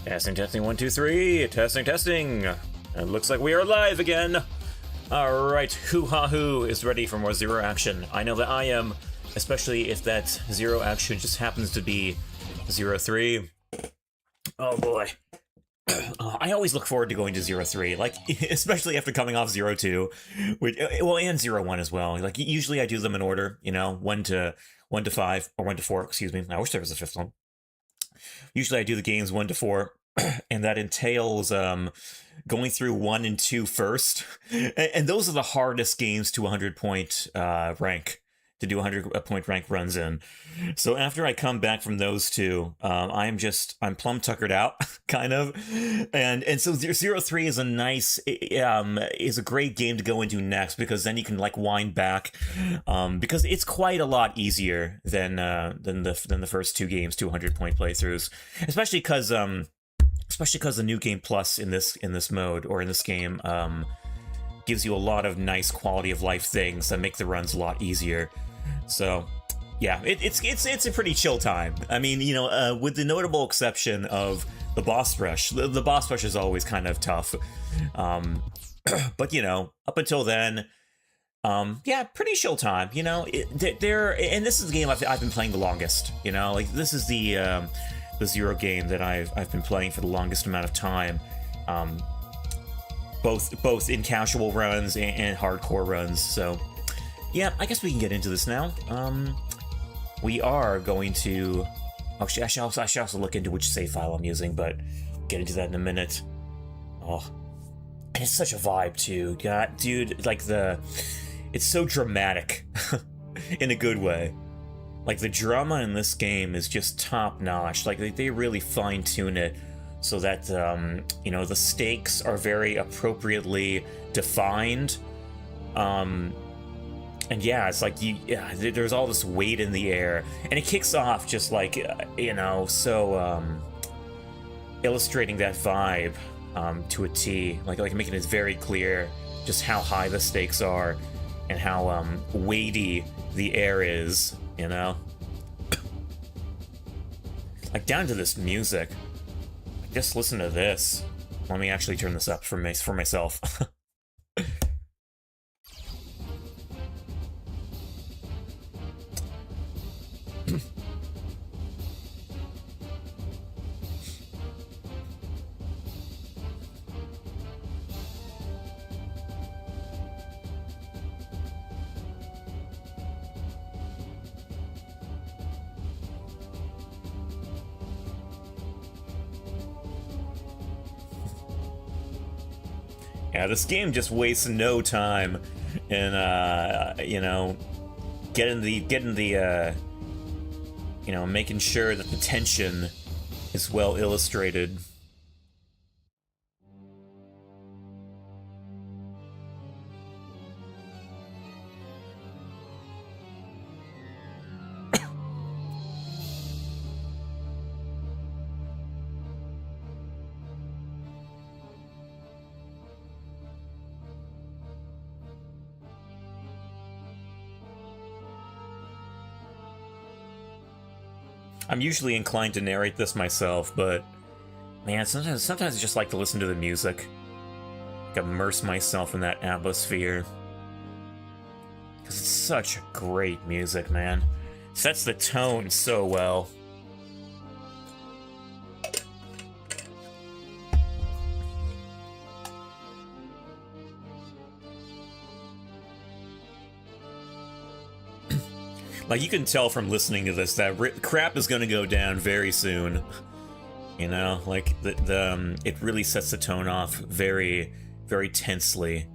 Testing, testing, 1, 2, 3. Testing, testing. It looks like we are live again. Alright, Hoo-Ha-Hoo is ready for more Zero Action. I know that I am, especially if that Zero Action just happens to be 0-3. Oh boy. I always look forward to going to 0-3, like, especially after coming off 0-2, which, well, and 0-1 as well. Like, usually I do them in order, you know, 1 to 5, or 1 to 4, excuse me. I wish there was a fifth one. Usually I do the games 1 to 4, and that entails going through 1 and 2 first. And those are the hardest games to 100-point rank, to do 100-point rank runs in. So after I come back from those two, I'm plumb tuckered out, kind of. And so 0-3 is a nice, is a great game to go into next, because then you can like wind back, because it's quite a lot easier than the first two games, 200-point playthroughs, especially because the new game plus in this mode, or in this game, gives you a lot of nice quality of life things that make the runs a lot easier. So yeah, it's a pretty chill time. I mean, you know, with the notable exception of the boss rush. The boss rush is always kind of tough, but you know, up until then, yeah, pretty chill time. You know, and this is the game I've been playing the longest. You know, like this is the Zero game that I've been playing for the longest amount of time, both in casual runs and hardcore runs. So yeah, I guess we can get into this now. We are going to... Oh, I should also look into which save file I'm using, but get into that in a minute. Oh, and it's such a vibe too. God, dude, like it's so dramatic in a good way. Like the drama in this game is just top notch. Like they really fine tune it so that you know, the stakes are very appropriately defined. And yeah, it's like there's all this weight in the air, and it kicks off just like you know, so illustrating that vibe to a T, like making it very clear just how high the stakes are and how weighty the air is, you know. Like down to this music. Just listen to this. Let me actually turn this up for myself. Yeah, this game just wastes no time in you know, getting the you know, making sure that the tension is well illustrated. I'm usually inclined to narrate this myself, but man, sometimes I just like to listen to the music, like immerse myself in that atmosphere, because it's such great music, man. It sets the tone so well. Like, you can tell from listening to this that crap is going to go down very soon. You know, like, it really sets the tone off very, very tensely.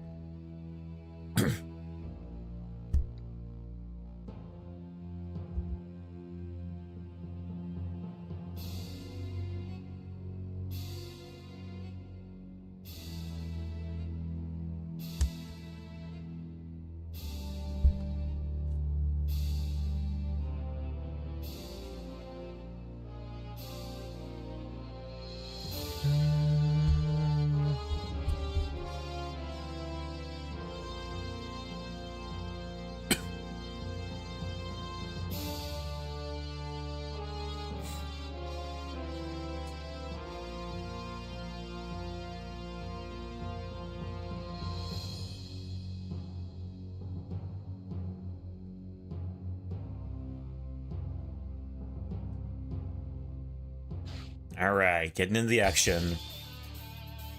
Alright, getting into the action.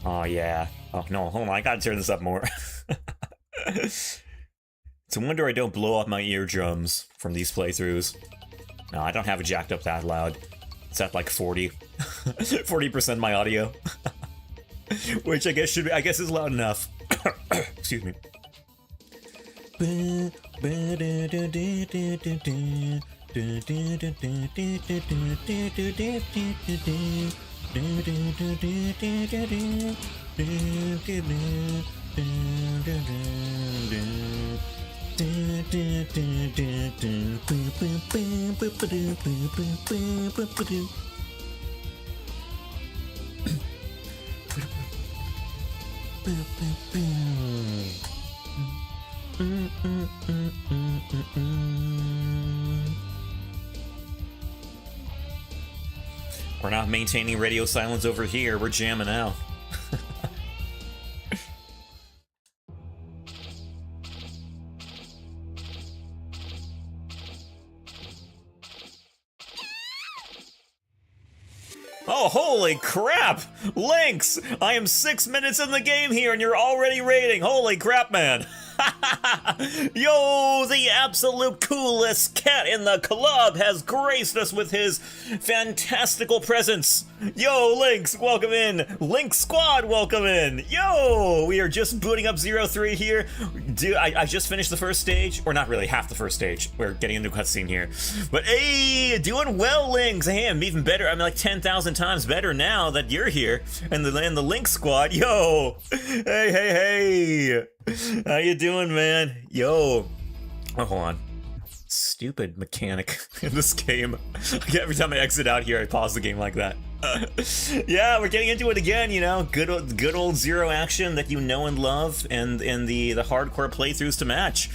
Oh, yeah. Oh, no, hold on, I gotta turn this up more. It's a wonder I don't blow up my eardrums from these playthroughs. No, I don't have it jacked up that loud. It's at like 40. 40% my audio. Which I guess is loud enough. Excuse me. We're not maintaining radio silence over here, we're jamming out. Oh, holy crap! Lynx! I am 6 minutes in the game here and you're already raiding! Holy crap, man! Yo, the absolute coolest cat in the club has graced us with his fantastical presence. Yo, Lynx, welcome in. Lynx Squad, welcome in. Yo, we are just booting up 03 here. Dude, I just finished the first stage, or not really, half the first stage. We're getting into a cutscene here. But hey, doing well, Lynx. Hey, I'm even better. I'm like 10,000 times better now that you're here and the Lynx Squad. Yo, hey. How you doing, man? Yo. Oh, hold on. Stupid mechanic in this game. Every time I exit out here, I pause the game like that. Yeah, we're getting into it again, you know. Good old Zero action that you know and love, and the hardcore playthroughs to match.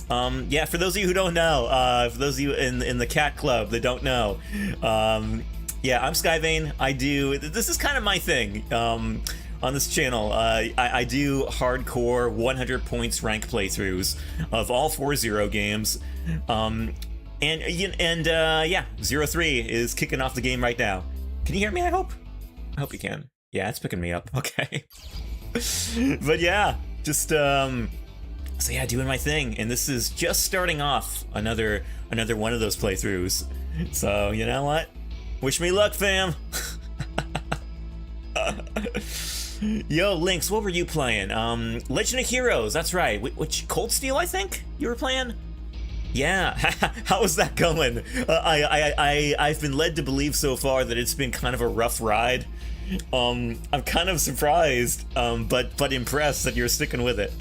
Yeah, for those of you who don't know, for those of you in the cat club that don't know, yeah, I'm Skyvane. This is kind of my thing. On this channel, I do hardcore 100 points rank playthroughs of all 4 Zero games. Yeah, 03 is kicking off the game right now. Can you hear me, I hope? I hope you can. Yeah, it's picking me up, okay. But yeah, just, so yeah, doing my thing. And this is just starting off another one of those playthroughs. So, you know what? Wish me luck, fam! Yo, Lynx, what were you playing? Legend of Heroes, that's right. Which, Cold Steel, I think you were playing? Yeah, how is that going? I've been led to believe so far that it's been kind of a rough ride. I'm kind of surprised, but impressed that you're sticking with it.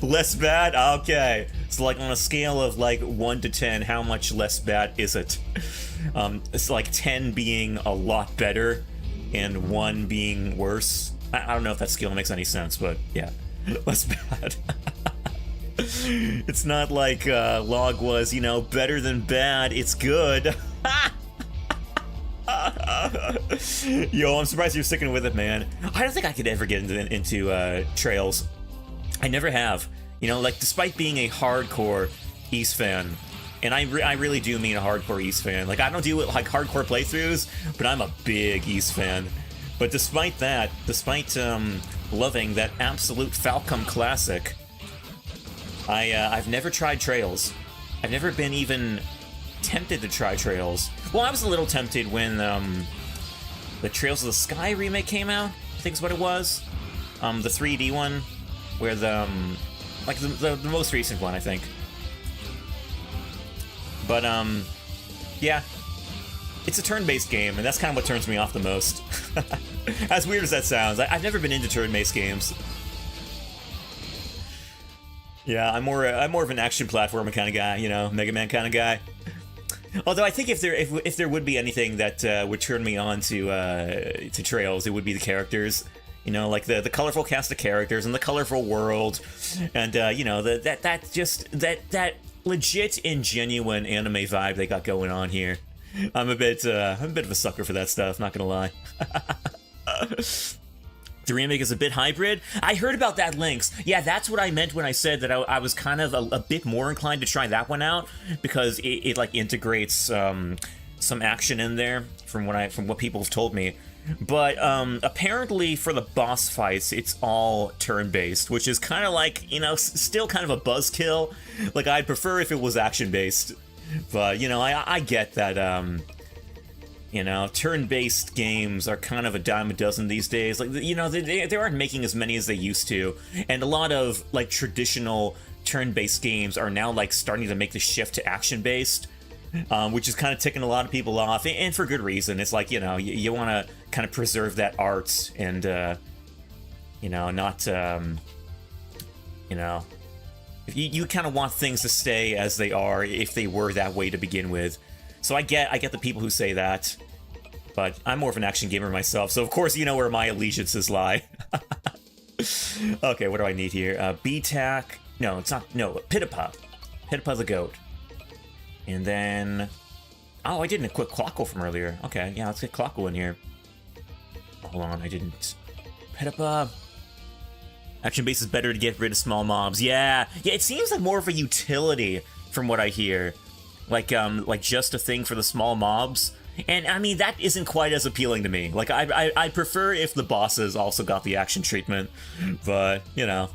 Less bad? Okay. So like on a scale of like 1 to 10, how much less bad is it? It's like 10 being a lot better and 1 being worse. I don't know if that scale makes any sense, but yeah, less bad. It's not like Log was, you know, better than bad, it's good. Yo, I'm surprised you're sticking with it, man. I don't think I could ever get into Trails. I never have. You know, like, despite being a hardcore East fan, and I really do mean a hardcore East fan. Like, I don't do like hardcore playthroughs, but I'm a big East fan. But despite that, despite loving that absolute Falcom classic, I've never tried Trails. I've never been even tempted to try Trails. Well, I was a little tempted when the Trails of the Sky remake came out, I think is what it was. The 3D one, where the most recent one, I think. But yeah, it's a turn-based game, and that's kind of what turns me off the most. As weird as that sounds, I've never been into turn-based games. Yeah, I'm more of an action platformer kind of guy, you know, Mega Man kind of guy. Although I think if there would be anything that would turn me on to Trails, it would be the characters. You know, like the colorful cast of characters and the colorful world, and you know, that legit and genuine anime vibe they got going on here. I'm a bit of a sucker for that stuff, not gonna lie. The remake is a bit hybrid. I heard about that, Lynx. Yeah, that's what I meant when I said that I was kind of a bit more inclined to try that one out, because it like integrates some action in there from what people have told me. But apparently for the boss fights, it's all turn-based, which is kind of like, you know, still kind of a buzzkill. Like, I'd prefer if it was action-based. But, you know, I get that, you know, turn-based games are kind of a dime a dozen these days. Like, you know, they aren't making as many as they used to. And a lot of, like, traditional turn-based games are now, like, starting to make the shift to action-based. Which is kind of ticking a lot of people off, and for good reason. It's like, you know, you want to kind of preserve that art and, you know, not, you know, you kind of want things to stay as they are if they were that way to begin with. So I get the people who say that, but I'm more of an action gamer myself, so of course you know where my allegiances lie. Okay, what do I need here? B-Tac. No, it's not. No, Pitapa. Pitapa the goat. And then... Oh, I didn't equip Clockle from earlier. Okay, yeah, let's get Clockle in here. Hold on, I didn't... Pitapa... Action base is better to get rid of small mobs. Yeah, it seems like more of a utility from what I hear. Like just a thing for the small mobs. And, I mean, that isn't quite as appealing to me. Like, I prefer if the bosses also got the action treatment. But, you know...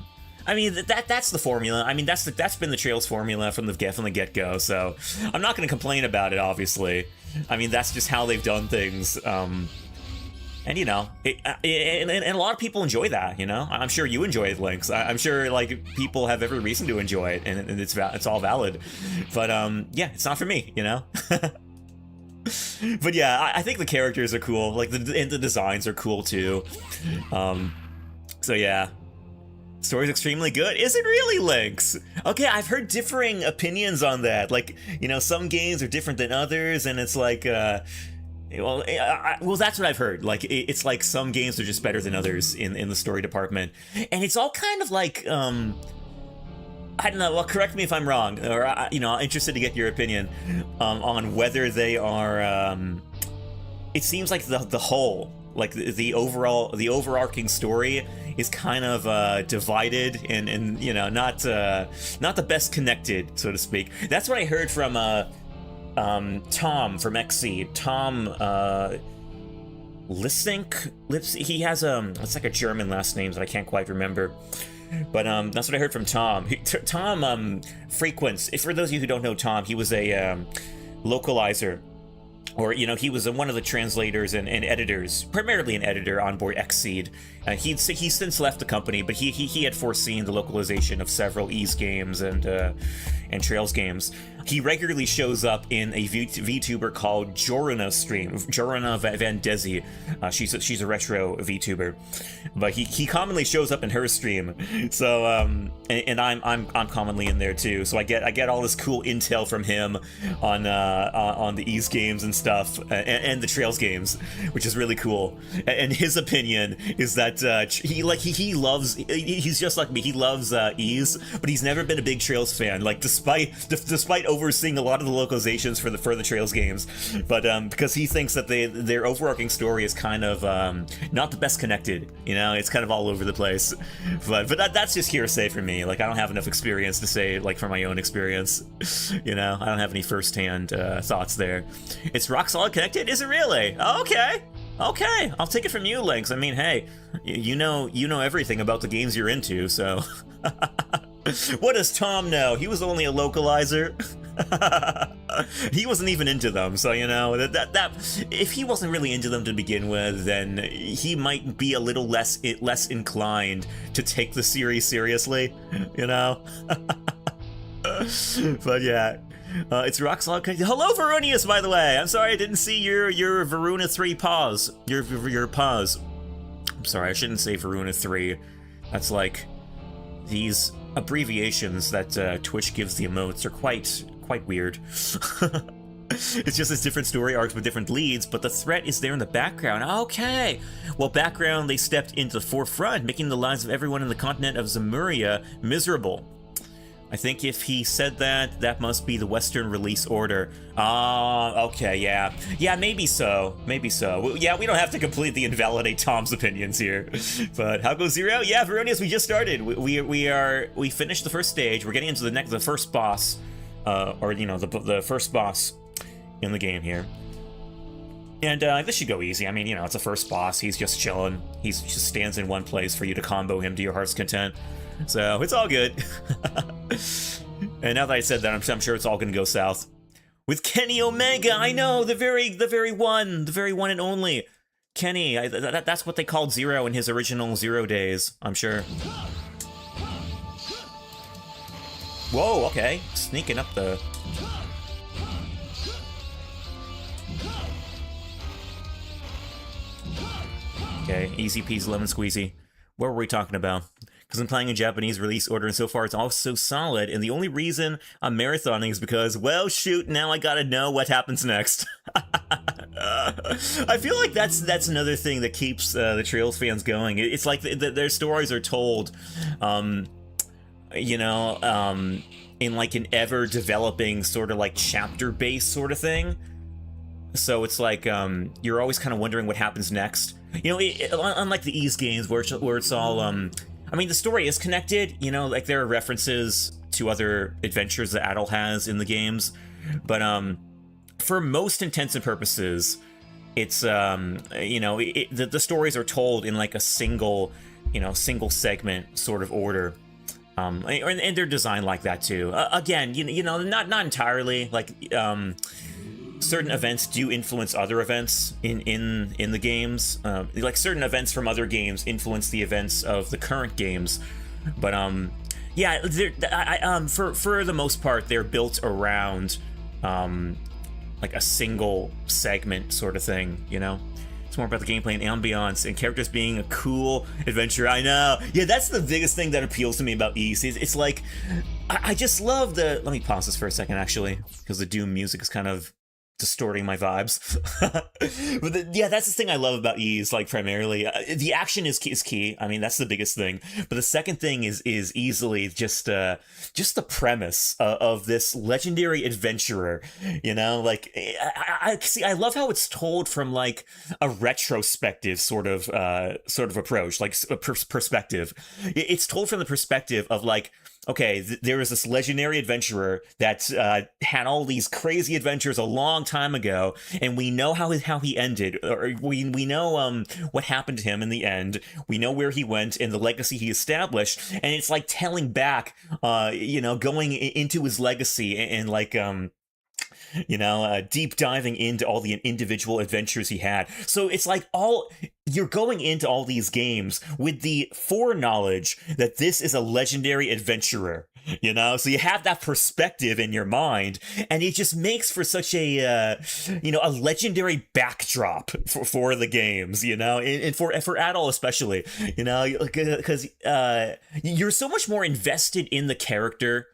I mean, that's the formula. I mean, that's been the Trails formula from the get-go, so I'm not going to complain about it, obviously. I mean, that's just how they've done things. And, you know, and a lot of people enjoy that, you know? I'm sure you enjoy it, Lynx. I'm sure, like, people have every reason to enjoy it, and it's all valid. But, yeah, it's not for me, you know? But, yeah, I think the characters are cool. Like, and the designs are cool, too. So, yeah. Story's extremely good. Is it really, Lynx? Okay, I've heard differing opinions on that. Like, you know, some games are different than others, and it's like, well, that's what I've heard. Like, it's like some games are just better than others in the story department. And it's all kind of like, I don't know, well, correct me if I'm wrong, or, you know, I'm interested to get your opinion on whether they are, it seems like the whole, like the overarching story is kind of divided and you know, not the best connected, so to speak. That's what I heard from Tom from XZ. Tom Lipsink. He has it's like a German last name that I can't quite remember. But that's what I heard from Tom. Tom frequents. For those of you who don't know Tom, he was a localizer. Or, you know, he was one of the translators and editors, primarily an editor on board Xseed. He's since left the company, but he had foreseen the localization of several Ys games and Trails games. He regularly shows up in a VTuber called Jorana's stream, Jorana Van Desi. She's a retro VTuber, but he commonly shows up in her stream. So and I'm commonly in there too. So I get all this cool intel from him on the Ys games and stuff, and the Trails games, which is really cool. And his opinion is that he's just like me. He loves Ys, but he's never been a big Trails fan. Like despite overseeing a lot of the localizations for the Trails games, but because he thinks that their overarching story is kind of not the best connected. You know, it's kind of all over the place. But that's just hearsay for me. Like, I don't have enough experience to say, like, from my own experience. You know, I don't have any firsthand thoughts there. It's rock solid connected? Is it really? Okay. Okay, I'll take it from you, Lynx. I mean, hey, you know everything about the games you're into, so... What does Tom know? He was only a localizer. He wasn't even into them, so, you know, that if he wasn't really into them to begin with, then he might be a little less inclined to take the series seriously, you know? But yeah. It's rock solid. Hello, Varunius, by the way. I'm sorry I didn't see your Varuna 3 pause. Your pause. I'm sorry, I shouldn't say Varuna 3. That's like these abbreviations that Twitch gives the emotes are quite weird. It's just this different story arcs with different leads, but the threat is there in the background. Okay. Well, background, they stepped into the forefront, making the lives of everyone in the continent of Zemuria miserable. I think if he said that, that must be the Western release order. Okay, yeah. Yeah, maybe so. Maybe so. Yeah, we don't have to completely invalidate Tom's opinions here. But how goes Zero? Yeah, Veronius, we just started. We finished the first stage. We're getting into the first boss. Or, you know, the first boss in the game here. And this should go easy. I mean, you know, it's a first boss. He's just chilling. He just stands in one place for you to combo him to your heart's content. So it's all good. And now that I said that, I'm sure it's all going to go south. With Kenny Omega, I know, the very one and only. Kenny, that's what they called Zero in his original Zero days, I'm sure. Whoa, okay. Sneaking up the... Okay, easy peasy lemon squeezy. What were we talking about? Because I'm playing a Japanese release order, and so far it's all so solid, and the only reason I'm marathoning is because, well, shoot, now I gotta know what happens next. I feel like that's another thing that keeps the Trails fans going. It's like their stories are told, you know, in like an ever-developing sort of like chapter-based sort of thing. So it's like, you're always kind of wondering what happens next. You know, unlike the Ys games where it's all, I mean, the story is connected, you know, like there are references to other adventures that Adol has in the games, but for most intents and purposes, it's, you know, the stories are told in like a single segment sort of order. And they're designed like that too. Again, you know, not entirely, like, certain events do influence other events in the games. Like certain events from other games influence the events of the current games. But yeah, for the most part, they're built around like a single segment sort of thing, you know? It's more about the gameplay and ambiance and characters being a cool adventure. I know. Yeah, that's the biggest thing that appeals to me about Ys. It's like, I just love the... Let me pause this for a second, actually, because the Doom music is kind of distorting my vibes. But yeah, that's the thing I love about Ys, like, primarily. The action is key. I mean, that's the biggest thing. But the second thing is easily just the premise of this legendary adventurer, you know? Like, I love how it's told from, like, a retrospective sort of approach, like, perspective. It's told from the perspective of, like, okay, there was this legendary adventurer that had all these crazy adventures a long time ago, and we know how he ended, or we know what happened to him in the end. We know where he went and the legacy he established, and it's like telling back, you know, going into his legacy and like you know, deep diving into all the individual adventures he had. So it's like you're going into all these games with the foreknowledge that this is a legendary adventurer, you know? So you have that perspective in your mind, and it just makes for such a, you know, a legendary backdrop for the games, you know? And for Adol especially, you know, because you're so much more invested in the character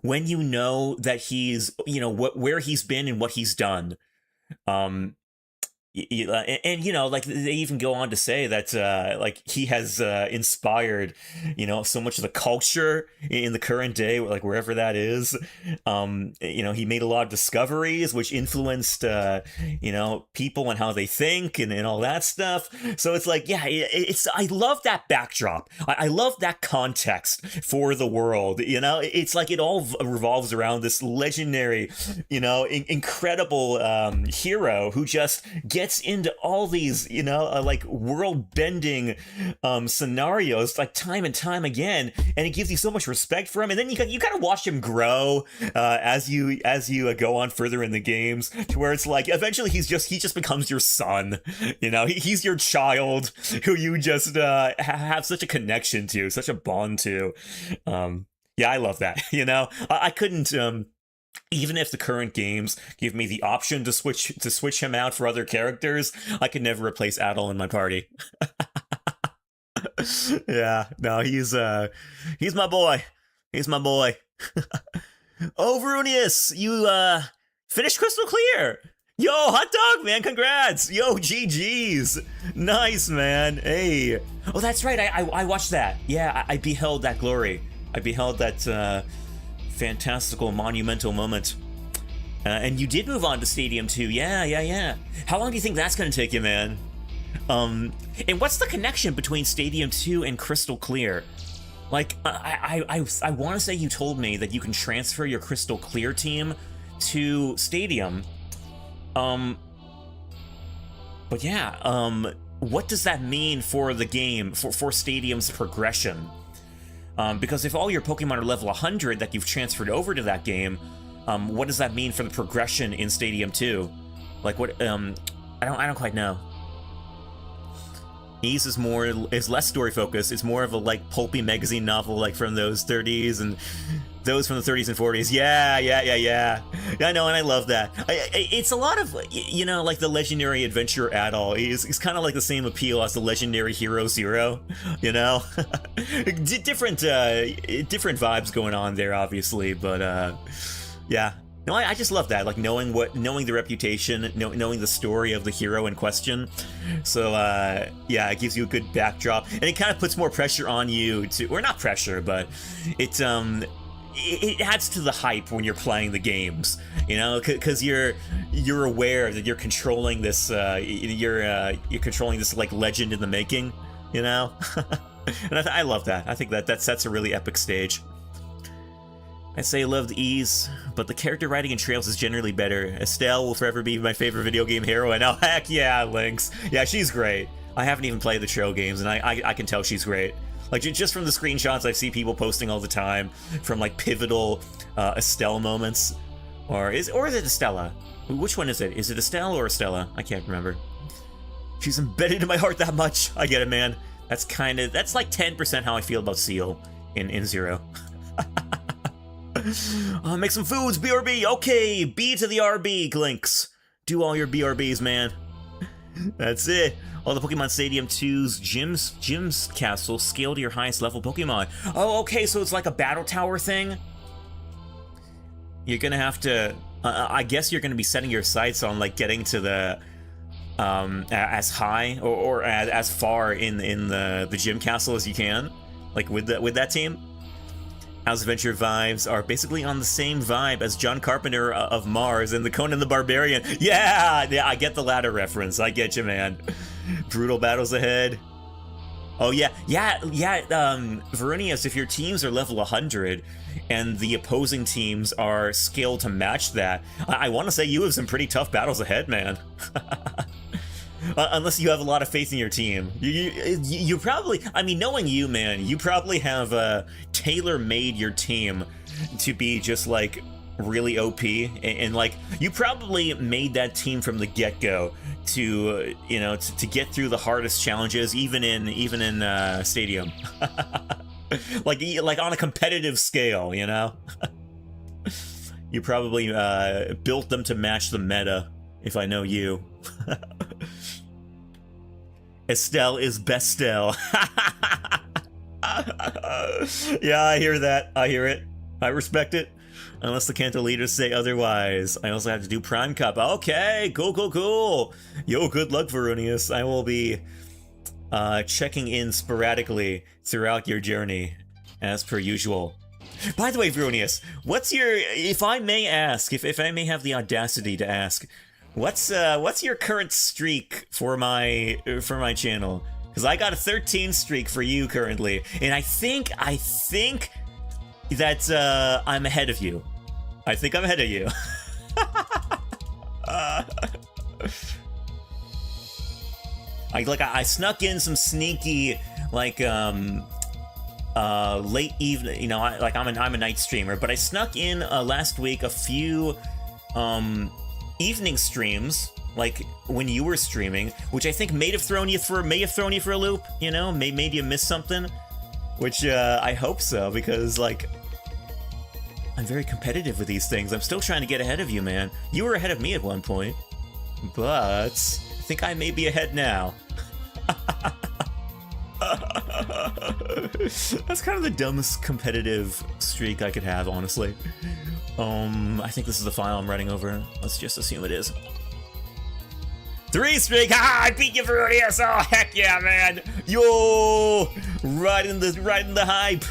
when you know that he's, you know, where he's been and what he's done. And you know, like, they even go on to say that like he has inspired, you know, so much of the culture in the current day, like wherever that is. You know, he made a lot of discoveries which influenced you know, people and how they think and all that stuff. So it's like, yeah, I love that backdrop. I love that context for the world, you know? It's like it all revolves around this legendary, you know, incredible hero who just gets into all these, you know, like world-bending scenarios, like time and time again, and it gives you so much respect for him. And then you kind of watch him grow as you go on further in the games, to where it's like eventually he just becomes your son, you know. He's your child who you just have such a connection to, such a bond to. Yeah, I love that. You know, I couldn't. Even if the current games give me the option to switch him out for other characters, I could never replace Adol in my party. Yeah, no, he's my boy. He's my boy. Oh, Vrunius, you finished Crystal Clear. Yo, hot dog, man, congrats. Yo, GG's. Nice, man. Hey. Oh, that's right, I watched that. Yeah, I beheld that glory. I beheld that fantastical, monumental moment. And you did move on to Stadium 2. Yeah. How long do you think that's going to take you, man? And what's the connection between Stadium 2 and Crystal Clear? Like, I want to say you told me that you can transfer your Crystal Clear team to Stadium. But yeah, what does that mean for the game, for Stadium's progression? Because if all your Pokemon are level 100 that you've transferred over to that game, what does that mean for the progression in Stadium 2? Like what? I don't quite know. Ease is less story focused. It's more of a like pulpy magazine novel, like from those 30s and those from the 30s and 40s. Yeah. I know, and I love that. It's a lot of, you know, like the Legendary Adventure Adol. It's kind of like the same appeal as the Legendary Hero Zero. You know, different vibes going on there, obviously, but yeah. No, I just love that, like knowing the reputation, knowing the story of the hero in question. So yeah, it gives you a good backdrop, and it kind of puts more pressure on you to, or not pressure, but it adds to the hype when you're playing the games, you know, because you're aware that you're controlling this, you're controlling this like legend in the making, you know. And I love that. I think that sets a really epic stage. I say I loved Ease, but the character writing in Trails is generally better. Estelle will forever be my favorite video game heroine. Oh, heck yeah, Lynx. Yeah, she's great. I haven't even played the Trail games, and I can tell she's great. Like, just from the screenshots I see people posting all the time, from, like, pivotal Estelle moments. Or is it Estella? Which one is it? Is it Estelle or Estella? I can't remember. She's embedded in my heart that much. I get it, man. That's like 10% how I feel about Seal in Zero. Make some foods, BRB. Okay, B to the RB, Glinks. Do all your BRBs, man. That's it. All the Pokemon Stadium 2's Gym's Castle scale to your highest level Pokemon. Oh, okay, so it's like a battle tower thing? You're gonna have to... I guess you're gonna be setting your sights on, like, getting to the... as high or as far in the Gym Castle as you can. Like, with that team. House Adventure vibes are basically on the same vibe as John Carpenter of Mars and the Conan the Barbarian. Yeah, I get the latter reference. I get you, man. Brutal battles ahead. Oh, yeah. Veronius, if your teams are level 100 and the opposing teams are scaled to match that, I want to say you have some pretty tough battles ahead, man. Unless you have a lot of faith in your team. You probably, I mean, knowing you, man, you probably have tailor-made your team to be just, like, really OP. And like, you probably made that team from the get-go to, you know, to get through the hardest challenges, even in Stadium. like on a competitive scale, you know? You probably built them to match the meta, if I know you. Estelle is Bestel. Yeah, I hear that. I hear it. I respect it. Unless the Kanto leaders say otherwise. I also have to do Prime Cup. Okay, cool. Yo, good luck, Veronius. I will be checking in sporadically throughout your journey, as per usual. By the way, Veronius, what's your... If I may ask, if I may have the audacity to ask... What's your current streak for my channel? Because I got a 13 streak for you currently, and I think that I'm ahead of you. I think I'm ahead of you. I snuck in some sneaky like late evening. You know, I'm a night streamer, but I snuck in last week a few evening streams, like when you were streaming, which I think may have thrown you for a loop, you know, made you miss something, which I hope so, because like I'm very competitive with these things. I'm still trying to get ahead of you, man. You were ahead of me at one point, but I think I may be ahead now. That's kind of the dumbest competitive streak I could have, honestly. I think this is the file I'm writing over. Let's just assume it is. 3 streak! Ah, I beat you, Veronius! Oh, heck yeah, man! Yo! Right in the hype!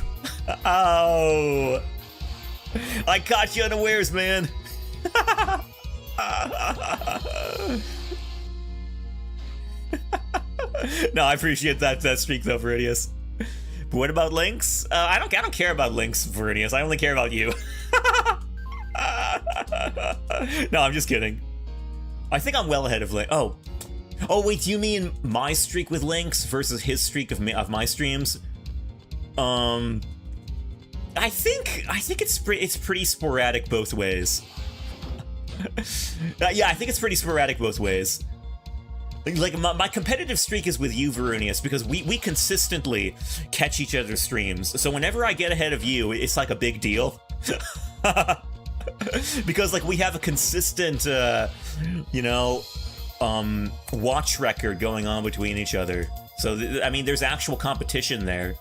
Oh! I caught you unawares, man! No, I appreciate that streak though, Veronius. But what about Lynx? I don't care about Lynx, Veronius. I only care about you. No, I'm just kidding. I think I'm well ahead of Lynx. Oh, Oh wait, do you mean my streak with links versus his streak of my streams? I think it's pretty sporadic both ways. Yeah, I think it's pretty sporadic both ways. Like my competitive streak is with you, Varunius, because we consistently catch each other's streams. So whenever I get ahead of you, it's like a big deal. Because like we have a consistent, you know, watch record going on between each other. So I mean, there's actual competition there.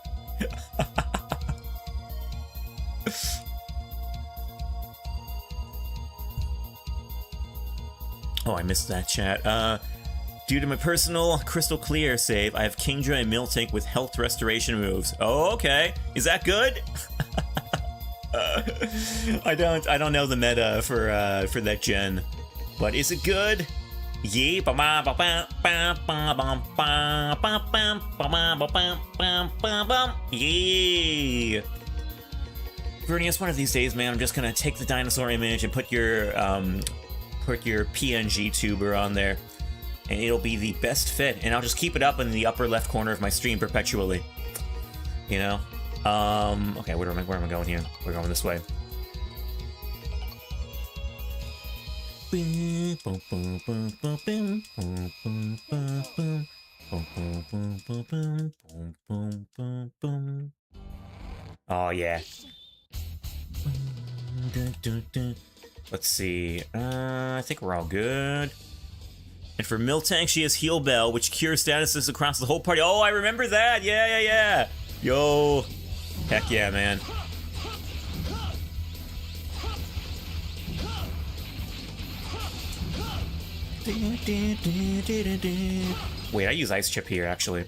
Oh, I missed that chat. Due to my personal crystal clear save, I have Kingdra and Miltank with health restoration moves. Oh, okay. Is that good? I don't know the meta for that gen, but is it good? Yeah. Yeah. Vernius, one of these days, man, I'm just gonna take the dinosaur image and put your PNG tuber on there, and it'll be the best fit, and I'll just keep it up in the upper left corner of my stream perpetually. You know? Okay, where am I going here? We're going this way. Oh, yeah. Let's see. I think we're all good. And for Miltank, she has Heal Bell, which cures statuses across the whole party. Oh, I remember that! Yeah. Yo. Heck yeah, man. Wait, I use Ice Chip here, actually.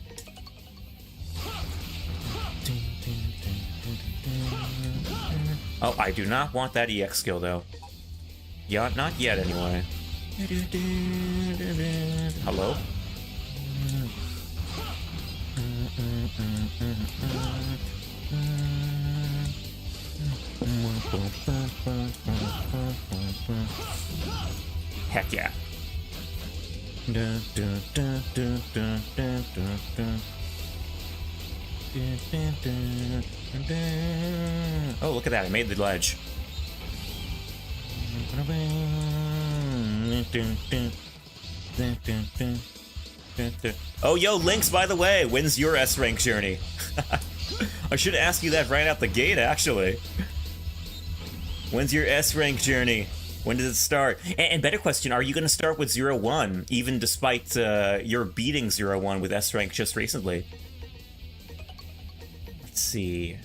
Oh, I do not want that EX skill, though. Yeah, not yet, anyway. Hello? Heck yeah. Oh, look at that, I made the ledge. Oh, yo, Lynx, by the way, when's your S-rank journey? I should ask you that right out the gate, actually. When's your S-rank journey? When does it start? And better question, are you going to start with 0-1, even despite your beating 0-1 with S-rank just recently? Let's see.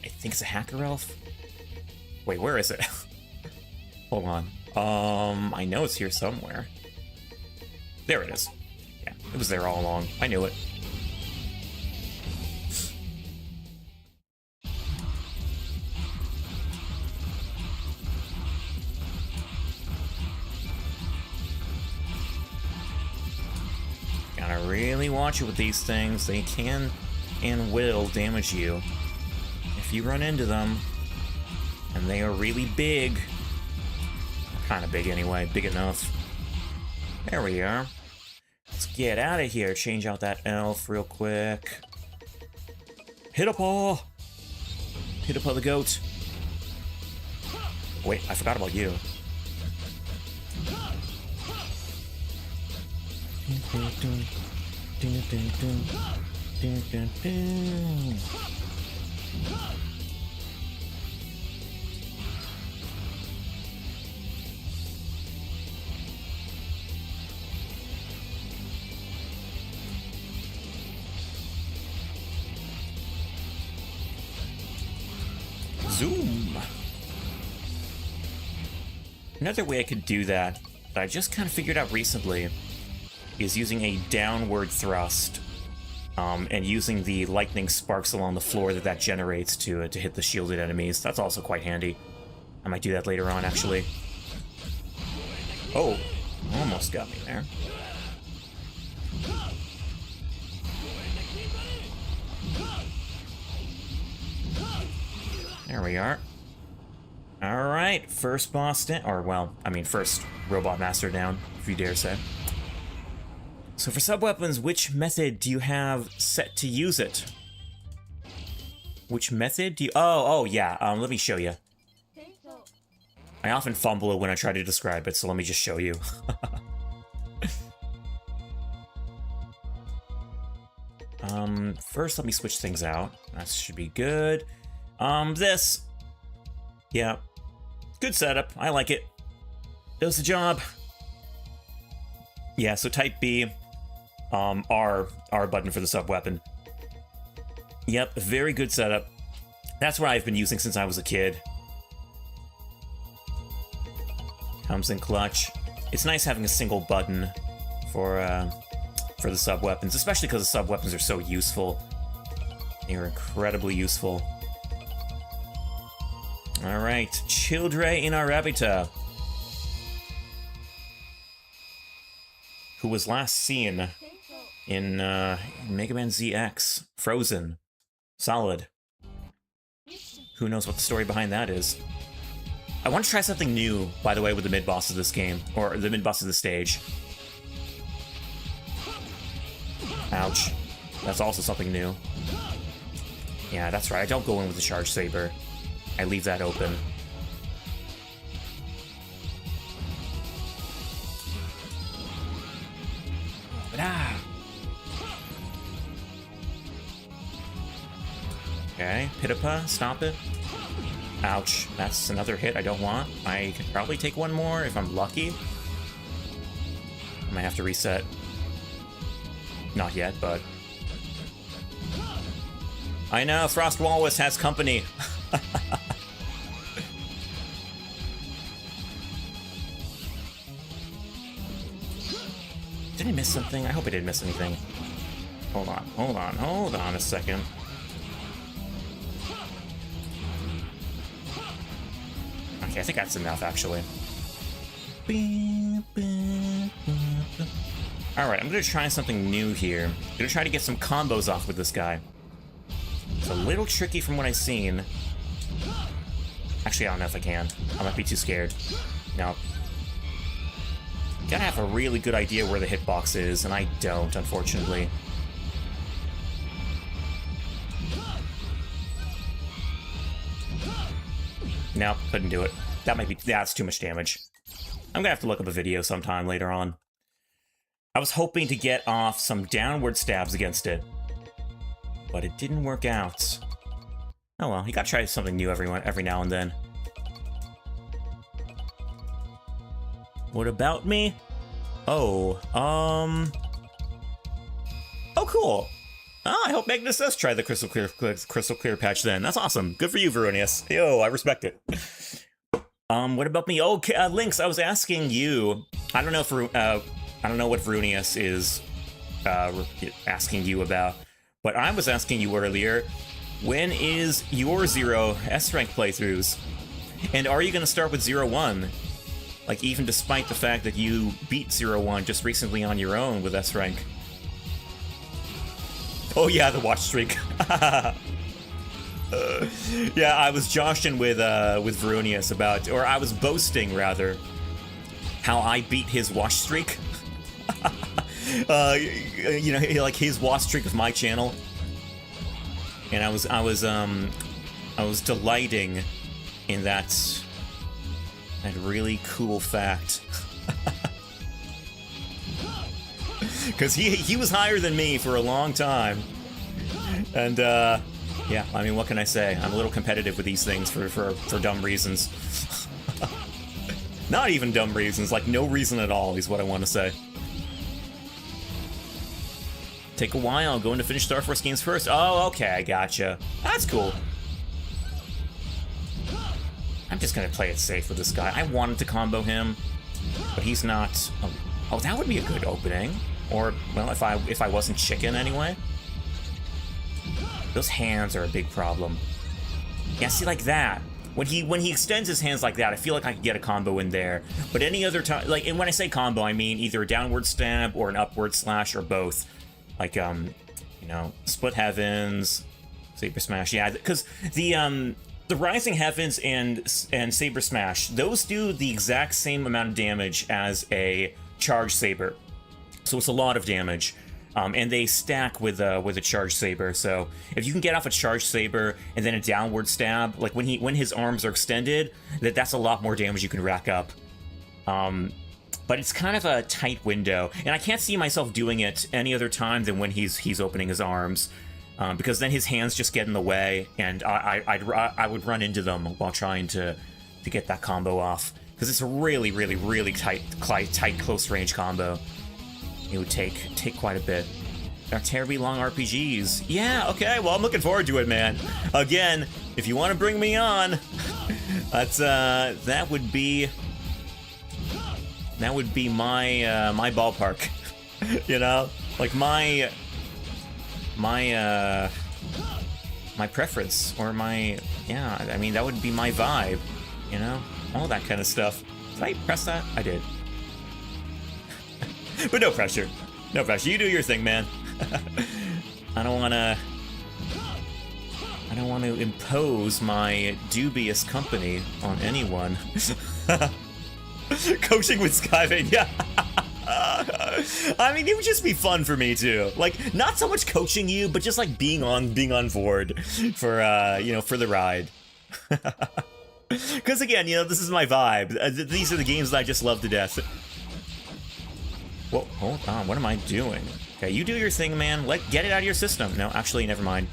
I think it's a hacker elf. Wait, where is it? Hold on. I know it's here somewhere. There it is. Yeah, it was there all along. I knew it. Gotta really watch it with these things. They can and will damage you if you run into them. And they are really big. Kind of big anyway, big enough. There we are. Let's get out of here. Change out that elf real quick. Hit-a-paw! Hit-a-paw the goat. Wait, I forgot about you. Zoom. Another way I could do that I just kind of figured out recently is using a downward thrust and using the lightning sparks along the floor that generates to hit the shielded enemies. That's also quite handy. I might do that later on, actually. Oh, almost got me there. There we are. Alright, first boss down. Or, well, I mean, first robot master down, if you dare say. So for sub-weapons, which method do you have set to use it? Which method do you... Oh, yeah, let me show you. I often fumble it when I try to describe it, so let me just show you. First, let me switch things out. That should be good. This. Yeah. Good setup. I like it. Does the job. Yeah, so type B. R button for the sub-weapon. Yep, very good setup. That's what I've been using since I was a kid. Comes in clutch. It's nice having a single button for the sub-weapons, especially because the sub-weapons are so useful. They're incredibly useful. Alright, Childre in Arabita. Who was last seen in Mega Man ZX. Frozen. Solid. Who knows what the story behind that is. I want to try something new, by the way, with the mid-boss of this game. Or the mid-boss of the stage. Ouch. That's also something new. Yeah, that's right. I don't go in with the Charge Saber. I leave that open. Okay, Pitapa, stop it. Ouch, that's another hit I don't want. I can probably take one more if I'm lucky. I might have to reset. Not yet, but... I know, Frost Walrus has company. Did I miss something? I hope I didn't miss anything. Hold on a second. Okay, I think that's enough, actually. Alright, I'm gonna try something new here. I'm gonna try to get some combos off with this guy. It's a little tricky from what I've seen. Actually, I don't know if I can. I might be too scared. No. Gotta have a really good idea where the hitbox is, and I don't, unfortunately. No, couldn't do it. That might be... that's too much damage. I'm gonna have to look up a video sometime later on. I was hoping to get off some downward stabs against it, but it didn't work out. Oh well, you gotta try something new every now and then. What about me? Oh, oh cool. Oh, I hope Magnus does try the crystal clear patch then. That's awesome. Good for you, Veronius. Yo, I respect it. What about me? Oh, Lynx, I was asking you. I don't know if I don't know what Veronius is asking you about, but I was asking you earlier, when is your Zero S-Rank playthroughs? And are you going to start with 0-1? Like, even despite the fact that you beat 0-1 just recently on your own with S-Rank. Oh yeah, the watch streak. Yeah, I was joshing with Veronius about, or I was boasting, rather, how I beat his watch streak. You know, like his watch streak of my channel. And I was delighting in that really cool fact. Because he was higher than me for a long time. And, yeah, I mean, what can I say? I'm a little competitive with these things for dumb reasons. Not even dumb reasons, like no reason at all is what I want to say. Take a while, going to finish Star Force games first. Oh, okay, I gotcha. That's cool. I'm just gonna play it safe with this guy. I wanted to combo him, but he's not... Oh, that would be a good opening. Or, well, if I wasn't chicken anyway. Those hands are a big problem. Yeah, see, like that. When he extends his hands like that, I feel like I could get a combo in there. But any other time, like, and when I say combo, I mean either a downward stab or an upward slash or both. Like, you know, Split Heavens, Saber Smash. Yeah, because the The Rising Heavens and Saber Smash, those do the exact same amount of damage as a Charge Saber. So it's a lot of damage. And they stack with a Charge Saber. So if you can get off a Charge Saber and then a downward stab, like when his arms are extended, that's a lot more damage you can rack up. But it's kind of a tight window, and I can't see myself doing it any other time than when he's opening his arms. Because then his hands just get in the way, and I would run into them while trying to get that combo off. Because it's a really, really, really tight, close range combo. It would take quite a bit. They're terribly long RPGs. Yeah, okay, well, I'm looking forward to it, man. Again, if you want to bring me on, that would be my my ballpark. You know, like my preference, or yeah, I mean, that would be my vibe, you know, all that kind of stuff. Did I press that? I did. But no pressure. No pressure. You do your thing, man. I don't want to impose my dubious company on anyone. Coaching with Skyvane, yeah. I mean, it would just be fun for me too. Like, not so much coaching you, but just like being on board for you know, for the ride. Because again, you know, this is my vibe. These are the games that I just love to death. Whoa, hold on, what am I doing? Okay, you do your thing, man. Get it out of your system. No, actually, never mind.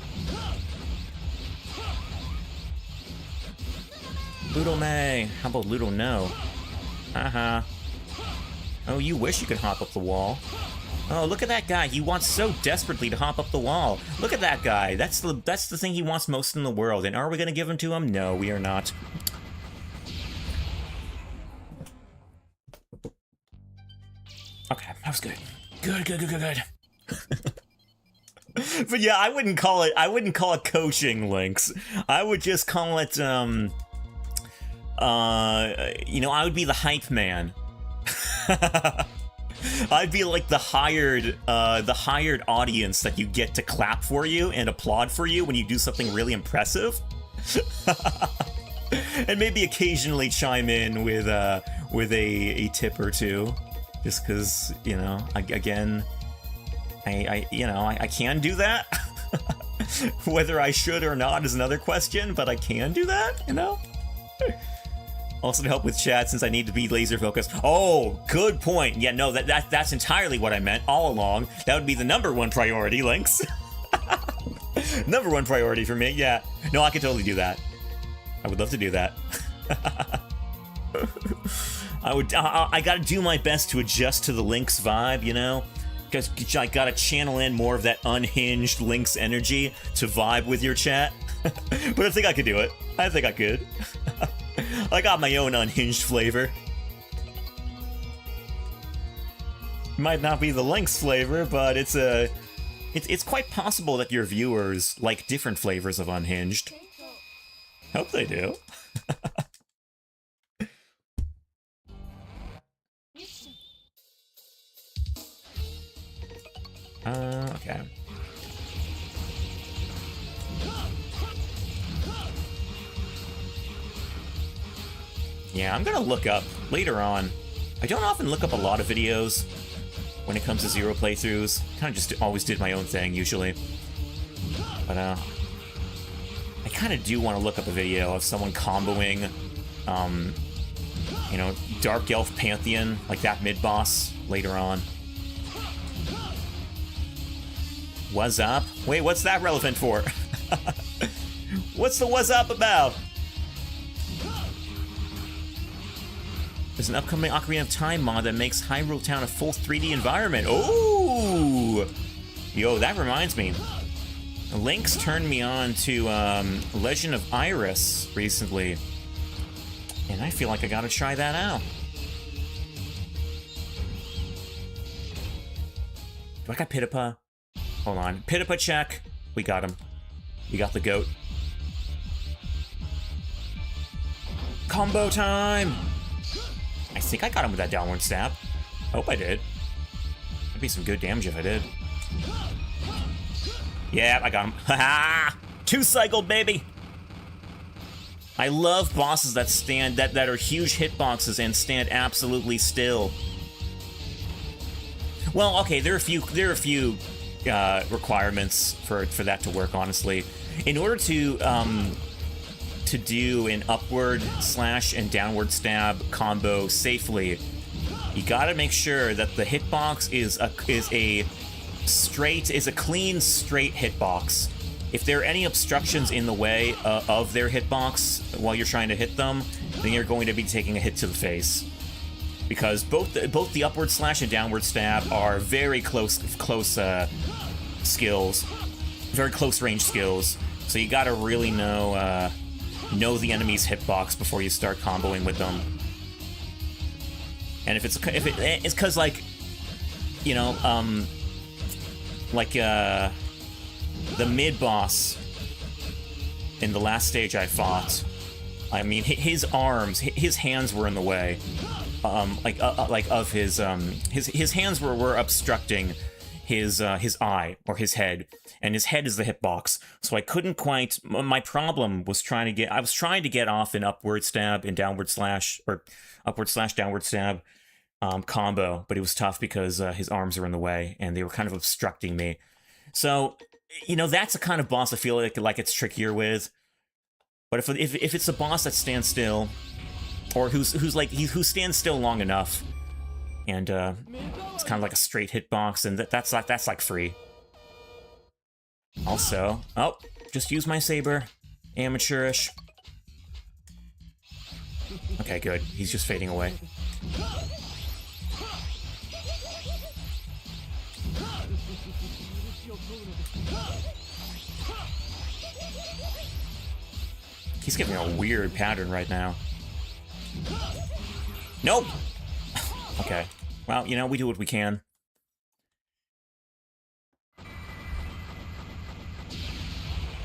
Ludo May. How about Ludo No? Uh-huh. Oh, you wish you could hop up the wall. Oh, look at that guy. He wants so desperately to hop up the wall. Look at that guy. That's the thing he wants most in the world. And are we going to give him to him? No, we are not. Okay, that was good. Good. But yeah, I wouldn't call it coaching, Lynx. I would just call it, you know, I would be the hype man. I'd be like the hired audience that you get to clap for you and applaud for you when you do something really impressive. And maybe occasionally chime in with a tip or two, just because, you know, I can do that. Whether I should or not is another question, but I can do that, you know. Also to help with chat, since I need to be laser focused. Oh, good point. Yeah, no, that's entirely what I meant all along. That would be the #1 priority, Lynx. #1 priority for me, yeah. No, I could totally do that. I would love to do that. I gotta do my best to adjust to the Lynx vibe, you know? Because I gotta channel in more of that unhinged Lynx energy to vibe with your chat. But I think I could do it. I think I could. I got my own unhinged flavor. Might not be the Lynx flavor, but it's quite possible that your viewers like different flavors of unhinged. Hope they do. Okay. Yeah, I'm gonna look up later on. I don't often look up a lot of videos when it comes to Zero playthroughs. Kind of just always did my own thing, usually. But, I kind of do want to look up a video of someone comboing, you know, Dark Elf Pantheon, like that mid-boss, later on. What's up? Wait, what's that relevant for? What's the what's up about? There's an upcoming Ocarina of Time mod that makes Hyrule Town a full 3D environment. Oh! Yo, that reminds me. Lynx turned me on to Legend of Iris recently. And I feel like I gotta try that out. Do I got Pitapa? Hold on. Pitapa check. We got him. We got the goat. Combo time! I think I got him with that downward stab. Hope I did. That'd be some good damage if I did. Yeah, I got him. Ha-ha! 2-cycled, baby! I love bosses that stand that are huge hitboxes and stand absolutely still. Well, okay, there are a few requirements for that to work. Honestly, in order to do an upward slash and downward stab combo safely, you gotta make sure that the hitbox is a clean, straight hitbox. If there are any obstructions in the way of their hitbox while you're trying to hit them, then you're going to be taking a hit to the face. Because both the upward slash and downward stab are very close skills, very close range skills. So you gotta really know the enemy's hitbox before you start comboing with them. And if it's because, like, you know, the mid boss in the last stage I fought, I mean, his hands were in the way, his hands were obstructing his eye or his head, and his head is the hitbox. So I couldn't quite. My problem was I was trying to get off an upward stab and downward slash, or upward slash downward stab combo, but it was tough because his arms were in the way and they were kind of obstructing me. So, you know, that's the kind of boss I feel like it's trickier with. But if it's a boss that stands still, or who stands still long enough, and it's kind of like a straight hitbox, and that's like free. Also, oh, just use my saber, amateurish. Okay, good. He's just fading away. He's giving a weird pattern right now. Nope! Okay. Well, you know, we do what we can.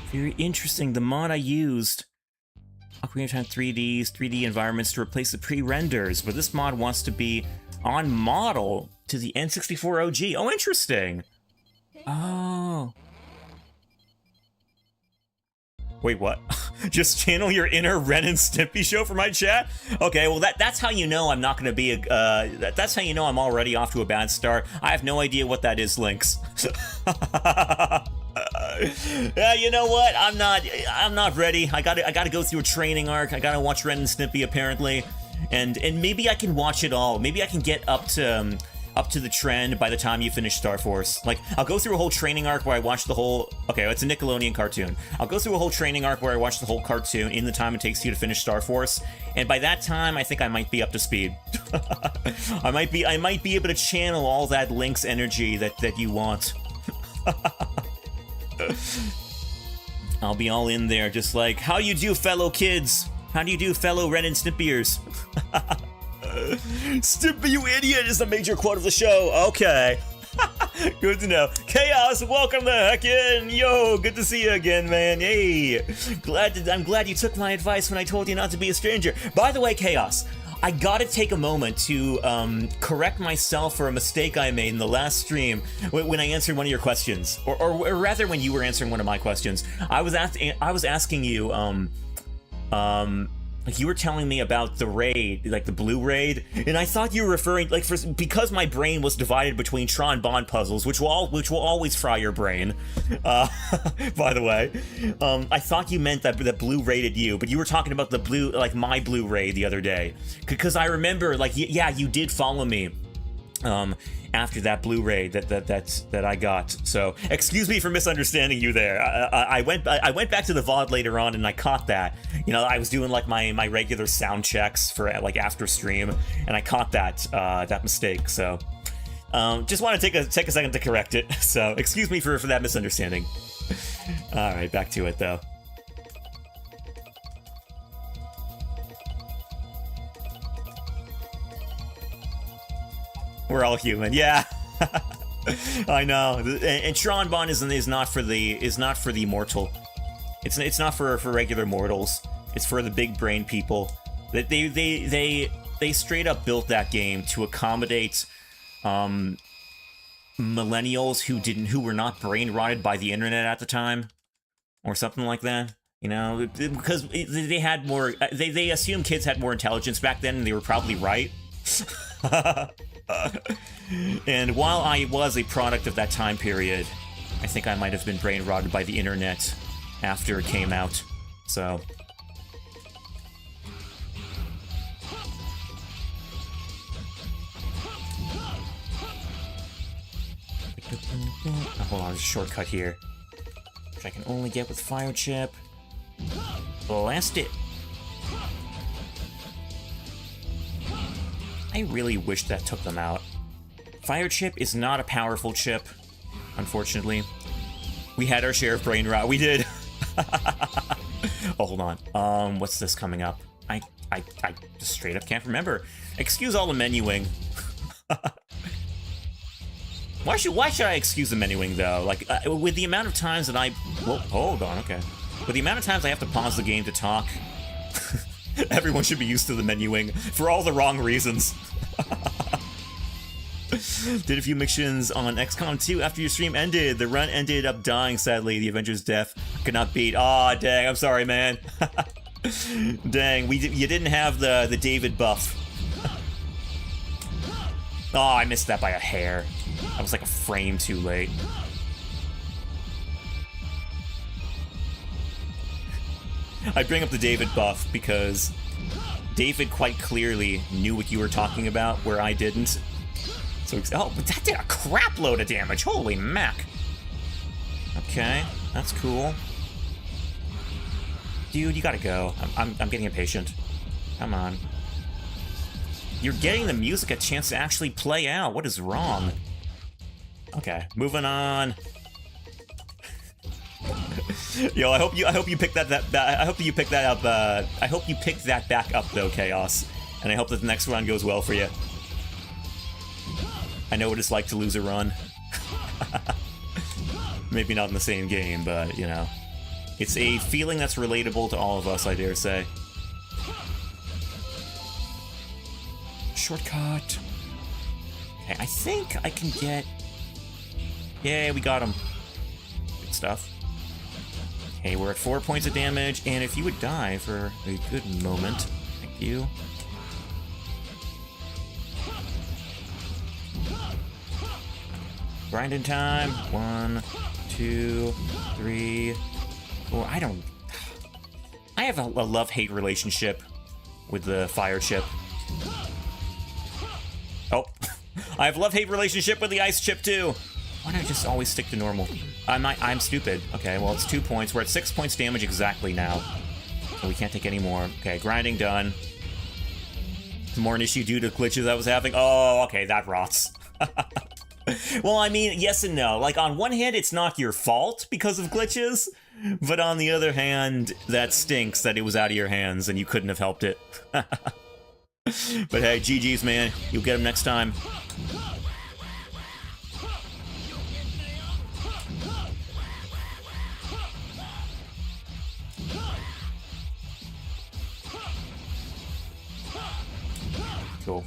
Very interesting. The mod I used, Ocarina of Time 3D environments to replace the pre-renders, but this mod wants to be on model to the N64 OG. Oh, interesting! Oh. Wait, what? Just channel your inner Ren and Stimpy show for my chat? Okay, well that's how you know I'm not going to be that's how you know I'm already off to a bad start. I have no idea what that is, Lynx. Yeah, you know what? I'm not ready. I gotta go through a training arc. I gotta watch Ren and Stimpy apparently, and maybe I can watch it all. Maybe I can get up to the trend by the time you finish Star Force. Like, I'll go through a whole training arc where I watch the whole... Okay, it's a Nickelodeon cartoon. I'll go through a whole training arc where I watch the whole cartoon in the time it takes you to finish Star Force, and by that time, I think I might be up to speed. I might be able to channel all that Link's energy that you want. I'll be all in there, just like, how you do, fellow kids? How do you do, fellow Ren and Snippers? Stimpy, you idiot, is the major quote of the show. Okay. Good to know. Chaos, welcome the heck in. Yo, good to see you again, man. Hey. I'm glad you took my advice when I told you not to be a stranger. By the way, Chaos, I gotta take a moment to correct myself for a mistake I made in the last stream when I answered one of your questions. Or rather, when you were answering one of my questions. I was asking you, like, you were telling me about the raid, like the blue raid, and I thought you were referring, like, because my brain was divided between Tron Bond puzzles, which will always fry your brain. By the way, I thought you meant that blue raided you, but you were talking about the blue, like my blue raid the other day, because I remember, like, yeah, you did follow me. After that blue raid that I got. So excuse me for misunderstanding you there. I went back to the VOD later on and I caught that. You know, I was doing like my regular sound checks for like after stream, and I caught that mistake. So just want to take a second to correct it. So excuse me for that misunderstanding. All right, back to it though. We're all human, yeah. I know. And Tron Bond is not for the mortal. It's not for regular mortals. It's for the big brain people. That they straight up built that game to accommodate millennials who were not brain rotted by the internet at the time, or something like that. You know, because they had more, they assumed kids had more intelligence back then, and they were probably right. And while I was a product of that time period, I think I might have been brain rotted by the internet after it came out, so... Oh, hold on, there's a shortcut here, which I can only get with Fire Chip. Blast it! I really wish that took them out. Fire Chip is not a powerful chip, unfortunately. We had our share of brain rot. We did. Oh, hold on. What's this coming up? I just straight up can't remember. Excuse all the menuing. Why should I excuse the menuing, though? Like, with the amount of times that I... Whoa, hold on, okay. With the amount of times I have to pause the game to talk, everyone should be used to the menuing for all the wrong reasons. Did a few missions on XCOM 2 after your stream ended. The run ended up dying, sadly. The Avengers' death could not beat. Aw, dang, I'm sorry, man. Dang, you didn't have the David buff. Oh, I missed that by a hair. I was like a frame too late. I bring up the David buff because David quite clearly knew what you were talking about, where I didn't. So, oh, but that did a crap load of damage. Holy mac. Okay, that's cool. Dude, you gotta go. I'm getting impatient. Come on. You're getting the music a chance to actually play out. What is wrong? Okay, moving on. Yo, I hope you pick that I hope you pick that up. I hope you pick that back up though, Chaos, and I hope that the next run goes well for you. I know what it's like to lose a run. Maybe not in the same game, but you know, it's a feeling that's relatable to all of us, I dare say. Shortcut. Okay, I think I can get... Yeah, we got him. Good stuff. Okay, we're at 4 points of damage, and if you would die for a good moment, thank you. Grinding time. 1, 2, 3, 4. I have a love-hate relationship with the Fire Chip. Oh, I have a love-hate relationship with the Ice Chip too. Why don't I just always stick to normal? I'm stupid. Okay, well, it's 2 points. We're at 6 points damage exactly now. So we can't take any more. Okay, grinding done. More an issue due to glitches I was having. Oh, okay, that rots. Well, I mean, yes and no. Like, on one hand, it's not your fault because of glitches. But on the other hand, that stinks that it was out of your hands and you couldn't have helped it. But hey, GG's, man. You'll get him next time. Cool.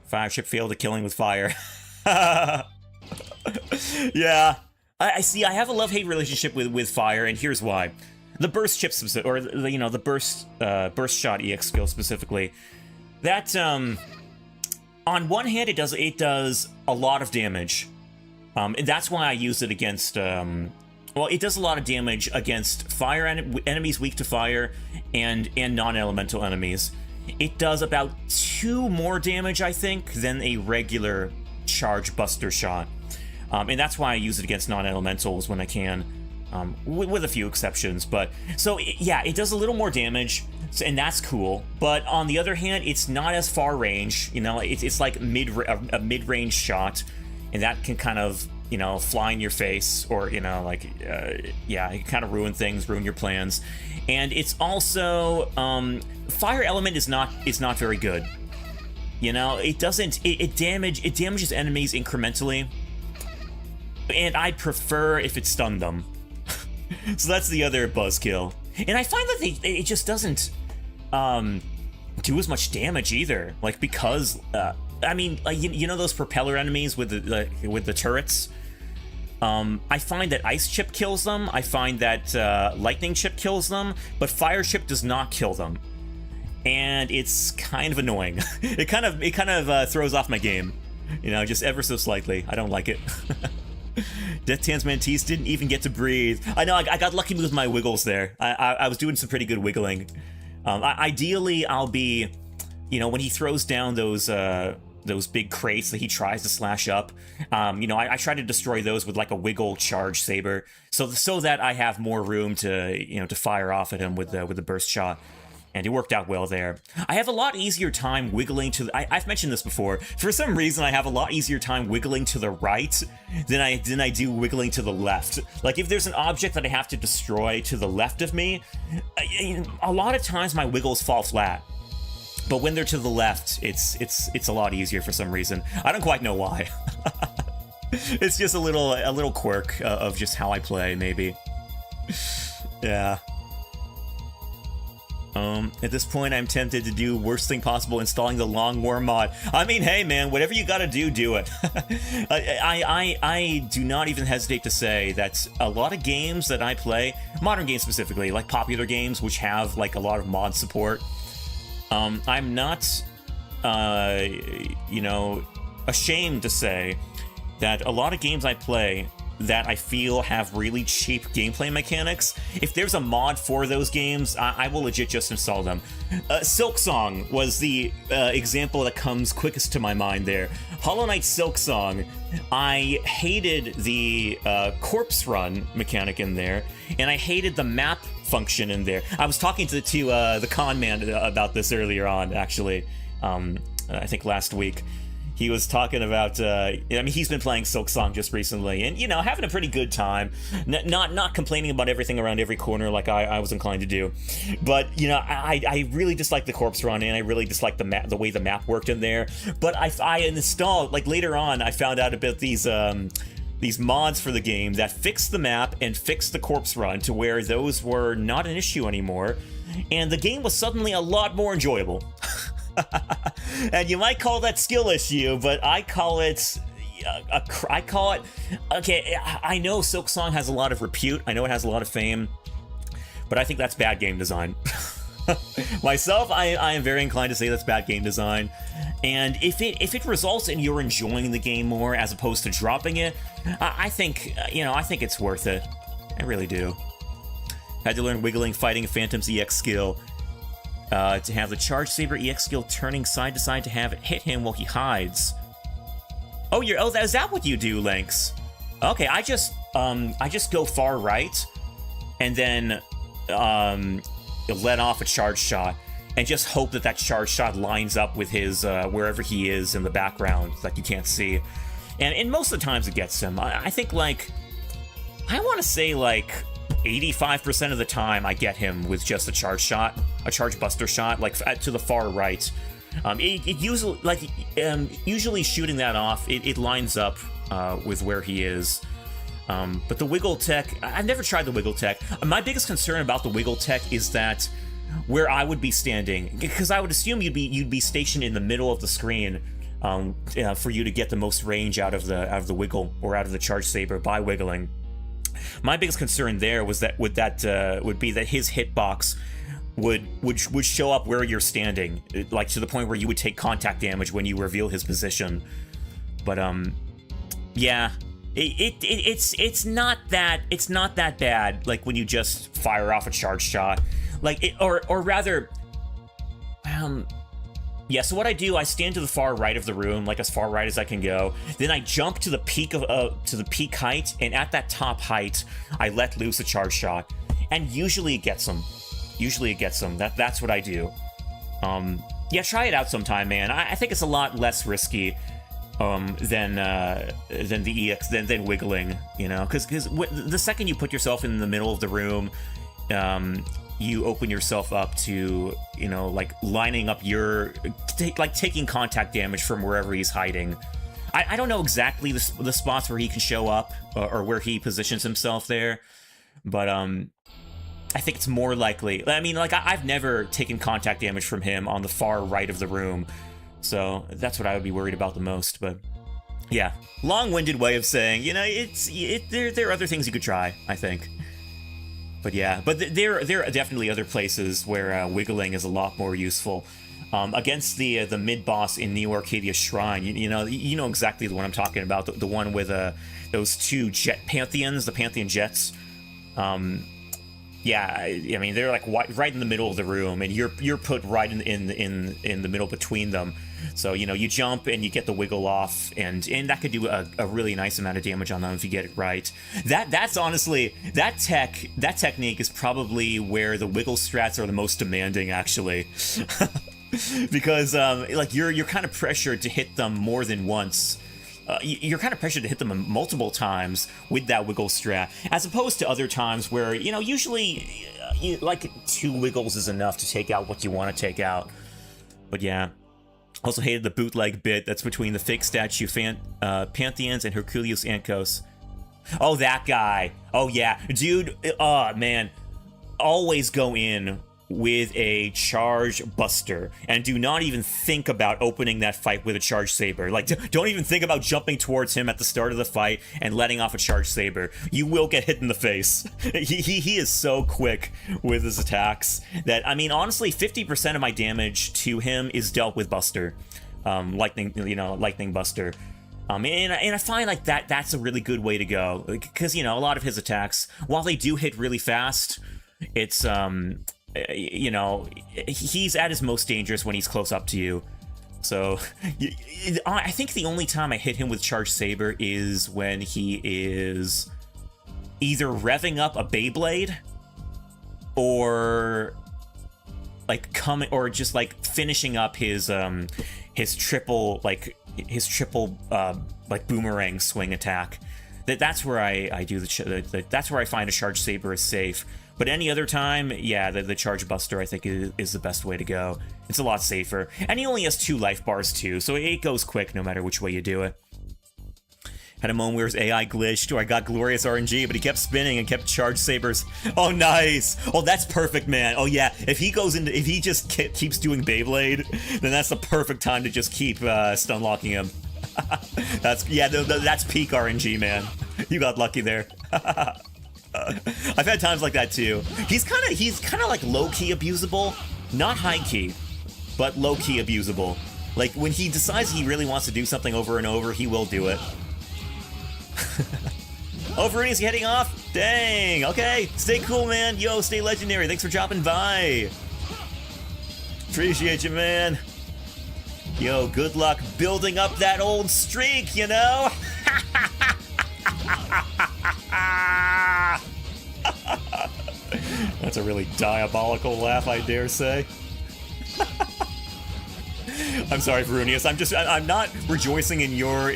Fire Chip failed at killing with fire. Yeah. I see. I have a love-hate relationship with fire, and here's why: the burst chip, or you know, the burst shot EX skill specifically. That on one hand, it does a lot of damage, and that's why I use it against. Well, it does a lot of damage against fire enemies weak to fire, and non-elemental enemies. It does about 2 more damage, I think, than a regular charge buster shot. And that's why I use it against non-elementals when I can, with a few exceptions. But, so, yeah, it does a little more damage, and that's cool. But on the other hand, it's not as far range. You know, it's like a mid-range shot, and that can kind of, you know, fly in your face, or, you know, like, yeah, it can kind of ruin things, ruin your plans. And it's also, fire element is not very good. You know, it doesn't, it damages enemies incrementally. And I'd prefer if it stunned them. So that's the other buzzkill. And I find that it just doesn't do as much damage either. Like, because I mean, you know those propeller enemies with the turrets? I find that Ice Chip kills them, I find that Lightning Chip kills them, but Fire Chip does not kill them. And it's kind of annoying. It kind of throws off my game, you know, just ever so slightly. I don't like it. Death Tans Mantis didn't even get to breathe. I know, I got lucky with my wiggles there. I was doing some pretty good wiggling. Ideally, I'll be, you know, when he throws down those big crates that he tries to slash up, you know, I try to destroy those with like a wiggle charge saber, so that I have more room to, you know, to fire off at him with the burst shot. And it worked out well there. I have a lot easier time wiggling to... I've mentioned this before. For some reason, I have a lot easier time wiggling to the right than I do wiggling to the left. Like, if there's an object that I have to destroy to the left of me, a lot of times my wiggles fall flat. But when they're to the left, it's a lot easier for some reason. I don't quite know why. It's just a little quirk of just how I play, maybe. Yeah. At this point, I'm tempted to do worst thing possible, installing the Long War mod. I mean, hey man, whatever you gotta do it. I do not even hesitate to say that a lot of games that I play, modern games specifically, like popular games, which have like a lot of mod support, I'm not, you know, ashamed to say that a lot of games I play that I feel have really cheap gameplay mechanics, if there's a mod for those games, I will legit just install them. Silksong was the example that comes quickest to my mind there. Hollow Knight Silksong, I hated the corpse run mechanic in there, and I hated the map function in there. I was talking to the con man about this earlier on, actually, I think last week. He was talking about, I mean, he's been playing Silksong just recently, and, you know, having a pretty good time. Not complaining about everything around every corner like I was inclined to do. But, you know, I really disliked the corpse run, and I really disliked the way the map worked in there. But I installed, like, later on, I found out about these mods for the game that fixed the map and fixed the corpse run to where those were not an issue anymore. And the game was suddenly a lot more enjoyable. And you might call that skill issue, but I call it, okay, I know Silksong has a lot of repute, I know it has a lot of fame, but I think that's bad game design. Myself, I am very inclined to say that's bad game design, and if it results in you're enjoying the game more as opposed to dropping it, I think, you know, I think it's worth it. I really do. Had to learn Wiggling Fighting Phantom's EX skill. To have the Charge Saber EX skill turning side to side to have it hit him while he hides. Oh, is that what you do, Lynx? Okay, I just go far right, and then let off a charge shot, and just hope that charge shot lines up with his wherever he is in the background that you can't see. And most of the times it gets him. I think, like, I want to say, like, 85% of the time I get him with just a charge shot, a charge buster shot, like to the far right. It usually, like, usually shooting that off, it lines up with where he is. But the wiggle tech, I've never tried the wiggle tech. My biggest concern about the wiggle tech is that where I would be standing, because I would assume you'd be stationed in the middle of the screen, for you to get the most range out of the wiggle or out of the charge saber by wiggling. My biggest concern there was that would be that his hitbox would show up where you're standing, like to the point where you would take contact damage when you reveal his position. But yeah, it's not that bad. Like when you just fire off a charge shot, like or rather, yeah, so what I do, I stand to the far right of the room, like as far right as I can go. Then I jump to the peak height, and at that top height, I let loose a charge shot, and usually it gets him. That's what I do. Yeah, try it out sometime, man. I think it's a lot less risky than the EX than wiggling, you know, because the second you put yourself in the middle of the room, you open yourself up to, you know, like lining up taking contact damage from wherever he's hiding. I don't know exactly the spots where he can show up or where he positions himself there, but I think it's more likely. I mean, like I've never taken contact damage from him on the far right of the room, So that's what I would be worried about the most, but yeah. Long-winded way of saying, you know, there are other things you could try, I think. But yeah, but there are definitely other places where wiggling is a lot more useful. Against the mid-boss in Neo Arcadia Shrine, you know exactly the one I'm talking about, the one with those two jet pantheons, the pantheon jets. Yeah, I mean they're like right in the middle of the room, and you're put right in the middle between them. So you know you jump and you get the wiggle off, and that could do a really nice amount of damage on them if you get it right. That's honestly that technique is probably where the wiggle strats are the most demanding, actually. Because like you're kind of pressured to hit them more than once. You're kind of pressured to hit them multiple times with that wiggle strat, as opposed to other times where, you know, usually like 2 wiggles is enough to take out what you want to take out. But yeah. Also hated the bootleg bit that's between the fake statue Pantheons and Herculeus Ancos. Oh, that guy. Oh yeah. Dude, oh man. Always go in with a charge buster, and do not even think about opening that fight with a charge saber. Like, don't even think about jumping towards him at the start of the fight and letting off a charge saber. You will get hit in the face. He is so quick with his attacks that, I mean, honestly, 50% of my damage to him is dealt with buster, lightning buster. And I find like that's a really good way to go, because, you know, a lot of his attacks, while they do hit really fast, it's you know, he's at his most dangerous when he's close up to you. So I think the only time I hit him with Charge Saber is when he is either revving up a Beyblade or like just like finishing up his triple boomerang swing attack. That's where I do that's where I find a Charge Saber is safe. But any other time, yeah, the Charge Buster, I think, is the best way to go. It's a lot safer. And he only has 2 life bars, too, so it goes quick no matter which way you do it. Had a moment where his AI glitched, or I got glorious RNG, but he kept spinning and kept Charge Sabers. Oh, nice! Oh, that's perfect, man. Oh, yeah, if he just keeps doing Beyblade, then that's the perfect time to just keep stun-locking him. That's peak RNG, man. You got lucky there. I've had times like that too. He's kind of like low-key abusable, not high-key, but low-key abusable. Like when he decides he really wants to do something over and over, he will do it. Oh, Veroni's heading off? Dang, okay. Stay cool, man. Yo, stay legendary. Thanks for dropping by. Appreciate you, man. Yo, good luck building up that old streak, you know? That's a really diabolical laugh, I dare say. I'm sorry, Verunius. I'm not rejoicing in your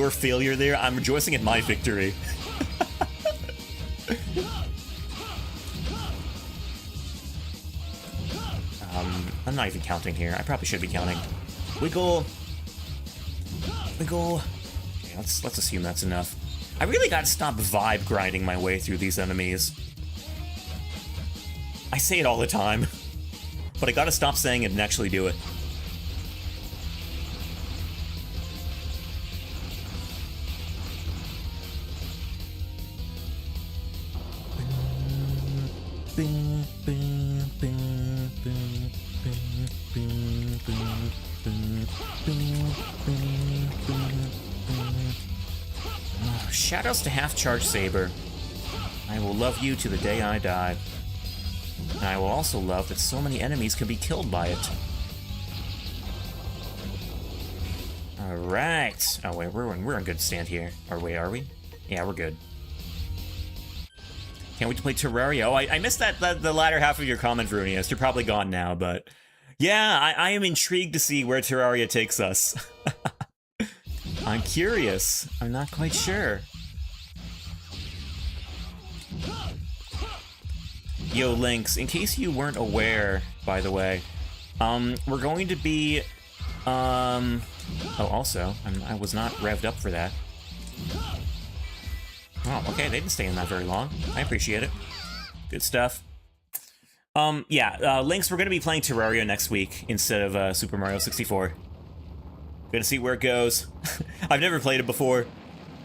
failure there. I'm rejoicing in my victory. I'm not even counting here. I probably should be counting. Wiggle. Okay, let's assume that's enough. I really gotta stop vibe grinding my way through these enemies. I say it all the time, but I gotta stop saying it and actually do it. Shoutouts to Half Charge Saber. I will love you to the day I die. And I will also love that so many enemies can be killed by it. Alright. Oh wait, we're in good stand here. Or wait, are we? Yeah, we're good. Can't wait to play Terraria. Oh, I missed the latter half of your comment, Verunius. You're probably gone now, but... Yeah, I am intrigued to see where Terraria takes us. I'm curious. I'm not quite sure. Yo, Lynx, in case you weren't aware, by the way, we're going to be, oh, also, I was not revved up for that. Oh, okay, they didn't stay in that very long. I appreciate it. Good stuff. Yeah, Lynx, we're gonna be playing Terraria next week instead of Super Mario 64. Gonna see where it goes. I've never played it before,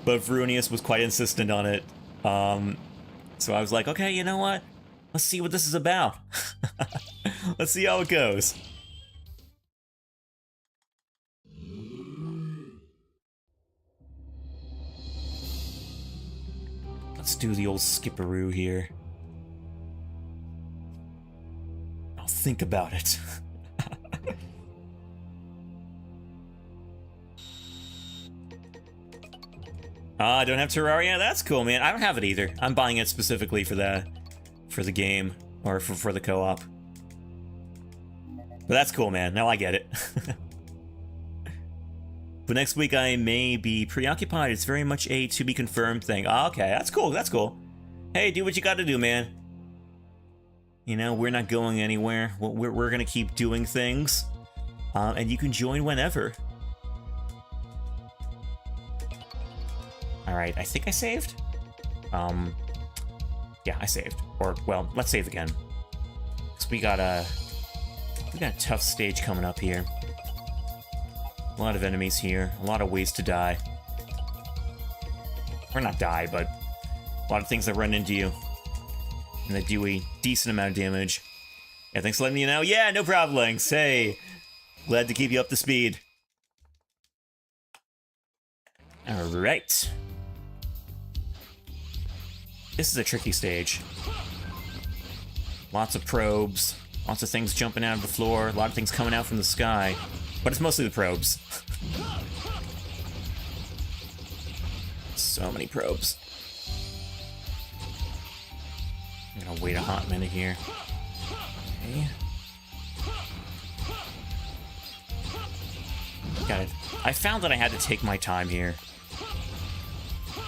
but Vrunius was quite insistent on it. So I was like, okay, you know what? Let's see what this is about. Let's see how it goes. Let's do the old skipperoo here. I'll think about it. I don't have Terraria? That's cool, man. I don't have it either. I'm buying it specifically for the game, or for the co-op. But that's cool, man. Now I get it. But next week I may be preoccupied. It's very much a to-be-confirmed thing. Oh, okay, that's cool, that's cool. Hey, do what you gotta do, man. You know, we're not going anywhere. We're gonna keep doing things. And you can join whenever. Alright, I think I saved? Yeah, I saved. Or, well, let's save again. Because we got a tough stage coming up here. A lot of enemies here. A lot of ways to die. Or not die, but a lot of things that run into you. And they do a decent amount of damage. Yeah, thanks for letting me know. Yeah, no problem, Lynx. Hey, glad to keep you up to speed. Alright. This is a tricky stage. Lots of probes, lots of things jumping out of the floor, a lot of things coming out from the sky. But it's mostly the probes. So many probes. I'm gonna wait a hot minute here. Okay. Got it. I found that I had to take my time here.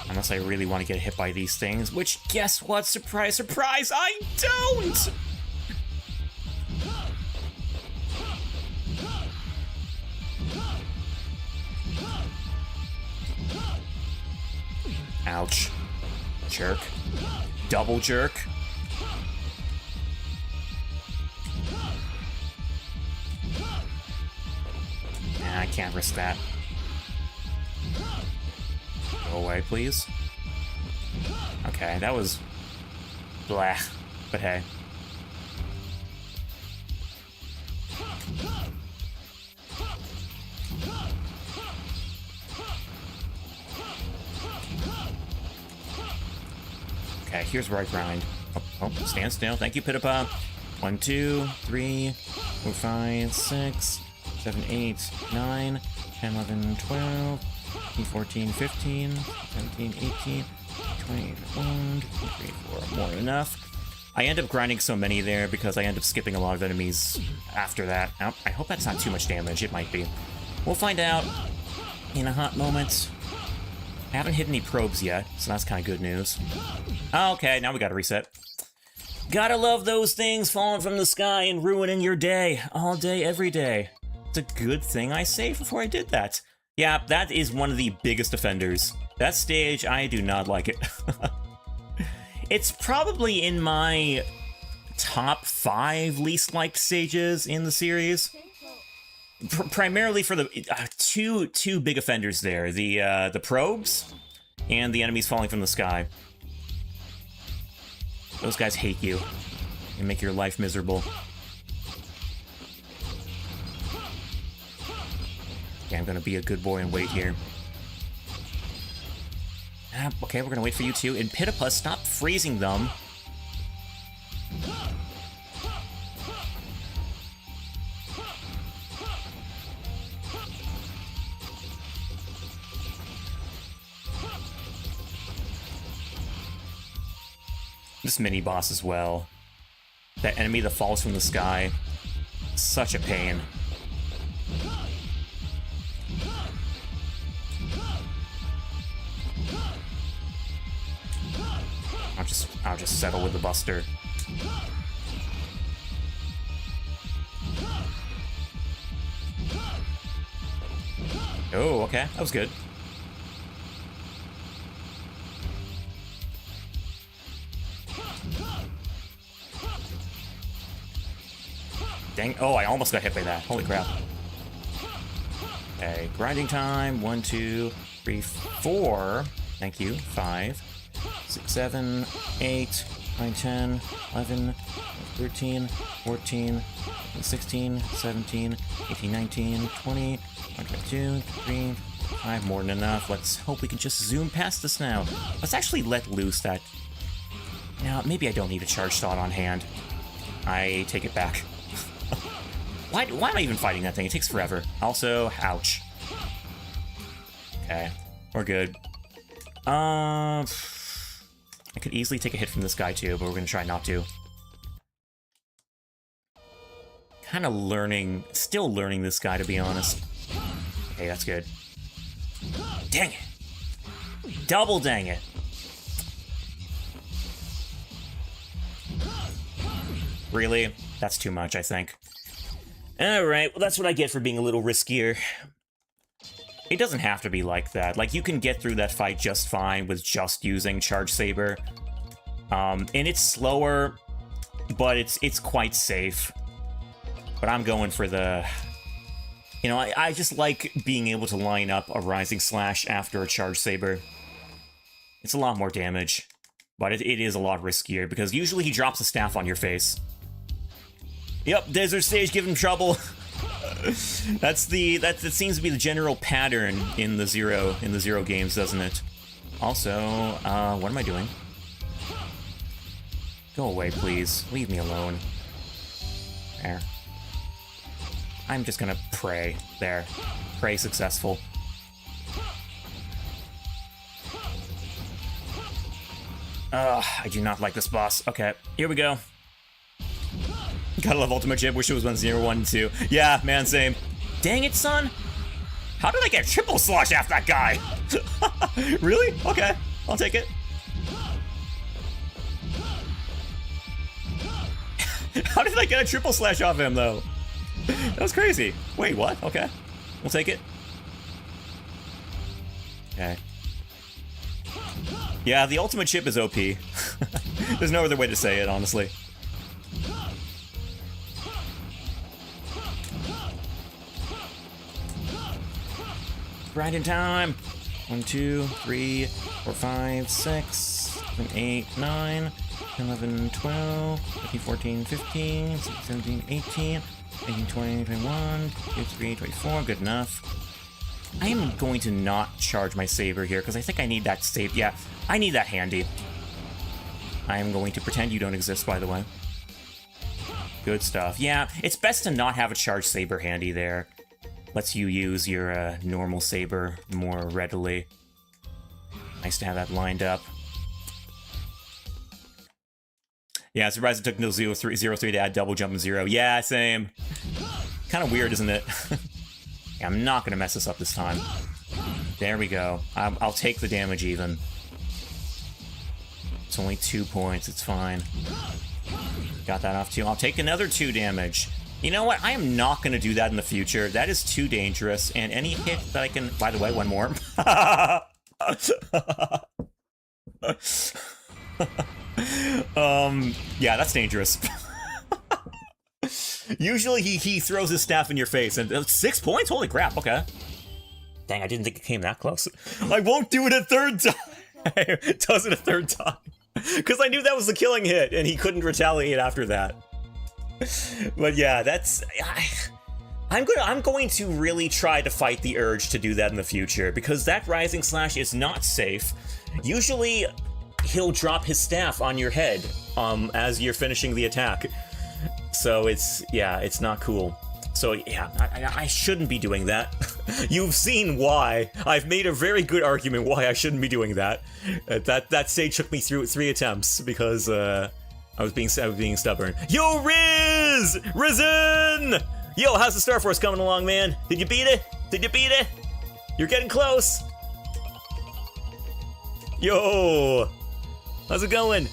Unless I really want to get hit by these things, which, guess what? Surprise, surprise, I don't! Ouch. Jerk. Double jerk. Nah, I can't risk that. Go away, please. Okay, that was blah, but hey. Okay, here's where I grind. Oh, stand still. Thank you, Pitapa. 1, 2, 3, 4, 5, 6, 7, 8, 9, 10, 11, 12. 14, 15, 17, 18, 20, 21, 23, 4, more than enough. I end up grinding so many there because I end up skipping a lot of enemies after that. I hope that's not too much damage. It might be. We'll find out in a hot moment. I haven't hit any probes yet, so that's kind of good news. Okay, now we gotta reset. Gotta love those things falling from the sky and ruining your day. All day, every day. It's a good thing I saved before I did that. Yeah, that is one of the biggest offenders. That stage, I do not like it. It's probably in my top 5 least liked stages in the series. Primarily for the two big offenders there. The probes and the enemies falling from the sky. Those guys hate you and make your life miserable. Okay, I'm gonna be a good boy and wait here. Okay, we're gonna wait for you too. And Pitapa, stop freezing them. This mini-boss as well. That enemy that falls from the sky. Such a pain. I'll just settle with the Buster. Oh, okay, that was good. Dang. Oh, I almost got hit by that. Holy crap. Okay, grinding time. 1, 2, 3, 4. Thank you. 5, 6, 7, 8, 9, 10, 11, 13, 14, 16, 17, 18, 19, 20, 22, 3, 5. More than enough. Let's hope we can just zoom past this now. Let's actually let loose that. Now, maybe I don't need a charge shot on hand. I take it back. Why am I even fighting that thing? It takes forever. Also, ouch. Okay, we're good. I could easily take a hit from this guy too, but we're gonna try not to. Kind of still learning this guy, to be honest. Okay, that's good. Dang it! Double dang it! Really? That's too much, I think. Alright, well that's what I get for being a little riskier. It doesn't have to be like that. Like, you can get through that fight just fine with just using Charge Saber. And it's slower, but it's quite safe. But I'm going for the... You know, I just like being able to line up a Rising Slash after a Charge Saber. It's a lot more damage, but it is a lot riskier, because usually he drops a staff on your face. Yep, Desert Stage give him trouble. That seems to be the general pattern in the Zero games, doesn't it? Also, what am I doing? Go away, please. Leave me alone. There. I'm just gonna pray. There. Pray successful. I do not like this boss. Okay, here we go. Gotta love Ultimate Chip. Wish it was 1-0, 1-2. Yeah, man, same. Dang it, son. How did I get triple slash after that guy? Really? Okay, I'll take it. How did I get a triple slash off him, though? That was crazy. Wait, what? Okay, we'll take it. Okay. Yeah, the Ultimate Chip is OP. There's no other way to say it, honestly. Grinding time. 1, 2, 3, 4, 5, 6, 7, 8, 9, 10, 11, 12, 13, 14, 15, 16, 17, 18, 19, 20, 21, 23, 24. Good enough. I am going to not charge my saber here, because I think I need that saber. Yeah, I need that handy. I am going to pretend you don't exist, by the way. Good stuff. Yeah, it's best to not have a charged saber handy there. Lets you use your normal saber more readily. Nice to have that lined up. Yeah, surprised it took no 03 to add double jump and 0. Yeah, same. Kind of weird, isn't it? Yeah, I'm not going to mess this up this time. There we go. I'll take the damage even. It's only 2 points. It's fine. Got that off too. I'll take another 2 damage. You know what? I am not going to do that in the future. That is too dangerous. And any hit that I can... By the way, one more. Yeah, that's dangerous. Usually he throws his staff in your face, and 6 points? Holy crap, okay. Dang, I didn't think it came that close. I won't do it a third time. Does it a third time. Because I knew that was the killing hit, and he couldn't retaliate after that. But yeah, that's... I'm going to really try to fight the urge to do that in the future, because that Rising Slash is not safe. Usually, he'll drop his staff on your head as you're finishing the attack. So it's not cool. So yeah, I shouldn't be doing that. You've seen why. I've made a very good argument why I shouldn't be doing that. That stage took me through 3 attempts because I was being stubborn. Yo, Riz! Risen! Yo, how's the Star Force coming along, man? Did you beat it? Did you beat it? You're getting close. Yo, how's it going?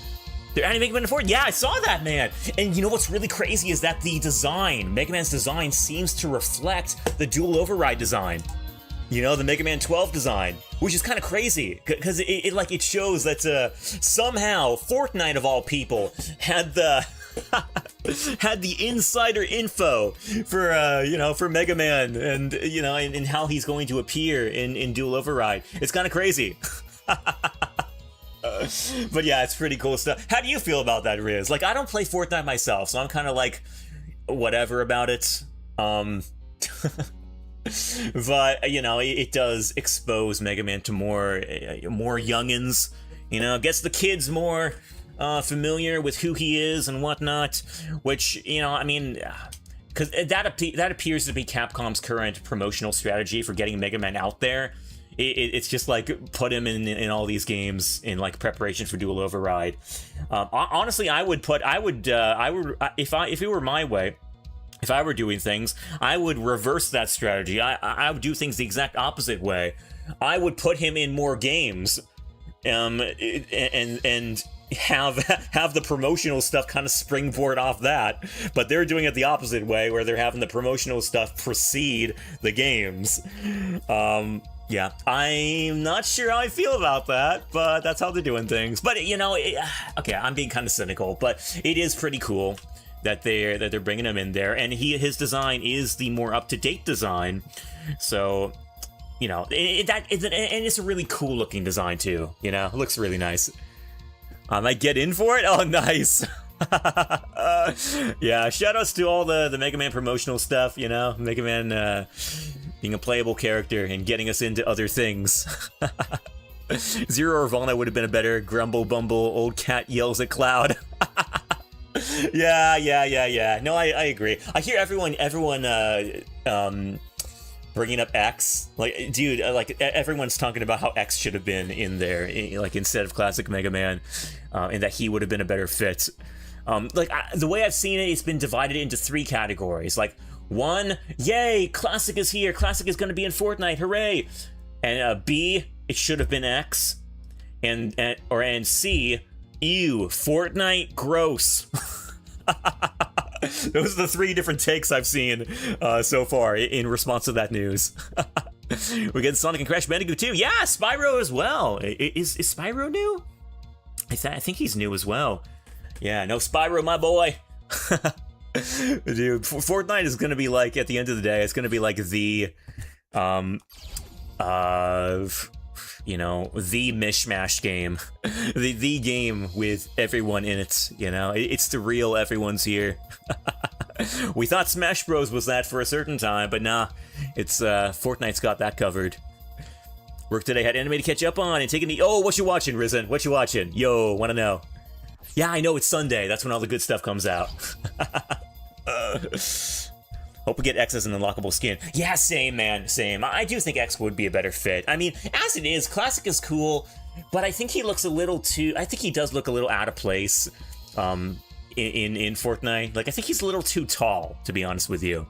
They're adding Mega Man 4? Yeah, I saw that, man! And you know what's really crazy is that the design, Mega Man's design, seems to reflect the dual override design. You know, the Mega Man 12 design, which is kind of crazy, because it shows that somehow Fortnite, of all people, had the had the insider info for for Mega Man and and how he's going to appear in Dual Override. It's kind of crazy. But yeah, it's pretty cool stuff. How do you feel about that, Riz? Like, I don't play Fortnite myself, so I'm kind of like whatever about it. But it does expose Mega Man to more youngins. Gets the kids more familiar with who he is and whatnot. Which because that appears to be Capcom's current promotional strategy for getting Mega Man out there. It's just like put him in all these games in like preparation for Dual Override. Honestly, if it were my way. If I were doing things, I would reverse that strategy. I would do things the exact opposite way. I would put him in more games, and have the promotional stuff kind of springboard off that. But they're doing it the opposite way, where they're having the promotional stuff precede the games. Yeah, I'm not sure how I feel about that, but that's how they're doing things. But okay, I'm being kind of cynical, but it is pretty cool that they're bringing him in there, and his design is the more up-to-date design, so and it's a really cool looking design too. It looks really nice. I might get in for it. Oh, nice. Yeah, shoutouts to all the Mega Man promotional stuff. Mega Man being a playable character and getting us into other things. Zero or Volna would have been a better grumble bumble old cat yells at Cloud. Yeah. No, I agree. I hear everyone bringing up X. Like, dude, like everyone's talking about how X should have been in there, like instead of classic Mega Man, and that he would have been a better fit. The way I've seen it, it's been divided into 3 categories. Like, 1, yay, classic is here. Classic is going to be in Fortnite. Hooray! And B, it should have been X. And C, ew, Fortnite, gross. Those are the 3 different takes I've seen so far in response to that news. We get Sonic and Crash Bandicoot 2. Yeah, Spyro as well. Is Spyro new? I think he's new as well. Yeah, no Spyro, my boy. Dude, Fortnite is gonna be like, at the end of the day, it's gonna be like the mishmash game, the game with everyone in it. It's the real everyone's here. We thought Smash Bros was that for a certain time, but nah, it's Fortnite's got that covered. Work today, had anime to catch up on and taking the. Oh, what you watching, Risen? What you watching? Yo, wanna know? Yeah, I know, it's Sunday. That's when all the good stuff comes out. Hope we get X as an unlockable skin. Yeah, same, man, same. I do think X would be a better fit. I mean, as it is, Classic is cool, but I think he looks a little too. I think he does look a little out of place in Fortnite. Like, I think he's a little too tall, to be honest with you.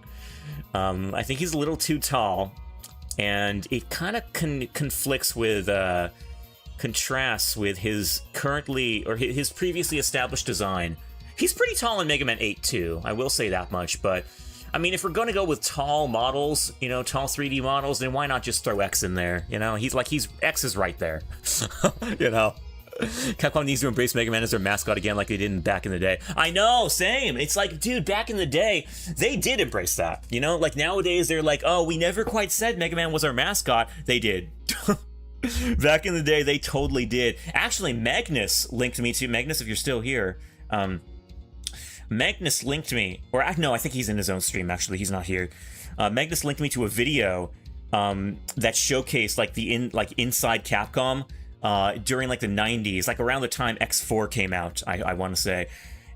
I think he's a little too tall, and it kind of conflicts with. Contrasts with his his previously established design. He's pretty tall in Mega Man 8 too, I will say that much, but I mean, if we're gonna go with tall models, tall 3D models, then why not just throw X in there? X is right there. Capcom needs to embrace Mega Man as their mascot again like they did back in the day. I know, same. It's like, dude, back in the day, they did embrace that. Like nowadays they're like, oh, we never quite said Mega Man was our mascot. They did. Back in the day, they totally did. Actually, Magnus linked me to... Magnus, if you're still here. Magnus linked me... No, I think he's in his own stream, actually. He's not here. Magnus linked me to a video that showcased, like, inside Capcom during, like, the 90s. Like, around the time X4 came out, I want to say.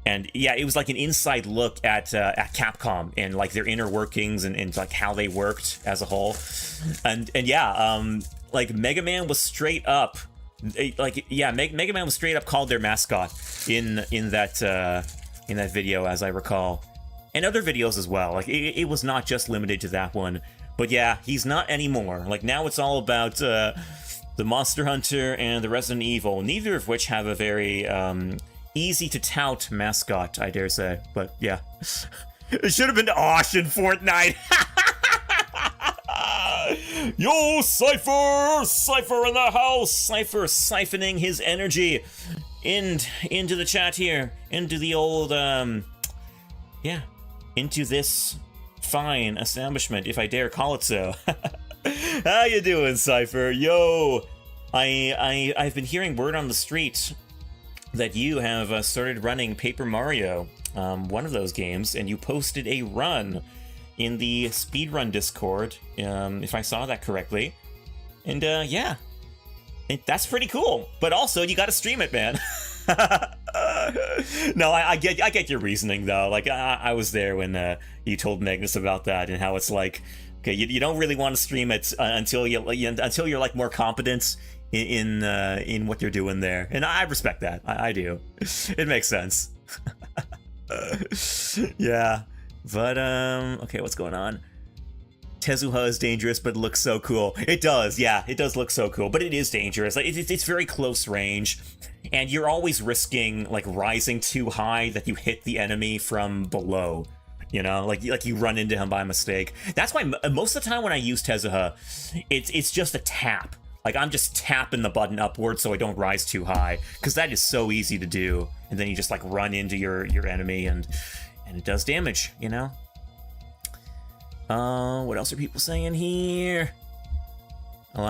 And, yeah, it was, like, an inside look at Capcom and, like, their inner workings and like, how they worked as a whole. And yeah, like, Mega Man was straight up, Mega Man was straight up called their mascot in that video, as I recall, and other videos as well. Like, it was not just limited to that one, but yeah, he's not anymore. Like, now it's all about the Monster Hunter and the Resident Evil, neither of which have a very easy to tout mascot, I dare say. But yeah, it should have been Osh in Fortnite. Yo, Cypher! Cypher in the house! Cypher siphoning his energy into the chat here, into the old yeah, into this fine establishment, if I dare call it so. How you doing, Cypher? Yo, I've been hearing word on the street that you have started running Paper Mario, one of those games, and you posted a run in the speedrun Discord, if I saw that correctly. And yeah, that's pretty cool. But also, you gotta stream it, man. No, I get your reasoning though. Like I was there when you told Magnus about that and how it's like, okay, you don't really want to stream it until you're like more competent in what you're doing there, and I respect that. I do. It makes sense. Yeah, but okay, what's going on? Tezuha is dangerous, but looks so cool. It does, yeah, it does look so cool, but it is dangerous. Like it's very close range, and you're always risking like rising too high that you hit the enemy from below. You know, like you run into him by mistake. That's why most of the time when I use Tezuha, it's just a tap. Like I'm just tapping the button upward so I don't rise too high, because that is so easy to do. And then you just like run into your enemy and it does damage. You know. What else are people saying here?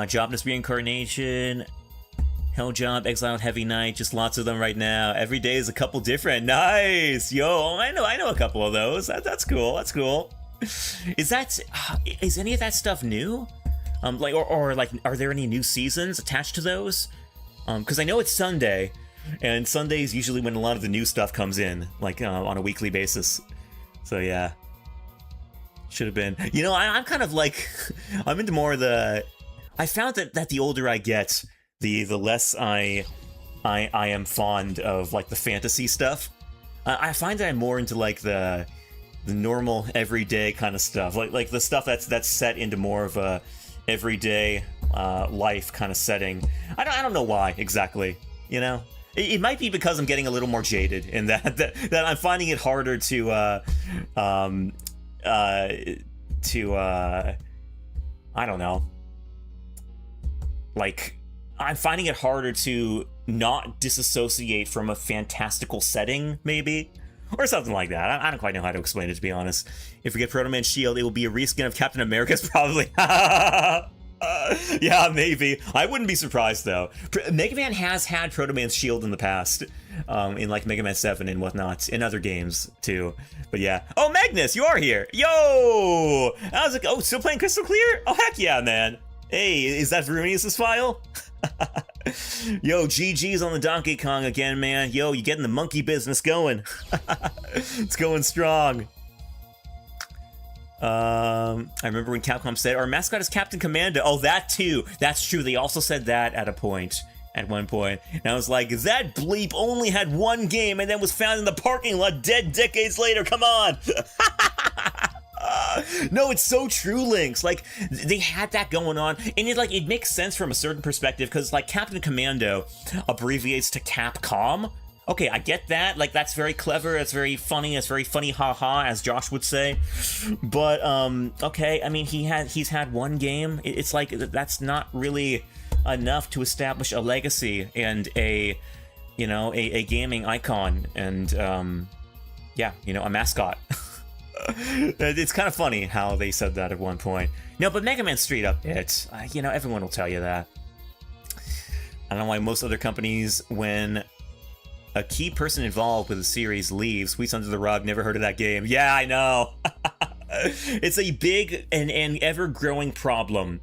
Jobless Reincarnation, Hell Job, Exiled Heavy Knight, just lots of them right now. Every day is a couple different. Nice! Yo, I know a couple of those. That's cool, that's cool. Is any of that stuff new? Or like, are there any new seasons attached to those? Because I know it's Sunday, and Sunday is usually when a lot of the new stuff comes in, like, on a weekly basis. So yeah. Should have been. You know, I'm kind of like, I'm into more of the, I found that the older I get, the less I am fond of like the fantasy stuff. I find that I'm more into like the normal everyday kind of stuff, like the stuff that's set into more of a everyday life kind of setting. I don't know why exactly. You know, it might be because I'm getting a little more jaded in that I'm finding it harder to I don't know, like I'm finding it harder to not disassociate from a fantastical setting, maybe, or something like that. I don't quite know how to explain it, to be honest. If we get Proto Man's shield, it will be a reskin of Captain America's, probably. Yeah, maybe. I wouldn't be surprised though. Mega Man has had Proto Man's shield in the past, in like Mega Man 7 and whatnot, in other games too. But yeah. Oh, Magnus, you are here. Yo! I was like, oh, still playing Crystal Clear? Oh, heck yeah, man. Hey, is that Verunius' file? Yo, GG's on the Donkey Kong again, man. Yo, you getting the monkey business going. It's going strong. I remember when Capcom said, our mascot is Captain Commando. Oh, that too. That's true. They also said that at one point. And I was like, that bleep only had one game and then was found in the parking lot dead decades later. Come on. No, it's so true, Lynx. Like, they had that going on, and it makes sense from a certain perspective, because like Captain Commando abbreviates to Capcom. Okay, I get that. Like, that's very clever. It's very funny. It's very funny, haha, as Josh would say. But okay, I mean, he's had one game. It's like that's not really enough to establish a legacy and a gaming icon and yeah, a mascot. It's kind of funny how they said that at one point. No, but Mega Man straight up hits. Everyone will tell you that. I don't know why most other companies, when a key person involved with the series leaves, sweeps under the rug, never heard of that game. Yeah, I know. It's a big and ever-growing problem.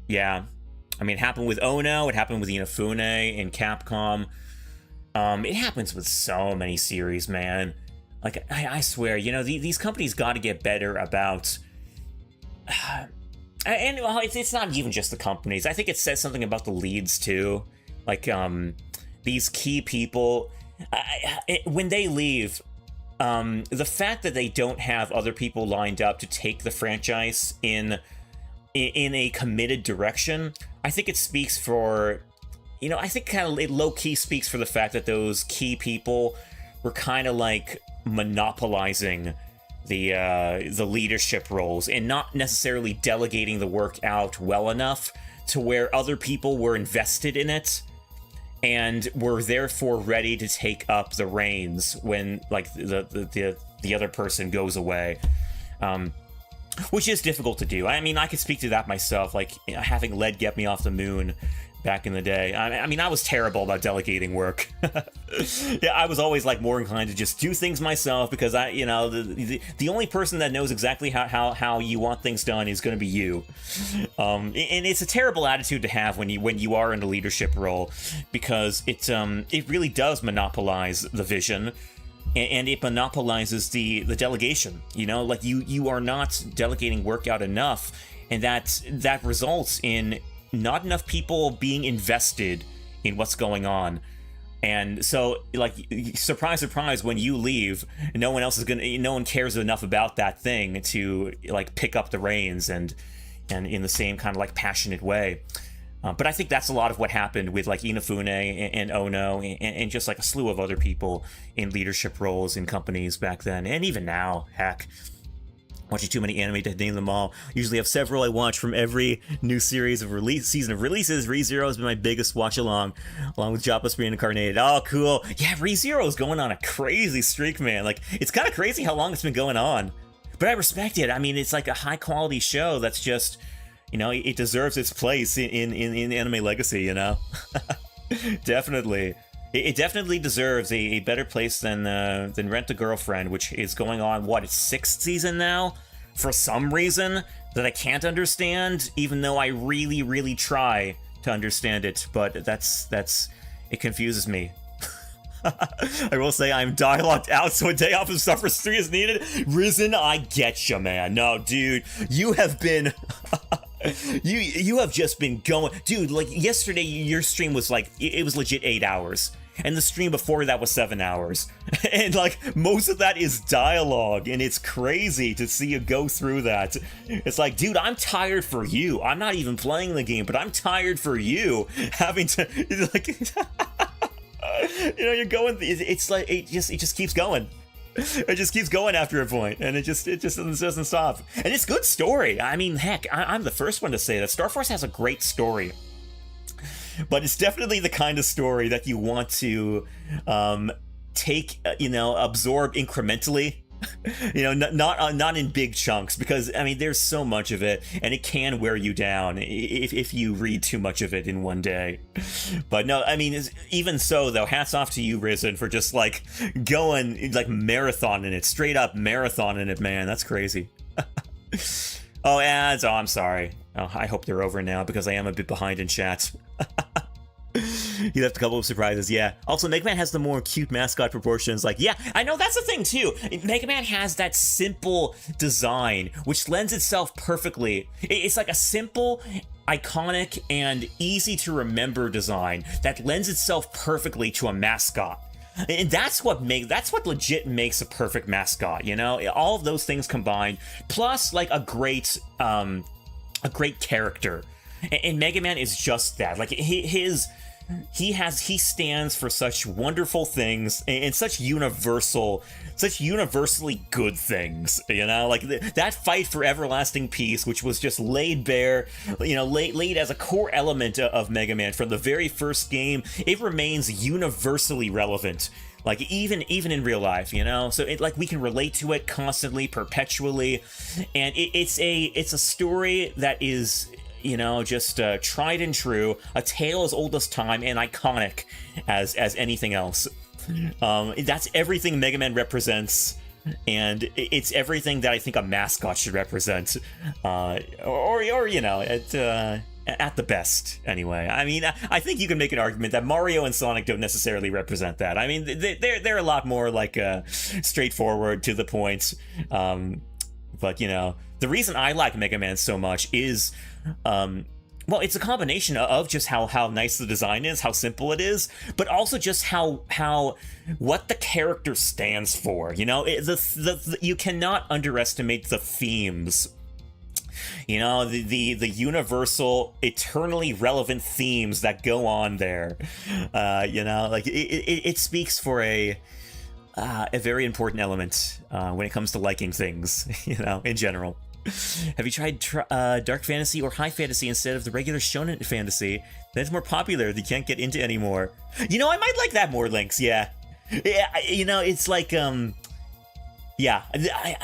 Yeah. I mean, it happened with Ono, it happened with Inafune and Capcom. It happens with so many series, man. Like, I swear, these companies got to get better about... and well, it's not even just the companies. I think it says something about the leads, too. Like, these key people, when they leave, the fact that they don't have other people lined up to take the franchise in a committed direction, I think it speaks for... I think kind of it low-key speaks for the fact that those key people were kind of like monopolizing the leadership roles and not necessarily delegating the work out well enough to where other people were invested in it. and were therefore ready to take up the reins when like the other person goes away. Which is difficult to do. I mean, I could speak to that myself, like having Led get me off the moon back in the day. I mean, I was terrible about delegating work. Yeah, I was always like more inclined to just do things myself because the only person that knows exactly how you want things done is going to be you. And it's a terrible attitude to have when you are in a leadership role, because it really does monopolize the vision. And it monopolizes the delegation. Like you are not delegating work out enough, and that results in not enough people being invested in what's going on. And so, like, surprise, surprise, when you leave, no one cares enough about that thing to like pick up the reins and in the same kind of like passionate way. But I think that's a lot of what happened with like Inafune and Ono and just like a slew of other people in leadership roles in companies back then, and even now. Heck, watching too many anime to name them all. Usually have several I watch from every new series of season of releases. ReZero has been my biggest watch along with Joppa's Reincarnated. Oh, cool. Yeah, ReZero is going on a crazy streak, man. Like, it's kind of crazy how long it's been going on. But I respect it. I mean, it's like a high quality show that's just, it deserves its place in anime legacy, Definitely. It definitely deserves a better place than Rent a Girlfriend, which is going on, its 6th season now? For some reason that I can't understand, even though I really, really try to understand it. But it confuses me. I will say I'm dialogued out, so a day off of Suffers 3 is needed. Risen, I get you, man. No, dude, you have been... You have just been going, dude. Like yesterday, your stream was like it was legit 8 hours, and the stream before that was 7 hours, and like most of that is dialogue, and it's crazy to see you go through that. It's like, dude, I'm tired for you. I'm not even playing the game, but I'm tired for you having to like, you're going. It's like it just keeps going. It just keeps going after a point, and it just doesn't stop. And it's good story. I mean, heck, I'm the first one to say that Star Force has a great story, but it's definitely the kind of story that you want to take, absorb incrementally. Not in big chunks, because I mean there's so much of it, and it can wear you down if you read too much of it in one day. But no, I mean, even so though, hats off to you, Risen, for just like going like marathoning it, straight up marathoning it, man. That's crazy. Oh, ads. Oh, I'm sorry. Oh, I hope they're over now because I am a bit behind in chat. He left a couple of surprises, yeah. Also, Mega Man has the more cute mascot proportions. Like, yeah, I know that's the thing, too. Mega Man has that simple design, which lends itself perfectly. It's like a simple, iconic, and easy-to-remember design that lends itself perfectly to a mascot. And that's what legit makes a perfect mascot, All of those things combined, plus, like, a great character. And Mega Man is just that. Like, he stands for such wonderful things and such universally good things, like that fight for everlasting peace, which was just laid bare, laid as a core element of Mega Man from the very first game. It remains universally relevant, like even in real life, so we can relate to it constantly, perpetually, and it's a story that is just tried and true, a tale as old as time, and iconic as anything else. That's everything Mega Man represents, and it's everything that I think a mascot should represent, at the best, anyway. I mean, I think you can make an argument that Mario and Sonic don't necessarily represent that. I mean, they're a lot more like straightforward, to the point. But the reason I like Mega Man so much is, well, it's a combination of just how nice the design is, how simple it is, but also just how what the character stands for. You cannot underestimate the themes. The universal, eternally relevant themes that go on there. It speaks for a very important element when it comes to liking things, in general. Have you tried dark fantasy or high fantasy instead of the regular shonen fantasy? That's more popular that you can't get into anymore. You know, I might like that more, Lynx, yeah. Yeah, you know, it's like, yeah, I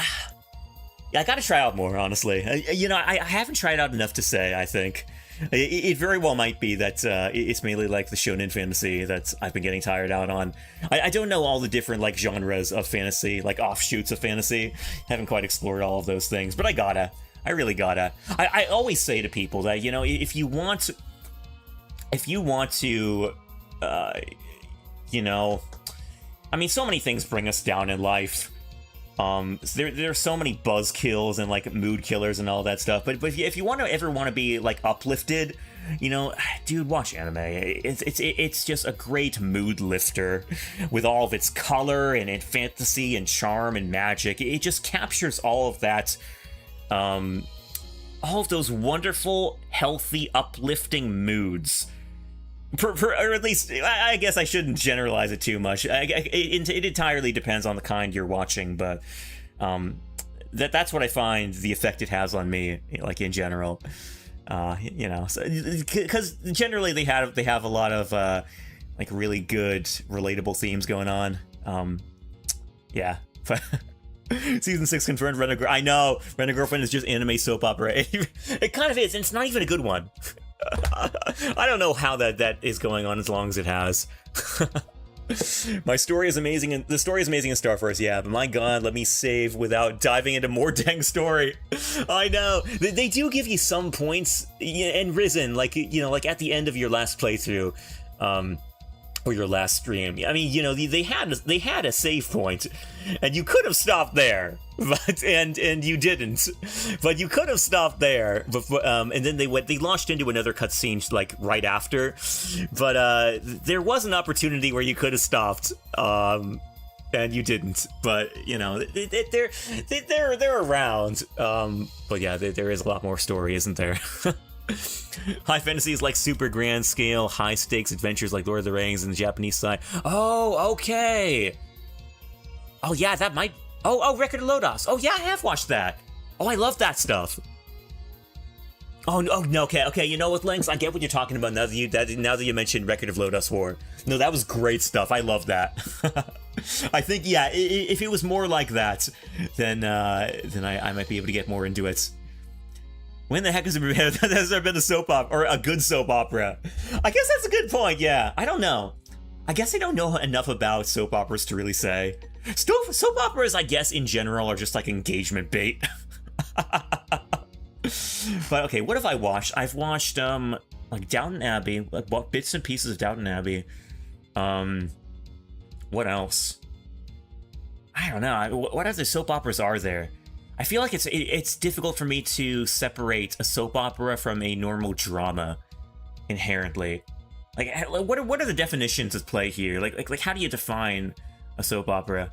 gotta try out more, honestly. You know, I haven't tried out enough to say, I think. It very well might be that it's mainly like the shonen fantasy that I've been getting tired out on. I don't know all the different like genres of fantasy, like offshoots of fantasy. Haven't quite explored all of those things, but I really gotta. I always say to people that, you know, if you want to, you know, I mean, so many things bring us down in life. There are so many buzzkills and like mood killers and all that stuff. But if you ever want to be like uplifted, you know, dude, watch anime. It's just a great mood lifter with all of its color and fantasy and charm and magic. It just captures all of that, all of those wonderful, healthy, uplifting moods. Or at least, I guess I shouldn't generalize it too much. It entirely depends on the kind you're watching, but that's what I find the effect it has on me, like in general. You know, because generally they have a lot of like really good, relatable themes going on. Yeah. Season 6 confirmed. I know Rent a Girlfriend is just anime soap opera. It kind of is, and it's not even a good one. I don't know how that is going on as long as it has. My story is amazing, and the story is amazing in Star Force, yeah, but my god, let me save without diving into more dang story. I know. They do give you some points, and Risen, like, you know, like at the end of your last playthrough, or your last stream. I mean, you know, they had a save point, and you could have stopped there, but and you didn't. But you could have stopped there. But and then they launched into another cutscene like right after. But there was an opportunity where you could have stopped. And you didn't. But you know, they're around. But yeah, there is a lot more story, isn't there? High fantasy is like super grand scale, high stakes adventures like Lord of the Rings and the Japanese side. Oh, okay. Oh yeah, that might. Oh, Record of Lodos. Oh yeah, I have watched that. Oh, I love that stuff. Oh no, okay. You know what, Lynx? I get what you're talking about now that you mentioned Record of Lodos War. No, that was great stuff. I love that. I think, yeah, if it was more like that, then I might be able to get more into it. When the heck has there been a soap opera, or a good soap opera? I guess that's a good point, yeah. I don't know. I guess I don't know enough about soap operas to really say. Soap operas, I guess, in general, are just like engagement bait. But okay, what have I watched? I've watched, like Downton Abbey, like bits and pieces of Downton Abbey. What else? I don't know. What other soap operas are there? I feel like it's difficult for me to separate a soap opera from a normal drama inherently. Like, what are the definitions at play here? Like how do you define a soap opera?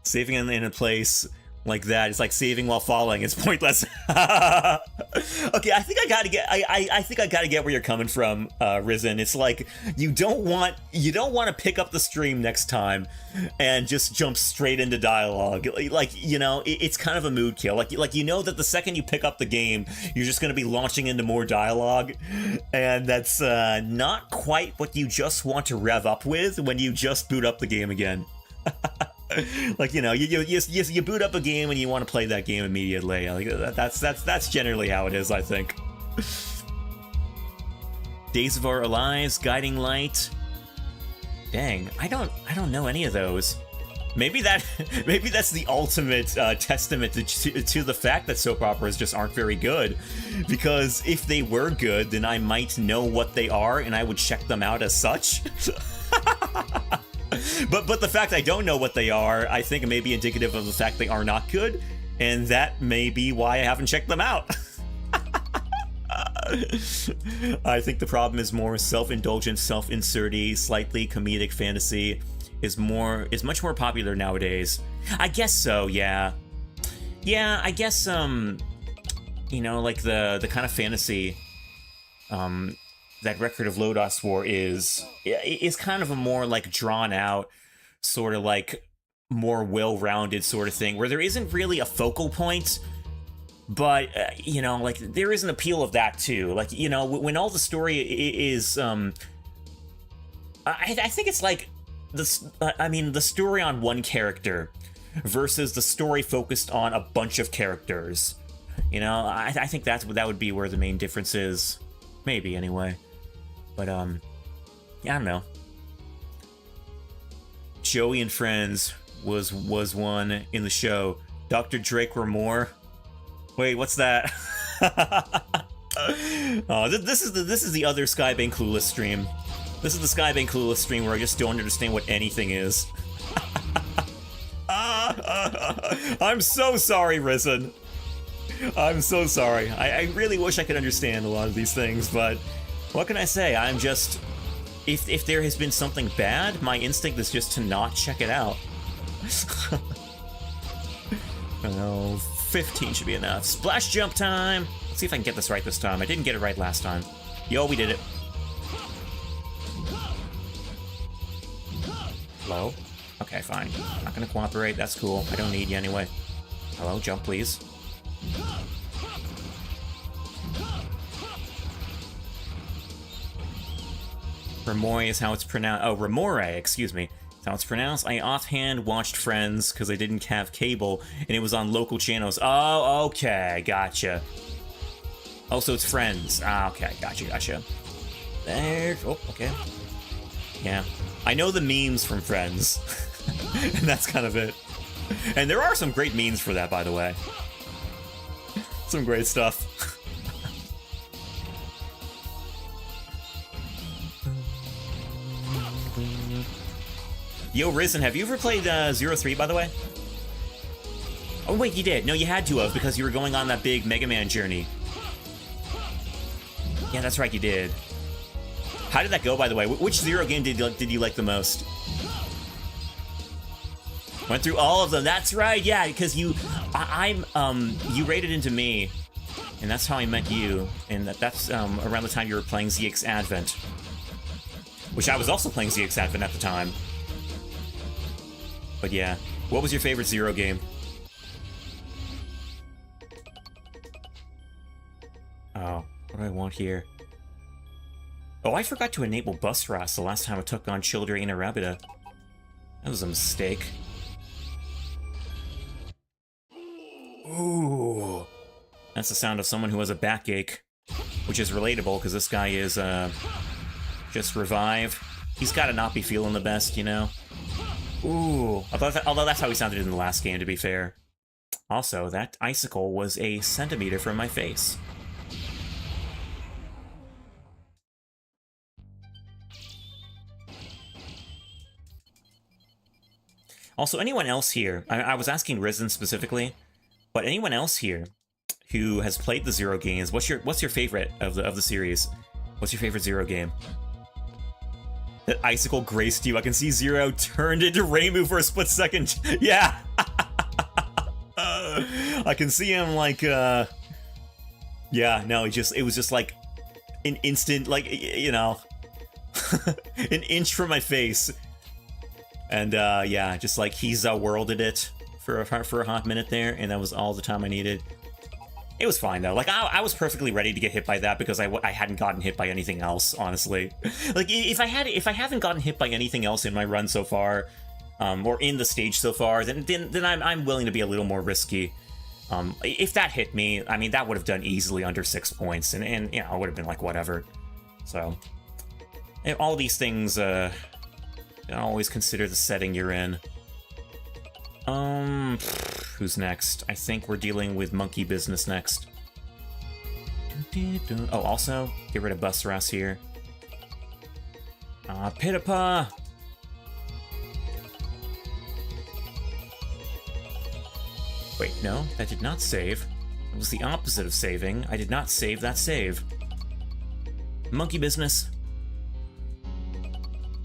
Saving in a place like that, it's like saving while falling. It's pointless. Okay, I think I gotta get where you're coming from, Risen. It's like you don't want to pick up the stream next time and just jump straight into dialogue. Like, you know, it's kind of a mood kill. Like you know that the second you pick up the game, you're just gonna be launching into more dialogue, and that's not quite what you just want to rev up with when you just boot up the game again. Like, you know, you boot up a game and you want to play that game immediately. Like that's generally how it is, I think. Days of Our Lives, Guiding Light. Dang, I don't know any of those. Maybe that's the ultimate testament to the fact that soap operas just aren't very good. Because if they were good, then I might know what they are and I would check them out as such. But the fact I don't know what they are, I think it may be indicative of the fact they are not good, and that may be why I haven't checked them out. I think the problem is more self-indulgent, self-inserty, slightly comedic fantasy is much more popular nowadays. I guess so, yeah. Yeah, I guess you know, like the kind of fantasy that Record of Lodos War is kind of a more like drawn out, sort of like more well-rounded sort of thing, where there isn't really a focal point, But, you know, like, there is an appeal of that, too. Like, you know, when all the story is, I think it's like, the story on one character versus the story focused on a bunch of characters. You know, I think that would be where the main difference is. Maybe, anyway. But, yeah, I don't know. Joey and Friends was one in the show. Dr. Drake were more. Wait, what's that? Oh, this is the other Skybane Clueless stream. This is the Skybane Clueless stream where I just don't understand what anything is. I'm so sorry, Risen. I'm so sorry. I really wish I could understand a lot of these things, but what can I say? I'm just... If there has been something bad, my instinct is just to not check it out. Oh, 15 should be enough. Splash jump time! Let's see if I can get this right this time. I didn't get it right last time. Yo, we did it. Hello? Okay, fine. I'm not gonna cooperate. That's cool. I don't need you anyway. Hello? Jump, please. Remore is how it's pronounced. Oh, Remore, excuse me. That's how it's pronounced. I offhand watched Friends because I didn't have cable and it was on local channels. Oh, okay. Gotcha. Oh, so it's Friends. Ah, okay. Gotcha. There. Oh, okay. Yeah. I know the memes from Friends. And that's kind of it. And there are some great memes for that, by the way. Some great stuff. Yo, Risen, have you ever played 03, by the way? Oh, wait, you did. No, you had to have, because you were going on that big Mega Man journey. Yeah, that's right, you did. How did that go, by the way? Which Zero game did you like the most? Went through all of them. That's right, yeah, because you raided into me, and that's how I met you, and that's around the time you were playing ZX Advent, which I was also playing ZX Advent at the time. But yeah, what was your favorite Zero game? Oh, what do I want here? Oh, I forgot to enable Bus Ross the last time I took on Children in Arabida. That was a mistake. Ooh. That's the sound of someone who has a backache, which is relatable because this guy is, just revive. He's gotta not be feeling the best, you know? Ooh. Although that's how he sounded in the last game, to be fair. Also, that icicle was a centimeter from my face. Also, anyone else here, I was asking Risen specifically, but anyone else here who has played the Zero games, what's your favorite of the series? What's your favorite Zero game? That icicle graced you. I can see Zero turned into Reimu for a split second. Yeah. I can see him like, yeah, no, it was just like an instant, like, you know, an inch from my face. And, yeah, just like he's worlded it for a hot minute there, and that was all the time I needed. It was fine, though. Like, I was perfectly ready to get hit by that because I hadn't gotten hit by anything else, honestly. Like, if I haven't gotten hit by anything else in my run so far, or in the stage so far, then I'm willing to be a little more risky. If that hit me, I mean, that would have done easily under 6 points, and you know, it would have been like, whatever. So, all these things, always consider the setting you're in. Who's next? I think we're dealing with Monkey Business next. Oh, also, get rid of Busteras here. Pitapa! Wait, no, that did not save. It was the opposite of saving. I did not save that save. Monkey Business.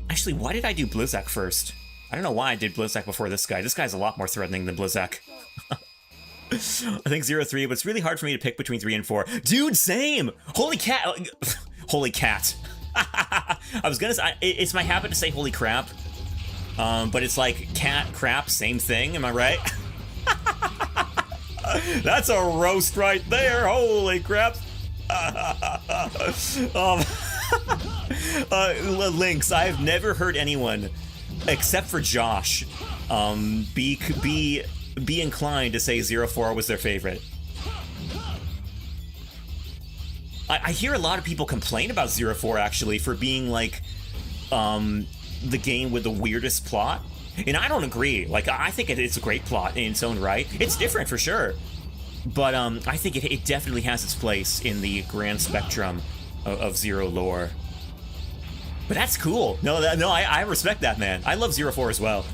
Actually, why did I do Blizzak first? I don't know why I did Blizzak before this guy. This guy's a lot more threatening than Blizzak. I think 03, but it's really hard for me to pick between 3 and 4. Dude, same! Holy cat! Holy cat. I was gonna say, it's my habit to say holy crap. But it's like cat, crap, same thing, am I right? That's a roast right there. Holy crap. Lynx, I've never heard anyone, except for Josh, be inclined to say 04 was their favorite. I hear a lot of people complain about 04 actually for being like the game with the weirdest plot, and I don't agree. Like, I think it's a great plot in its own right. It's different for sure, but I think it definitely has its place in the grand spectrum of Zero lore. But that's cool. I respect that, man. I love 04 as well.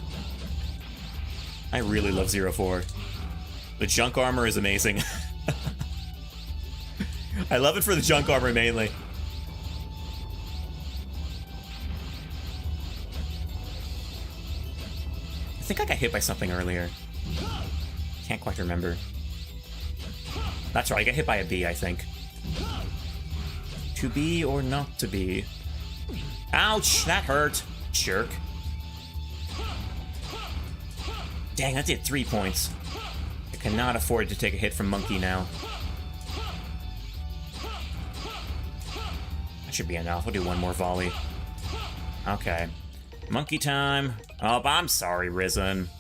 I really love 04. The junk armor is amazing. I love it for the junk armor mainly. I think I got hit by something earlier. Can't quite remember. That's right, I got hit by a bee, I think. To be or not to be? Ouch, that hurt. Jerk. Dang, that did 3 points. I cannot afford to take a hit from Monkey now. That should be enough. We'll do one more volley. Okay. Monkey time. Oh, I'm sorry, Risen.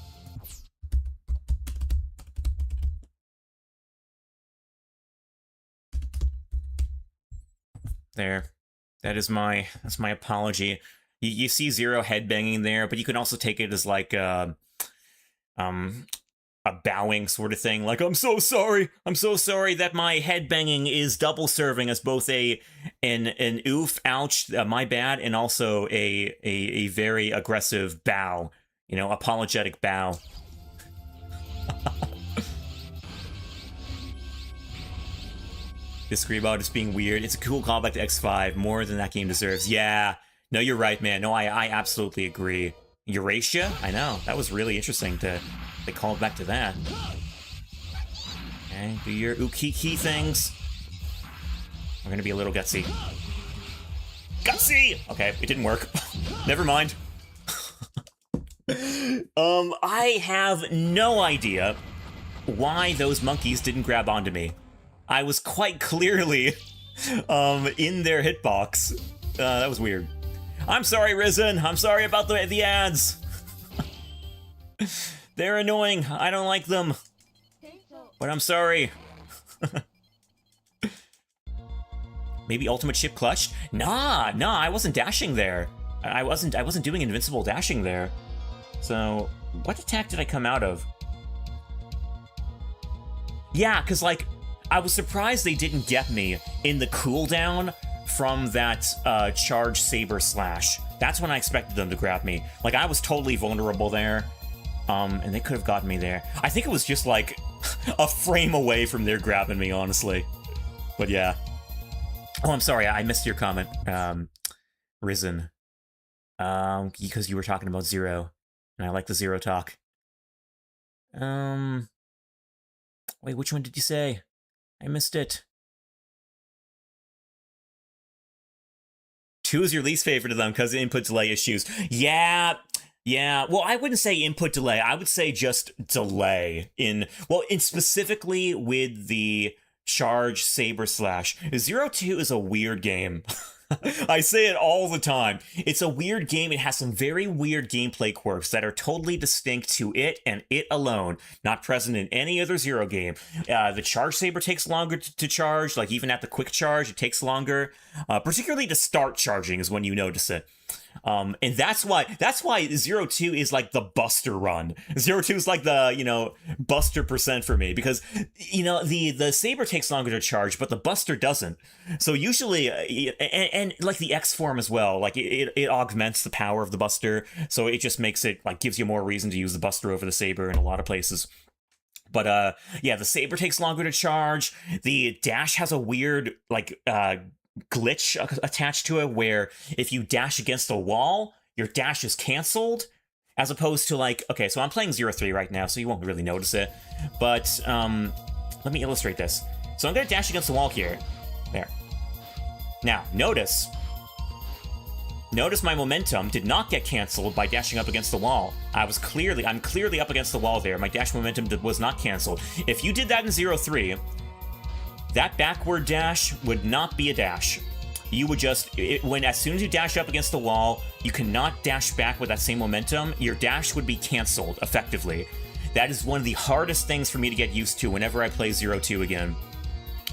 There. That's my apology. You see Zero headbanging there, but you can also take it as like a bowing sort of thing. Like, I'm so sorry that my headbanging is double serving as both an oof, ouch, my bad, and also a very aggressive bow. You know, apologetic bow. Disagree about it being weird. It's a cool callback to X5, more than that game deserves. Yeah, no, you're right, man. No, I absolutely agree. Eurasia? I know, that was really interesting to they called back to that. Okay, do your Ukiki things. We're gonna be a little gutsy. Gutsy! Okay, it didn't work. Never mind. I have no idea why those monkeys didn't grab onto me. I was quite clearly in their hitbox. That was weird. I'm sorry, Risen. I'm sorry about the ads. They're annoying. I don't like them. But I'm sorry. Maybe ultimate chip clutch? Nah, I wasn't dashing there. I wasn't doing invincible dashing there. So, what attack did I come out of? Yeah, because, like, I was surprised they didn't get me in the cooldown from that charge saber slash. That's when I expected them to grab me. Like, I was totally vulnerable there, and they could have gotten me there. I think it was just, like, a frame away from their grabbing me, honestly. But yeah. Oh, I'm sorry, I missed your comment, Risen. Because you were talking about Zero, and I like the Zero talk. Wait, which one did you say? I missed it. 2 is your least favorite of them because of input delay issues. Yeah. Well, I wouldn't say input delay. I would say just delay in specifically with the charge saber slash. 02 is a weird game. I say it all the time. It's a weird game. It has some very weird gameplay quirks that are totally distinct to it and it alone, not present in any other Zero game. The charge saber takes longer to charge, like even at the quick charge, it takes longer. Particularly to start charging is when you notice it. And that's why 02 is like the Buster run. 02 is like the, Buster percent for me because, the Saber takes longer to charge, but the Buster doesn't. So usually, and like the X form as well, like it augments the power of the Buster. So it just makes it, like, gives you more reason to use the Buster over the Saber in a lot of places. But, yeah, the Saber takes longer to charge. The dash has a weird, like, glitch attached to it where if you dash against a wall, your dash is canceled, as opposed to, like, okay, so I'm playing 03 right now, so you won't really notice it, but let me illustrate this. So I'm gonna dash against the wall here. There. Now, notice Notice my momentum did not get canceled by dashing up against the wall. I'm clearly up against the wall there. My dash momentum was not canceled. If you did that in 03, that backward dash would not be a dash. You would just, as soon as you dash up against the wall, you cannot dash back with that same momentum. Your dash would be canceled, effectively. That is one of the hardest things for me to get used to whenever I play 02 again.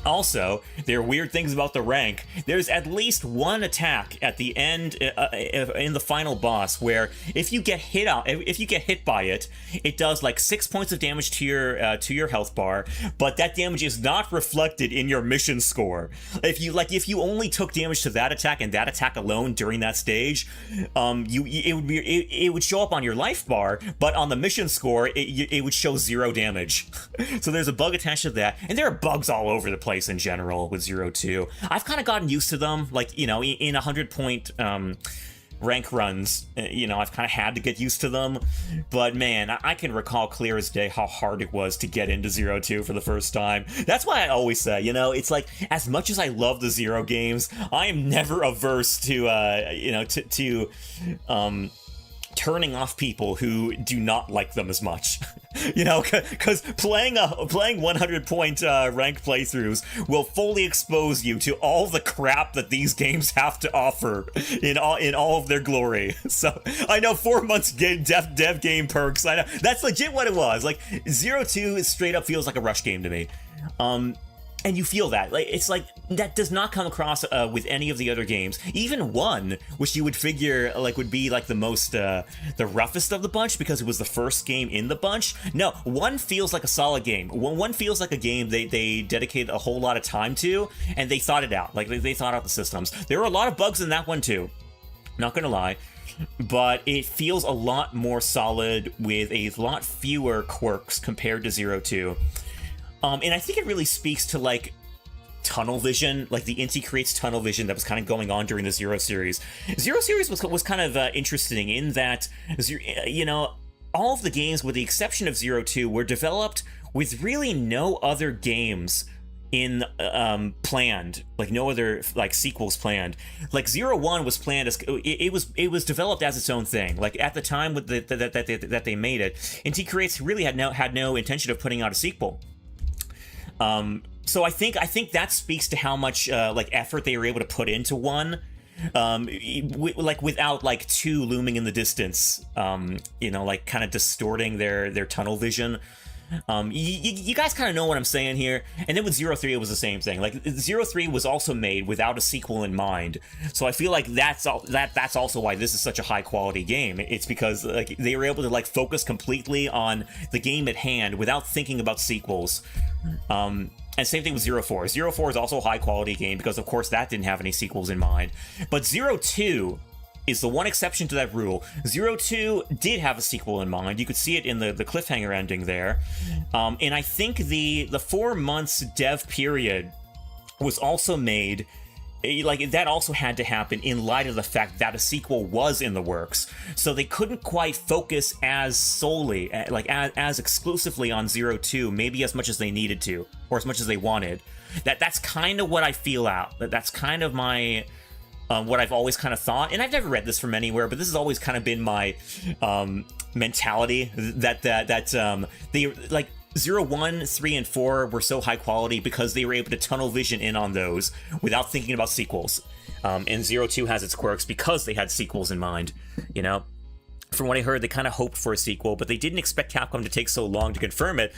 Also, there are weird things about the rank. There's at least one attack at the end in the final boss where if you get hit by it, it does like 6 points of damage to your health bar, but that damage is not reflected in your mission score. If you only took damage to that attack and that attack alone during that stage, it would show up on your life bar, but on the mission score it would show 0 damage. So there's a bug attached to that, and there are bugs all over the place in general with 02. I've kind of gotten used to them, like, you know, in 100-point rank runs, you know, I've kind of had to get used to them, but man, I can recall clear as day how hard it was to get into 02 for the first time. That's why I always say, you know, it's like, as much as I love the Zero games, I am never averse to, you know, to turning off people who do not like them as much. You know, because playing 100-point rank playthroughs will fully expose you to all the crap that these games have to offer in all of their glory. So I know 4 months dev game perks. I know that's legit what it was. Like 02 straight up feels like a rush game to me. And you feel that. Like, it's like, that does not come across with any of the other games. Even 1, which you would figure like would be like the most, the roughest of the bunch because it was the first game in the bunch. No, 1 feels like a solid game. 1 feels like a game they dedicated a whole lot of time to, and they thought it out. Like, they thought out the systems. There were a lot of bugs in that one too. Not gonna lie. But it feels a lot more solid with a lot fewer quirks compared to 02. And I think it really speaks to, like, tunnel vision, like the Inti creates tunnel vision that was kind of going on during the Zero series. Zero series was kind of interesting in that, you know, all of the games, with the exception of 02, were developed with really no other games in planned, like no other like sequels planned. Like 01 was planned as it was developed as its own thing. Like at the time with that they made it, Inti creates really had no intention of putting out a sequel. So I think that speaks to how much like effort they were able to put into 1, like without like 2 looming in the distance, you know, like kind of distorting their tunnel vision. You guys kind of know what I'm saying here. And then with 03, it was the same thing. Like 03 was also made without a sequel in mind. So I feel like that's also why this is such a high quality game. It's because like they were able to like focus completely on the game at hand without thinking about sequels. And same thing with 04. 04 is also a high quality game because of course that didn't have any sequels in mind. But 02 is the one exception to that rule. 02 did have a sequel in mind. You could see it in the cliffhanger ending there. And I think the 4 months dev period was also made, like that also had to happen in light of the fact that a sequel was in the works. So they couldn't quite focus as solely, like as exclusively on 02, maybe as much as they needed to, or as much as they wanted. That's kind of what I feel out. That's kind of my... what I've always kind of thought, and I've never read this from anywhere, but this has always kind of been my mentality that they like 01, 3, and 4 were so high quality because they were able to tunnel vision in on those without thinking about sequels. And 02 has its quirks because they had sequels in mind, you know? From what I heard, they kind of hoped for a sequel, but they didn't expect Capcom to take so long to confirm it,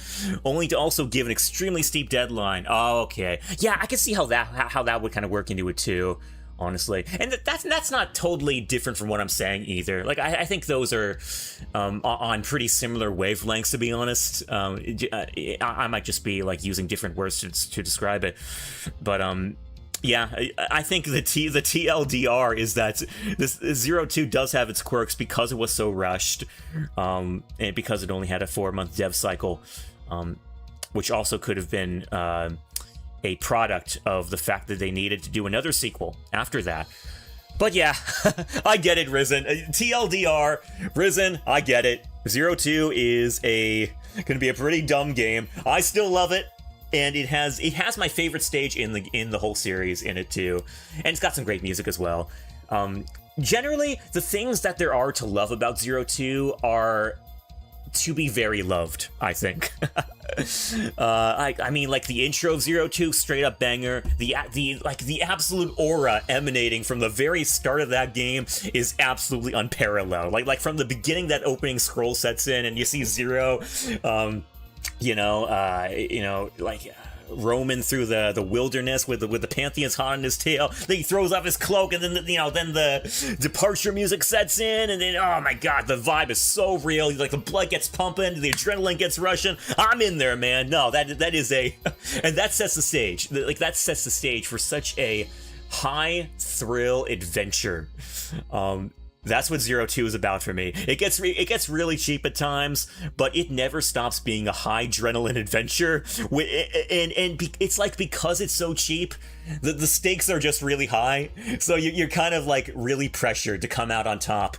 only to also give an extremely steep deadline. Oh, okay. Yeah, I can see how that would kind of work into it too. Honestly, and that's not totally different from what I'm saying either. Like I think those are on pretty similar wavelengths, to be honest. I might just be like using different words to describe it, but yeah, I think the TLDR is that this 02 does have its quirks because it was so rushed, and because it only had a 4-month dev cycle, which also could have been a product of the fact that they needed to do another sequel after that. But yeah, I get it, Risen. TLDR, Risen, I get it. 02 is gonna be a pretty dumb game. I still love it, and it has my favorite stage in the whole series in it too, and it's got some great music as well. generally, the things that there are to love about Zero Two are to be very loved, I think. I mean, like the intro of Zero Two, straight up banger. The absolute aura emanating from the very start of that game is absolutely unparalleled. Like from the beginning, that opening scroll sets in, and you see Zero, roaming through the wilderness with the Pantheon's hot on his tail. Then he throws off his cloak, and then the departure music sets in, and then, oh my god, the vibe is so real. Like, the blood gets pumping, the adrenaline gets rushing. I'm in there, man. No, that is a and that sets the stage. Like, that sets the stage for such a high thrill adventure. That's what Zero Two is about for me. It gets really cheap at times, but it never stops being a high adrenaline adventure. It's like, because it's so cheap, the stakes are just really high. So you're kind of like really pressured to come out on top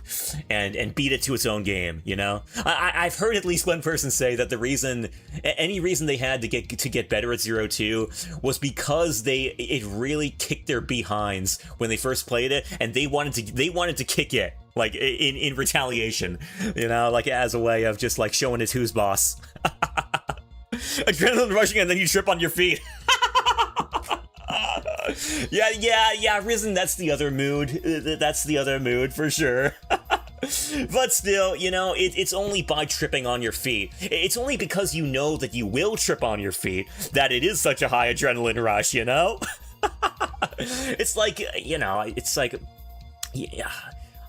and beat it to its own game. You know, I've heard at least one person say that any reason they had to get better at Zero Two was because it really kicked their behinds when they first played it, and they wanted to kick it. Like, in retaliation, you know, like as a way of just like showing it's who's boss. Adrenaline rushing, and then you trip on your feet. Yeah, Risen, that's the other mood. That's the other mood for sure. But still, you know, it's only by tripping on your feet. It's only because you know that you will trip on your feet that it is such a high adrenaline rush, you know? It's like, you know, it's like, yeah.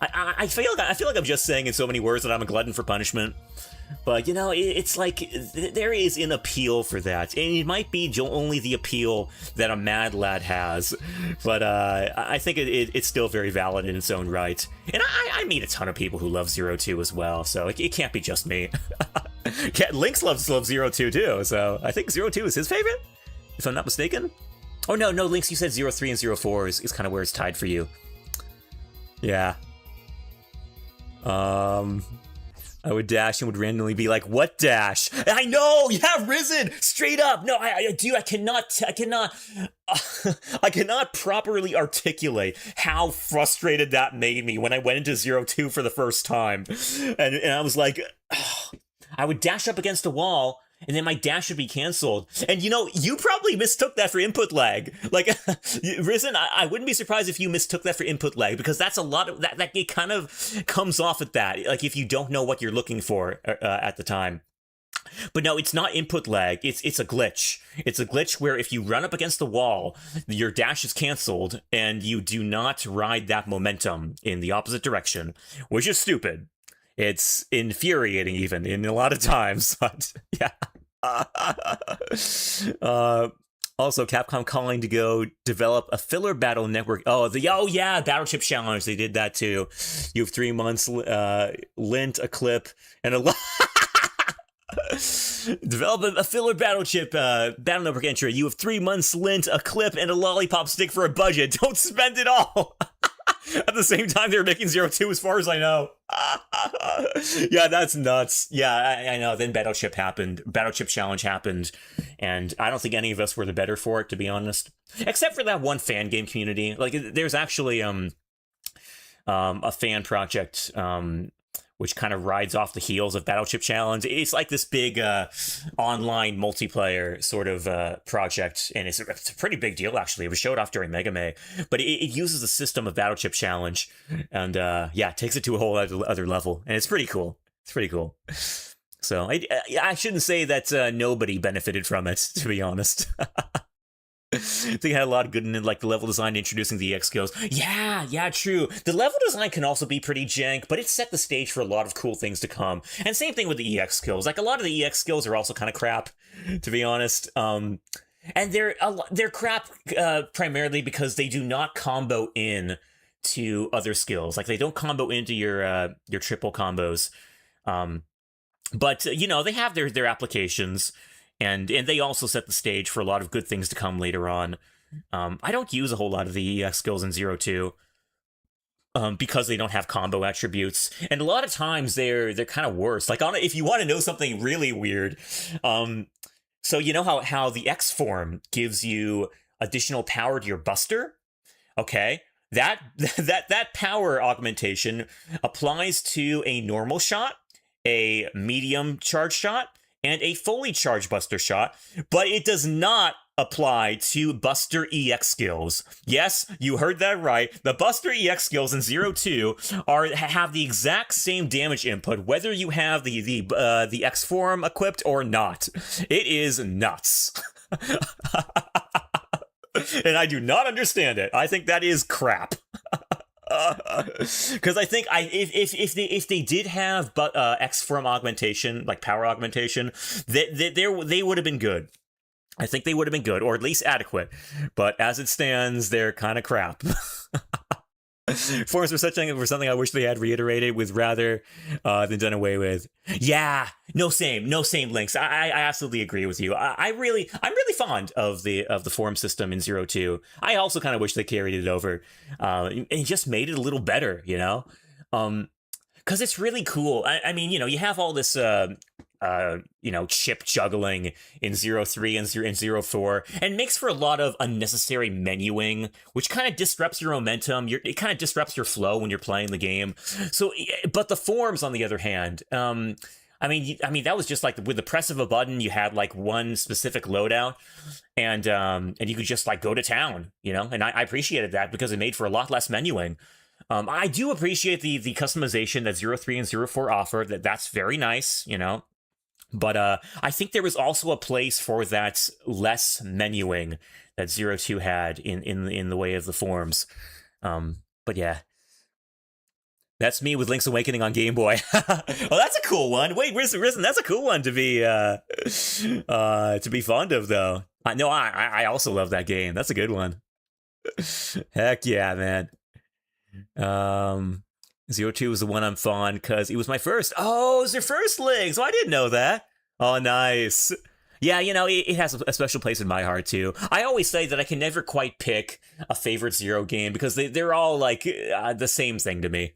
I feel like I'm just saying in so many words that I'm a glutton for punishment, but you know, it's like there is an appeal for that, and it might be only the appeal that a Mad Lad has, but I think it's still very valid in its own right. And I meet a ton of people who love Zero Two as well, so it can't be just me. Lynx loves Zero Two too, so I think Zero Two is his favorite, if I'm not mistaken. Oh no, Lynx, you said 03 and 04 is kind of where it's tied for you. Yeah. I would dash and would randomly be like, "What dash?" I know, yeah, Risen, straight up. No, I cannot properly articulate how frustrated that made me when I went into Zero Two for the first time, and I was like, oh. I would dash up against a wall, and then my dash would be canceled. And you know, you probably mistook that for input lag. Like, Risen, I wouldn't be surprised if you mistook that for input lag, because that's a lot of that it kind of comes off at that, like if you don't know what you're looking for at the time. But no, it's not input lag. It's a glitch. It's a glitch where if you run up against the wall, your dash is canceled, and you do not ride that momentum in the opposite direction, which is stupid. It's infuriating, even in a lot of times, but yeah. Also, Capcom calling to go develop a filler battle network. Oh yeah, Battleship Challenge. They did that too. You have 3 months, lint, a clip, and a develop a filler battleship battle network entry. You have 3 months, lint, a clip, and a lollipop stick for a budget. Don't spend it all. At the same time, they're making Zero Two, as far as I know. Yeah, that's nuts. Yeah, I know. Then Battleship Challenge happened, and I don't think any of us were the better for it, to be honest. Except for that one fan game community. Like, there's actually a fan project which kind of rides off the heels of Battleship Challenge. It's like this big online multiplayer sort of project, and it's a pretty big deal, actually. It was showed off during Mega May, but it uses the system of Battleship Challenge, and yeah, takes it to a whole other level, and it's pretty cool. It's pretty cool. So I shouldn't say that nobody benefited from it, to be honest. I think it had a lot of good in it, like the level design introducing the EX skills. Yeah, true. The level design can also be pretty jank, but it set the stage for a lot of cool things to come. And same thing with the EX skills. Like, a lot of the EX skills are also kind of crap, to be honest. And they're crap primarily because they do not combo in to other skills. Like, they don't combo into your triple combos. But you know, they have their applications. And they also set the stage for a lot of good things to come later on. I don't use a whole lot of the EX skills in Zero Two because they don't have combo attributes, and a lot of times they're kind of worse. Like, if you want to know something really weird, so you know how the X form gives you additional power to your Buster? Okay, that power augmentation applies to a normal shot, a medium charge shot, and a fully charged Buster shot, but it does not apply to Buster EX skills. Yes, you heard that right. The Buster EX skills in 02 have the exact same damage input whether you have the X form equipped or not. It is nuts. And I do not understand it. I think that is crap. Because I think if they did have X form augmentation, like power augmentation, they would have been good. I think they would have been good, or at least adequate. But as it stands, they're kind of crap. Forms were something I wish they had reiterated with rather than done away with. Yeah, no same links. I absolutely agree with you. I'm really fond of the form system in 02. I also kind of wish they carried it over and just made it a little better, you know? Because it's really cool. I mean, you know, you have all this chip juggling in 03 and 04, and makes for a lot of unnecessary menuing, which kind of disrupts your momentum. It kind of disrupts your flow when you're playing the game. So, but the forms, on the other hand, I mean, that was just like with the press of a button, you had like one specific loadout, and you could just like go to town, you know. And I appreciated that because it made for a lot less menuing. I do appreciate the customization that 03 and 04 offer. That's very nice, you know. But I think there was also a place for that less menuing that 02 had in the way of the forms. But yeah. That's me with Link's Awakening on Game Boy. Oh, that's a cool one. Wait, Risen, that's a cool one to be fond of, though. I also love that game. That's a good one. Heck yeah, man. 02 was the one I'm fond because it was my first. Oh, it was your first Link, so I didn't know that. Oh, nice. Yeah, you know, it has a special place in my heart, too. I always say that I can never quite pick a favorite Zero game because they're all, like, the same thing to me.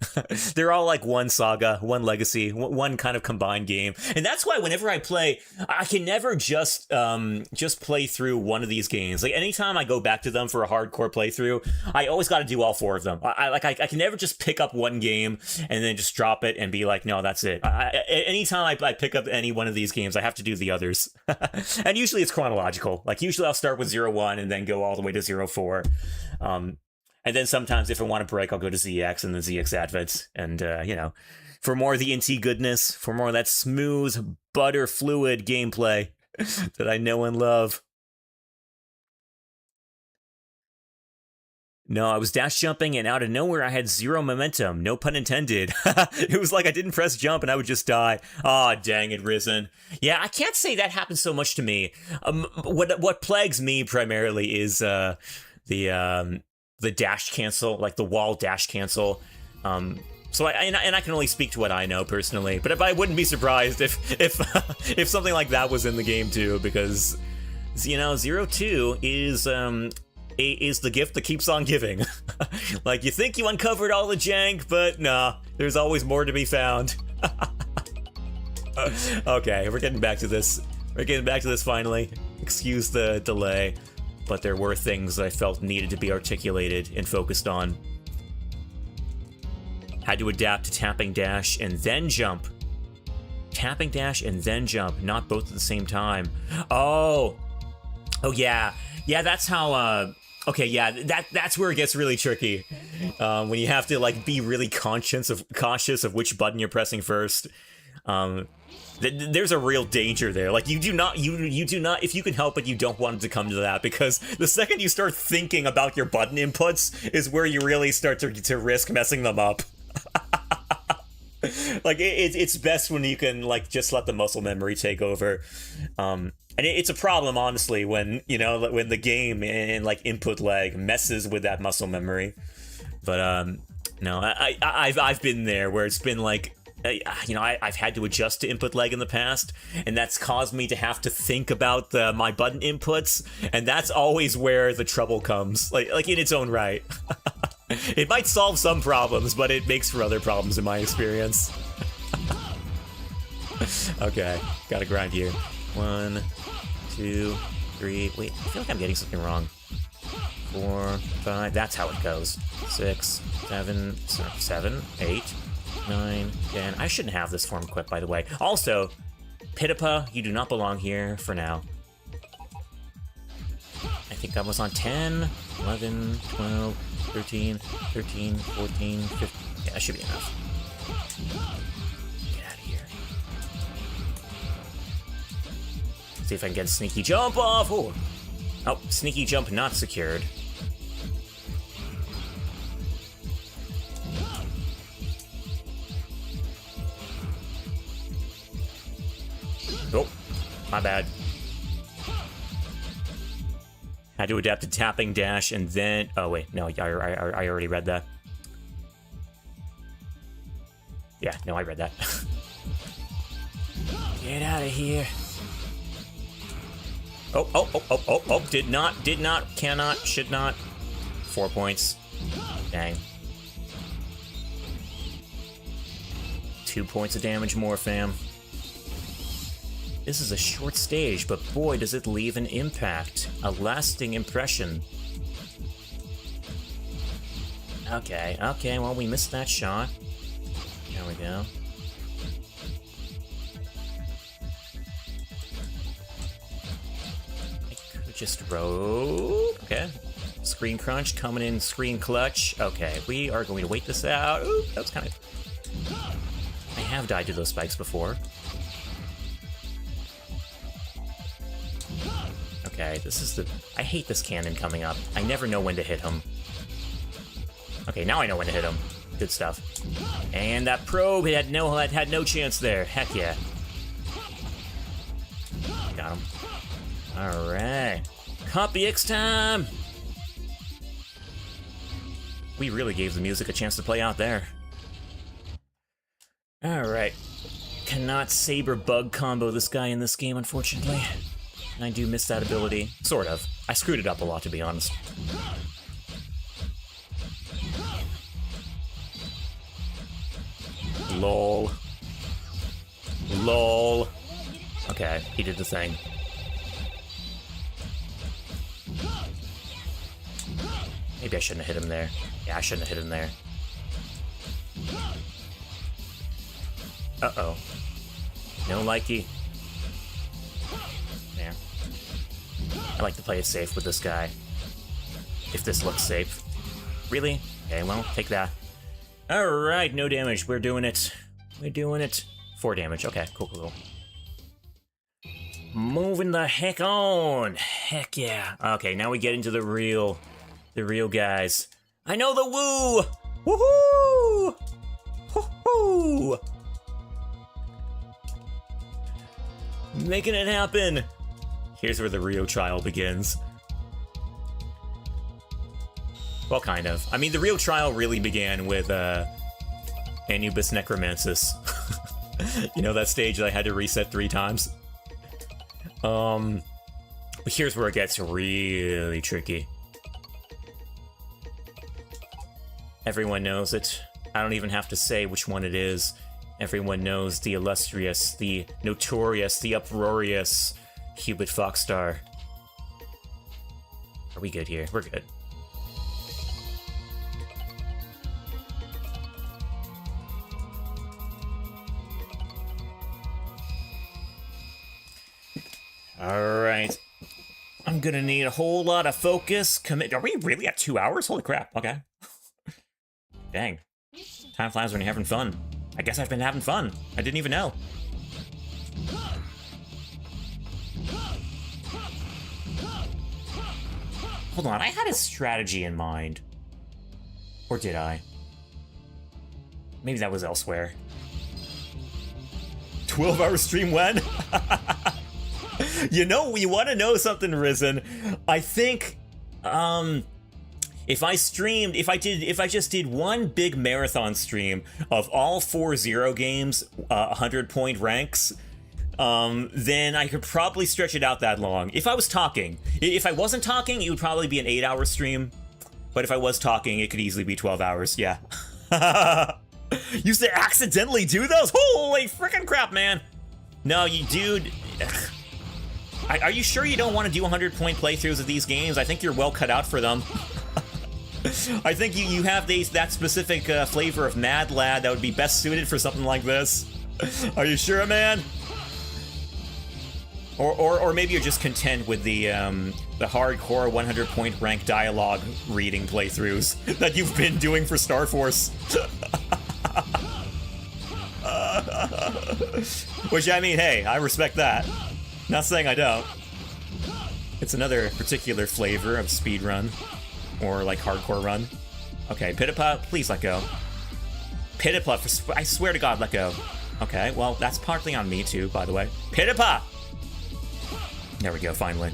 They're all, like, one saga, one legacy, one kind of combined game. And that's why whenever I play, I can never just play through one of these games. Like, anytime I go back to them for a hardcore playthrough, I always got to do all four of them. I can never just pick up one game and then just drop it and be like, no, that's it. Anytime I pick up any one of these games, I have to do the others. And usually it's chronological. Like, usually I'll start with 01 and then go all the way to 04. And then sometimes if I want to break, I'll go to ZX and then ZX Advent. And, you know, for more of the NT goodness, for more of that smooth, butter fluid gameplay that I know and love. No, I was dash jumping and out of nowhere I had zero momentum. No pun intended. It was like I didn't press jump and I would just die. Aw, dang it, Risen. Yeah, I can't say that happens so much to me. What plagues me primarily is the dash cancel, like the wall dash cancel. So I can only speak to what I know personally, but I wouldn't be surprised if something like that was in the game too, because, you know, 02 is the gift that keeps on giving. Like, you think you uncovered all the jank, but nah, there's always more to be found. Okay, we're getting back to this. We're getting back to this finally. Excuse the delay, but there were things that I felt needed to be articulated and focused on. Had to adapt to tapping dash and then jump. Tapping dash and then jump, not both at the same time. Oh yeah. Yeah, that's how, okay, yeah, that's where it gets really tricky. When you have to, like, be really cautious of which button you're pressing first. There's a real danger there. Like, you do not, if you can help it, you don't want it to come to that, because the second you start thinking about your button inputs is where you really start to risk messing them up. Like, it's best when you can, like, just let the muscle memory take over. And it's a problem, honestly, when, you know, when the game and, like, input lag messes with that muscle memory. But, no, I've been there where it's been, like, you know, I've had to adjust to input lag in the past, and that's caused me to have to think about my button inputs, and that's always where the trouble comes, like in its own right. It might solve some problems, but it makes for other problems in my experience. Okay, gotta grind here. 1, 2, 3. Wait, I feel like I'm getting something wrong. 4, 5. That's how it goes. 6, 7, 8, 9, 10. I shouldn't have this form equipped, by the way. Also, Pitapa, you do not belong here for now. I think I was on 10, 11, 12, 13, 14, 15. Yeah, that should be enough. Get out of here. See if I can get a sneaky jump off. Ooh. Oh, sneaky jump not secured. Oh, my bad. Had to adapt to tapping dash and then... Oh, wait. No, I already read that. Yeah, no, I read that. Get out of here. Oh. Did not, cannot, should not. 4 points. Dang. 2 points of damage more, fam. This is a short stage, but boy, does it leave an impact. A lasting impression. Okay, well, we missed that shot. There we go. I could just rope. Okay. Screen crunch coming in, screen clutch. Okay, we are going to wait this out. Ooh, that was kind of... I have died to those spikes before. Okay, this is the... I hate this cannon coming up. I never know when to hit him. Okay, now I know when to hit him. Good stuff. And that probe had no chance there. Heck yeah. Got him. Alright. Copy X time! We really gave the music a chance to play out there. Alright. Cannot saber bug combo this guy in this game, unfortunately. And I do miss that ability. Sort of. I screwed it up a lot, to be honest. Lol. Lol. Okay, he did the thing. Maybe I shouldn't have hit him there. Yeah, I shouldn't have hit him there. Uh-oh. No likey. There. I like to play it safe with this guy. If this looks safe. Really? Okay, well, take that. Alright, no damage. We're doing it. We're doing it. 4 damage. Okay, cool. Moving the heck on. Heck yeah. Okay, now we get into the real guys. I know the woo! Woohoo! Woohoo! Making it happen. Here's where the real trial begins. Well, kind of. I mean, the real trial really began with, Anubis Necromancis. You know, that stage that I had to reset 3 times? But here's where it gets really tricky. Everyone knows it. I don't even have to say which one it is. Everyone knows the illustrious, the notorious, the uproarious Hubert Foxstar. Are we good here? We're good. Alright. I'm gonna need a whole lot of focus. Are we really at 2 hours? Holy crap. Okay. Dang. Time flies when you're having fun. I guess I've been having fun. I didn't even know. Hold on, I had a strategy in mind. Or did I? Maybe that was elsewhere. 12-hour stream when? You know, you want to know something, Risen? I think, if I just did one big marathon stream of all 4 Zero games, 100-point ranks, then I could probably stretch it out that long. If I was talking. If I wasn't talking, it would probably be an 8-hour stream. But if I was talking, it could easily be 12 hours, yeah. Used to accidentally do those? Holy freaking crap, man! No, you dude... Are you sure you don't want to do 100-point playthroughs of these games? I think you're well cut out for them. I think you have that specific flavor of Mad Lad that would be best suited for something like this. Are you sure, man? Or maybe you're just content with the hardcore 100-point rank dialogue reading playthroughs that you've been doing for Star Force. Which, I mean, hey, I respect that. Not saying I don't. It's another particular flavor of speedrun. Or, like, hardcore run. Okay, Pitapa, please let go. Pitapa, I swear to God, let go. Okay, well, that's partly on me, too, by the way. Pitapa! There we go, finally.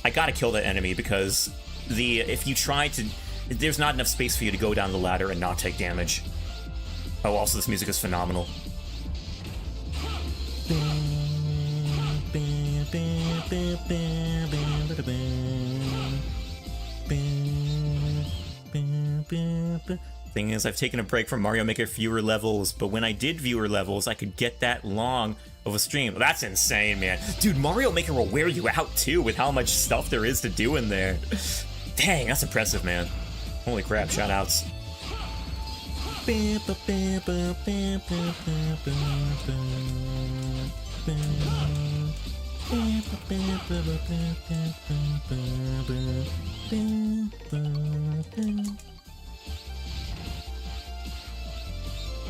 I gotta kill that enemy because if you try to... There's not enough space for you to go down the ladder and not take damage. Oh, also, this music is phenomenal. Thing is, I've taken a break from Mario Maker fewer levels, but when I did viewer levels, I could get that long of a stream. That's insane, man. Dude, Mario Maker will wear you out, too, with how much stuff there is to do in there. Dang, that's impressive, man. Holy crap, shoutouts.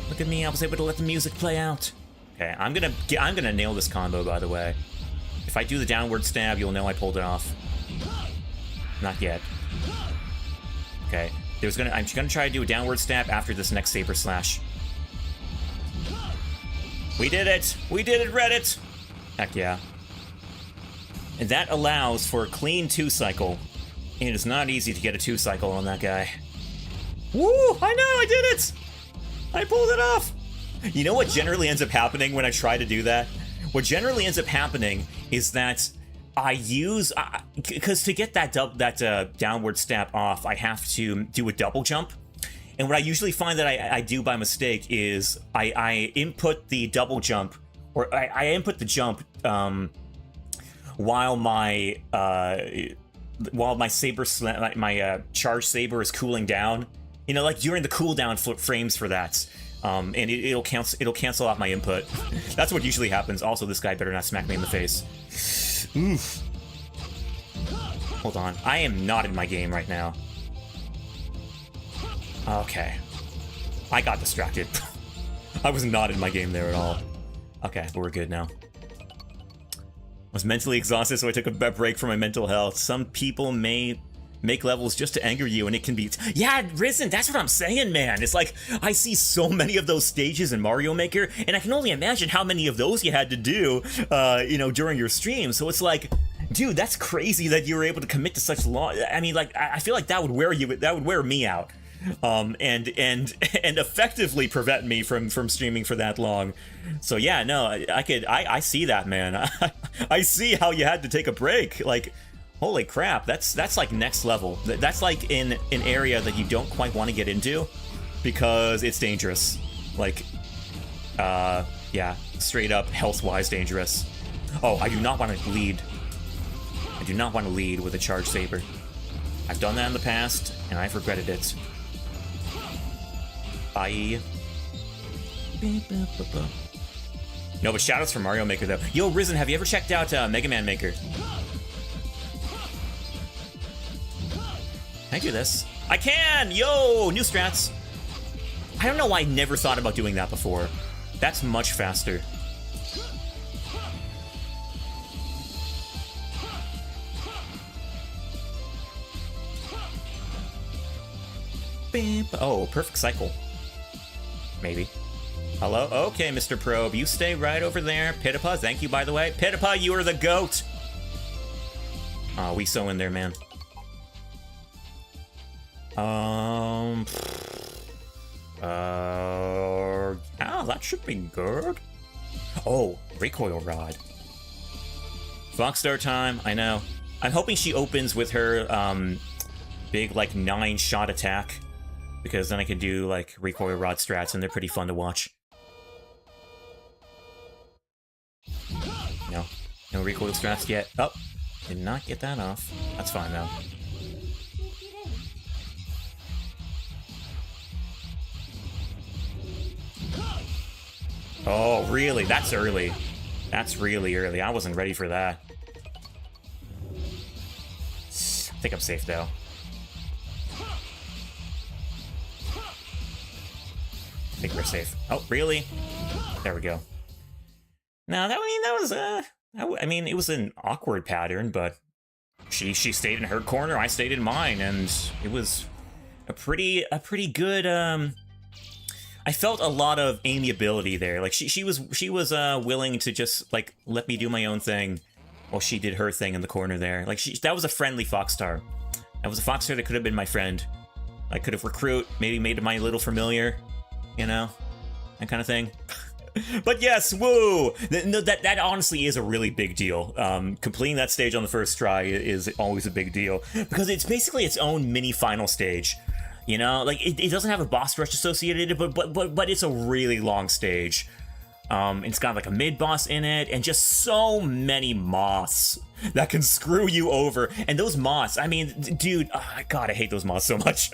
Look at me, I was able to let the music play out. Okay, I'm gonna nail this combo, by the way. If I do the downward stab, you'll know I pulled it off. Not yet. Okay, I'm gonna try to do a downward stab after this next Saber Slash. We did it! We did it, Reddit! Heck yeah. And that allows for a clean 2-cycle. And it is not easy to get a 2-cycle on that guy. Woo! I know, I did it! I pulled it off! You know what generally ends up happening when I try to do that? What generally ends up happening is that I use... Because to get that downward stab off, I have to do a double jump. And what I usually find that I do by mistake is I input the double jump, or I input the jump while my saber my charge saber is cooling down. You know, like during the cooldown frames for that. And it'll cancel off my input. That's what usually happens. Also, this guy better not smack me in the face. Oof. Hold on. I am not in my game right now. Okay. I got distracted. I was not in my game there at all. Okay, but we're good now. I was mentally exhausted, so I took a break for my mental health. Some people may make levels just to anger you, and it can be... Yeah, Risen, that's what I'm saying, man. It's like, I see so many of those stages in Mario Maker, and I can only imagine how many of those you had to do, you know, during your stream. So it's like, dude, that's crazy that you were able to commit to such long... I mean, like, I feel like that would wear me out. And effectively prevent me from streaming for that long. So yeah, no, I see that, man. I see how you had to take a break. Like, holy crap, that's like next level. That's like in an area that you don't quite want to get into because it's dangerous. Like, yeah, straight up health-wise dangerous. Oh, I do not want to lead. I do not want to lead with a charge saber. I've done that in the past, and I've regretted it. Bye. No, but shoutouts for Mario Maker, though. Yo, Risen, have you ever checked out Mega Man Maker? Can I do this? I can! Yo! New strats! I don't know why I never thought about doing that before. That's much faster. Oh, perfect cycle. Maybe. Hello? Okay, Mr. Probe. You stay right over there. Pitapa, thank you, by the way. Pitapa, you are the GOAT! Aw, we so in there, man. Oh, that should be good. Oh, recoil rod. Foxstar time, I know. I'm hoping she opens with her, big, like, 9-shot attack. Because then I can do, like, recoil rod strats, and they're pretty fun to watch. No. No recoil straps yet. Oh, did not get that off. That's fine, though. Oh, really? That's early. That's really early. I wasn't ready for that. I think I'm safe, though. I think we're safe. Oh, really? There we go. Now, I mean, it was an awkward pattern, but she stayed in her corner, I stayed in mine, and it was a pretty good, I felt a lot of amiability there. Like, she was willing to just, like, let me do my own thing while she did her thing in the corner there. Like, that was a friendly Foxstar. That was a Foxstar that could have been my friend. I could have recruit, maybe made my little familiar, you know? That kind of thing. But yes, woo! No, that honestly is a really big deal. Completing that stage on the first try is always a big deal, because it's basically its own mini final stage. You know, like it doesn't have a boss rush associated, but it's a really long stage. It's got like a mid boss in it, and just so many moths that can screw you over. And those moths, I mean, dude, oh, God, I hate those moths so much.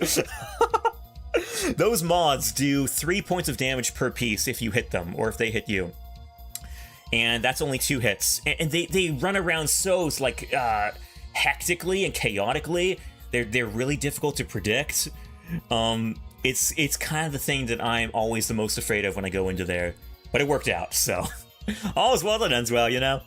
Those moths do 3 points of damage per piece if you hit them, or if they hit you. And that's only 2 hits. And they run around so, like, hectically and chaotically. They're really difficult to predict. It's kind of the thing that I'm always the most afraid of when I go into there. But it worked out, so all is well that ends well, you know?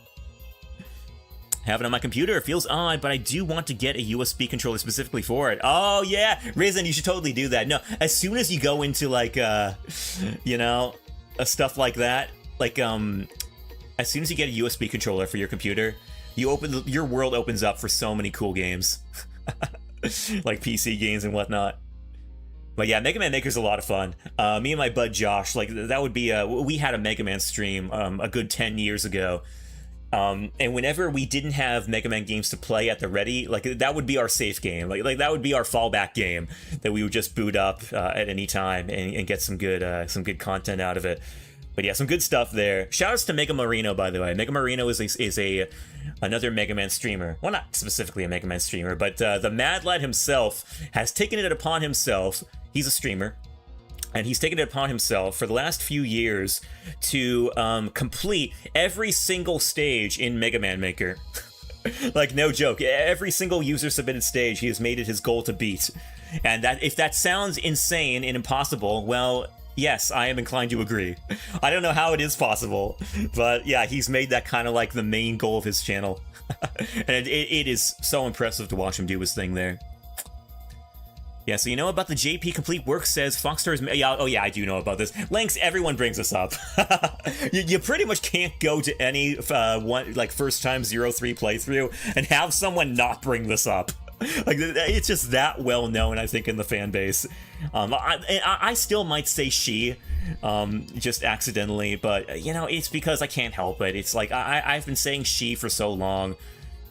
Have it on my computer, it feels odd, but I do want to get a USB controller specifically for it. Oh, yeah! Risen, you should totally do that. No, as soon as you go into, like, you know, stuff like that, like, as soon as you get a USB controller for your computer, your world opens up for so many cool games. Like PC games and whatnot. But yeah, Mega Man Maker's a lot of fun. Me and my bud Josh, like, that would be we had a Mega Man stream a good 10 years ago. And whenever we didn't have Mega Man games to play at the ready, like, that would be our safe game. Like that would be our fallback game that we would just boot up at any time and get some good content out of it. But yeah, some good stuff there. Shoutouts to Mega Marino, by the way. Mega Marino is another Mega Man streamer. Well, not specifically a Mega Man streamer, but the Mad Lad himself has taken it upon himself. He's a streamer. And he's taken it upon himself for the last few years to complete every single stage in Mega Man Maker. Like, no joke. Every single user-submitted stage he has made it his goal to beat. And that, if that sounds insane and impossible, well, yes, I am inclined to agree. I don't know how it is possible, but yeah, he's made that kind of like the main goal of his channel. And it is so impressive to watch him do his thing there. Yeah, so you know about the JP Complete Work says Foxstar's... Yeah, oh yeah, I do know about this. Lynx, everyone brings this up. you pretty much can't go to any first time 0-3 playthrough and have someone not bring this up. Like, it's just that well known, I think, in the fan base. I still might say she, just accidentally, but, you know, it's because I can't help it. It's like, I've been saying she for so long,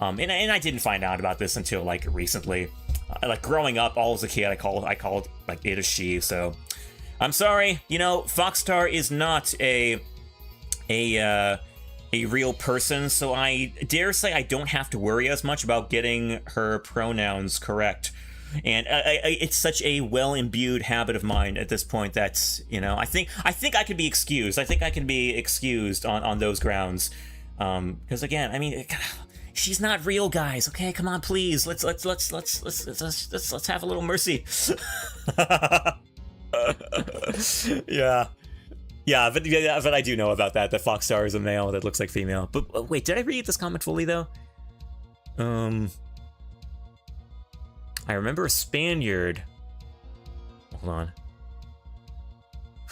and I didn't find out about this until, like, recently. Like, growing up, all as a kid, I called like, it a she, so... I'm sorry, you know, Foxstar is not a real person, so I dare say I don't have to worry as much about getting her pronouns correct. And it's such a well-imbued habit of mine at this point that, you know, I think I can be excused. I think I can be excused on those grounds. Because again, I mean, she's not real, guys. Okay, come on, please. Let's have a little mercy. Yeah, but I do know about that. That Foxstar is a male that looks like female. But wait, did I read this comment fully though? I remember a Spaniard. Hold on.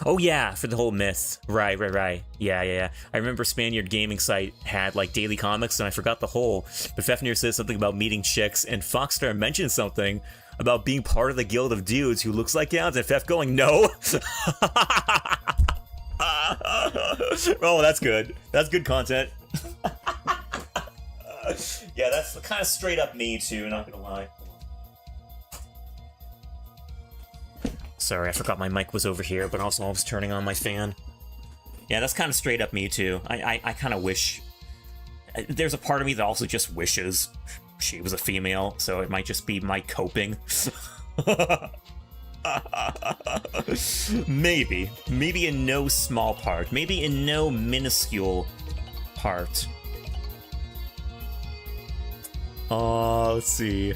Oh yeah, for the whole myth. Right. Yeah. I remember Spaniard gaming site had like daily comics, and I forgot the whole. But Fefnir says something about meeting chicks, and Foxstar mentioned something about being part of the guild of dudes who looks like Gowns, and Fef going, no. Oh, that's good. That's good content. Yeah, that's kind of straight up me too, not gonna lie. Sorry, I forgot my mic was over here, but also I was turning on my fan. Yeah, that's kind of straight up me too. I kind of wish... there's a part of me that also just wishes she was a female, so it might just be my coping. Maybe in no small part, maybe in no minuscule part. Oh, let's see.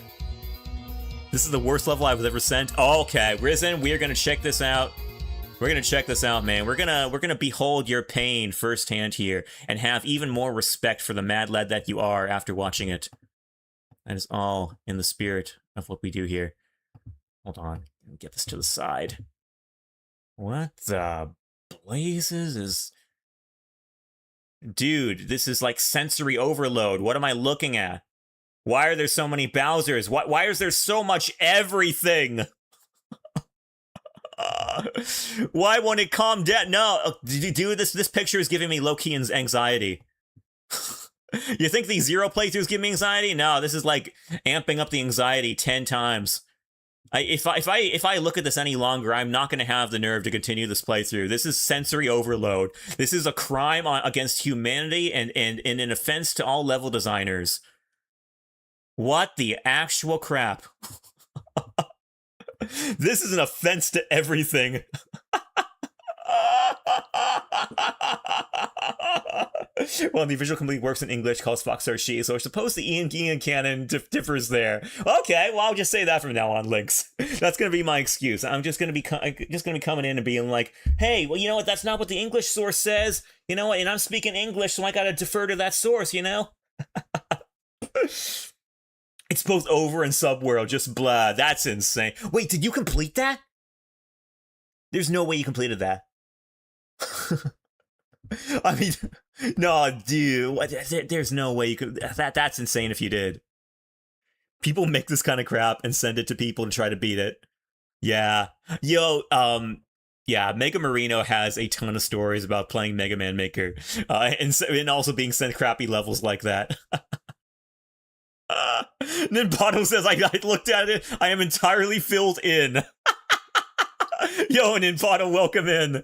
This is the worst level I've ever sent. Okay, Risen, we are gonna check this out. We're gonna check this out, man. We're gonna behold your pain firsthand here, and have even more respect for the mad lad that you are after watching it. That is all in the spirit of what we do here. Hold on, let me get this to the side. What the blazes is... Dude, this is like sensory overload. What am I looking at? Why are there so many Bowsers? Why is there so much everything? Why won't it calm down? No, dude, this picture is giving me low-key anxiety. You think these Zero playthroughs give me anxiety? No, this is like amping up the anxiety 10 times. If I look at this any longer, I'm not going to have the nerve to continue this playthrough. This is sensory overload. This is a crime against humanity and an offense to all level designers. What the actual crap? This is an offense to everything. Well, the visual complete works in English, calls Fox or she, so I suppose the Ian canon differs there. Okay, well, I'll just say that from now on, Lynx. That's gonna be my excuse. I'm just gonna be coming in and being like, hey, well, you know what? That's not what the English source says. You know what? And I'm speaking English, so I gotta defer to that source. You know. It's both over and subworld, just blah. That's insane. Wait, did you complete that? There's no way you completed that. I mean, no, dude. There's no way you could. That's insane if you did. People make this kind of crap and send it to people to try to beat it. Yeah. Yo, yeah, Mega Marino has a ton of stories about playing Mega Man Maker. And also being sent crappy levels like that. Nimbado says, I looked at it, I am entirely filled in. Yo, Nimbado, welcome in.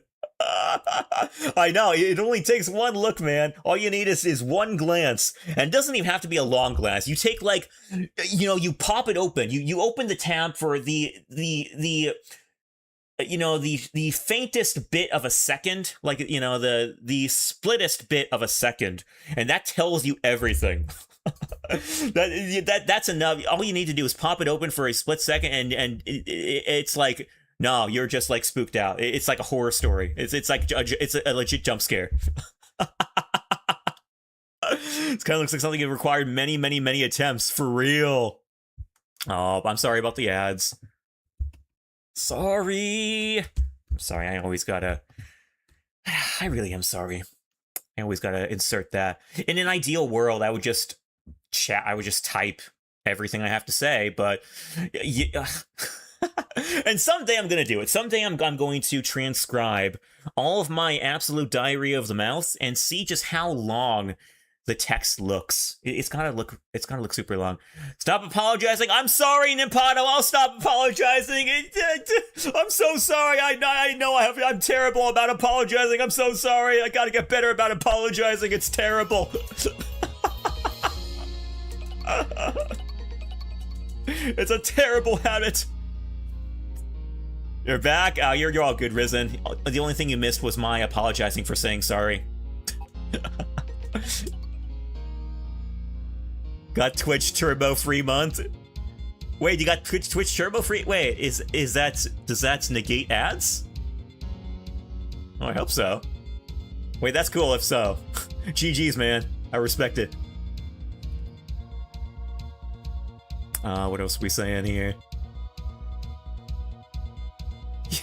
I know, it only takes one look, man. All you need is one glance. And it doesn't even have to be a long glance. You take, like, you know, you pop it open. You open the tab for the faintest bit of a second. Like, you know, the splittest bit of a second. And that tells you everything. That's enough. All you need to do is pop it open for a split second, and it's like, no, you're just like spooked out. It's like a horror story. It's like it's a legit jump scare. This kind of looks like something that required many attempts for real. Oh, I'm sorry about the ads. Sorry. I'm sorry. I really am sorry. I always gotta insert that. In an ideal world, I would just type everything I have to say, but yeah. And someday I'm gonna do it. Someday I'm going to transcribe all of my absolute diarrhea of the mouth and see just how long the text looks. It's gotta look super long. Stop apologizing. I'm sorry, Nimpado. I'll stop apologizing. I'm so sorry. I know I'm terrible about apologizing. I'm so sorry. I gotta get better about apologizing. It's terrible. It's a terrible habit. You're back. You're all good, Risen. The only thing you missed was my apologizing for saying sorry. Got Twitch Turbo free month. Wait, you got Twitch Turbo free? Wait, does that negate ads? Oh, I hope so. Wait, that's cool if so. GG's, man. I respect it. What else are we saying here?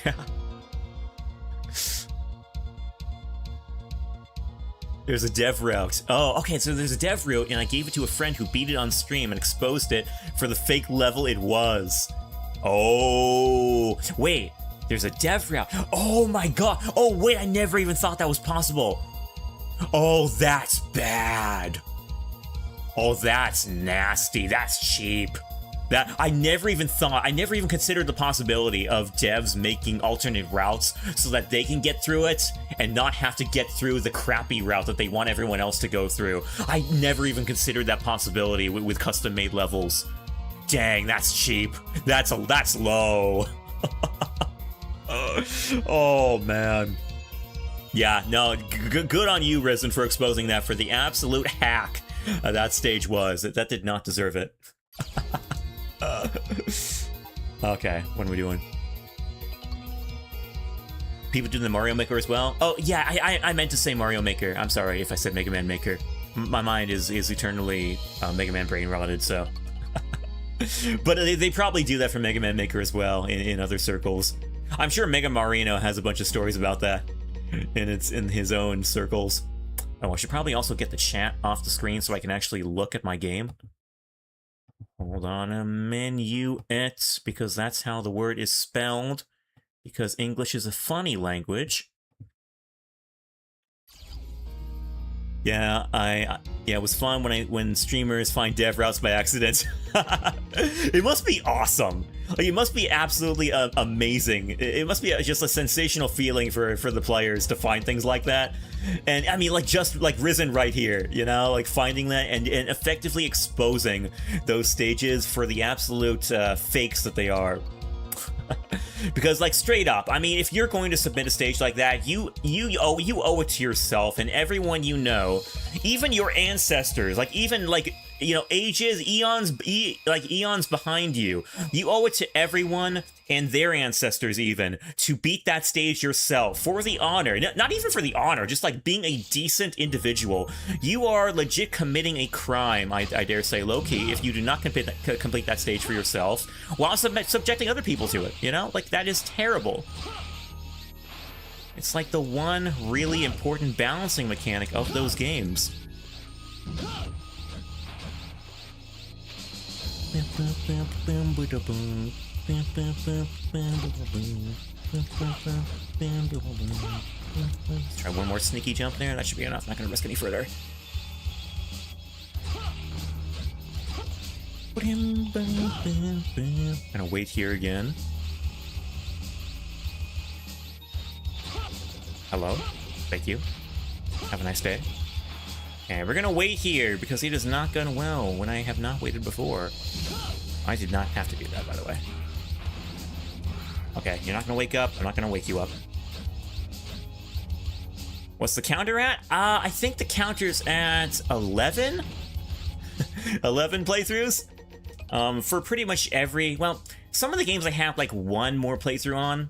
Yeah. There's a dev route. Oh, okay, so there's a dev route, and I gave it to a friend who beat it on stream and exposed it for the fake level it was. Oh, wait, there's a dev route. Oh my god. Oh, wait, I never even thought that was possible. Oh, that's bad. Oh, that's nasty. That's cheap. That I never even considered the possibility of devs making alternate routes so that they can get through it and not have to get through the crappy route that they want everyone else to go through. I never even considered that possibility with custom-made levels. Dang, that's cheap. That's low. Oh, man. Yeah, no, good on you, Risen, for exposing that for the absolute hack that stage was. That did not deserve it. Okay, what are we doing? People do the Mario Maker as well? Oh, yeah, I meant to say Mario Maker. I'm sorry if I said Mega Man Maker. My mind is eternally Mega Man brain rotted, so... But they probably do that for Mega Man Maker as well in other circles. I'm sure Mega Marino has a bunch of stories about that in his own circles. Oh, I should probably also get the chat off the screen so I can actually look at my game. Hold on a minute, because that's how the word is spelled. Because English is a funny language. Yeah, it was fun when streamers find dev routes by accident. It must be awesome. Like, it must be absolutely amazing. It must be just a sensational feeling for the players to find things like that. And I mean, like, just like Risen right here, you know, like finding that and effectively exposing those stages for the absolute fakes that they are. Because, like, straight up, I mean, if you're going to submit a stage like that, you owe it to yourself and everyone you know, even your ancestors, like, even, like, you know, ages, eons behind you. You owe it to everyone and their ancestors even to beat that stage yourself for the honor. Not even for the honor, just like being a decent individual. You are legit committing a crime, I dare say, low-key, if you do not complete that stage for yourself while subjecting other people to it, you know? Like, that is terrible. It's like the one really important balancing mechanic of those games. Let's try one more sneaky jump there. That should be enough. Not going to risk any further. Gonna wait here again. Hello. Thank you. Have a nice day. And we're gonna wait here because it has not gone well when I have not waited before. I did not have to do that, by the way. Okay, you're not gonna wake up. I'm not gonna wake you up. What's the counter at? I think the counter's at 11? 11 playthroughs? For pretty much every... Well, some of the games I have, like, one more playthrough on.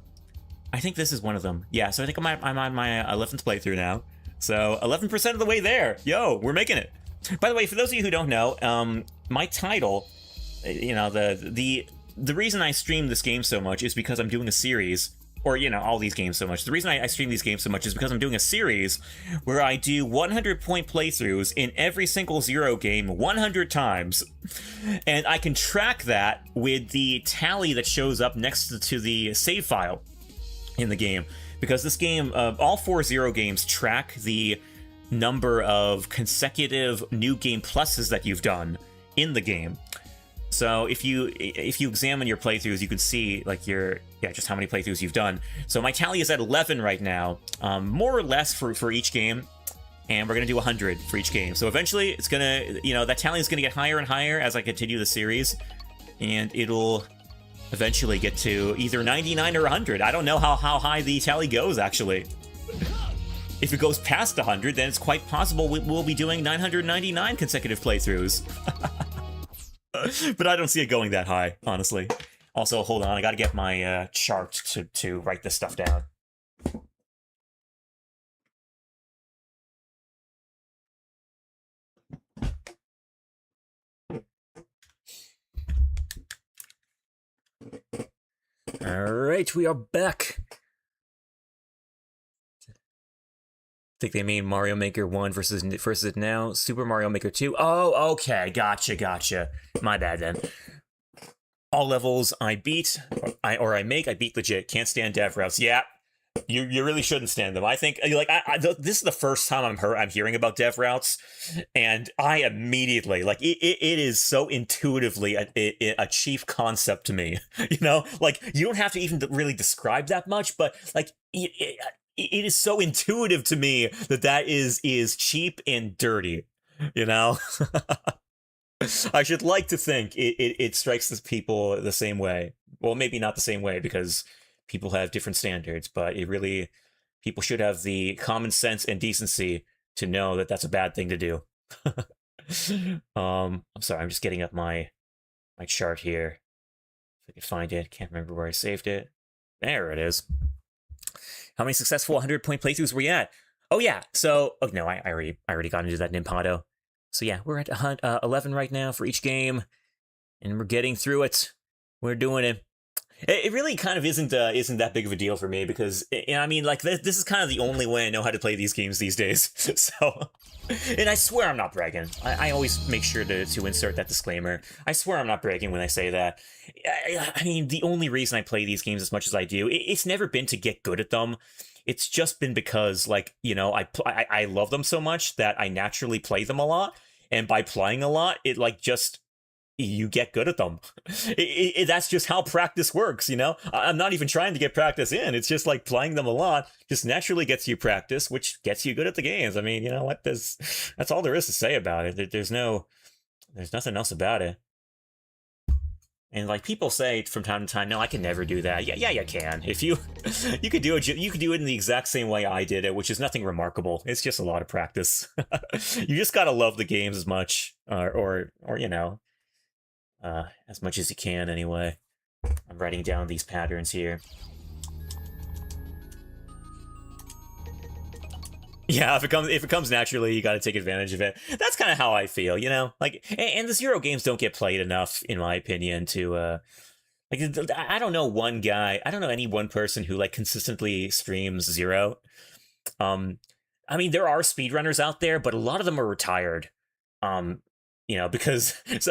I think this is one of them. Yeah, so I think I'm on my 11th playthrough now. So, 11% of the way there. Yo, we're making it. By the way, for those of you who don't know, my title, you know, the reason I stream this game so much is because I'm doing a series, or, you know, all these games so much. The reason I stream these games so much is because I'm doing a series where I do 100-point playthroughs in every single Zero game 100 times. And I can track that with the tally that shows up next to the save file in the game. Because this game, all 4 Zero games track the number of consecutive new game pluses that you've done in the game. So if you examine your playthroughs, you can see like just how many playthroughs you've done. So my tally is at 11 right now, more or less for each game, and we're gonna do 100 for each game. So eventually, it's gonna, you know, that tally is gonna get higher and higher as I continue the series, and it'll eventually get to either 99 or 100. I don't know how high the tally goes, actually. If it goes past 100, then it's quite possible we'll be doing 999 consecutive playthroughs. But I don't see it going that high, honestly. Also, hold on, I gotta get my chart to write this stuff down. Alright, we are back. I think they mean Mario Maker 1 versus now Super Mario Maker 2. Oh, okay, gotcha. My bad then. All levels I beat, I beat legit. Can't stand dev routes. Yeah, You really shouldn't stand them. I think like this is the first time I'm hearing about dev routes, and I immediately like it is so intuitively a cheap concept to me. You know, like you don't have to even really describe that much, but like it is so intuitive to me that is cheap and dirty. You know, I should like to think it strikes the people the same way. Well, maybe not the same way because people have different standards, but people should have the common sense and decency to know that that's a bad thing to do. I'm sorry, I'm just getting up my chart here. If I can find it, can't remember where I saved it. There it is. How many successful 100-point playthroughs were you at? Oh yeah, so no, I already got into that Nimpado. So yeah, we're at 11 right now for each game, and we're getting through it. We're doing it. It really kind of isn't that big of a deal for me because I mean, like this is kind of the only way I know how to play these games these days. So, and I swear I'm not bragging. I always make sure to insert that disclaimer. I swear I'm not bragging when I say that. I mean, the only reason I play these games as much as I do, it's never been to get good at them. It's just been because, like, you know, I love them so much that I naturally play them a lot, and by playing a lot, it like just you get good at them. That's just how practice works, you know? I'm not even trying to get practice in. It's just like playing them a lot just naturally gets you practice, which gets you good at the games. I mean, you know what? That's all there is to say about it. There's nothing else about it. And like people say from time to time, no, I can never do that. Yeah, you can. If you could do it, you could do it in the exact same way I did it, which is nothing remarkable. It's just a lot of practice. You just gotta love the games as much, or you know, as much as you can anyway. I'm writing down these patterns here. Yeah, if it comes naturally, you got to take advantage of it. That's kind of how I feel, you know. Like, and the Zero games don't get played enough, in my opinion. To like, I don't know one guy. I don't know any one person who like consistently streams Zero. I mean, there are speedrunners out there, but a lot of them are retired. You know, because which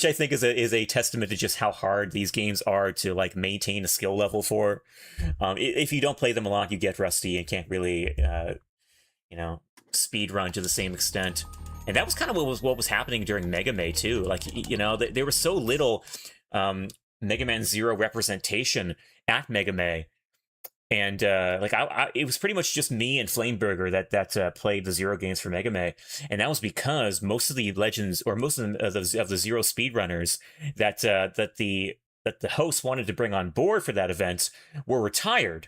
I think is a testament to just how hard these games are to like maintain a skill level for. If you don't play them a lot, you get rusty and can't really you know, speed run to the same extent. And that was kind of what was happening during Mega Man too. Like, you know, there was so little Mega Man Zero representation at Mega Man. And like it was pretty much just me and Flameburger that played the Zero games for Mega Man, and that was because most of the legends or most of the Zero speedrunners that the host wanted to bring on board for that event were retired.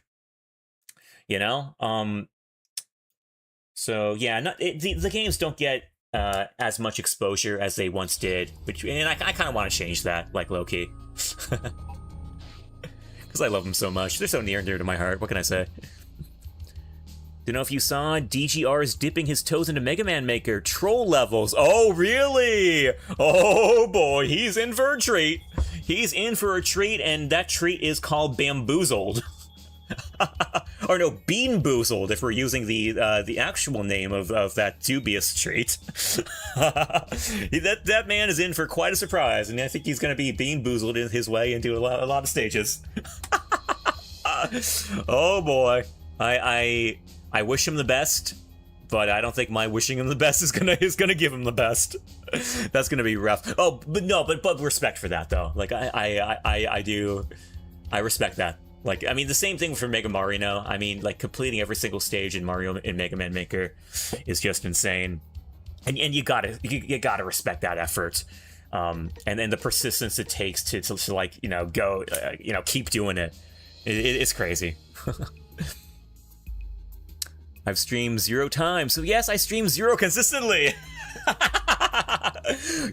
You know, so yeah, the games don't get as much exposure as they once did, and I kind of want to change that, like low-key. Because I love them so much. They're so near and dear to my heart. What can I say? Don't know if you saw DGR's dipping his toes into Mega Man Maker troll levels. Oh, really? Oh, boy. He's in for a treat. He's in for a treat, and that treat is called Bamboozled. Or no, Beanboozled, if we're using the actual name of that dubious treat. that man is in for quite a surprise, and I think he's going to be Beanboozled in his way into a lot of stages. Oh boy, I wish him the best, but I don't think my wishing him the best is gonna give him the best. That's gonna be rough. Oh, but respect for that though. Like I respect that. Like, I mean, the same thing for Mega Mario. I mean, like, completing every single stage in Mega Man Maker is just insane. And you gotta respect that effort. And then the persistence it takes to like, you know, go, you know, keep doing it. It's crazy. I've streamed 0 times, so yes, I stream 0 consistently.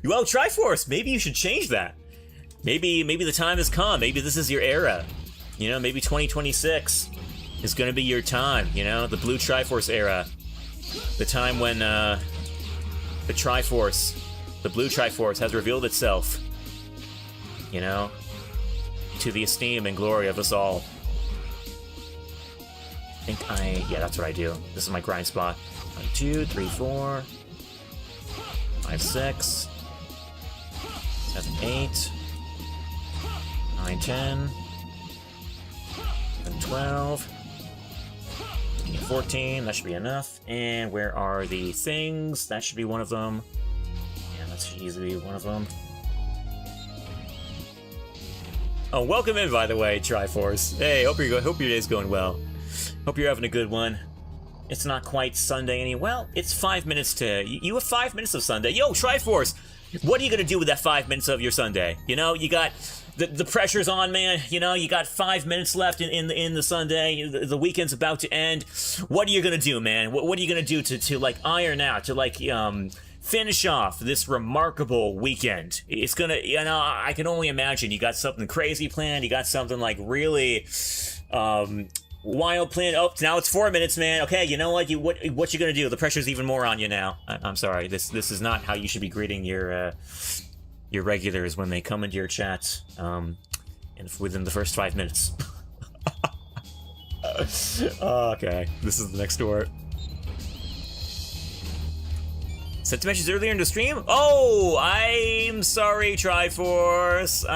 Well, Triforce, maybe you should change that. Maybe the time has come. Maybe this is your era. You know, maybe 2026 is going to be your time, you know? The Blue Triforce era. The time when the Blue Triforce has revealed itself, you know, to the esteem and glory of us all. Yeah, that's what I do. This is my grind spot. 1, 2, 3, 4, 5, 6, 7, 8, 9, 10, 12, 14, that should be enough. And where are the things? That should be one of them. Yeah, that should easily be one of them. Oh, welcome in, by the way, Triforce. Hey, hope your day's going well. Hope you're having a good one. It's not quite Sunday anymore. Well, it's 5 minutes to... You have 5 minutes of Sunday. Yo, Triforce! What are you gonna do with that 5 minutes of your Sunday? You know, you got... The pressure's on, man. You know, you got 5 minutes left in the Sunday. The weekend's about to end. What are you gonna do, man? What are you gonna do to like, iron out, to, like, finish off this remarkable weekend? It's gonna... You know, I can only imagine you got something crazy planned. You got something, like, really... wild plan. Oh, now it's 4 minutes, man. Okay, you know what? What you gonna do? The pressure's even more on you now. I'm sorry. This is not how you should be greeting your regulars when they come into your chat. And within the first 5 minutes. Okay, this is the next door. Sent mentions earlier in the stream? Oh, I'm sorry, Triforce.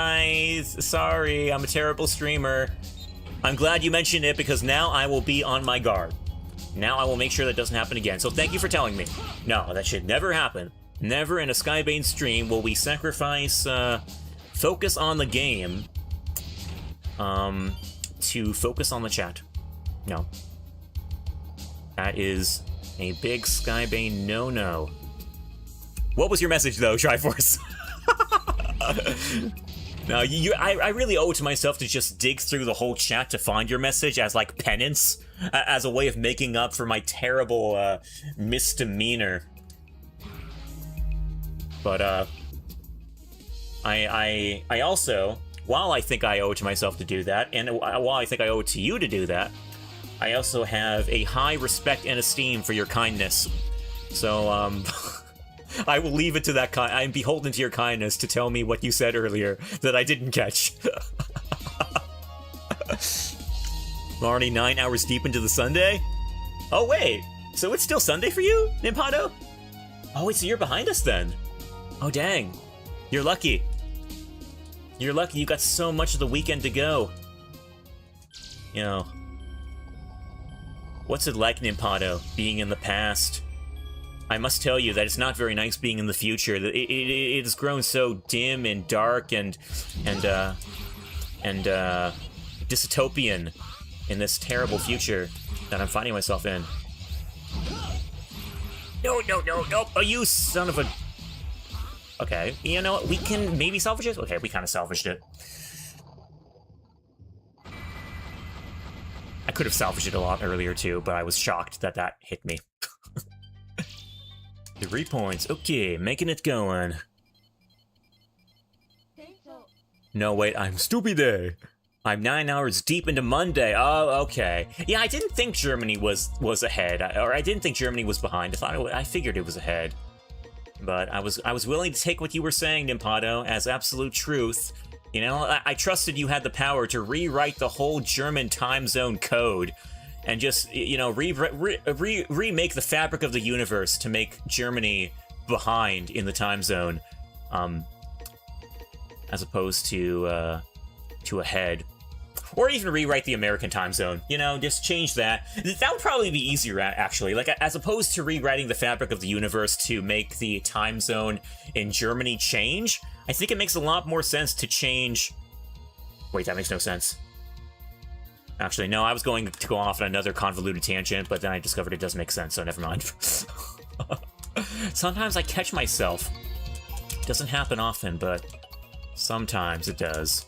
Sorry, I'm a terrible streamer. I'm glad you mentioned it because now I will be on my guard. Now I will make sure that doesn't happen again. So thank you for telling me. No, that should never happen. Never in a Skybane stream will we sacrifice focus on the game to focus on the chat. No. That is a big Skybane no-no. What was your message though, Triforce? No, I really owe it to myself to just dig through the whole chat to find your message as, like, penance, as a way of making up for my terrible misdemeanor. But I also, while I think I owe it to myself to do that, and while I think I owe it to you to do that, I also have a high respect and esteem for your kindness. So I will leave it to that I'm beholden to your kindness to tell me what you said earlier that I didn't catch. I'm already 9 hours deep into the Sunday? Oh wait, so it's still Sunday for you, Nimpado? Oh wait, so you're behind us then? Oh dang, you're lucky. You're lucky, you got so much of the weekend to go. You know, what's it like, Nimpado, being in the past? I must tell you that it's not very nice being in the future. It has grown so dim and dark and dystopian in this terrible future that I'm finding myself in. No! Oh, you son of a... Okay, you know what? We can maybe salvage it? Okay, we kind of salvaged it. I could have salvaged it a lot earlier too, but I was shocked that that hit me. 3 points. Okay, making it going. No, wait, I'm stupid. I'm 9 hours deep into Monday. Oh, okay. Yeah, I didn't think Germany was ahead, or I didn't think Germany was behind. I figured it was ahead, but I was willing to take what you were saying, Nimpado, as absolute truth. You know, I trusted you had the power to rewrite the whole German time zone code. And just, you know, remake the fabric of the universe to make Germany behind in the time zone, as opposed to ahead. Or even rewrite the American time zone, you know, just change that. That would probably be easier, actually. Like, as opposed to rewriting the fabric of the universe to make the time zone in Germany change, I think it makes a lot more sense to change... Wait, that makes no sense. Actually, no, I was going to go off on another convoluted tangent, but then I discovered it doesn't make sense, so never mind. Sometimes I catch myself. It doesn't happen often, but sometimes it does.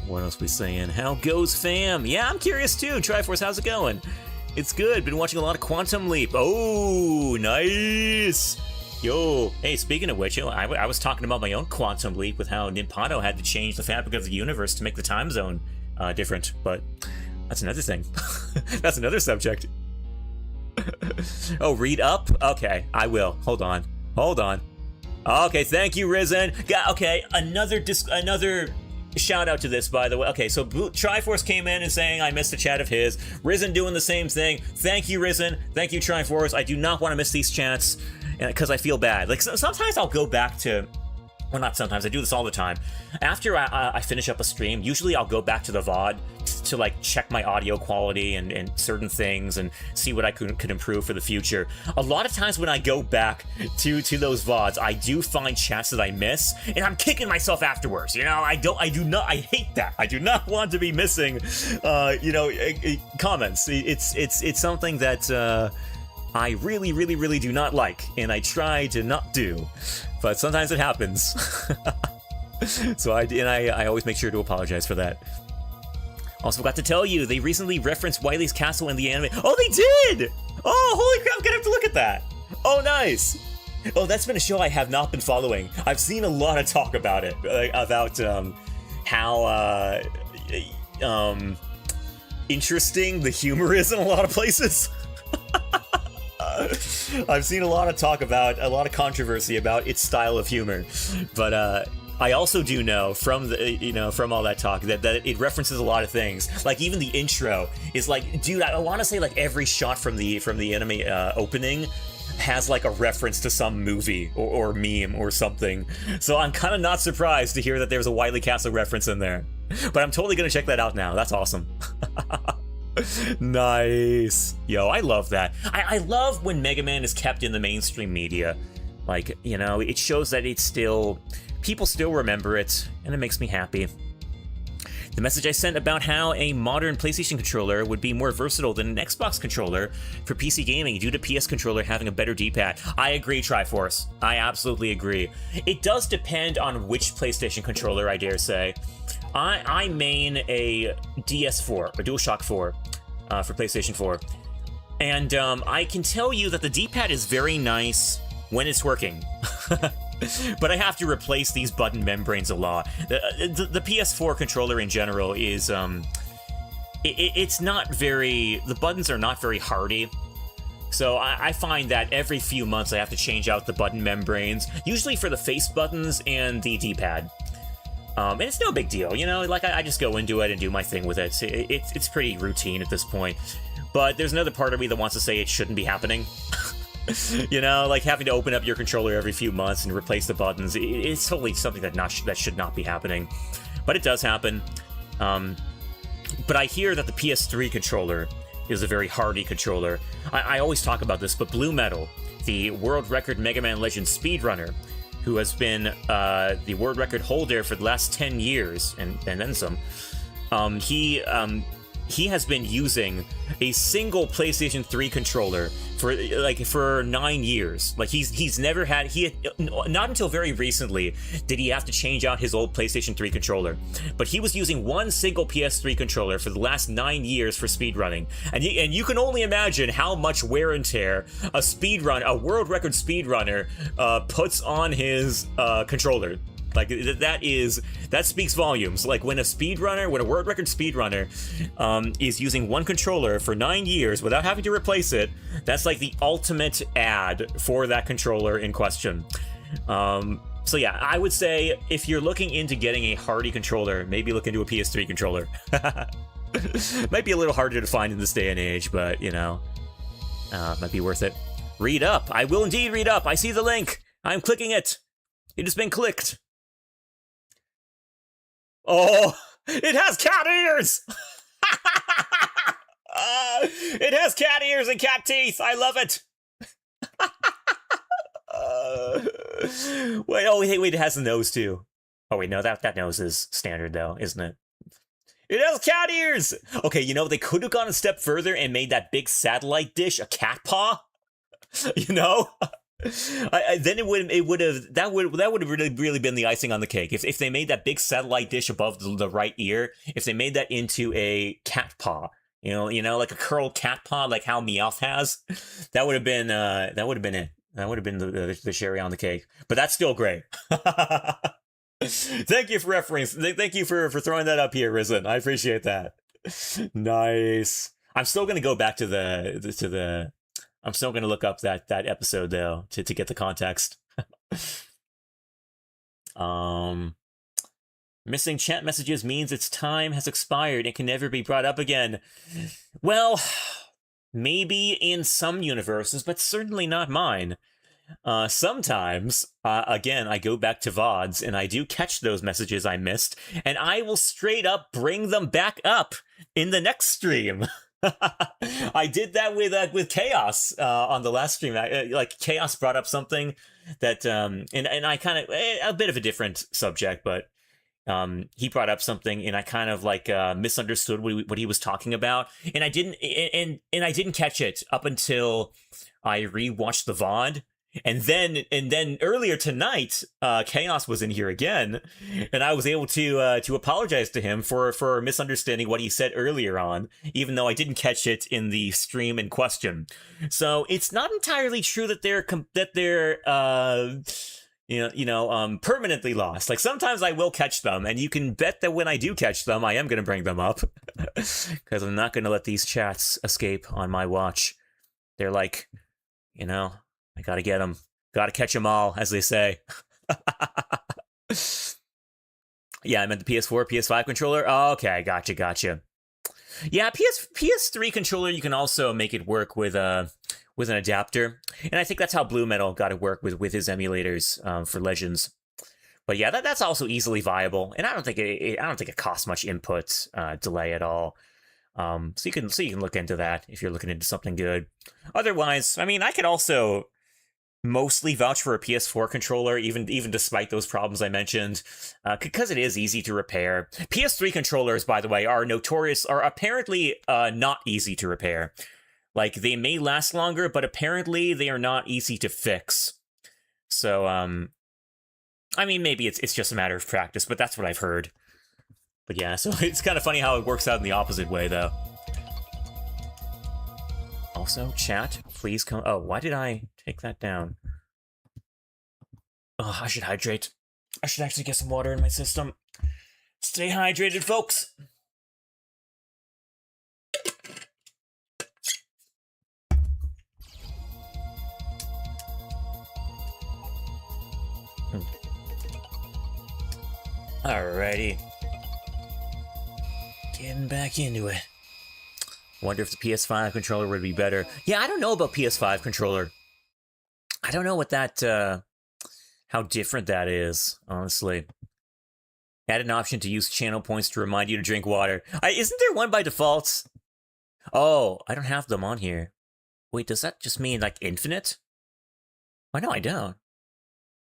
What else we saying? How goes fam? Yeah, I'm curious too. Triforce, how's it going? It's good. Been watching a lot of Quantum Leap. Oh, nice. Yo, hey, speaking of which, you know, I was talking about my own Quantum Leap with how Nimpado had to change the fabric of the universe to make the time zone different, but that's another thing. That's another subject. Oh, read up? Okay, I will. Hold on. Okay, thank you, Risen. Okay, another shout out to this, by the way. Okay, so Triforce came in and saying I missed a chat of his. Risen doing the same thing. Thank you, Risen. Thank you, Triforce. I do not want to miss these chats because I feel bad. Like, sometimes I'll go back to well, not sometimes, I do this all the time. After I finish up a stream, usually I'll go back to the VOD to like check my audio quality and certain things and see what I could improve for the future. A lot of times when I go back to those VODs, I do find chats that I miss, and I'm kicking myself afterwards. You know, I hate that. I do not want to be missing, comments. It's something that I really do not like, and I try to not do, but sometimes it happens. So I always make sure to apologize for that. Also forgot to tell you, they recently referenced Wily's Castle in the anime. Oh, they did! Oh, holy crap, I'm gonna have to look at that. Oh, nice. Oh, that's been a show I have not been following. I've seen a lot of talk about it, about how interesting the humor is in a lot of places. I've seen a lot of talk about, a lot of controversy about its style of humor, but I also do know from from all that talk that it references a lot of things. Like even the intro is like, dude, I want to say like every shot from the anime opening has like a reference to some movie or meme or something. So I'm kind of not surprised to hear that there's a Wily Castle reference in there. But I'm totally gonna check that out now. That's awesome. Nice. Yo, I love that. I love when Mega Man is kept in the mainstream media. Like, you know, it shows that it's still, people still remember it, and it makes me happy. The message I sent about how a modern PlayStation controller would be more versatile than an Xbox controller for PC gaming due to PS controller having a better D-pad. I agree, Triforce. I absolutely agree. It does depend on which PlayStation controller, I dare say. I main a DS4, a DualShock 4, for PlayStation 4. And I can tell you that the D-pad is very nice when it's working. But I have to replace these button membranes a lot. The PS4 controller in general is, it's not very, the buttons are not very hardy. So I find that every few months I have to change out the button membranes, usually for the face buttons and the D-pad. And it's no big deal, you know, like I just go into it and do my thing with it. It's pretty routine at this point. But there's another part of me that wants to say it shouldn't be happening. You know, like having to open up your controller every few months and replace the buttons. It's totally something that should not be happening. But it does happen. But I hear that the PS3 controller is a very hardy controller. I always talk about this, but Blue Metal, the world record Mega Man Legend speedrunner, who has been the world record holder for the last 10 years, and then some, he has been using a single PlayStation 3 controller for 9 years. Like he's never had, not until very recently did he have to change out his old PlayStation 3 controller. But he was using one single PS3 controller for the last 9 years for speedrunning. And you can only imagine how much wear and tear a world record speedrunner puts on his controller. Like, that speaks volumes. Like, when a world record speedrunner is using one controller for 9 years without having to replace it, that's like the ultimate ad for that controller in question. So yeah, I would say if you're looking into getting a hardy controller, maybe look into a PS3 controller. Might be a little harder to find in this day and age, but, you know, might be worth it. Read up. I will indeed read up. I see the link. I'm clicking it. It has been clicked. Oh, it has cat ears! It has cat ears and cat teeth. I love it. Wait, it has a nose too. Oh wait, no, that nose is standard though, isn't it? It has cat ears! Okay, you know, they could have gone a step further and made that big satellite dish a cat paw. You know? Then that would have really been the icing on the cake. If they made that big satellite dish above the right ear, if they made that into a cat paw, you know, like a curled cat paw, like how Meowth has, that would have been it. That would have been the cherry on the cake. But that's still great. Thank you for reference. Thank you for throwing that up here, Risen. I appreciate that. Nice. I'm still gonna go back to the. I'm still going to look up that episode, though, to get the context. Missing chat messages means its time has expired and can never be brought up again. Well, maybe in some universes, but certainly not mine. Sometimes, again, I go back to VODs and I do catch those messages I missed, and I will straight up bring them back up in the next stream. I did that with Chaos on the last stream. Like Chaos brought up something that and I kind of a bit of a different subject, but he brought up something and I kind of like misunderstood what he was talking about, and I didn't and I didn't catch it up until I rewatched the VOD. And then earlier tonight, Chaos was in here again, and I was able to apologize to him for misunderstanding what he said earlier on, even though I didn't catch it in the stream in question. So it's not entirely true that they're permanently lost. Like sometimes I will catch them, and you can bet that when I do catch them, I am going to bring them up because I'm not going to let these chats escape on my watch. They're like, I gotta get them. Gotta catch them all, as they say. Yeah, I meant the PS4, PS5 controller. Oh, okay, gotcha. Yeah, PS3 controller, you can also make it work with an adapter. And I think that's how Blue Metal got to work with his emulators for Legends. But yeah, that's also easily viable. And I don't think it costs much input delay at all. So you can look into that if you're looking into something good. Otherwise, I mean, I could also mostly vouch for a PS4 controller, even despite those problems I mentioned, because it is easy to repair. PS3 controllers, by the way, are apparently not easy to repair. Like, they may last longer, but apparently they are not easy to fix. So, I mean, maybe it's just a matter of practice, but that's what I've heard. But yeah, so it's kind of funny how it works out in the opposite way, though. Also, chat, please come... Oh, why did I take that down? Oh, I should hydrate. I should actually get some water in my system. Stay hydrated, folks! Alrighty. Getting back into it. Wonder if the PS5 controller would be better. Yeah, I don't know about PS5 controller. I don't know what that, how different that is, honestly. Add an option to use channel points to remind you to drink water. Isn't there one by default? Oh, I don't have them on here. Wait, does that just mean, like, infinite? Oh, no, I don't.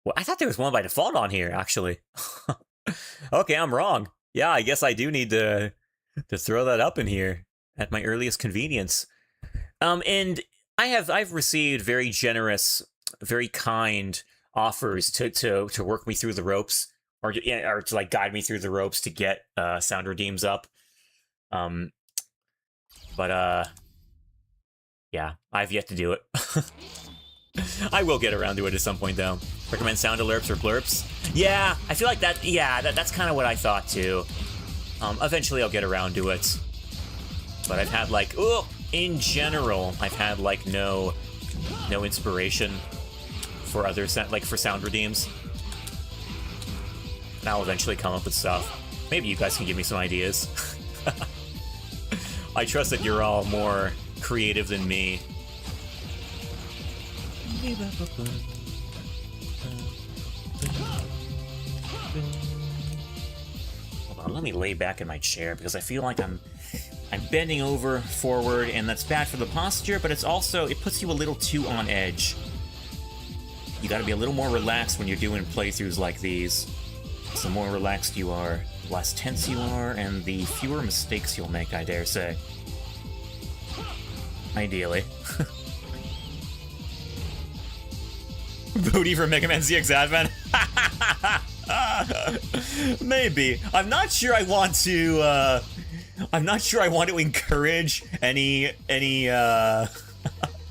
Well, I thought there was one by default on here, actually. Okay, I'm wrong. Yeah, I guess I do need to throw that up in here at my earliest convenience. And I've received very generous, very kind offers to work me through the ropes, or to like guide me through the ropes to get sound redeems up. But yeah, I've yet to do it. I will get around to it at some point, though. Recommend sound alerts or blurps? Yeah, I feel like that. Yeah, that's kind of what I thought too. Eventually, I'll get around to it. But I've had like, in general, I've had like no inspiration for other for sound redeems. And I'll eventually come up with stuff. Maybe you guys can give me some ideas. I trust that you're all more creative than me. Hold on, let me lay back in my chair because I feel like I'm bending over forward, and that's bad for the posture, but it puts you a little too on edge. You gotta be a little more relaxed when you're doing playthroughs like these. So the more relaxed you are, the less tense you are, and the fewer mistakes you'll make, I dare say. Ideally. Booty for Mega Man ZX Advent? Maybe. I'm not sure I want to, I'm not sure I want to encourage any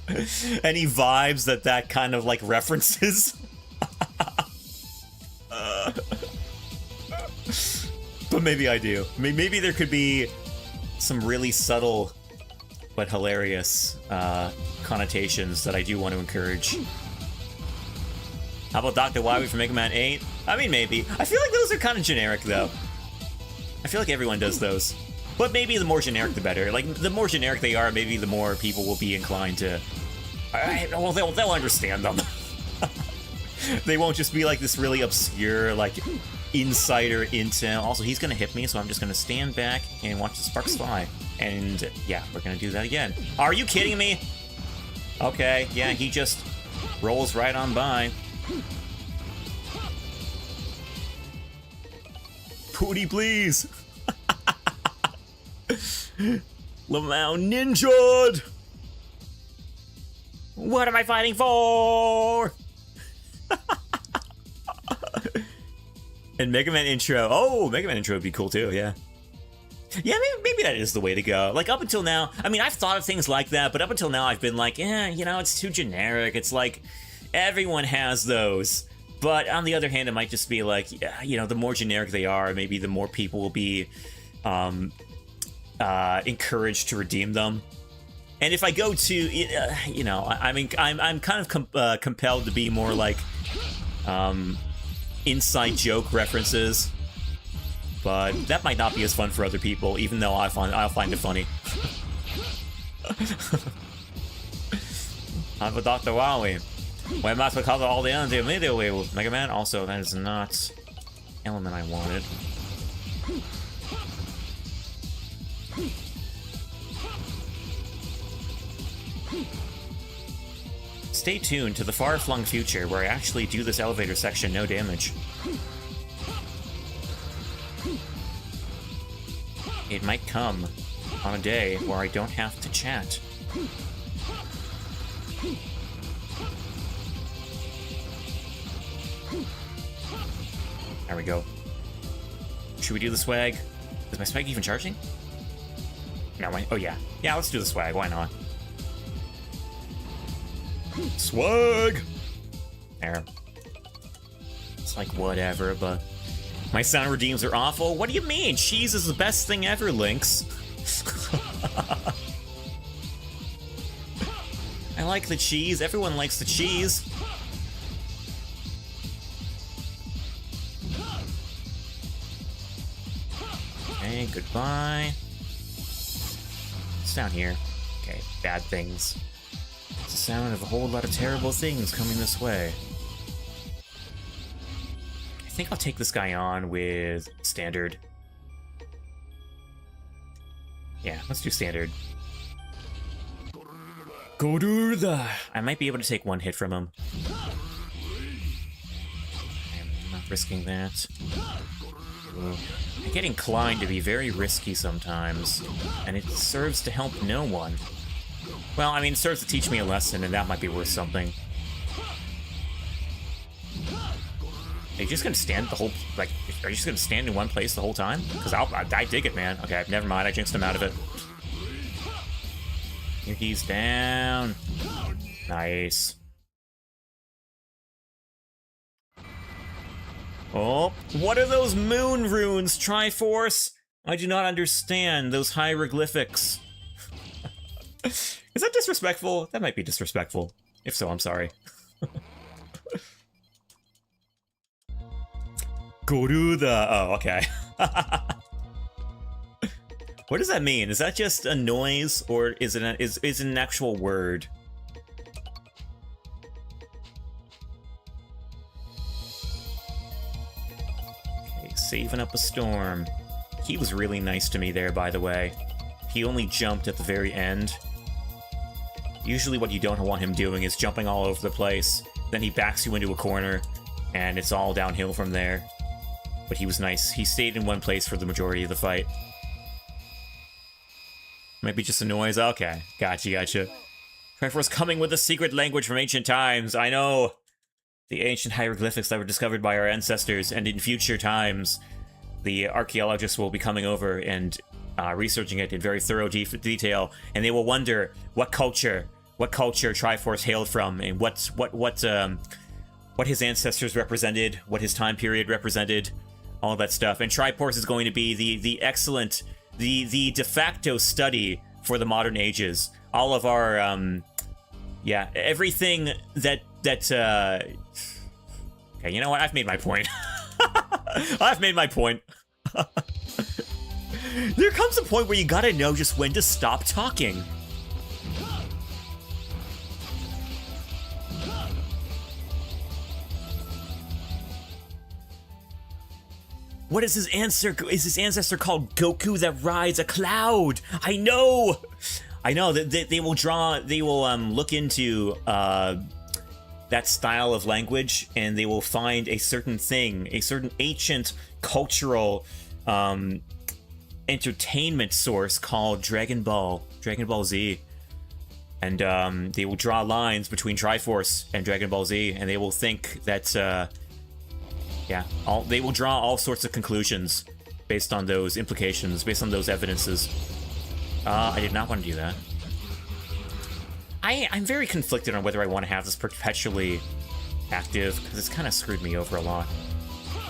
vibes that kind of, like, references. But maybe I do. Maybe there could be some really subtle but hilarious connotations that I do want to encourage. How about Dr. Wily from Mega Man 8? I mean, maybe. I feel like those are kind of generic, though. I feel like everyone does those. But maybe the more generic, the better. Like, the more generic they are, maybe the more people will be inclined to... Well, they'll understand them. They won't just be like this really obscure, like, insider intel. Also, he's gonna hit me, so I'm just gonna stand back and watch the sparks fly. And yeah, we're gonna do that again. Are you kidding me? Okay, yeah, he just rolls right on by. Pooty, please. Lamau ninja'd! What am I fighting for? And Mega Man intro. Oh, Mega Man intro would be cool too, yeah. Yeah, maybe that is the way to go. Like, up until now, I mean, I've thought of things like that, but up until now, I've been like, you know, it's too generic. It's like, everyone has those. But on the other hand, it might just be like, yeah, you know, the more generic they are, maybe the more people will be encouraged to redeem them. And if I go to, you know, I mean, I'm kind of compelled to be more like inside joke references. But that might not be as fun for other people, even though I'll find it funny. I'm a Dr. Wowie. When Master cover all the energy immediately with Mega Man. Also, that is not element I wanted. Stay tuned to the far-flung future where I actually do this elevator section no damage. It might come on a day where I don't have to chat. There we go. Should we do the swag? Is my swag even charging? No, oh yeah. Yeah, let's do the swag, why not? Swag! There. It's like, whatever, but... My sound redeems are awful? What do you mean? Cheese is the best thing ever, Lynx. I like the cheese. Everyone likes the cheese. Okay, goodbye. It's down here. Okay, bad things. It's the sound of a whole lot of terrible things coming this way. I think I'll take this guy on with standard. Yeah, let's do standard. Goruda! I might be able to take one hit from him. I'm not risking that. Ooh. I get inclined to be very risky sometimes, and it serves to help no one. Well, I mean, it serves to teach me a lesson, and that might be worth something. Are you just gonna stand the whole, like, are you just gonna stand in one place the whole time? Because I dig it, man. Okay, never mind, I jinxed him out of it. Here he's down. Nice. Oh, what are those moon runes, Triforce? I do not understand those hieroglyphics. Is that disrespectful? That might be disrespectful. If so, I'm sorry. Goruda. Oh, okay. What does that mean? Is that just a noise, or is it an actual word? Okay, saving up a storm. He was really nice to me there, by the way. He only jumped at the very end. Usually what you don't want him doing is jumping all over the place. Then he backs you into a corner, and it's all downhill from there. But he was nice. He stayed in one place for the majority of the fight. Maybe just a noise. Okay, gotcha. Triforce coming with a secret language from ancient times. I know. The ancient hieroglyphics that were discovered by our ancestors, and in future times, the archaeologists will be coming over and researching it in very thorough detail, and they will wonder what culture Triforce hailed from, and what his ancestors represented, what his time period represented, all that stuff. And Triforce is going to be the excellent, the de facto study for the modern ages. All of our yeah, everything that okay, you know what? I've made my point. I've made my point. There comes a point where you gotta know just when to stop talking. What is his answer? Is his ancestor called Goku that rides a cloud? I know. They will draw. They will look into that style of language, and they will find a certain thing, a certain ancient cultural entertainment source called Dragon Ball Z. And they will draw lines between Triforce and Dragon Ball Z, and they will think that, they will draw all sorts of conclusions based on those implications, based on those evidences. I did not want to do that. I'm very conflicted on whether I want to have this perpetually active, because it's kind of screwed me over a lot.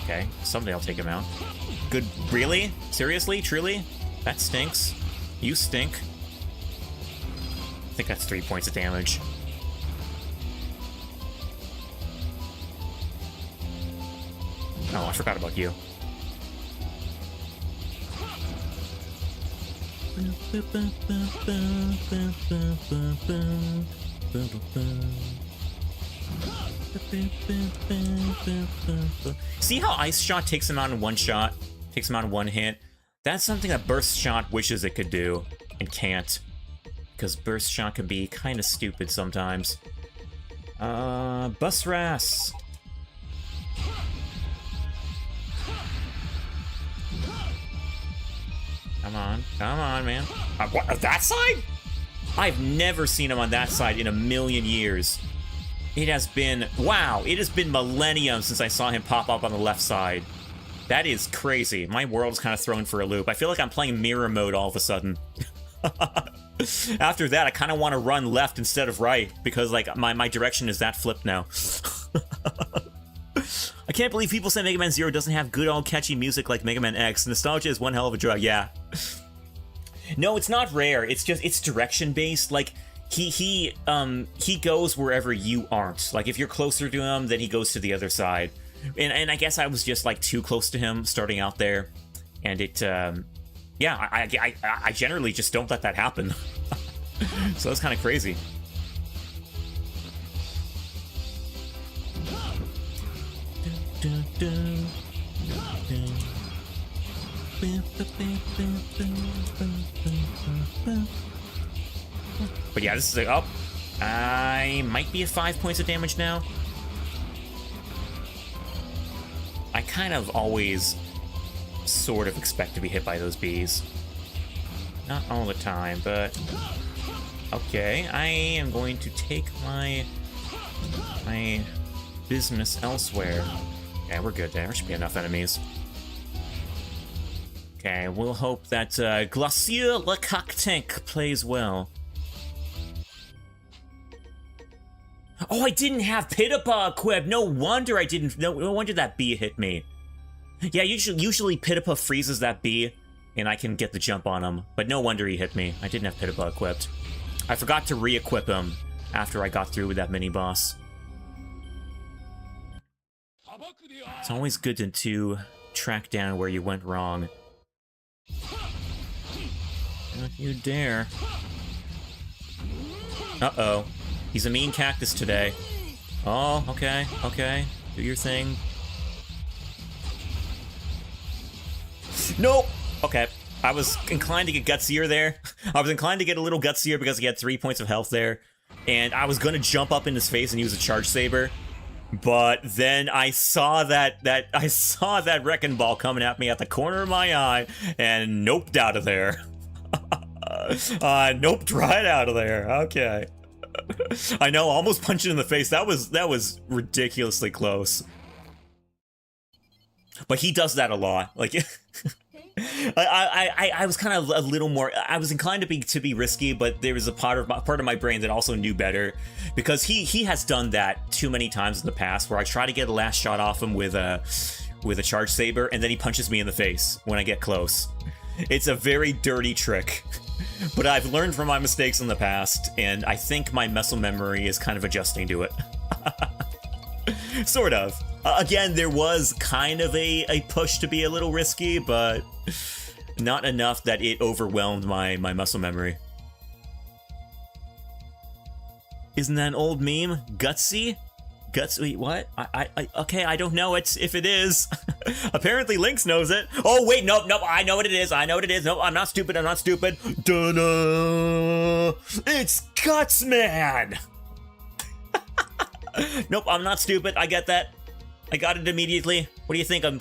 Okay, someday I'll take him out. Good, really? Seriously? Truly? That stinks. You stink. I think that's 3 points of damage. Oh, I forgot about you. See how Ice Shot takes him out in one shot? Takes him out in one hit? That's something that Burst Shot wishes it could do, and can't. Because Burst Shot can be kind of stupid sometimes. Bus Ras! Come on, man. What, that side? I've never seen him on that side in a million years. It has been, wow, it has been millennium since I saw him pop up on the left side. That is crazy. My world's kind of thrown for a loop. I feel like I'm playing mirror mode all of a sudden. After that, I kind of want to run left instead of right, because, like, my direction is that flipped now. I can't believe people say Mega Man Zero doesn't have good old catchy music like Mega Man X. Nostalgia is one hell of a drug, yeah. No, it's not rare. It's just, it's direction based. Like, he goes wherever you aren't. Like, if you're closer to him, then he goes to the other side. And I guess I was just, like, too close to him starting out there. And it, yeah, I generally just don't let that happen. So that's kind of crazy. But yeah, this is like, oh, I might be at 5 points of damage now. I kind of always sort of expect to be hit by those bees. Not all the time, but okay, I am going to take my business elsewhere. Yeah, we're good there. There should be enough enemies. Okay, we'll hope that Glacier Le Tank plays well. Oh, I didn't have Pitapa equipped. No wonder I didn't. No wonder that bee hit me. Yeah, usually Pitapa freezes that bee, and I can get the jump on him. But no wonder he hit me. I didn't have Pitapa equipped. I forgot to re-equip him after I got through with that mini-boss. It's always good to track down where you went wrong. Don't you dare. Uh-oh. He's a mean cactus today. Oh, okay, okay. Do your thing. Nope! Okay. I was inclined to get gutsier there. I was inclined to get a little gutsier because he had 3 points of health there. And I was gonna jump up in his face and use a charge saber. But then I saw that wrecking ball coming at me at the corner of my eye and noped out of there. Noped right out of there. Okay. I know, almost punched it in the face. That was ridiculously close. But he does that a lot. Like, I was kind of a little more. I was inclined to be risky, but there was a part of my brain that also knew better, because he has done that too many times in the past, where I try to get a last shot off him with a charge saber, and then he punches me in the face when I get close. It's a very dirty trick. But I've learned from my mistakes in the past, and I think my muscle memory is kind of adjusting to it. Sort of. Again, there was kind of a push to be a little risky, but not enough that it overwhelmed my muscle memory. Isn't that an old meme? Gutsy? Guts, wait, what? Okay, I don't know if it is. Apparently Lynx knows it. Oh, wait, nope, I know what it is. Nope, I'm not stupid. Da-da! It's Gutsman! Nope, I'm not stupid. I get that. I got it immediately. What do you think? I'm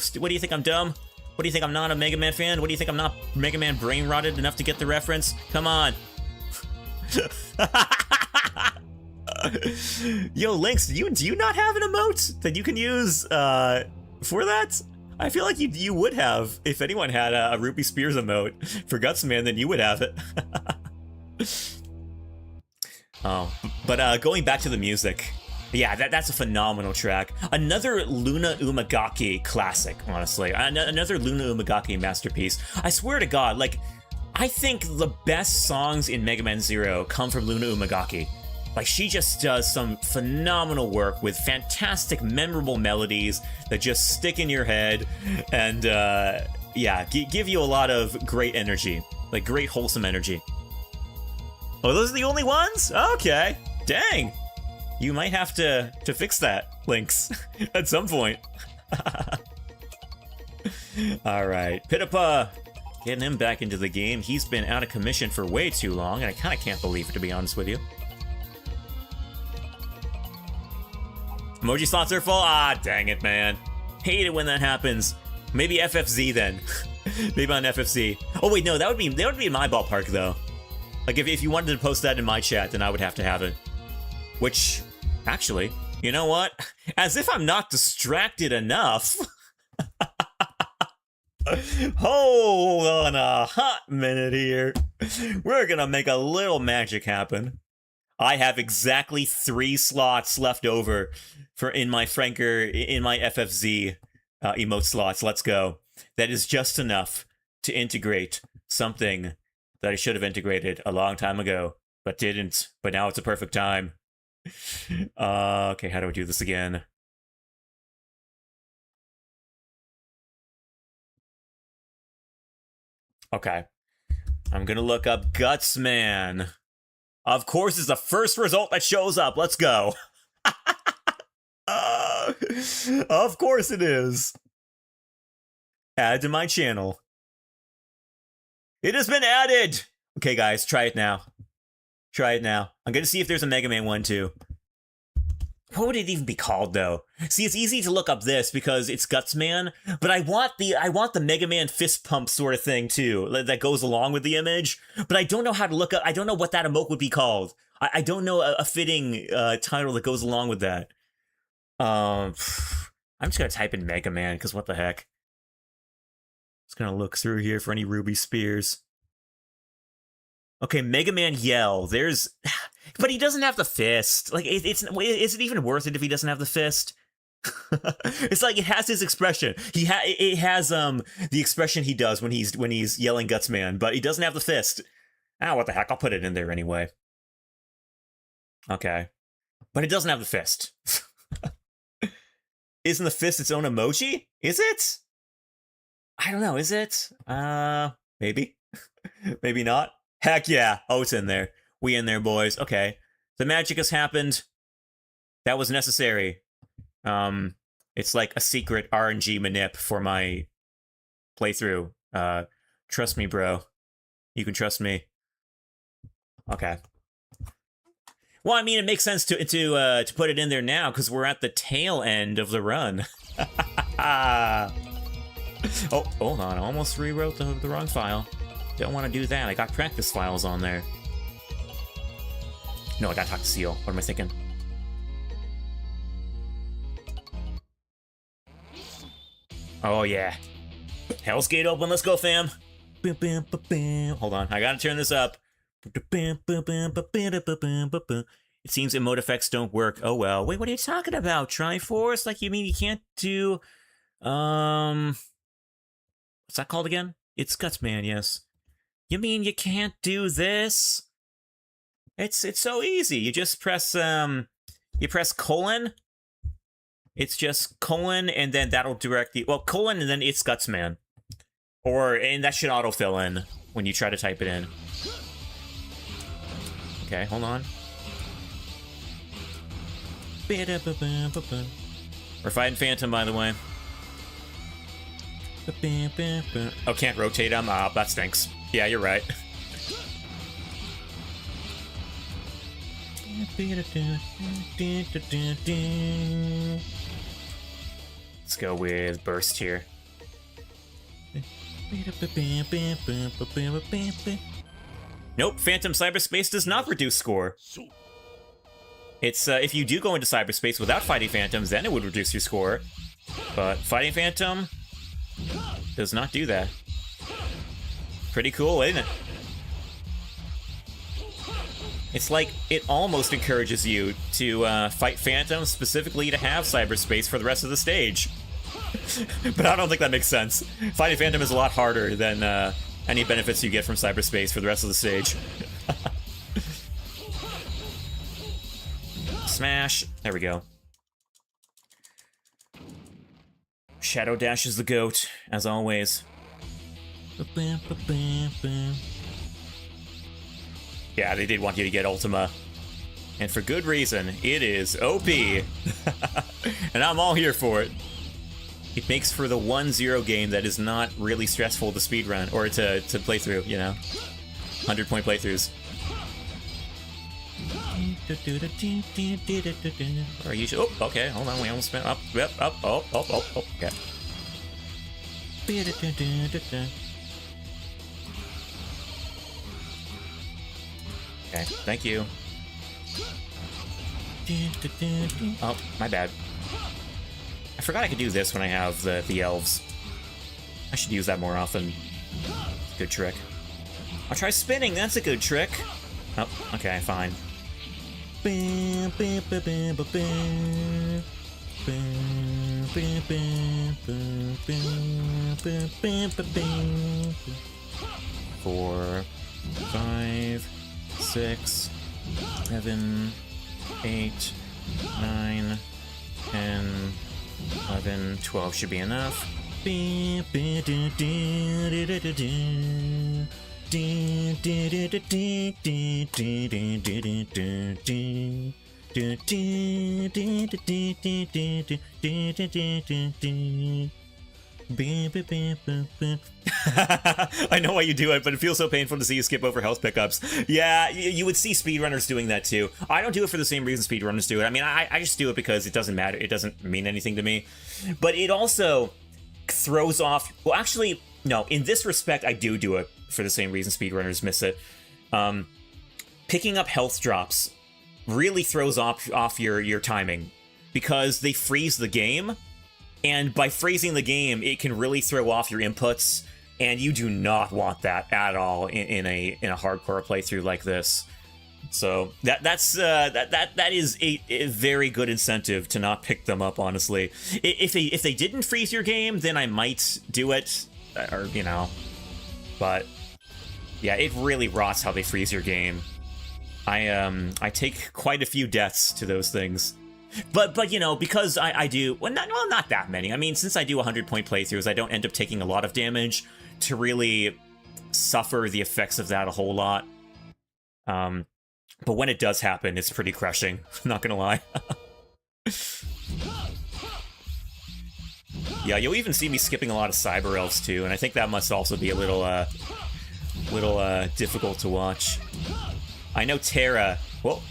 dumb? What do you think? I'm not a Mega Man fan? What do you think? I'm not Mega Man brain rotted enough to get the reference? Come on. Yo, Lynx, do you not have an emote that you can use for that? I feel like you would have. If anyone had a Ruby Spears emote for Gutsman, then you would have it. Oh, but going back to the music. Yeah, that's a phenomenal track. Another Luna Umagaki classic, honestly. Another Luna Umagaki masterpiece. I swear to God, like, I think the best songs in Mega Man Zero come from Luna Umagaki. Like, she just does some phenomenal work with fantastic, memorable melodies that just stick in your head and, yeah, give you a lot of great energy. Like, great, wholesome energy. Oh, those are the only ones? Okay. Dang. You might have to fix that, Lynx, at some point. Alright, Pitapa. Getting him back into the game. He's been out of commission for way too long, and I kind of can't believe it, to be honest with you. Emoji slots are full? Ah, dang it, man. Hate it when that happens. Maybe FFZ then. Maybe on FFZ. Oh wait, no, that would be in my ballpark though. Like if you wanted to post that in my chat, then I would have to have it. Which, actually, you know what? As if I'm not distracted enough. Hold on a hot minute here. We're gonna make a little magic happen. I have exactly 3 slots left over in my FFZ emote slots. Let's go. That is just enough to integrate something that I should have integrated a long time ago, but didn't. But now it's a perfect time. Okay, how do I do this again? Okay. I'm gonna look up Gutsman. Of course, it's the first result that shows up. Let's go. Of course it is. Add to my channel. It has been added. Okay, guys, try it now. Try it now. I'm gonna see if there's a Mega Man 1 too. What would it even be called though? See, it's easy to look up this because it's Gutsman, but I want the Mega Man fist pump sort of thing too that goes along with the image. But I don't know how to look up. I don't know what that emote would be called. I don't know a fitting title that goes along with that. I'm just gonna type in Mega Man because what the heck? Just gonna look through here for any Ruby Spears. Okay, Mega Man Yell. There's, but he doesn't have the fist. Like, is it even worth it if he doesn't have the fist? It's like it has his expression. It has the expression he does when he's yelling Gutsman, but he doesn't have the fist. Ah, what the heck? I'll put it in there anyway. Okay, but it doesn't have the fist. Isn't the fist its own emoji? Is it? I don't know. Is it? Maybe. Maybe not. Heck yeah. Oh, it's in there. We in there, boys. Okay. The magic has happened. That was necessary. It's like a secret RNG manip for my playthrough. Trust me, bro. You can trust me. Okay. Well, I mean, it makes sense to put it in there now because we're at the tail end of the run. Oh, hold on. I almost rewrote the wrong file. Don't want to do that. I got practice files on there. No, I gotta talk to Seal. What am I thinking? Oh, yeah. Hell's Gate open. Let's go, fam. Hold on. I gotta turn this up. It seems emote effects don't work. Oh, well. Wait, what are you talking about? Triforce? Like, you mean you can't do... What's that called again? It's Gutsman, yes. You mean you can't do this? It's so easy. You just press you press colon. It's just colon and then that'll direct the colon and then it's Gutsman. And that should autofill in when you try to type it in. Okay, hold on. We're fighting Phantom, by the way. Oh, can't rotate him? Ah, that stinks. Yeah, you're right. Let's go with Burst here. Nope, Phantom Cyberspace does not reduce score. It's, if you do go into cyberspace without fighting Phantoms, then it would reduce your score. But fighting Phantom does not do that. Pretty cool, isn't it? It's like it almost encourages you to fight Phantom specifically to have cyberspace for the rest of the stage. But I don't think that makes sense. Fighting Phantom is a lot harder than any benefits you get from cyberspace for the rest of the stage. Smash. There we go. Shadow Dash is the GOAT, as always. Yeah, they did want you to get Ultima. And for good reason. It is OP. And I'm all here for it. It makes for the 1-0 game that is not really stressful to speedrun, or to play through, you know? 100-point playthroughs. Or you should, oh, okay, hold on, we almost spent up, yep, up, oh, okay. Okay, thank you. Oh, my bad. I forgot I could do this when I have the elves. I should use that more often. Good trick. I'll try spinning, that's a good trick. Oh, okay, fine. Four, 5, 6, 7, 8, 9, 10, 11, 12 should be enough. I know why you do it, but it feels so painful to see you skip over health pickups. Yeah, you would see speedrunners doing that too. I don't do it for the same reason speedrunners do it. I mean, I just do it because it doesn't matter. It doesn't mean anything to me. But it also throws off... Well, actually, no. In this respect, I do it for the same reason speedrunners miss it. Picking up health drops really throws off your timing because they freeze the game. And by freezing the game, it can really throw off your inputs, and you do not want that at all in a hardcore playthrough like this. So that is a very good incentive to not pick them up. Honestly, if they didn't freeze your game, then I might do it, or you know, but yeah, it really rots how they freeze your game. I take quite a few deaths to those things. But you know, because I do, well, not that many. I mean, since I do 100-point playthroughs, I don't end up taking a lot of damage to really suffer the effects of that a whole lot. But when it does happen, it's pretty crushing. Not gonna lie. Yeah, you'll even see me skipping a lot of Cyber Elves too, and I think that must also be a little difficult to watch. I know Terra. Whoa.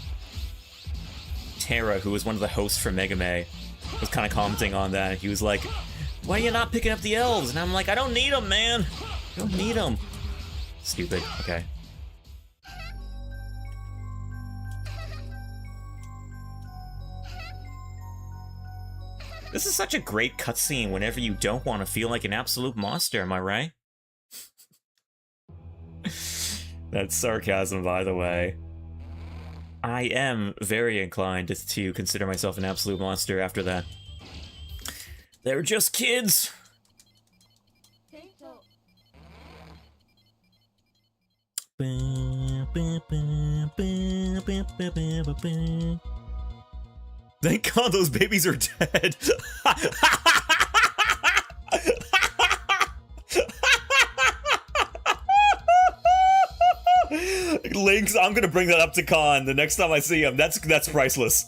Terra, who was one of the hosts for Mega May, was kind of commenting on that. He was like, why are you not picking up the elves? And I'm like, I don't need them, man. I don't need them. Stupid. Okay. This is such a great cutscene whenever you don't want to feel like an absolute monster, am I right? That's sarcasm, by the way. I am very inclined to consider myself an absolute monster after that. They're just kids! Thank God those babies are dead! Lynx, I'm gonna bring that up to Khan the next time I see him. That's priceless.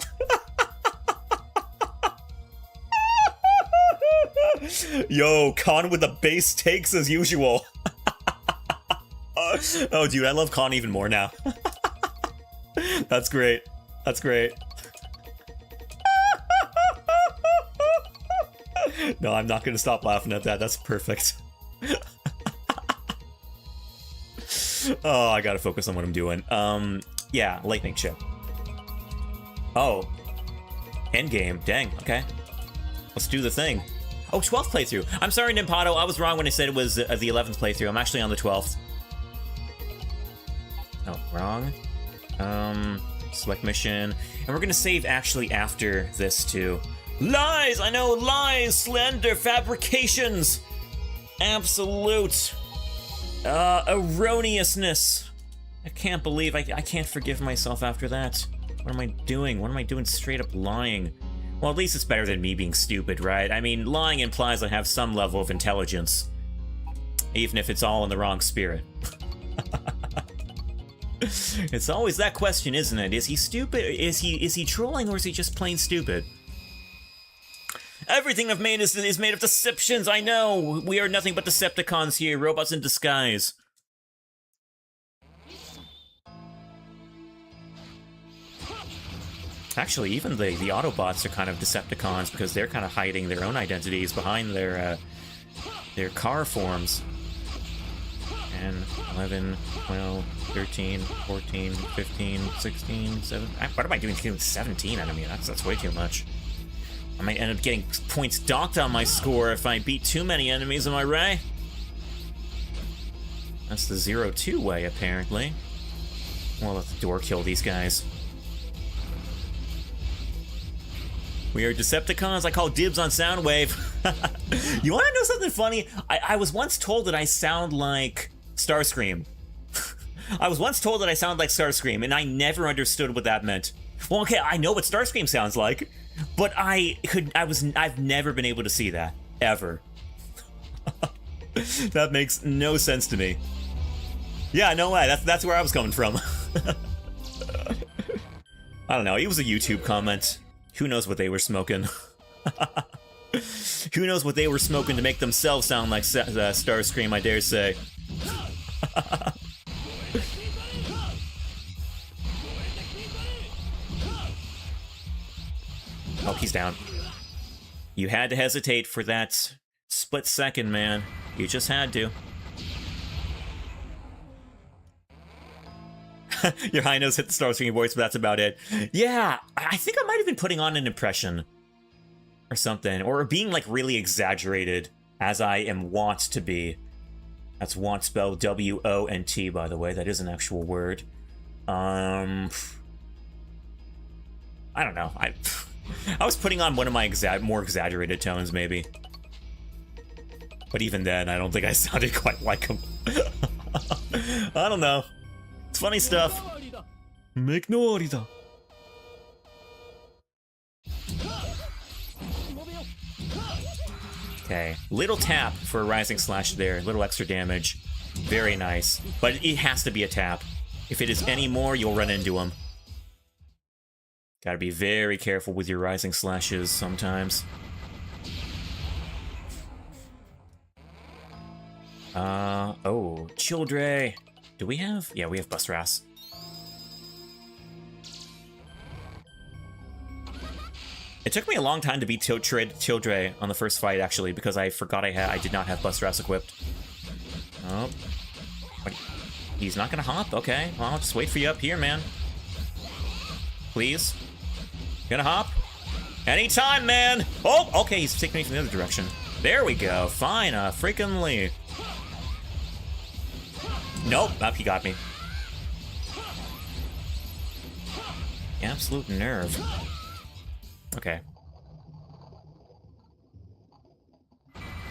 Yo, Con with the base takes as usual. Oh, dude, I love Con even more now. That's great. That's great. No, I'm not gonna stop laughing at that. That's perfect. Oh, I gotta focus on what I'm doing. Yeah, lightning chip. Oh. Endgame. Dang, okay. Let's do the thing. Oh, 12th playthrough. I'm sorry, Nimpato. I was wrong when I said it was the 11th playthrough. I'm actually on the 12th. Oh, wrong. Select mission. And we're gonna save actually after this, too. Lies! I know, lies! Slander! Fabrications! Absolute... erroneousness. I can't believe I can't forgive myself after that. What am I doing? What am I doing straight up lying? Well, at least it's better than me being stupid, right? I mean, lying implies I have some level of intelligence. Even if it's all in the wrong spirit. It's always that question, isn't it? Is he stupid? Is he trolling, or is he just plain stupid? Everything I've made is made of deceptions, I know! We are nothing but Decepticons here, robots in disguise. Actually, even the Autobots are kind of Decepticons because they're kind of hiding their own identities behind their car forms. 10, 11, 12, 13, 14, 15, 16, 17... What am I doing 17 enemy? That's way too much. I might end up getting points docked on my score if I beat too many enemies, am I right? That's the 0-2 way, apparently. We'll let the door kill these guys. We are Decepticons. I call dibs on Soundwave. You want to know something funny? I was once told that I sound like Starscream. I was once told that I sound like Starscream, and I never understood what that meant. Well, okay, I know what Starscream sounds like, but I've never been able to see that, ever. That makes no sense to me. Yeah, no way, that's where I was coming from. I don't know, it was a YouTube comment. Who knows what they were smoking? Who knows what they were smoking to make themselves sound like Starscream, I dare say. Oh, he's down. You had to hesitate for that split second, man. You just had to. Your high nose hit the Starscream voice, but that's about it. Yeah, I think I might have been putting on an impression. Or something. Or being, like, really exaggerated, as I am wont to be. That's wont spelled W-O-N-T, by the way. That is an actual word. I don't know. I was putting on one of my more exaggerated tones, maybe. But even then, I don't think I sounded quite like him. I don't know. It's funny stuff. Megnorida. Okay, little tap for a rising slash there. Little extra damage. Very nice. But it has to be a tap. If it is any more, you'll run into him. Gotta be very careful with your rising slashes sometimes. Oh, Childre. Do we have? Yeah, we have Busras. It took me a long time to beat Childre on the first fight, actually, because I forgot I did not have Busras equipped. Oh. What? He's not gonna hop? Okay, well, I'll just wait for you up here, man. Please? Gonna hop? Anytime, man! Oh, okay, he's taking me from the other direction. There we go, fine, freaking. Nope, he got me. Absolute nerve. Okay.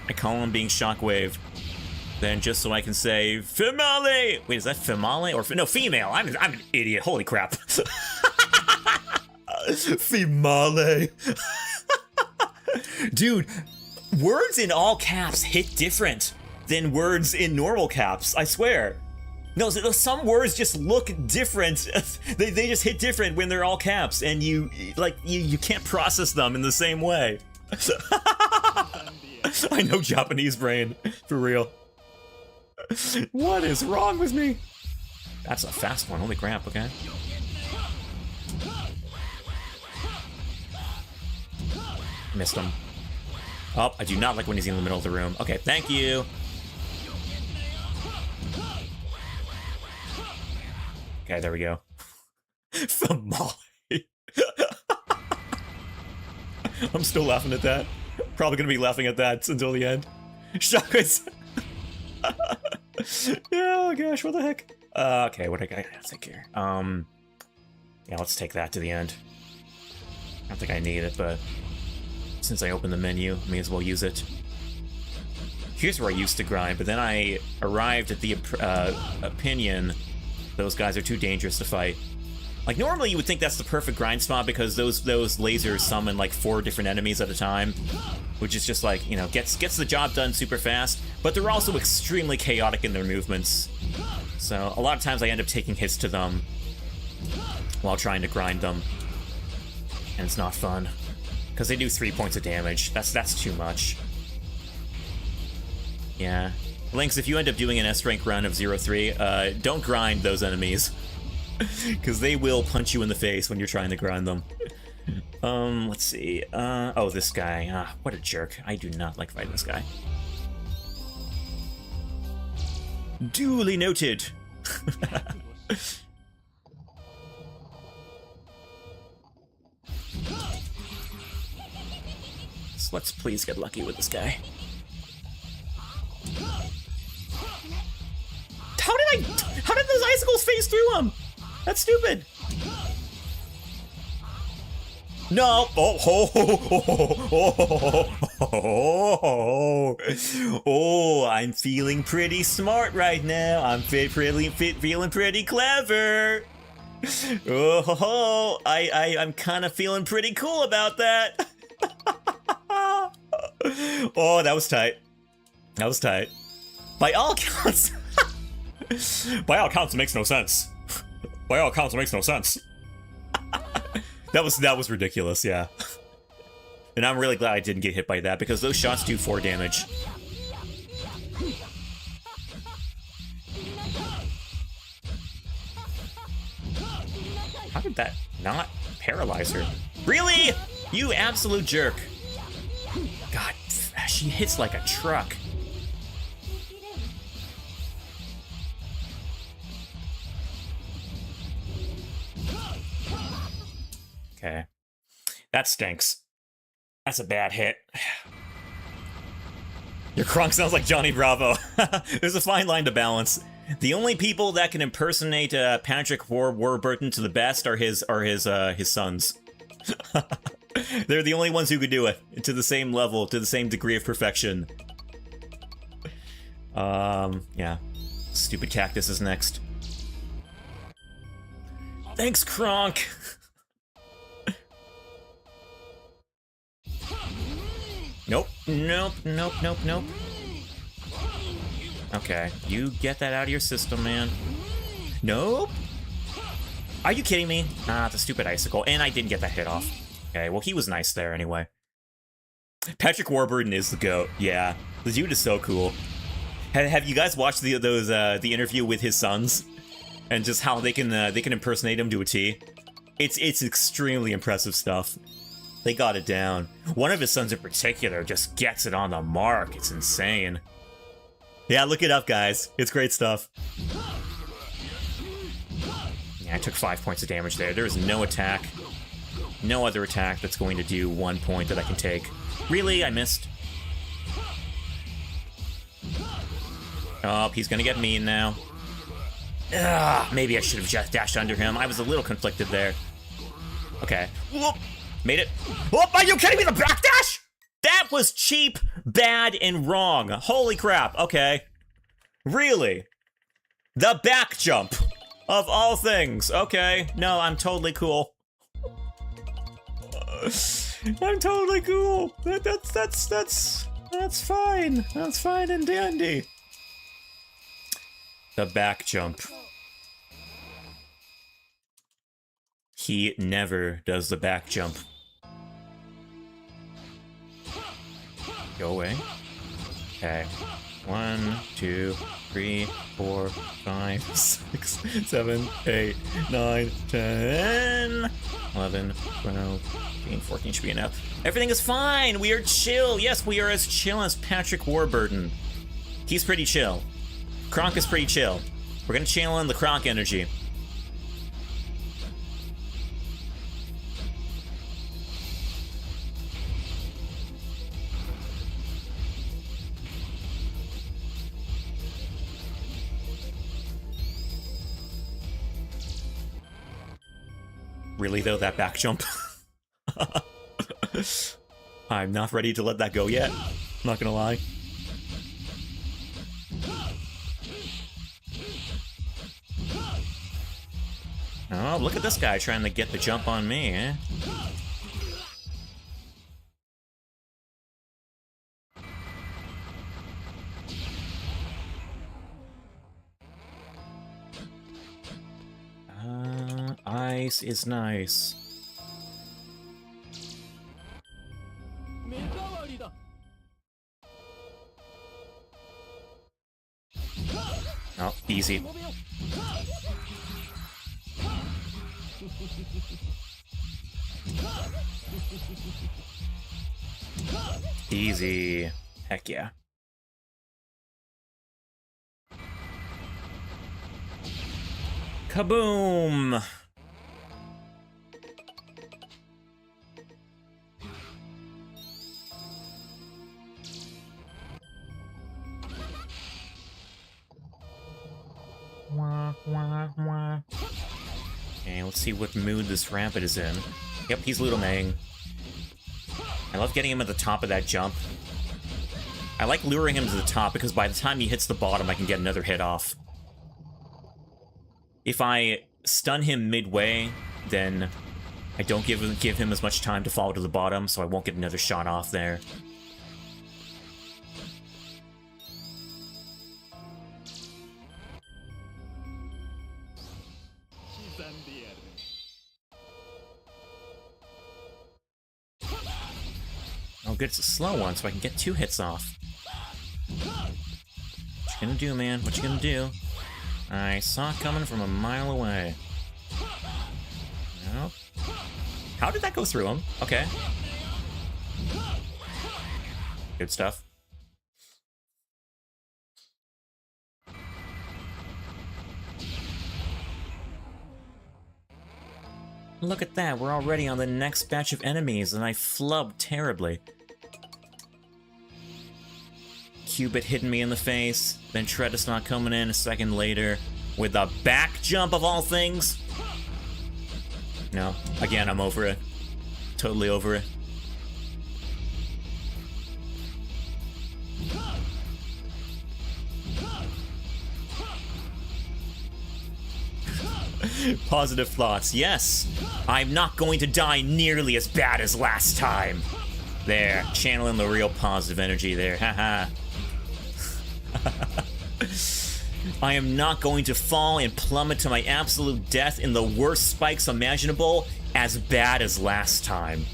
I call him being Shockwave. Then just so I can say, Female! Wait, is that Female? Or, no, female. I'm an idiot. Holy crap. Female. Dude, words in all caps hit different than words in normal caps, I swear. No, some words just look different. They just hit different when they're all caps, and you can't process them in the same way. I know Japanese brain, for real. What is wrong with me? That's a fast one, holy crap, okay. Missed him. Oh, I do not like when he's in the middle of the room. Okay, thank you. Okay, there we go. Famale. I'm still laughing at that. Probably gonna be laughing at that until the end. Chakras. Yeah, oh gosh, what the heck? Okay, what I gotta take here? Yeah, let's take that to the end. I don't think I need it, but since I opened the menu, may as well use it. Here's where I used to grind, but then I arrived at the opinion those guys are too dangerous to fight. Like, normally you would think that's the perfect grind spot because those lasers summon like 4 different enemies at a time, which is just like, you know, gets the job done super fast, but they're also extremely chaotic in their movements. So a lot of times I end up taking hits to them while trying to grind them, and it's not fun because they do 3 points of damage. That's too much. Yeah. Lynx, if you end up doing an S-rank run of 0-3, don't grind those enemies. Because they will punch you in the face when you're trying to grind them. Let's see. Oh, this guy. What a jerk. I do not like fighting this guy. Duly noted. So let's please get lucky with this guy. How did those icicles phase through him? That's stupid. No. Oh, I'm feeling pretty smart right now. I'm feeling pretty clever. Oh, I'm kind of feeling pretty cool about that. Oh, that was tight. That was tight. By all accounts. By all accounts, it makes no sense. By all accounts, it makes no sense. That was ridiculous, yeah. And I'm really glad I didn't get hit by that, because those shots do 4 damage. How did that not paralyze her? Really? You absolute jerk. God, she hits like a truck. Okay. That stinks. That's a bad hit. Your Kronk sounds like Johnny Bravo. There's a fine line to balance. The only people that can impersonate Patrick Warburton to the best are his sons. They're the only ones who could do it to the same level, to the same degree of perfection. Yeah. Stupid Cactus is next. Thanks, Kronk! Nope, nope, nope, nope, nope. Okay, you get that out of your system, man. Nope. Are you kidding me? Ah, the stupid icicle. And I didn't get that hit off. Okay, well, he was nice there anyway. Patrick Warburton is the GOAT. Yeah, the dude is so cool. Have you guys watched the interview with his sons? And just how they can impersonate him to a T? It's extremely impressive stuff. They got it down. One of his sons in particular just gets it on the mark. It's insane. Yeah, look it up, guys. It's great stuff. Yeah, I took 5 points of damage there. There is no attack. No other attack that's going to do 1 point that I can take. Really? I missed? Oh, he's gonna get mean now. Ugh, maybe I should have just dashed under him. I was a little conflicted there. Okay. Whoop. Made it. Oh, are you kidding me? The backdash? That was cheap, bad, and wrong. Holy crap. Okay. Really? The back jump. Of all things. Okay. No, I'm totally cool. I'm totally cool. That's fine. That's fine and dandy. The back jump. He never does the back jump. Go away. Okay. 1, 2, 3, 4, 5, 6, 7, 8, 9, 10, 11, 12, 13, 14 should be enough. Everything is fine! We are chill! Yes, we are as chill as Patrick Warburton. He's pretty chill. Kronk is pretty chill. We're gonna channel in the Kronk energy. Really though, that back jump? I'm not ready to let that go yet. I'm not gonna lie. Oh, look at this guy trying to get the jump on me, eh? Ice is nice. Oh, easy. Easy. Heck yeah. Kaboom! Okay, let's see what mood this rabbit is in. Yep, he's Ludomang. I love getting him at the top of that jump. I like luring him to the top because by the time he hits the bottom, I can get another hit off. If I stun him midway, then I don't give him as much time to fall to the bottom, so I won't get another shot off there. Oh good, it's a slow one, so I can get 2 hits off. What you gonna do, man? What you gonna do? I saw it coming from a mile away. Nope. How did that go through him? Okay. Good stuff. Look at that, we're already on the next batch of enemies, and I flubbed terribly. Cubit hitting me in the face, then Treadis not coming in a second later with a back jump of all things. No, again, I'm over it. Totally over it. Positive thoughts, yes. I'm not going to die nearly as bad as last time. There, channeling the real positive energy there, haha. I am not going to fall and plummet to my absolute death in the worst spikes imaginable as bad as last time.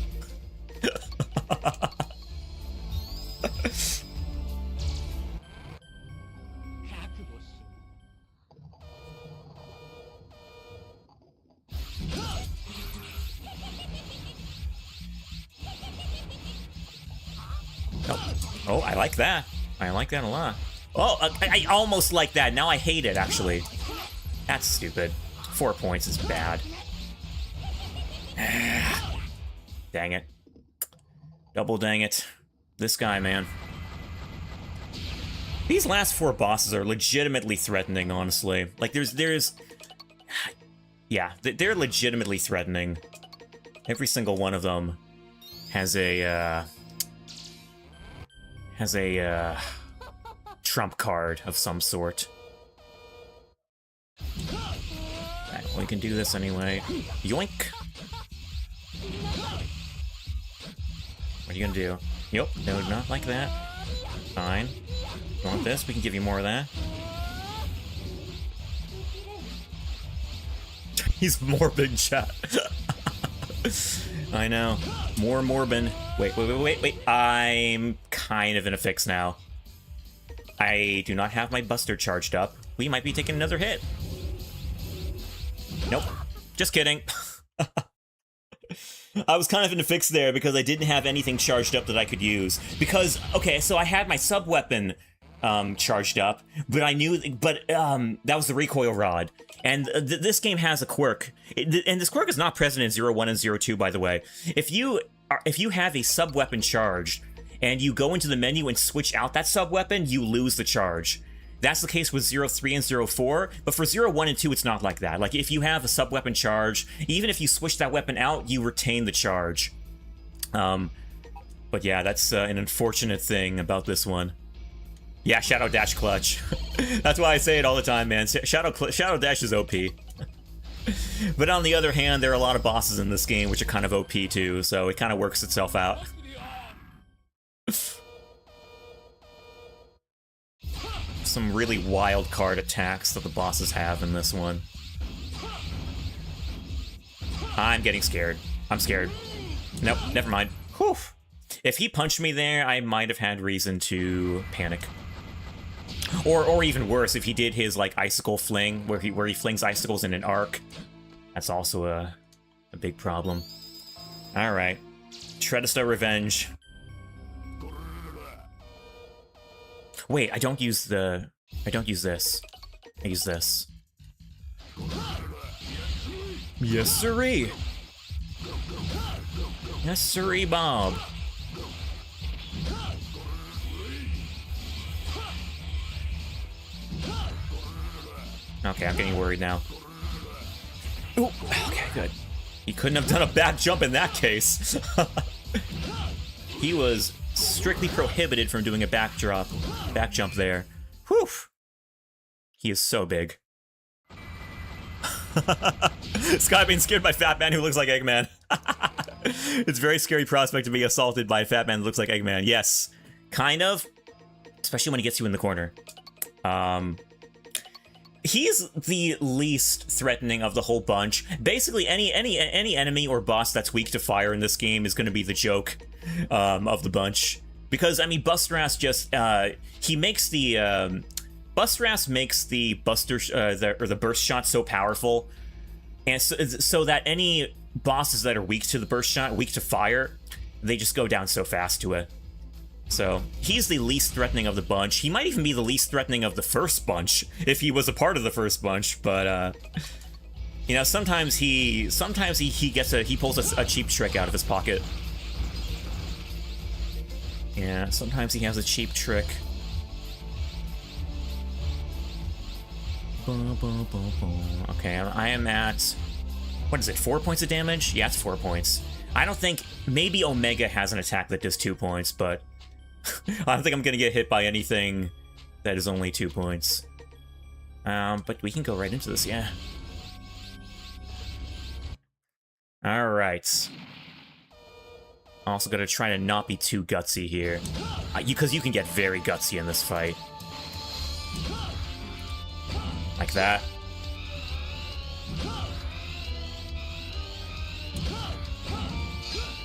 Oh, I like that. I like that a lot. Oh, I almost like that. Now I hate it, actually. That's stupid. 4 points is bad. Dang it. Double dang it. This guy, man. These last 4 bosses are legitimately threatening, honestly. Like, there's... Yeah, they're legitimately threatening. Every single one of them has a trump card of some sort. Right, well, we can do this anyway. Yoink! What are you gonna do? Yep, no, not like that. Fine. You want this? We can give you more of that. He's morbid, chat. I know. More morbid. Wait. I'm kind of in a fix now. I do not have my Buster charged up. We might be taking another hit. Nope. Just kidding. I was kind of in a fix there because I didn't have anything charged up that I could use. Because, okay, so I had my sub-weapon charged up, but I knew, that was the recoil rod. And this game has a quirk. And this quirk is not present in 0-1 and 0-2, by the way. If you have a sub-weapon charged, and you go into the menu and switch out that sub-weapon, you lose the charge. That's the case with 0-3 and 0-4, but for 0-1 and 2, it's not like that. Like, if you have a sub-weapon charge, even if you switch that weapon out, you retain the charge. But yeah, that's an unfortunate thing about this one. Yeah, Shadow Dash clutch. That's why I say it all the time, man. Shadow Dash is OP. But on the other hand, there are a lot of bosses in this game which are kind of OP too, so it kind of works itself out. Some really wild card attacks that the bosses have in this one. I'm getting scared. I'm scared. Nope, never mind. Whew. If he punched me there, I might have had reason to panic. Or even worse, if he did his like icicle fling, where he flings icicles in an arc. That's also a big problem. All right, Tredista Revenge. Wait, I don't use this. I use this. Yes, sirree. Yes, sirree, Bob. Okay, I'm getting worried now. Ooh, okay, good. He couldn't have done a back jump in that case. He was strictly prohibited from doing a back jump there. Whew! He is so big. Sky being scared by Fat Man who looks like Eggman. It's a very scary prospect to be assaulted by a Fat Man that looks like Eggman. Yes, kind of. Especially when he gets you in the corner. He's the least threatening of the whole bunch. Basically, any enemy or boss that's weak to fire in this game is going to be the joke of the bunch. Because, I mean, Bustrass just, he makes the, Bustrass makes the the burst shot so powerful, and so that any bosses that are weak to the burst shot, weak to fire, they just go down so fast to it. So, he's the least threatening of the bunch. He might even be the least threatening of the first bunch, if he was a part of the first bunch, but, you know, sometimes he pulls a cheap trick out of his pocket. Yeah, sometimes he has a cheap trick. Okay, I am at, what is it, 4 points of damage? Yeah, it's 4 points. I don't think, maybe Omega has an attack that does 2 points, but I don't think I'm gonna get hit by anything that is only 2 points. But we can go right into this, yeah. Alright. Also gotta try to not be too gutsy here. Because you can get very gutsy in this fight. Like that.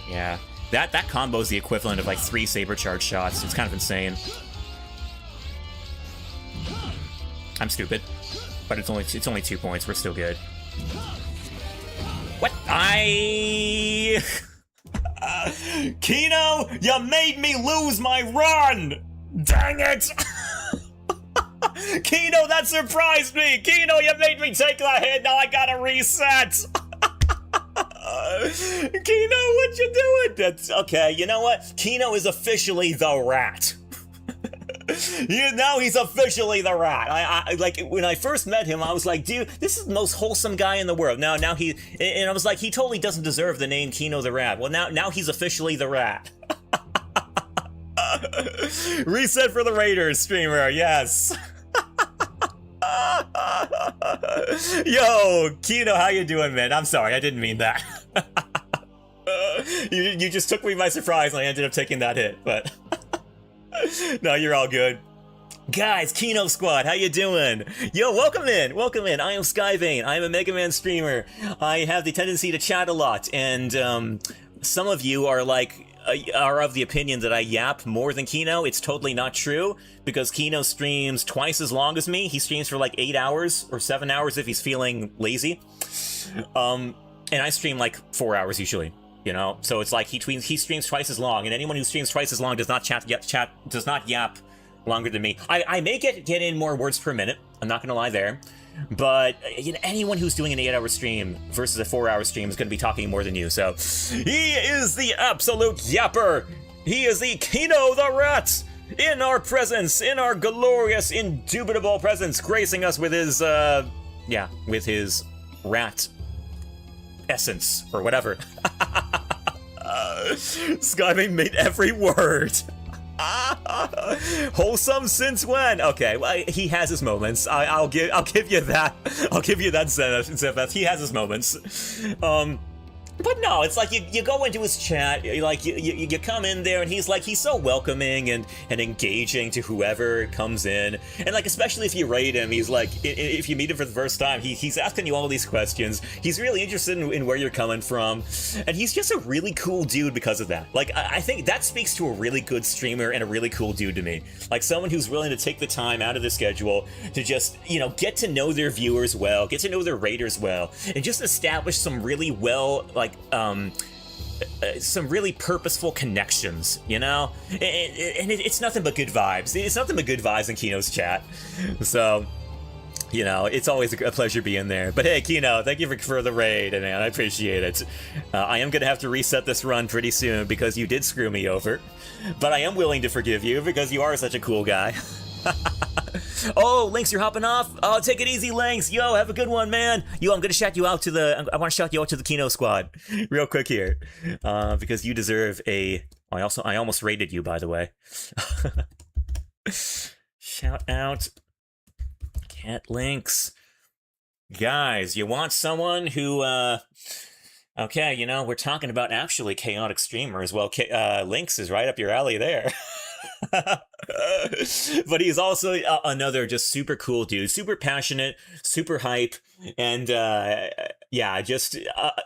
Yeah. That combo is the equivalent of like 3 saber charge shots. It's kind of insane. I'm stupid. But it's only 2 points. We're still good. What? Kino, you made me lose my run! Dang it! Kino, that surprised me! Kino, you made me take the hit, now I gotta reset! Kino, what you doing? That's okay, you know what? Kino is officially the rat. Now he's officially the rat. I like, when I first met him, I was like, dude, this is the most wholesome guy in the world. Now he, and I was like, he totally doesn't deserve the name Kino the Rat. Well, now he's officially the rat. Reset for the Raiders, streamer, yes. Yo, Kino, how you doing, man? I'm sorry, I didn't mean that. You just took me by surprise and I ended up taking that hit, but... No, you're all good. Guys, Kino Squad, how you doing? Yo, welcome in, welcome in. I am Skyvane, I am a Mega Man streamer. I have the tendency to chat a lot, and some of you are like, are of the opinion that I yap more than Kino, it's totally not true, because Kino streams twice as long as me. He streams for like 8 hours or 7 hours if he's feeling lazy. And I stream like 4 hours usually, you know? So it's like he streams twice as long, and anyone who streams twice as long does not does not yap longer than me. I may get in more words per minute, I'm not gonna lie there. But you know, anyone who's doing an 8-hour stream versus a 4-hour stream is going to be talking more than you. So he is the absolute yapper. He is the Kino the Rat in our presence, in our glorious, indubitable presence, gracing us with his with his rat essence or whatever. Skyming made every word. Wholesome since when? Okay, well, he has his moments. I'll give you that. I'll give you that, Zephyr. He has his moments. But no, it's like you go into his chat, like you come in there and he's so welcoming and engaging to whoever comes in, and like especially if you raid him, he's like, if you meet him for the first time, he's asking you all these questions. He's really interested in where you're coming from, and he's just a really cool dude because of that. Like I think that speaks to a really good streamer and a really cool dude to me. Like someone who's willing to take the time out of the schedule to just, you know, get to know their viewers well, get to know their raiders well, and just establish some really some really purposeful connections, you know? And it's nothing but good vibes. It's nothing but good vibes in Kino's chat. So, you know, it's always a pleasure being there. But hey, Kino, thank you for the raid, man. I appreciate it. I am going to have to reset this run pretty soon because you did screw me over. But I am willing to forgive you because you are such a cool guy. Oh, Lynx, you're hopping off? Oh, take it easy, Lynx. Yo, have a good one, man. Yo, I'm gonna shout you out to the. I want to shout you out to the Kino squad, real quick here, because you deserve a. I almost raided you, by the way. Shout out, Cat Lynx, guys. You want someone who? Okay, you know we're talking about actually chaotic streamers. Well, Lynx is right up your alley there. But he's also another just super cool dude, super passionate, super hype, and just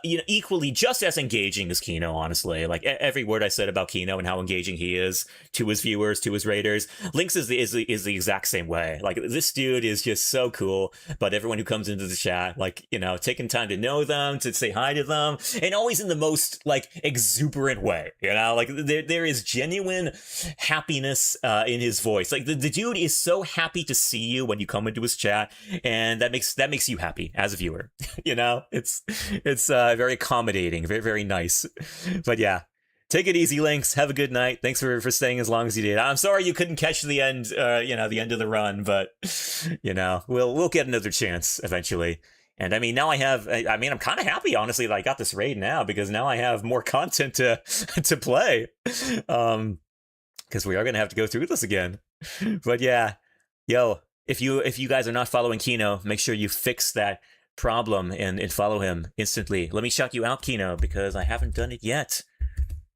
you know, equally just as engaging as Kino. Honestly, like every word I said about Kino and how engaging he is to his viewers, to his raiders, Lynx is the exact same way. Like this dude is just so cool. But everyone who comes into the chat, like, you know, taking time to know them, to say hi to them, and always in the most like exuberant way. You know, like there is genuine happiness in his voice. Like the dude is so happy to see you when you come into his chat, and that makes you happy as a viewer. You know, it's very accommodating, very, very nice. But yeah, take it easy, Lynx. Have a good night. Thanks for staying as long as you did. I'm sorry you couldn't catch the end, you know, the end of the run, but you know, we'll get another chance eventually. And I mean, now I'm kind of happy, honestly, that I got this raid now, because now I have more content to play. Because we are gonna have to go through this again. But yeah, yo, if you guys are not following Kino, make sure you fix that problem and follow him instantly. Let me shout you out, Kino, because I haven't done it yet,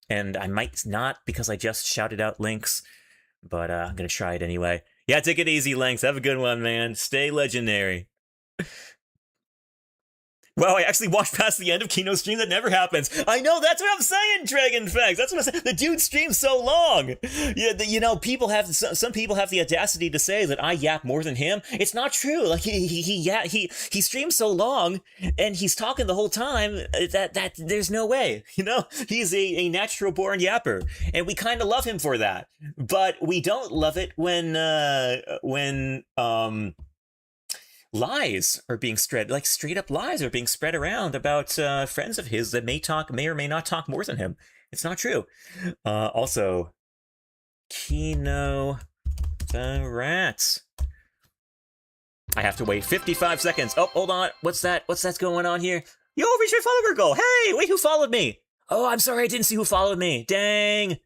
and I might not because I just shouted out Lynx, but I'm gonna try it anyway. Yeah, take it easy, Lynx. Have a good one, man. Stay legendary. Wow, I actually watched past the end of Kino's stream. That never happens. I know, that's what I'm saying, Dragon Facts. That's what I'm saying. The dude streams so long. Yeah, you know, some people have the audacity to say that I yap more than him. It's not true. Like he streams so long and he's talking the whole time that there's no way. You know, he's a natural born yapper, and we kind of love him for that. But we don't love it when lies are being spread, like straight up lies are being spread around about friends of his that may or may not talk more than him. It's not true. Also, Kino the Rats. I have to wait 55 seconds. Oh, hold on. What's that's going on here? Yo, reach my follower goal. Hey, wait, who followed me? Oh, I'm sorry, I didn't see who followed me. Dang.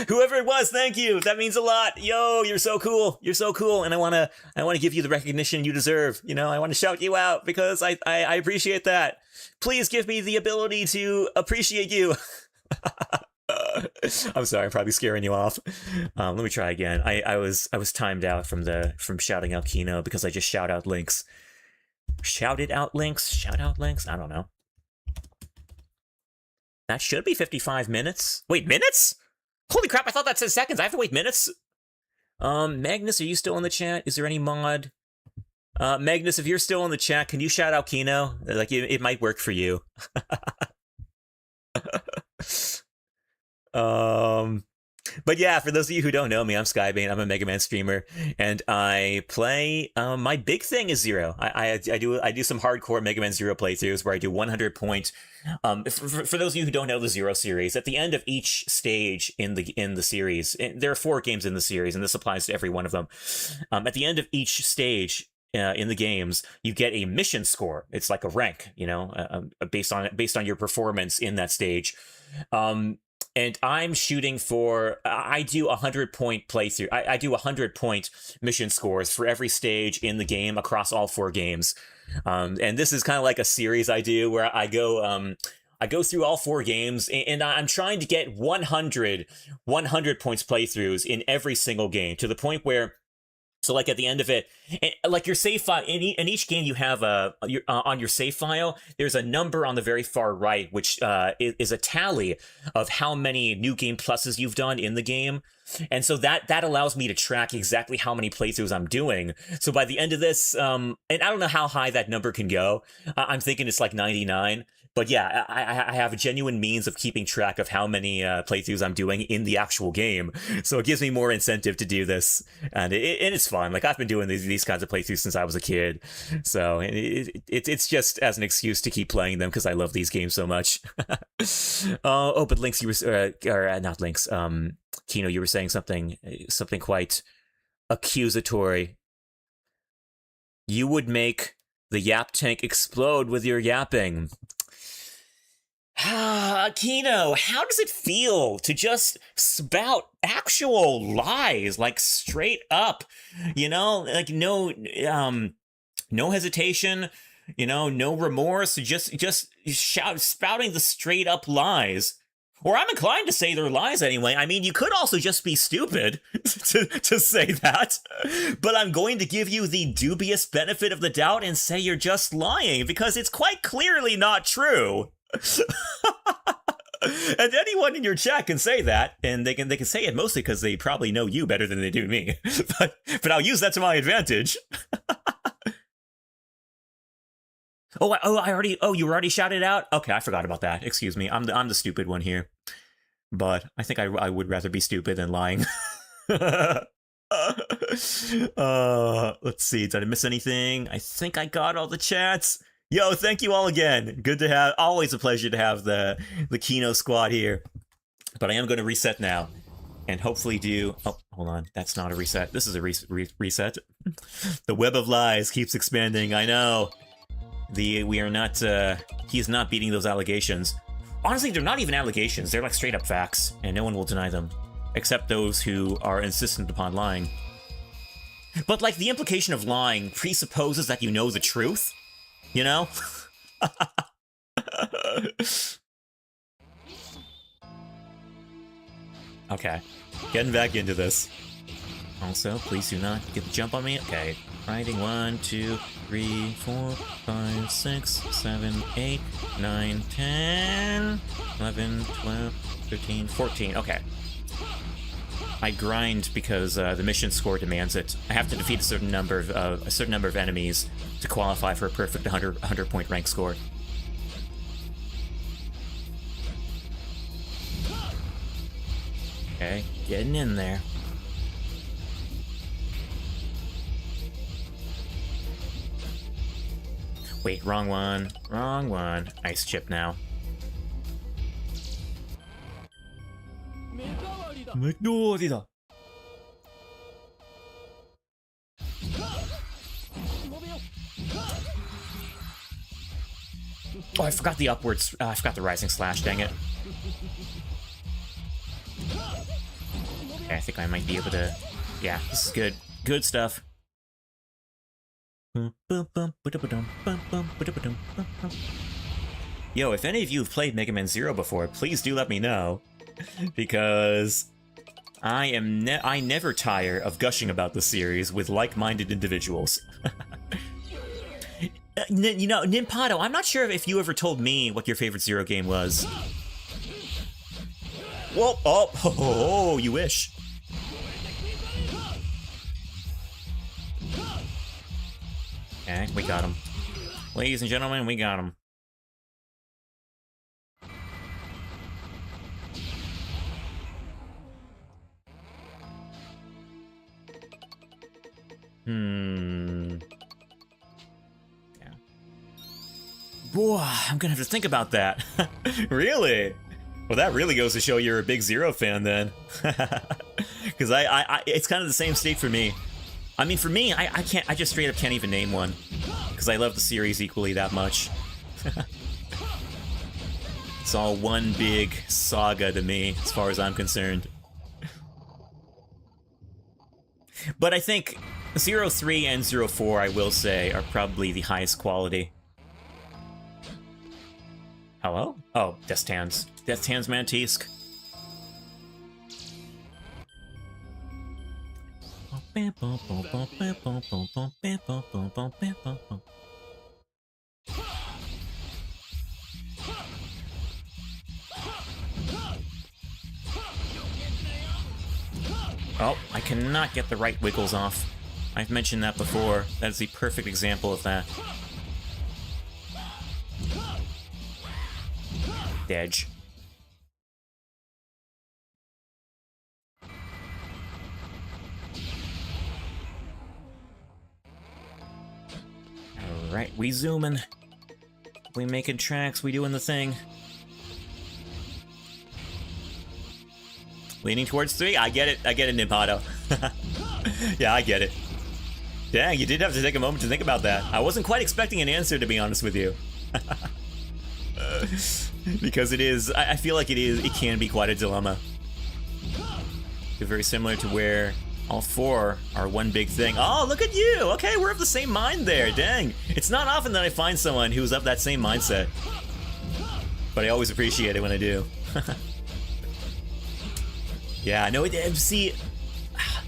Whoever it was, thank you. That means a lot. Yo, you're so cool. You're so cool, and I wanna give you the recognition you deserve. You know, I want to shout you out because I appreciate that. Please give me the ability to appreciate you. I'm sorry, I'm probably scaring you off. Let me try again. I was timed out from shouting out Kino because I just shout out Lynx. Shouted out Lynx. Shout out Lynx. I don't know. That should be 55 minutes. Wait, minutes? Holy crap, I thought that said seconds. I have to wait minutes? Magnus, are you still in the chat? Is there any mod? Magnus, if you're still in the chat, can you shout out Kino? Like, it might work for you. But yeah, for those of you who don't know me, I'm Skybane. I'm a Mega Man streamer, and I play. My big thing is Zero. I do some hardcore Mega Man Zero playthroughs where I do 100 point. For those of you who don't know the Zero series, at the end of each stage in the series, there are 4 games in the series, and this applies to every one of them. At the end of each stage. In the games, you get a mission score. It's like a rank, you know, based on your performance in that stage. And I'm shooting for, I do 100-point playthrough. I do 100-point mission scores for every stage in the game across all 4 games. And this is kind of like a series I do where I go through all 4 games, and I'm trying to get 100 points playthroughs in every single game, to the point where, so like at the end of it, like your save file, in each game you have on your save file, there's a number on the very far right, which is a tally of how many New Game Pluses you've done in the game. And so that allows me to track exactly how many playthroughs I'm doing. So by the end of this, and I don't know how high that number can go. I'm thinking it's like 99. But yeah, I have a genuine means of keeping track of how many playthroughs I'm doing in the actual game. So it gives me more incentive to do this. And it's fun. Like, I've been doing these kinds of playthroughs since I was a kid. So it's just as an excuse to keep playing them because I love these games so much. But Lynx, you were... not Lynx. Kino, you were saying something quite accusatory. You would make the yap tank explode with your yapping. Kino, how does it feel to just spout actual lies, like straight up, you know, like no hesitation, you know, no remorse, just spouting the straight up lies? Or I'm inclined to say they're lies anyway. I mean, you could also just be stupid to say that. But I'm going to give you the dubious benefit of the doubt and say you're just lying, because it's quite clearly not true. And anyone in your chat can say that, and they can say it mostly because they probably know you better than they do me. But I'll use that to my advantage. You already shouted out? Okay, I forgot about that. Excuse me. I'm the stupid one here. But I think I would rather be stupid than lying. Let's see. Did I miss anything? I think I got all the chats. Yo, thank you all again. Good to have, always a pleasure to have the Kino squad here. But I am going to reset now. And hopefully do... Oh, hold on. That's not a reset. This is a reset. The web of lies keeps expanding. I know. We are not... he is not beating those allegations. Honestly, they're not even allegations. They're like straight up facts. And no one will deny them. Except those who are insistent upon lying. But like, the implication of lying presupposes that you know the truth. You know? Okay. Getting back into this. Also, please do not get the jump on me. Okay. Writing 1, 2, 3, 4, 5, 6, 7, 8, 9, 10, 11, 12, 13, 14. Okay. I grind because the mission score demands it. I have to defeat a certain number of enemies to qualify for a perfect 100 point rank score. Okay, getting in there. Wait, wrong one. Wrong one. Ice chip now. McNaughty-da. Oh, I forgot the upwards. I forgot the rising slash, dang it. Okay, I think I might be able to... Yeah, this is good. Good stuff. Yo, if any of you have played Mega Man Zero before, please do let me know. Because I never tire of gushing about the series with like-minded individuals. You know, Nimpado, I'm not sure if you ever told me what your favorite Zero game was. Whoa! Oh, you wish. Okay, we got him. Ladies and gentlemen, we got him. Yeah. Boy, I'm gonna have to think about that. Really? Well, that really goes to show you're a big Zero fan then. Because it's kind of the same state for me. I mean, for me, I just straight up can't even name one. Because I love the series equally that much. It's all one big saga to me, as far as I'm concerned. But I think 03 and 04, I will say, are probably the highest quality. Hello? Oh, Death Hands. Death Hands Mantisk. Oh, I cannot get the right wiggles off. I've mentioned that before. That is the perfect example of that. Edge. Alright, we zooming. We making tracks, we doing the thing. Leaning towards 3? I get it, Nipato. Yeah, I get it. Dang, you did have to take a moment to think about that. I wasn't quite expecting an answer, to be honest with you. Because it is, I feel like it can be quite a dilemma. Very similar to where all 4 are one big thing. Oh, look at you! Okay, we're of the same mind there, dang. It's not often that I find someone who's of that same mindset. But I always appreciate it when I do. Yeah, no, see,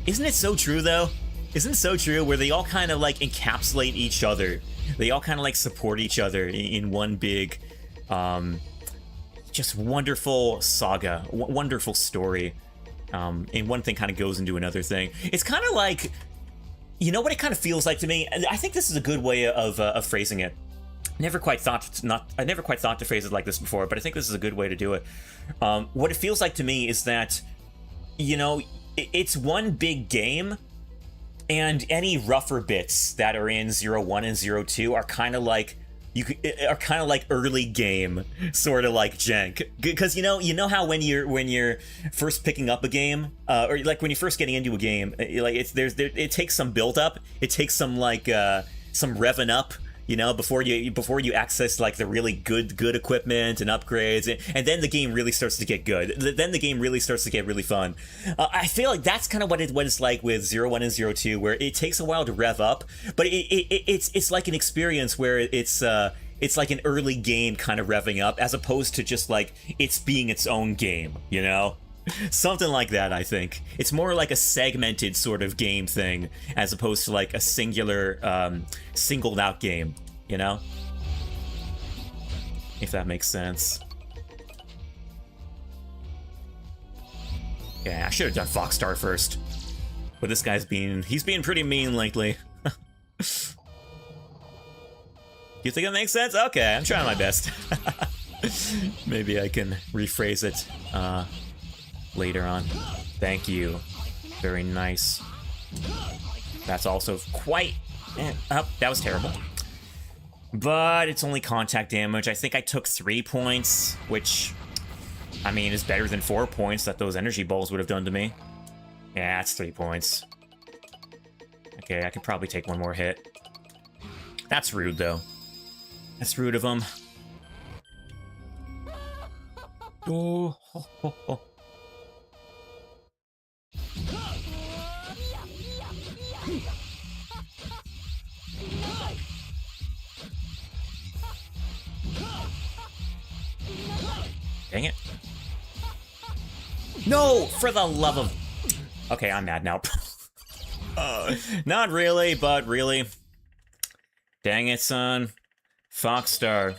isn't it so true, though? Isn't it so true where they all kind of, like, encapsulate each other? They all kind of, like, support each other in one big, just wonderful saga, wonderful story. And one thing kind of goes into another thing. It's kind of like, you know what it kind of feels like to me? I think this is a good way of phrasing it. I never quite thought to phrase it like this before, but I think this is a good way to do it. What it feels like to me is that, you know, it's one big game, and any rougher bits that are in 01 and 02 are kind of like early game, sort of like jank. Because you know how when you're first picking up a game, or like when you're first getting into a game, like it takes some build up, it takes some like some revving up, you know, before you access like the really good equipment and upgrades, and then the game really starts to get good. Then the game really starts to get really fun. I feel like that's kind of what it's like with 01 and 02, where it takes a while to rev up, but it's like an experience where it's like an early game kind of revving up, as opposed to just like it's being its own game, you know? Something like that, I think. It's more like a segmented sort of game thing, as opposed to like a singular, singled out game, you know? If that makes sense. Yeah, I should have done Foxstar first. But this guy's he's being pretty mean lately. You think it makes sense? Okay, I'm trying my best. Maybe I can rephrase it, later on. Thank you. Very nice. That's also quite... that was terrible. But it's only contact damage. I think I took 3 points, which, I mean, is better than 4 points that those energy balls would have done to me. Yeah, that's 3 points. Okay, I could probably take one more hit. That's rude, though. That's rude of him. Oh, ho, ho, ho. Dang it. No! For the love of... Okay, I'm mad now. Not really, but really. Dang it, son. Foxstar.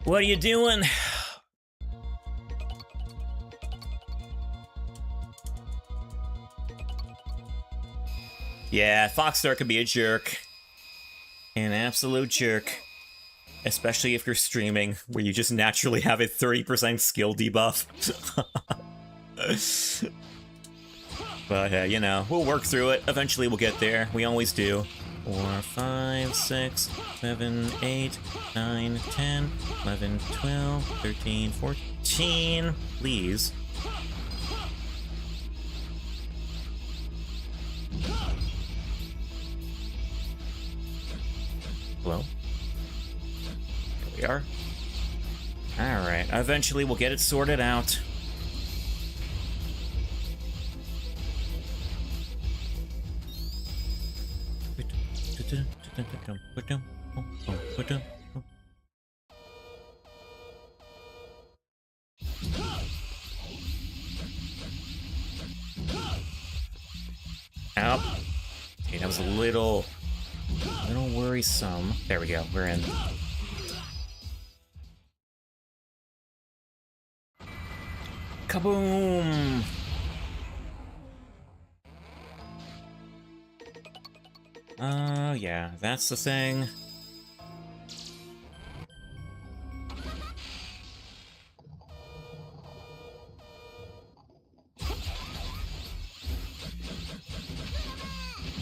What are you doing? Yeah, Foxstar could be a jerk. An absolute jerk. Especially if you're streaming, where you just naturally have a 30% skill debuff. But, you know, we'll work through it. Eventually we'll get there. We always do. 4, 5, 6, 7, 8, 9, 10, 11, 12, 13, 14. Please. Hello? Here we are. Alright, eventually we'll get it sorted out. Ow. Okay, that was a little worrisome. There we go, we're in. Kaboom! Yeah, that's the thing.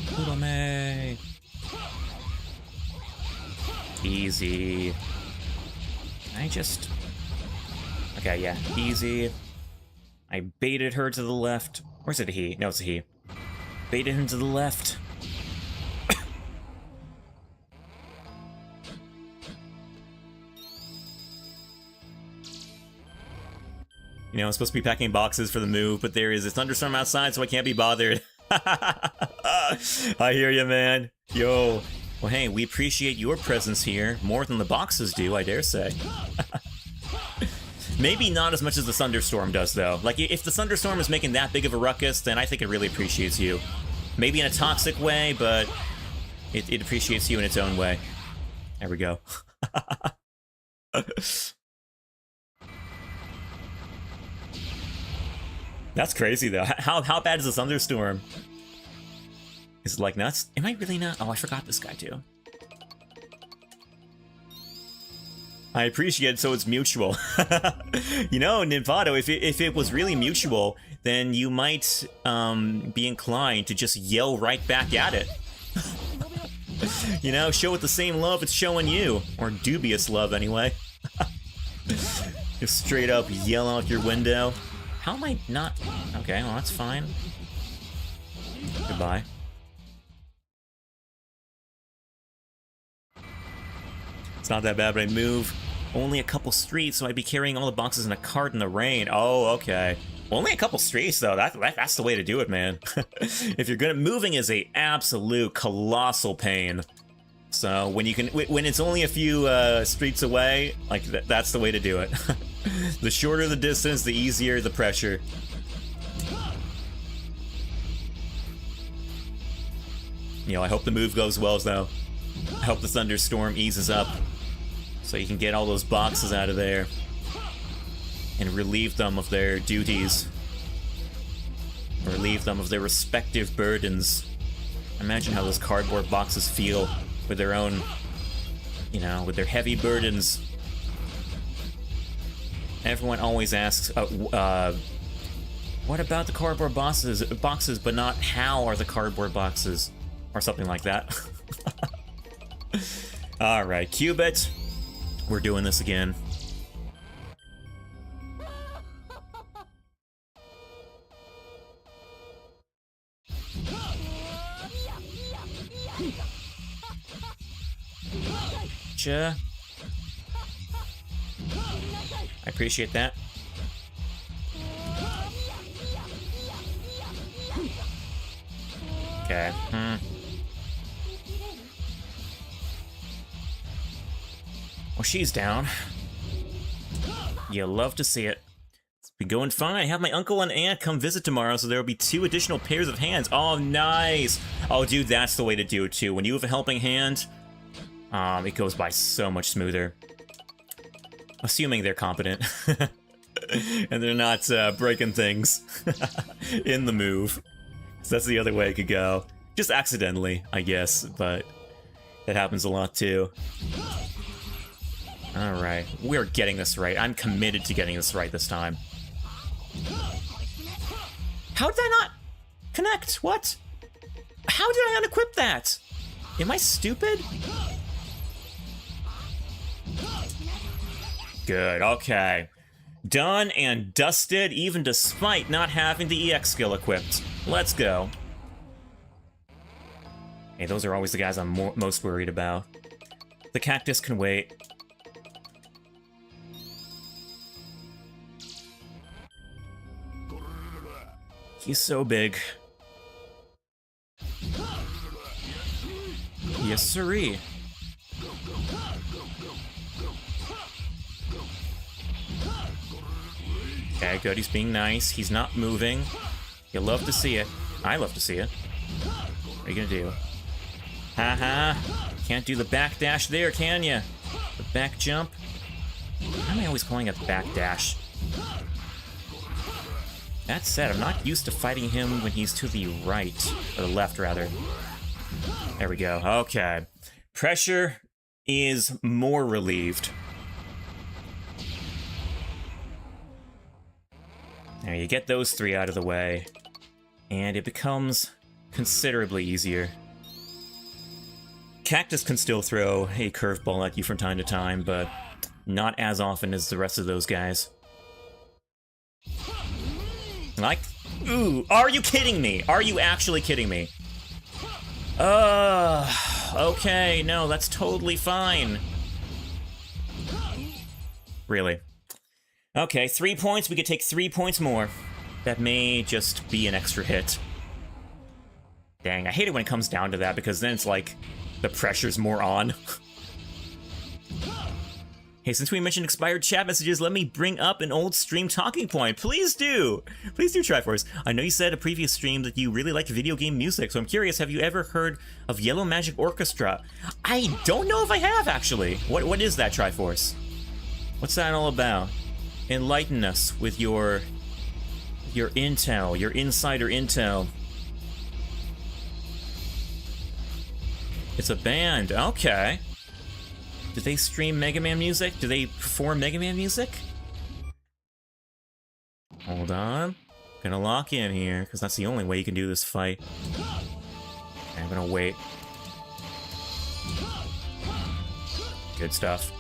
Kurame! Easy. Okay, yeah, easy. I baited her to the left. Or is it a he? No, it's a he. Baited him to the left. You know, I'm supposed to be packing boxes for the move, but there is a thunderstorm outside, so I can't be bothered. I hear you, man. Yo. Well, hey, we appreciate your presence here more than the boxes do, I dare say. Maybe not as much as the thunderstorm does, though. Like, if the thunderstorm is making that big of a ruckus, then I think it really appreciates you. Maybe in a toxic way, but it appreciates you in its own way. There we go. That's crazy, though. How bad is the thunderstorm? Is it like nuts? Am I really not? Oh, I forgot this guy, too. I appreciate it, so it's mutual. You know, Nivado, if it was really mutual, then you might be inclined to just yell right back at it. You know, show it the same love it's showing you. Or dubious love, anyway. Just straight up yell out your window. How am I not... Okay, well, that's fine. Goodbye. It's not that bad, but I move only a couple streets, so I'd be carrying all the boxes in a cart in the rain. Oh, okay. Only a couple streets, though. That's the way to do it, man. If you're good at moving is a absolute colossal pain. So when it's only a few streets away, like that's the way to do it. The shorter the distance, the easier the pressure. You know, I hope the move goes well, though. I hope the thunderstorm eases up, so you can get all those boxes out of there and relieve them of their duties. Relieve them of their respective burdens. Imagine how those cardboard boxes feel with their own, you know, with their heavy burdens. Everyone always asks, what about the cardboard boxes, but not how are the cardboard boxes? Or something like that. Alright, Cubit. We're doing this again. Gotcha. I appreciate that. Okay. Well, she's down. You love to see it. It's been going fine. I have my uncle and aunt come visit tomorrow, so there will be 2 additional pairs of hands. Oh, nice! Oh, dude, that's the way to do it, too. When you have a helping hand, it goes by so much smoother. Assuming they're competent. And they're not breaking things in the move. So that's the other way it could go. Just accidentally, I guess, but that happens a lot too. Alright, we're getting this right. I'm committed to getting this right this time. How did I not connect? What? How did I unequip that? Am I stupid? Good, okay. Done and dusted, even despite not having the EX skill equipped. Let's go. Hey, those are always the guys I'm most worried about. The cactus can wait. He's so big. Yes, siree. Okay, good. He's being nice. He's not moving. You love to see it. I love to see it. What are you gonna do? Haha. Can't do the back dash there, can ya? The back jump? Why am I always calling it the back dash? That said, I'm not used to fighting him when he's to the right. Or the left, rather. There we go. Okay. Pressure is more relieved. Now you get those three out of the way, and it becomes considerably easier. Cactus can still throw a curveball at you from time to time, but not as often as the rest of those guys. Like, ooh, are you kidding me? Are you actually kidding me? Okay, no, that's totally fine. Really? Okay, 3 points, we could take 3 points more. That may just be an extra hit. Dang, I hate it when it comes down to that, because then it's like, the pressure's more on. Hey, since we mentioned expired chat messages, let me bring up an old stream talking point. Please do! Please do, Triforce. I know you said a previous stream that you really like video game music, so I'm curious, have you ever heard of Yellow Magic Orchestra? I don't know if I have, actually. What is that, Triforce? What's that all about? Enlighten us with your intel, your insider intel. It's a band, okay. Do they stream Mega Man music? Do they perform Mega Man music? Hold on. Gonna lock in here, because that's the only way you can do this fight. I'm gonna wait. Good stuff.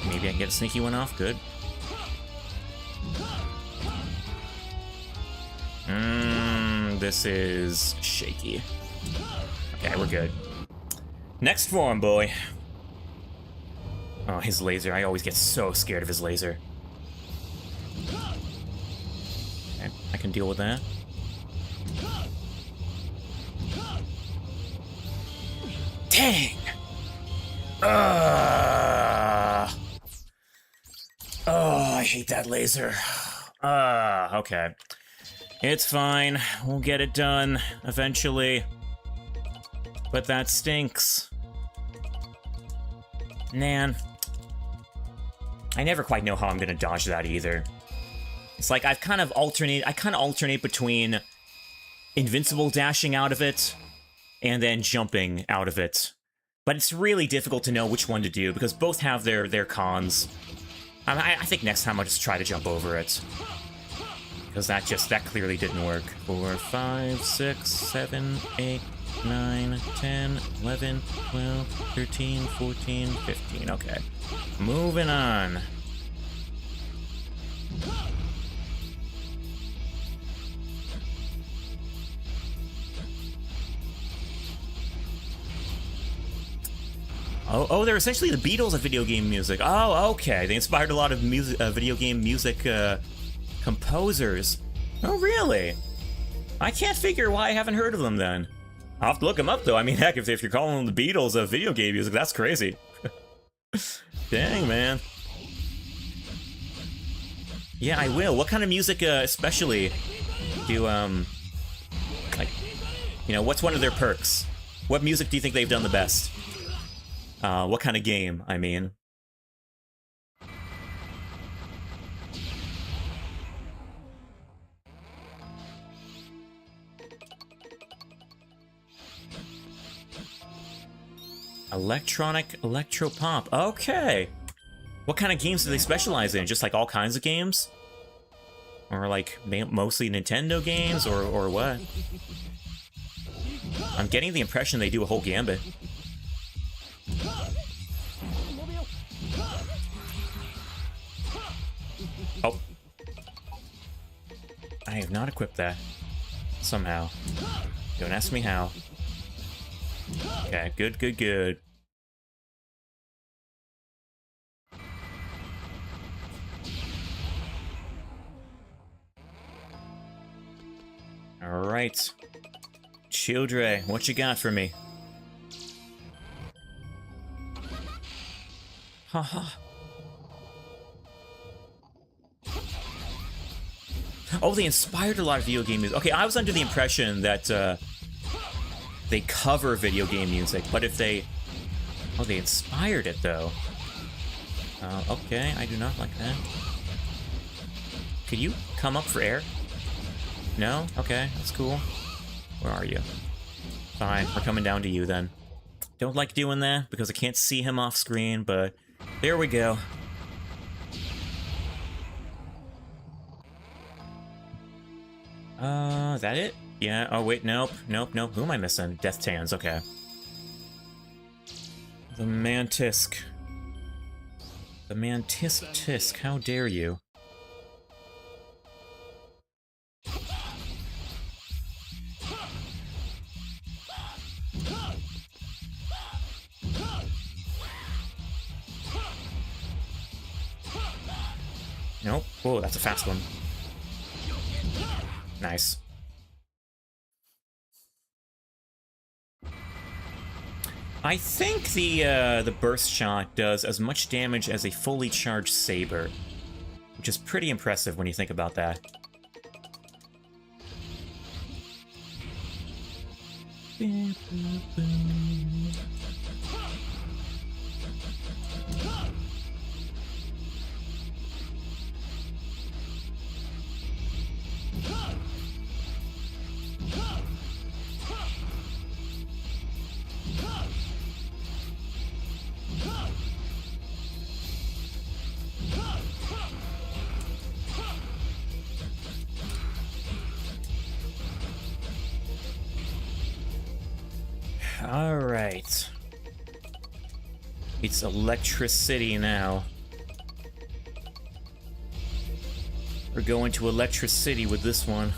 Maybe I can get a sneaky one off. Good. This is shaky. Okay, we're good. Next form, boy. Oh, his laser. I always get so scared of his laser. Okay, I can deal with that. Dang! Oh, I hate that laser. Okay. It's fine. We'll get it done eventually. But that stinks. Man. I never quite know how I'm gonna dodge that either. It's like I kind of alternate between invincible dashing out of it and then jumping out of it. But it's really difficult to know which one to do because both have their cons. I think next time I'll just try to jump over it. Because that clearly didn't work. 4, 5, 6, 7, 8, 9, 10, 11, 12, 13, 14, 15. Okay. Moving on. Oh, they're essentially the Beatles of video game music. Oh, okay. They inspired a lot of music, video game music composers. Oh, really? I can't figure why I haven't heard of them then. I'll have to look them up, though. I mean, heck, if you're calling them the Beatles of video game music, that's crazy. Dang, man. Yeah, I will. What kind of music, especially, do, like, you know, what's one of their perks? What music do you think they've done the best? What kind of game, I mean? Electronic electropop. Okay. What kind of games do they specialize in? Just like all kinds of games? Or like mostly Nintendo games or what? I'm getting the impression they do a whole gambit. Oh. I have not equipped that. Somehow. Don't ask me how. Okay, good, good, good. Alright. Children, what you got for me? Haha. Oh, they inspired a lot of video game music. Okay, I was under the impression that they cover video game music, but if they... Oh, they inspired it, though. Okay, I do not like that. Could you come up for air? No? Okay, that's cool. Where are you? Fine, we're coming down to you, then. Don't like doing that, because I can't see him off screen, but... There we go. Is that it? Yeah, oh wait, nope, nope, nope. Who am I missing? Death Tans, okay. The Mantisk. The Mantisk, how dare you? Nope. Whoa, that's a fast one. Nice. I think the burst shot does as much damage as a fully charged saber, which is pretty impressive when you think about that. Alright. It's electricity now. We're going to electricity with this one.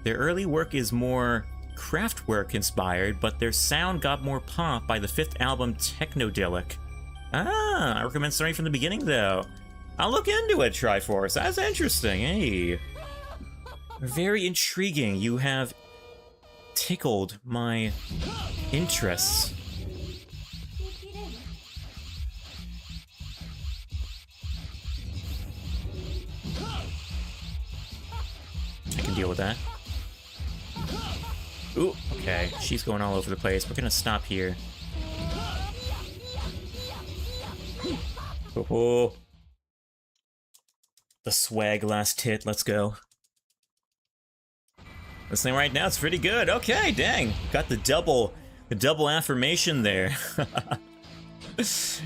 Their early work is more Kraftwerk inspired, but their sound got more pop by the 5th album Technodelic. Ah, I recommend starting from the beginning though. I'll look into it, Triforce. That's interesting, hey. Very intriguing. You have tickled my interests. I can deal with that. Ooh, okay. She's going all over the place. We're gonna stop here. Oh, the swag last hit. Let's go. This thing right now, it's pretty good. Okay, dang. Got the double affirmation there.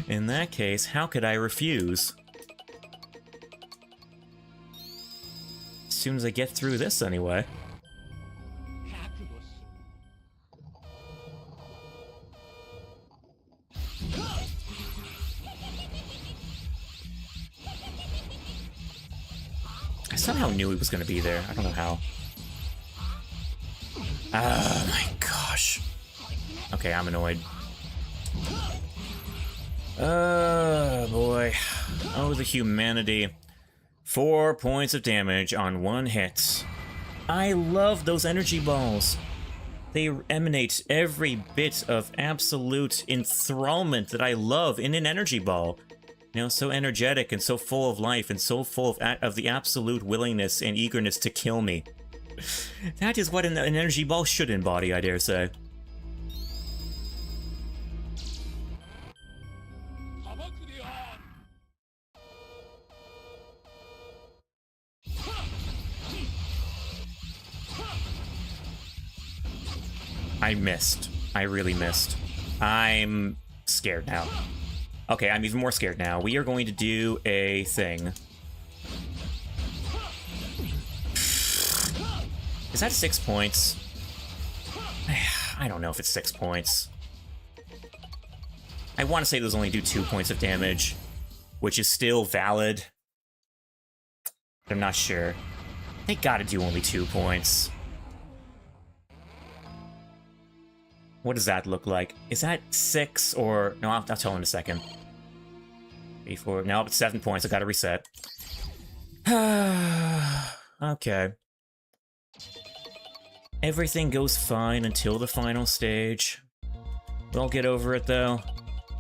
In that case, how could I refuse? As soon as I get through this anyway. I somehow knew he was going to be there. I don't know how. Oh my gosh. Okay, I'm annoyed. Oh boy. Oh, the humanity. 4 points of damage on 1 hit. I love those energy balls. They emanate every bit of absolute enthrallment that I love in an energy ball. You know, so energetic and so full of life and so full of the absolute willingness and eagerness to kill me. That is what an energy ball should embody, I dare say. I missed. I really missed. I'm scared now. Okay, I'm even more scared now. We are going to do a thing. Is that 6 points? I don't know if it's 6 points. I want to say those only do 2 points of damage, which is still valid. But I'm not sure. They gotta do only 2 points. What does that look like? Is that 6 or... No, I'll tell in a second. 3, 4... No, it's 7 points. I gotta reset. Okay. Everything goes fine until the final stage. We'll get over it, though.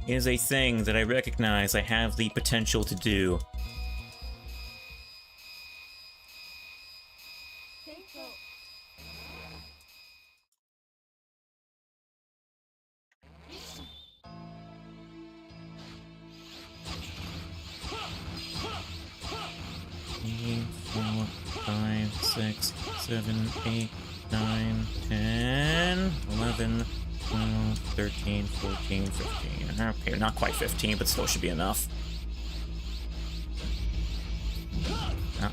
It is a thing that I recognize I have the potential to do. Three, 4, 5, 6, 7, 8, 9, 10, 11, 12, 13, 14, 15. Okay, not quite 15, but still should be enough.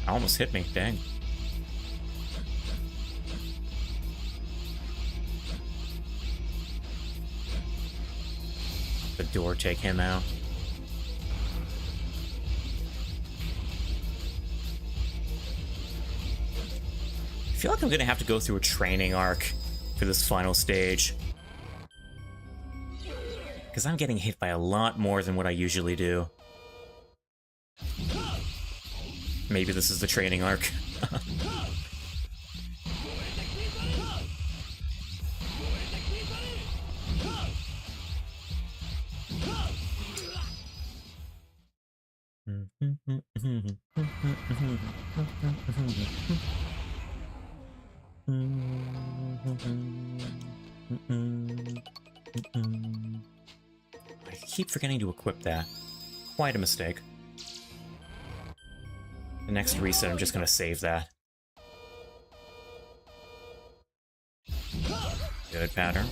Almost hit me, dang. The door take him out. I feel like I'm gonna have to go through a training arc for this final stage. Because I'm getting hit by a lot more than what I usually do. Maybe this is the training arc. I keep forgetting to equip that. Quite a mistake. The next reset, I'm just gonna save that. Good pattern.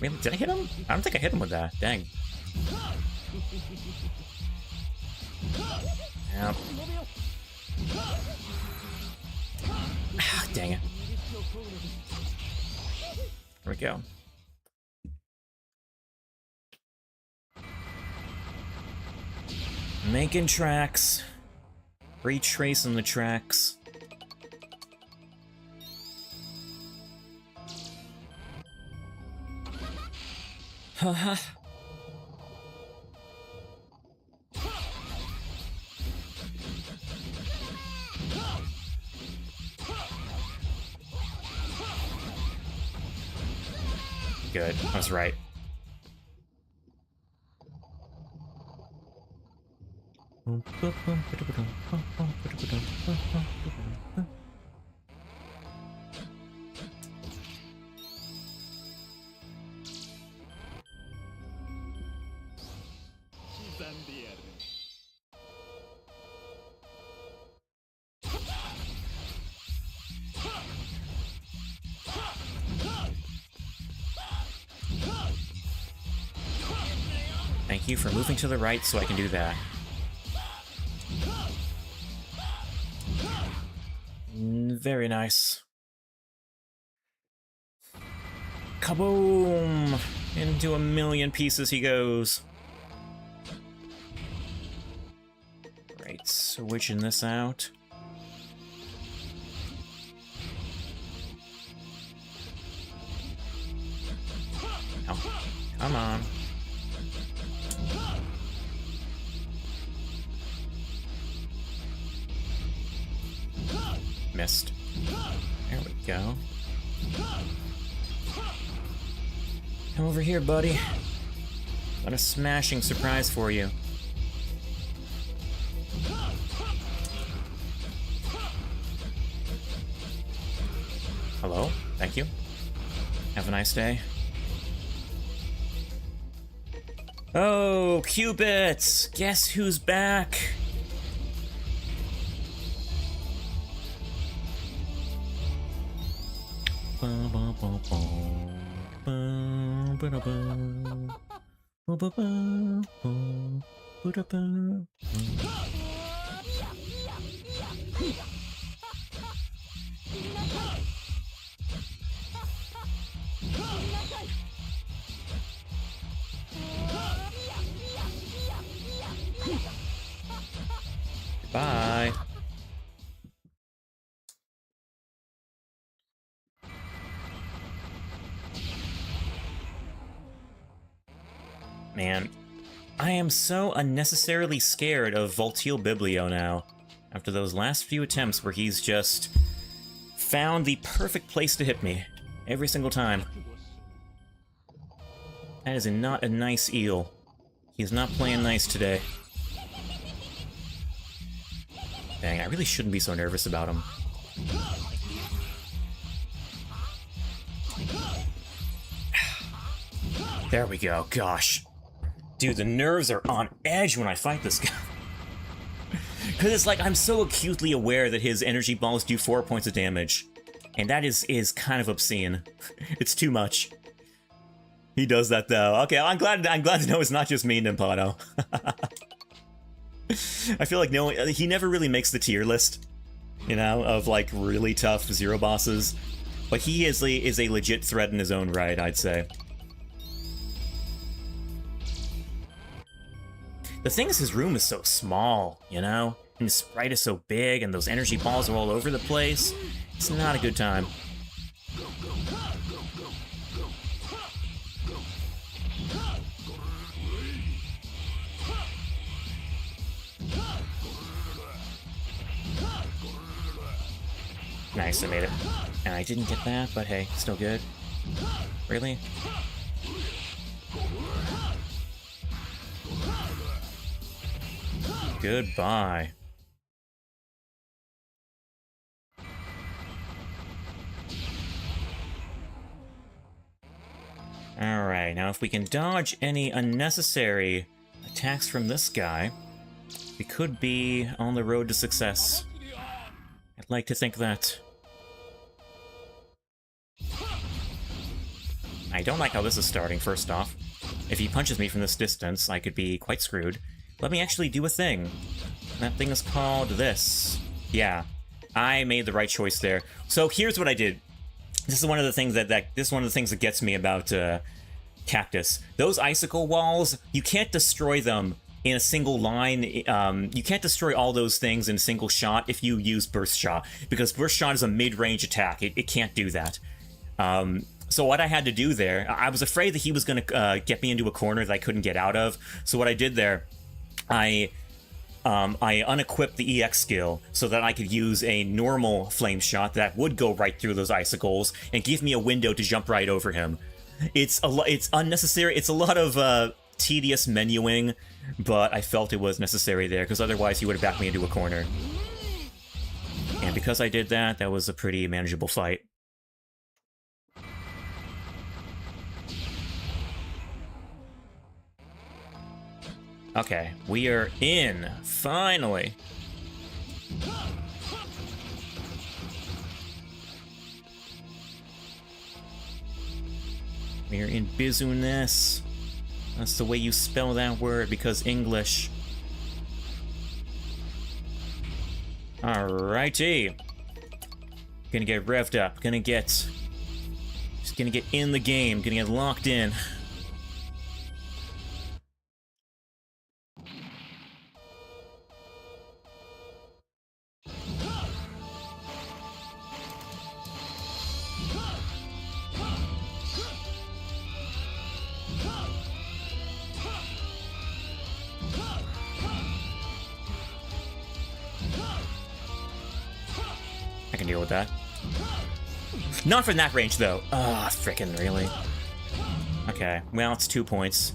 Really? Did I hit him? I don't think I hit him with that. Dang. Yep. Ah, dang it. There we go. Making tracks. Retracing the tracks. Haha. Good. I was right. Thank you for moving to the right so I can do that. Very nice. Kaboom! Into a million pieces he goes. Right, switching this out. Oh, come on. Missed. There we go. Come over here, buddy. Got a smashing surprise for you. Hello? Thank you. Have a nice day. Oh, Cubits! Guess who's back? Bye. Man, I am so unnecessarily scared of Voltile Biblio now. After those last few attempts where he's just found the perfect place to hit me every single time. That is not a nice eel. He's not playing nice today. Dang, I really shouldn't be so nervous about him. There we go, gosh. Dude, the nerves are on edge when I fight this guy. Because it's like, I'm so acutely aware that his energy balls do 4 points of damage. And that is kind of obscene. It's too much. He does that though. Okay, I'm glad to know it's not just me, Nimpado. I feel like he never really makes the tier list, you know, of like really tough Zero bosses. But he is a legit threat in his own right, I'd say. The thing is, his room is so small, you know? And his sprite is so big, and those energy balls are all over the place. It's not a good time. Nice, I made it. And I didn't get that, but hey, still good. Really? Goodbye. Alright, now if we can dodge any unnecessary attacks from this guy, we could be on the road to success. I'd like to think that. I don't like how this is starting, first off. If he punches me from this distance, I could be quite screwed. Let me actually do a thing. That thing is called this. Yeah, I made the right choice there. So here's what I did. This is one of the things that gets me about Cactus. Those icicle walls, you can't destroy them in a single line. You can't destroy all those things in a single shot if you use Burst Shot, because Burst Shot is a mid-range attack. It can't do that. So what I had to do there, I was afraid that he was going to get me into a corner that I couldn't get out of. So what I did there, I unequipped the EX skill so that I could use a normal flame shot that would go right through those icicles and give me a window to jump right over him. It's unnecessary. It's a lot of tedious menuing, but I felt it was necessary there because otherwise he would have backed me into a corner. And because I did that, that was a pretty manageable fight. Okay, we are in, finally. We are in business. That's the way you spell that word, because English. Alrighty. Gonna get revved up, just gonna get in the game, gonna get locked in. I can deal with that. Not from that range, though. Ah, frickin' really? Okay, well, it's 2 points.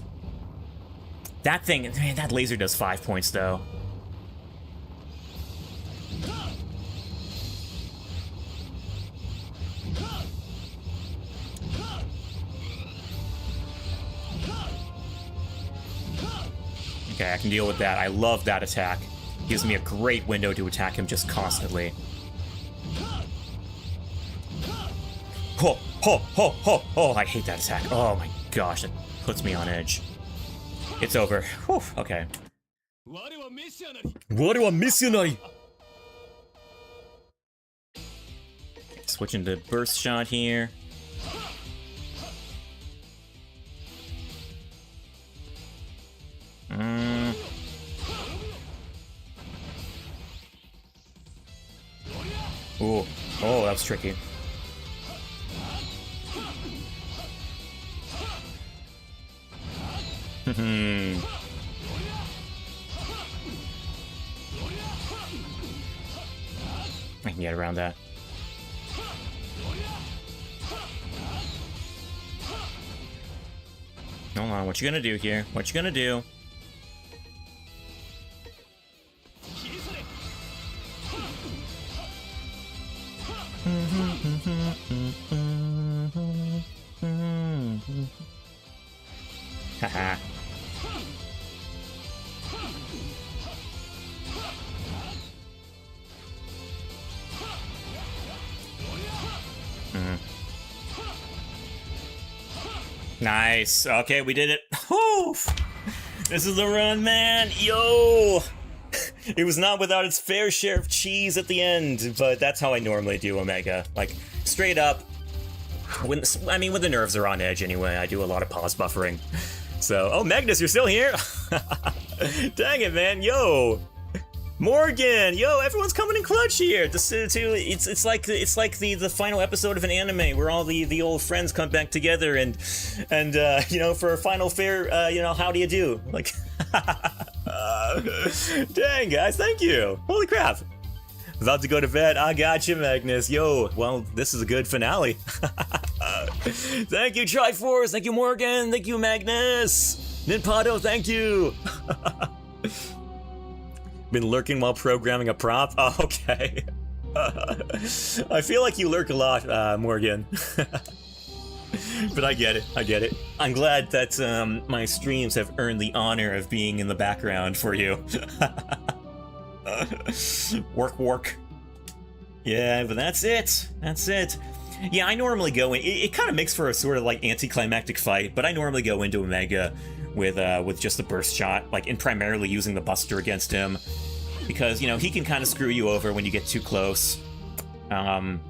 That thing, man, that laser does 5 points, though. Okay, I can deal with that. I love that attack. Gives me a great window to attack him just constantly. Ho, ho, ho, ho, oh, I hate that attack. Oh my gosh, it puts me on edge. It's over. Whew, okay. What a missionary! Switching to burst shot here. Ooh. Oh, that was tricky. I can get around that. Hold on, what you gonna do here? What you gonna do? Haha. Nice. Okay, we did it. Whew. This is the run, man. Yo! It was not without its fair share of cheese at the end, but that's how I normally do Omega. Like, straight up. When the nerves are on edge anyway, I do a lot of pause buffering. So, oh, Magnus, you're still here? Dang it, man. Yo! Morgan, yo, everyone's coming in clutch here. It's like the final episode of an anime where all the old friends come back together and you know, for a final fair, you know, how do you do? Like, dang guys, thank you. Holy crap. About to go to bed. I got you, Magnus. Yo, well, this is a good finale. Thank you, Triforce. Thank you, Morgan. Thank you, Magnus. Ninpado, thank you. Been lurking while programming a prop? Oh, okay. I feel like you lurk a lot, Morgan. But I get it, I get it. I'm glad that my streams have earned the honor of being in the background for you. Work. Yeah, but that's it. That's it. Yeah, I normally go in. It kind of makes for a sort of like anticlimactic fight, but I normally go into Omega with just the burst shot, like, and primarily using the Buster against him, because, you know, he can kind of screw you over when you get too close. And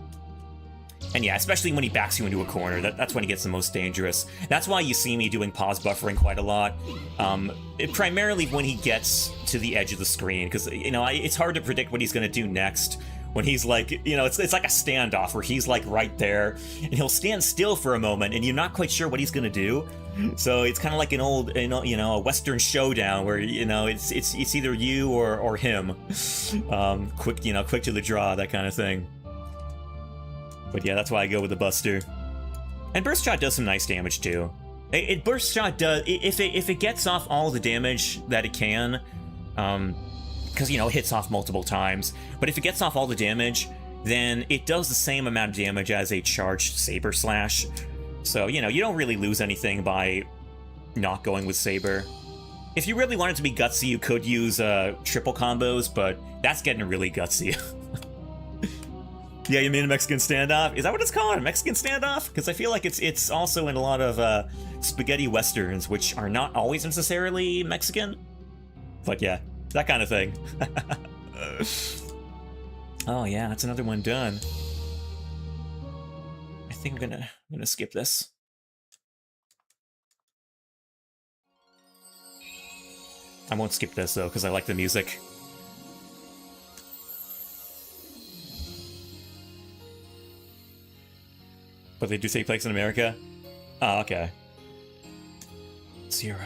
yeah, especially when he backs you into a corner, that's when he gets the most dangerous. That's why you see me doing pause buffering quite a lot. Primarily when he gets to the edge of the screen, because, you know, it's hard to predict what he's going to do next. When he's like, you know, it's like a standoff where he's like right there, and he'll stand still for a moment, and you're not quite sure what he's going to do. So it's kind of like an old, you know, a Western showdown where, you know, it's either you or him. Quick to the draw, that kind of thing. But yeah, that's why I go with the Buster. And Burst Shot does some nice damage too. Burst Shot does, if it gets off all the damage that it can, because, you know, it hits off multiple times, but if it gets off all the damage, then it does the same amount of damage as a charged Saber Slash. So, you know, you don't really lose anything by not going with Saber. If you really wanted to be gutsy, you could use triple combos, but that's getting really gutsy. Yeah, you mean a Mexican standoff? Is that what it's called? A Mexican standoff? Because I feel like it's also in a lot of spaghetti westerns, which are not always necessarily Mexican. But yeah, that kind of thing. Oh yeah, that's another one done. I think I'm gonna skip this. I won't skip this though, because I like the music. But they do take place in America? Oh, okay. 0.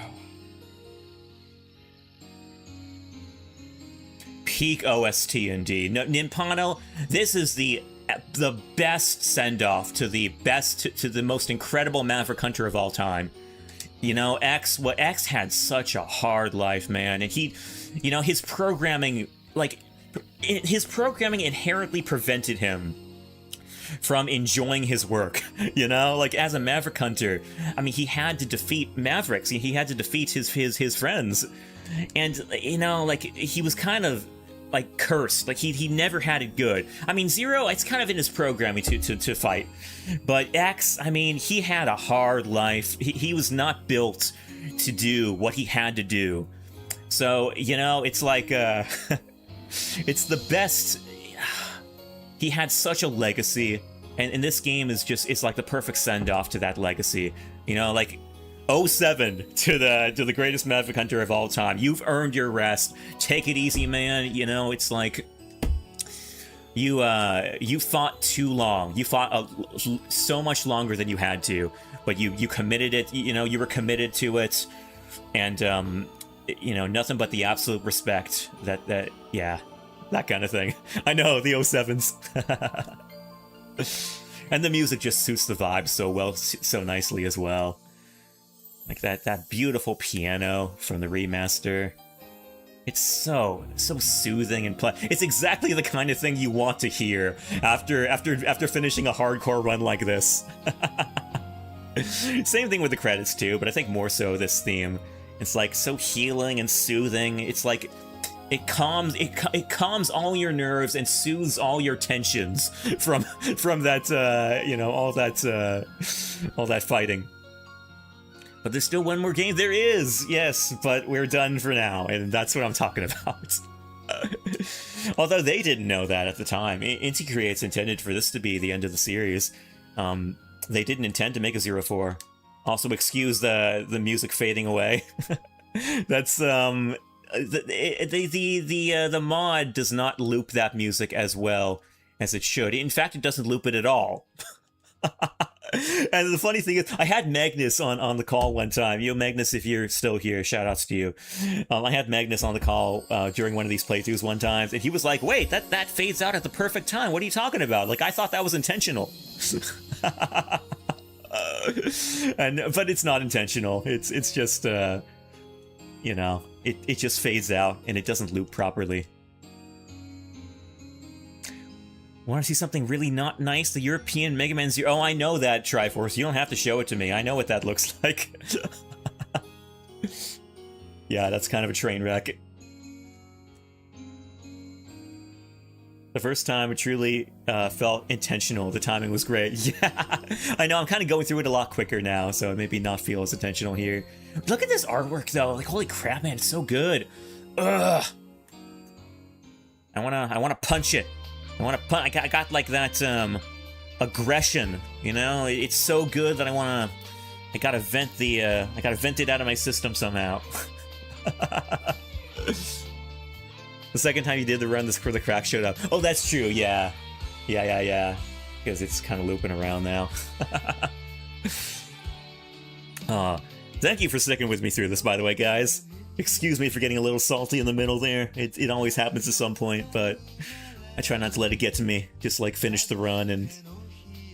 Peak OST indeed. No, Nimpano, this is the best send-off to the most incredible Maverick Hunter of all time. You know, X had such a hard life, man, and he, you know, his programming inherently prevented him from enjoying his work, you know? Like, as a Maverick Hunter, I mean, he had to defeat Mavericks, he had to defeat his friends, and, you know, like, he was kind of like cursed. Like he never had it good. I mean, Zero, it's kind of in his programming to fight, but X, I mean, he had a hard life. He was not built to do what he had to do. So, you know, it's like it's the best. He had such a legacy, and this game is just, it's like the perfect send-off to that legacy. You know, like 07 to the greatest Maverick Hunter of all time. You've earned your rest. Take it easy, man. You know, it's like you fought too long. You fought so much longer than you had to, but you committed it. You know, you were committed to it, and you know, nothing but the absolute respect that yeah, that kind of thing. I know, the 07s. And the music just suits the vibe so well, so nicely as well. Like that beautiful piano from the remaster. It's so soothing and it's exactly the kind of thing you want to hear after finishing a hardcore run like this. Same thing with the credits too, but I think more so this theme. It's like so healing and soothing. It's like it calms all your nerves and soothes all your tensions from that you know, all that fighting. But there's still one more game. There is, yes, but we're done for now, and that's what I'm talking about. Although they didn't know that at the time. Inti Creates intended for this to be the end of the series. They didn't intend to make a 04. Also, excuse the music fading away. That's the mod does not loop that music as well as it should. In fact, it doesn't loop it at all. And the funny thing is, I had Magnus on the call one time. You know, Magnus, if you're still here, shout outs to you. I had Magnus on the call during one of these playthroughs one time, and he was like, wait, that fades out at the perfect time. What are you talking about? Like, I thought that was intentional. But it's not intentional. It's just, you know, it just fades out, and it doesn't loop properly. Want to see something really not nice? The European Mega Man Zero. Oh, I know that, Triforce. You don't have to show it to me. I know what that looks like. Yeah, that's kind of a train wreck. The first time it truly felt intentional. The timing was great. Yeah, I know. I'm kind of going through it a lot quicker now, so it maybe not feel as intentional here. Look at this artwork, though. Like, holy crap, man, it's so good. Ugh. I wanna punch it. I got like that aggression, you know. It's so good that I gotta vent it out of my system somehow. The second time you did the run, this for the crack showed up. Oh, that's true. Yeah. Because it's kind of looping around now. Thank you for sticking with me through this, by the way, guys. Excuse me for getting a little salty in the middle there. It always happens at some point, but I try not to let it get to me. Just like finish the run and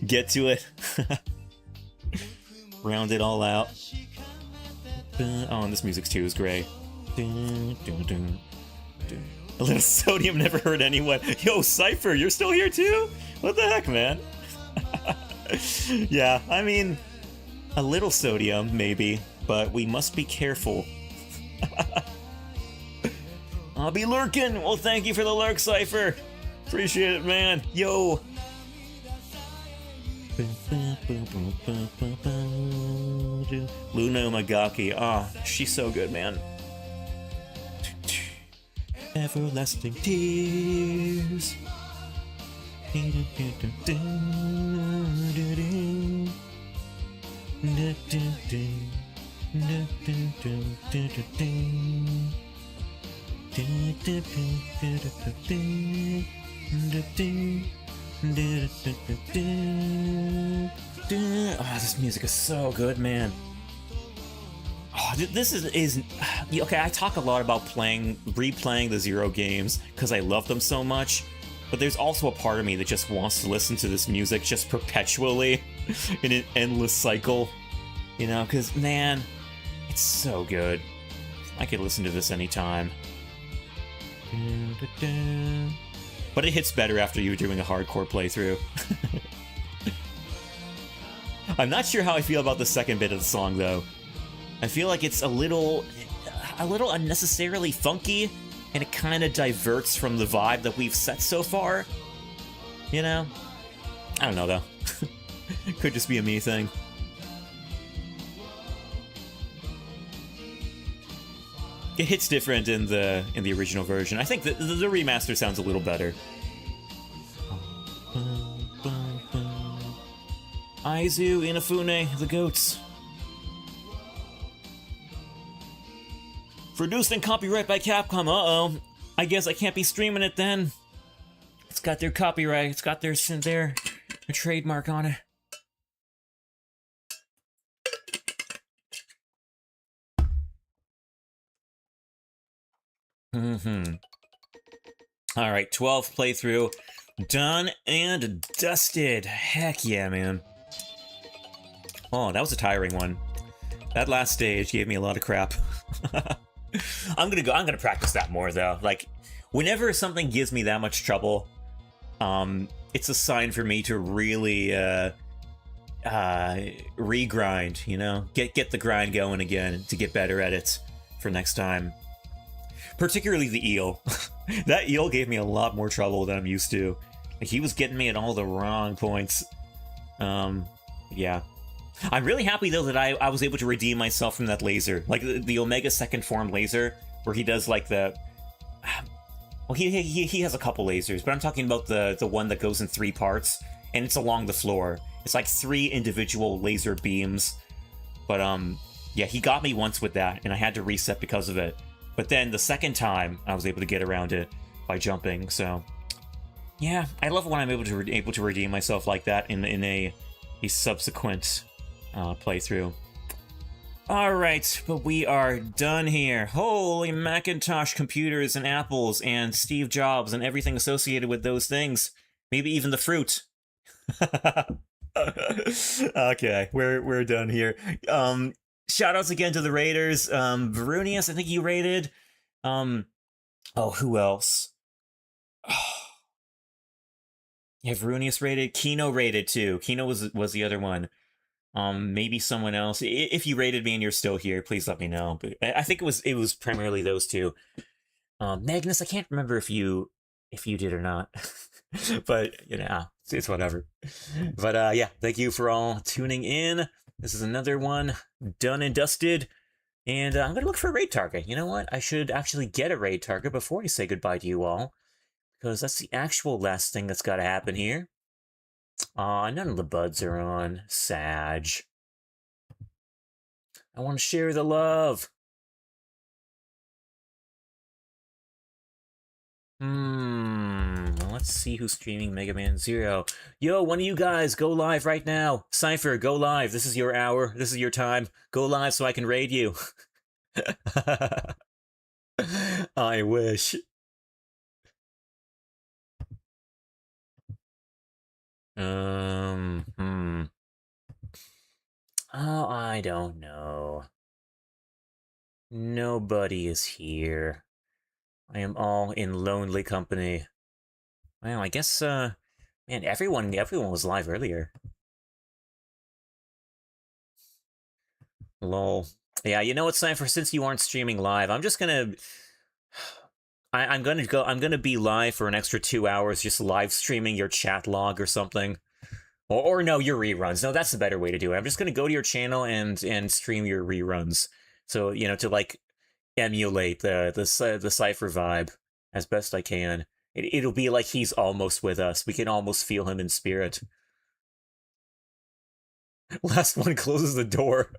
get to it. Round it all out. Oh, and this music too is great. A little sodium never hurt anyone. Yo, Cypher, you're still here too? What the heck, man? Yeah, I mean, a little sodium, maybe, but we must be careful. I'll be lurking. Well, thank you for the lurk, Cypher. Appreciate it, man. Yo. Luna Umagaki. Ah, she's so good, man. Everlasting tears. Oh, this music is so good, man. Oh, this is okay. I talk a lot about replaying the Zero games because I love them so much, but there's also a part of me that just wants to listen to this music just perpetually in an endless cycle, you know, because man, it's so good. I could listen to this anytime. But it hits better after you're doing a hardcore playthrough. I'm not sure how I feel about the second bit of the song, though. I feel like it's a little unnecessarily funky, and it kind of diverts from the vibe that we've set so far. You know? I don't know, though. Could just be a me thing. It hits different in the original version. I think the remaster sounds a little better. Aizu, Inafune, the goats. Produced and copyright by Capcom. Uh-oh. I guess I can't be streaming it then. It's got their copyright. It's got their trademark on it. Alright, 12th playthrough. Done and dusted. Heck yeah, man. Oh, that was a tiring one. That last stage gave me a lot of crap. I'm gonna practice that more, though. Like, whenever something gives me that much trouble, it's a sign for me to really, regrind, you know? Get the grind going again to get better at it for next time. Particularly the eel. That eel gave me a lot more trouble than I'm used to. Like, he was getting me at all the wrong points. Yeah. I'm really happy, though, that I was able to redeem myself from that laser. Like, the Omega second form laser, where he does, like, the... Well, he has a couple lasers, but I'm talking about the one that goes in 3 parts, and it's along the floor. It's like 3 individual laser beams. But, yeah, he got me once with that, and I had to reset because of it. But then the second time, I was able to get around it by jumping, so... Yeah, I love when I'm able to redeem myself like that in a subsequent playthrough. Alright, but we are done here. Holy Macintosh computers and apples and Steve Jobs and everything associated with those things. Maybe even the fruit. Okay, we're done here. Shoutouts again to the raiders. Varunius, I think you raided. Oh, who else? Yeah, Varunius raided. Kino raided too. Kino was the other one. Maybe someone else. If you raided me and you're still here, please let me know. But I think it was primarily those two. Magnus, I can't remember if you did or not. But you know, it's whatever. But yeah, thank you for all tuning in. This is another one done and dusted. And I'm gonna look for a raid target. You know what? I should actually get a raid target before I say goodbye to you all, because that's the actual last thing that's got to happen here. Aw, none of the buds are on. Sag. I want to share the love. Let's see who's streaming Mega Man Zero. Yo, one of you guys, go live right now. Cypher, go live. This is your hour. This is your time. Go live so I can raid you. I wish. Oh, I don't know. Nobody is here. I am all in lonely company. Well, I guess, man, everyone was live earlier. Lol. Yeah, you know what, Cypher, since you aren't streaming live, I'm just gonna... I'm gonna be live for an extra 2 hours, just live streaming your chat log or something. Or no, your reruns. No, that's the better way to do it. I'm just gonna go to your channel and stream your reruns. So, you know, to like emulate the Cypher vibe as best I can. It'll be like he's almost with us. We can almost feel him in spirit. Last one closes the door.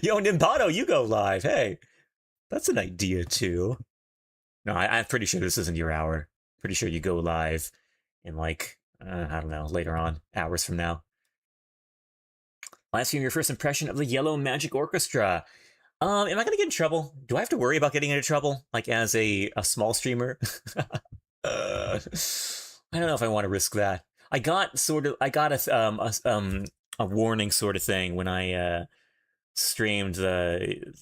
Yo, Nimbado, you go live. Hey, that's an idea too. No, I'm pretty sure this isn't your hour. Pretty sure you go live in like, I don't know, later on, hours from now. Live stream your first impression of the Yellow Magic Orchestra. Am I gonna get in trouble? Do I have to worry about getting into trouble? Like as a small streamer? I don't know if I want to risk that. I got a warning sort of thing when I streamed an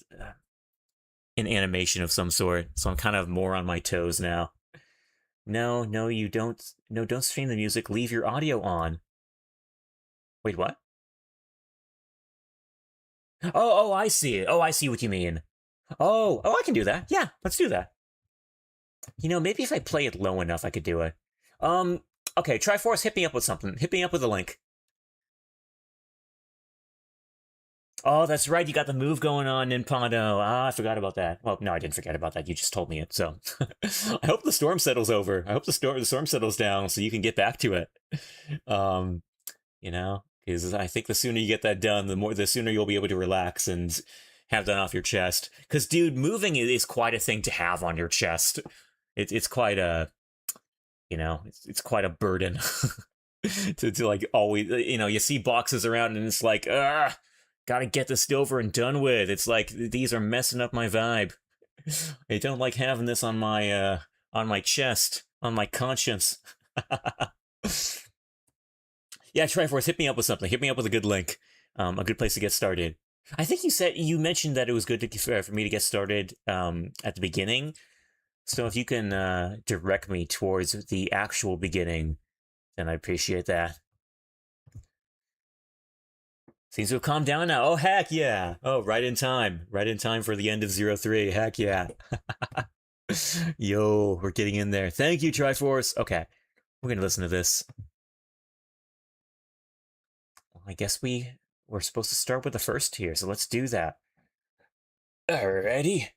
animation of some sort, so I'm kind of more on my toes now. No, you don't. No, don't stream the music. Leave your audio on. Wait, what? Oh, I see it. Oh, I see what you mean. Oh, I can do that. Yeah, let's do that. You know, maybe if I play it low enough, I could do it. Um, okay, Triforce, hit me up with something. Hit me up with a link. Oh, that's right. You got the move going on, Nintendo. Ah, I forgot about that. Well, no, I didn't forget about that. You just told me it. So I hope the storm settles over. I hope the storm settles down so you can get back to it. Um, you know, because I think the sooner you get that done, the sooner you'll be able to relax and have that off your chest. Because, dude, moving is quite a thing to have on your chest. It's quite a, it's quite a burden to like always, you see boxes around and it's like, gotta get this over and done with. It's like these are messing up my vibe. I don't like having this on my chest, on my conscience. Yeah, Triforce, hit me up with something. Hit me up with a good link. A good place to get started. I think you mentioned that it was good for me to get started at the beginning. So if you can direct me towards the actual beginning, then I appreciate that. Seems to have calmed down now. Oh, heck yeah. Oh, right in time. Right in time for the end of 03. Heck yeah. Yo, we're getting in there. Thank you, Triforce. Okay, we're going to listen to this. Well, I guess we're supposed to start with the first tier, so let's do that. Alrighty.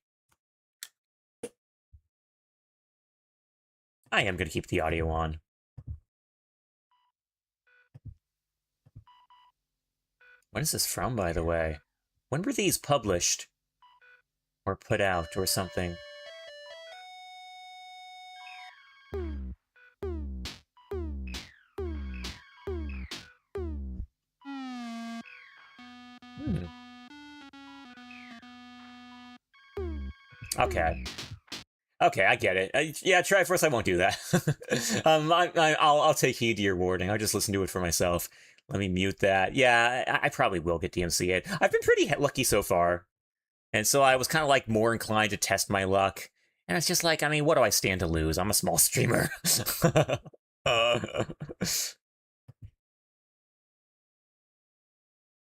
I am going to keep the audio on. When is this from, by the way? When were these published? Or put out, or something? Okay. Okay, I get it. Yeah, Triforce, I won't do that. I'll take heed to your warning. I'll just listen to it for myself. Let me mute that. Yeah, I probably will get DMCA'd. I've been pretty lucky so far. And so I was kind of like more inclined to test my luck. And it's just like, I mean, what do I stand to lose? I'm a small streamer.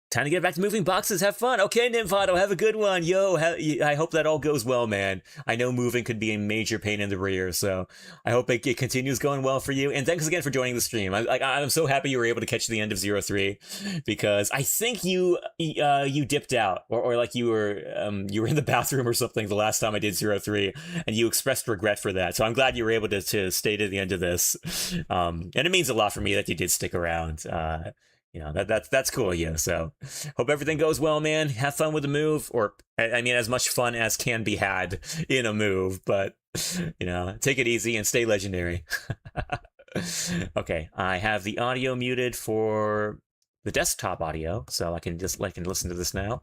Time to get back to moving boxes. Have fun. Okay, Nymphado, have a good one. Yo, I hope that all goes well, man. I know moving could be a major pain in the rear, so I hope it continues going well for you. And thanks again for joining the stream. I'm so happy you were able to catch the end of 03, because I think you dipped out, or like you were in the bathroom or something the last time I did 03, and you expressed regret for that. So I'm glad you were able to stay to the end of this. And it means a lot for me that you did stick around. That's cool, yeah. So hope everything goes well, man. Have fun with the move, or I mean, as much fun as can be had in a move, but take it easy and stay legendary. Okay, I have the audio muted for the desktop audio, so I can listen to this now.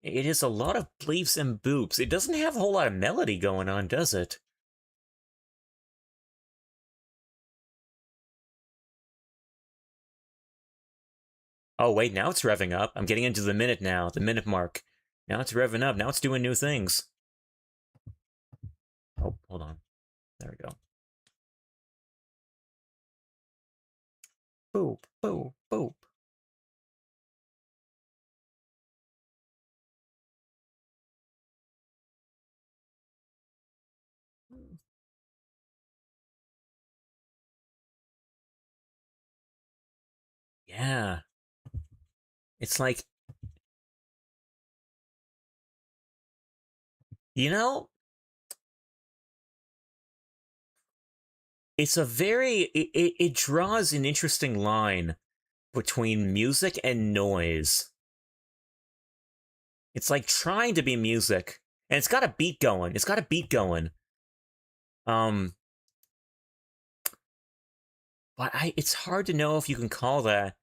It is a lot of bleeps and boops. It doesn't have a whole lot of melody going on, does it? Oh, wait, now it's revving up. I'm getting into the minute now, the minute mark. Now it's revving up. Now it's doing new things. Oh, hold on. There we go. Boop, boop, boop. Yeah. It's like, it's a it draws an interesting line between music and noise. It's like trying to be music, and it's got a beat going. It's got a beat going. But it's hard to know if you can call that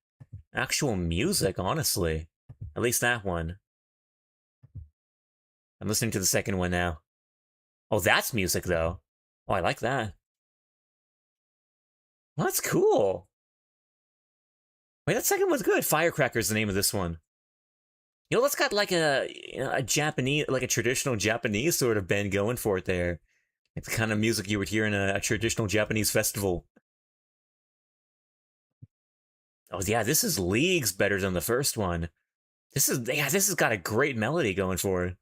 actual music, honestly. At least that one. I'm listening to the second one now. Oh, that's music, though. Oh, I like that. Well, that's cool. Wait, that second one's good. Firecracker's the name of this one. That's got like a Japanese, like a traditional Japanese sort of band going for it there. It's the kind of music you would hear in a traditional Japanese festival. Oh yeah, this is leagues better than the first one. This has got a great melody going for it.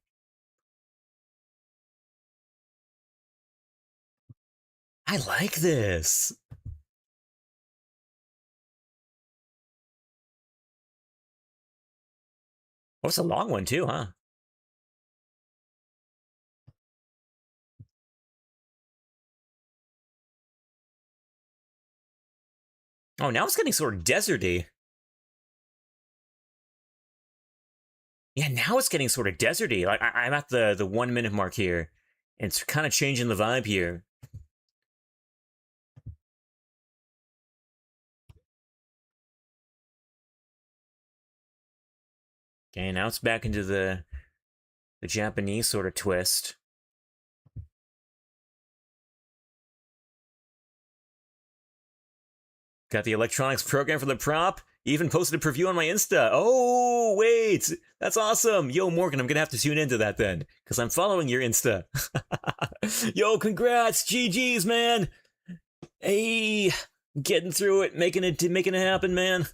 I like this. Oh, it's a long one too, huh? Oh, now it's getting sort of deserty. Yeah, now it's getting sort of deserty. Like I'm at the 1 minute mark here, and it's kind of changing the vibe here. Okay, now it's back into the Japanese sort of twist. Got the electronics program for the prop. Even posted a preview on my Insta. Oh, wait. That's awesome. Yo, Morgan, I'm going to have to tune into that then, because I'm following your Insta. Yo, congrats. GG's, man. Hey, getting through it, making it happen, man.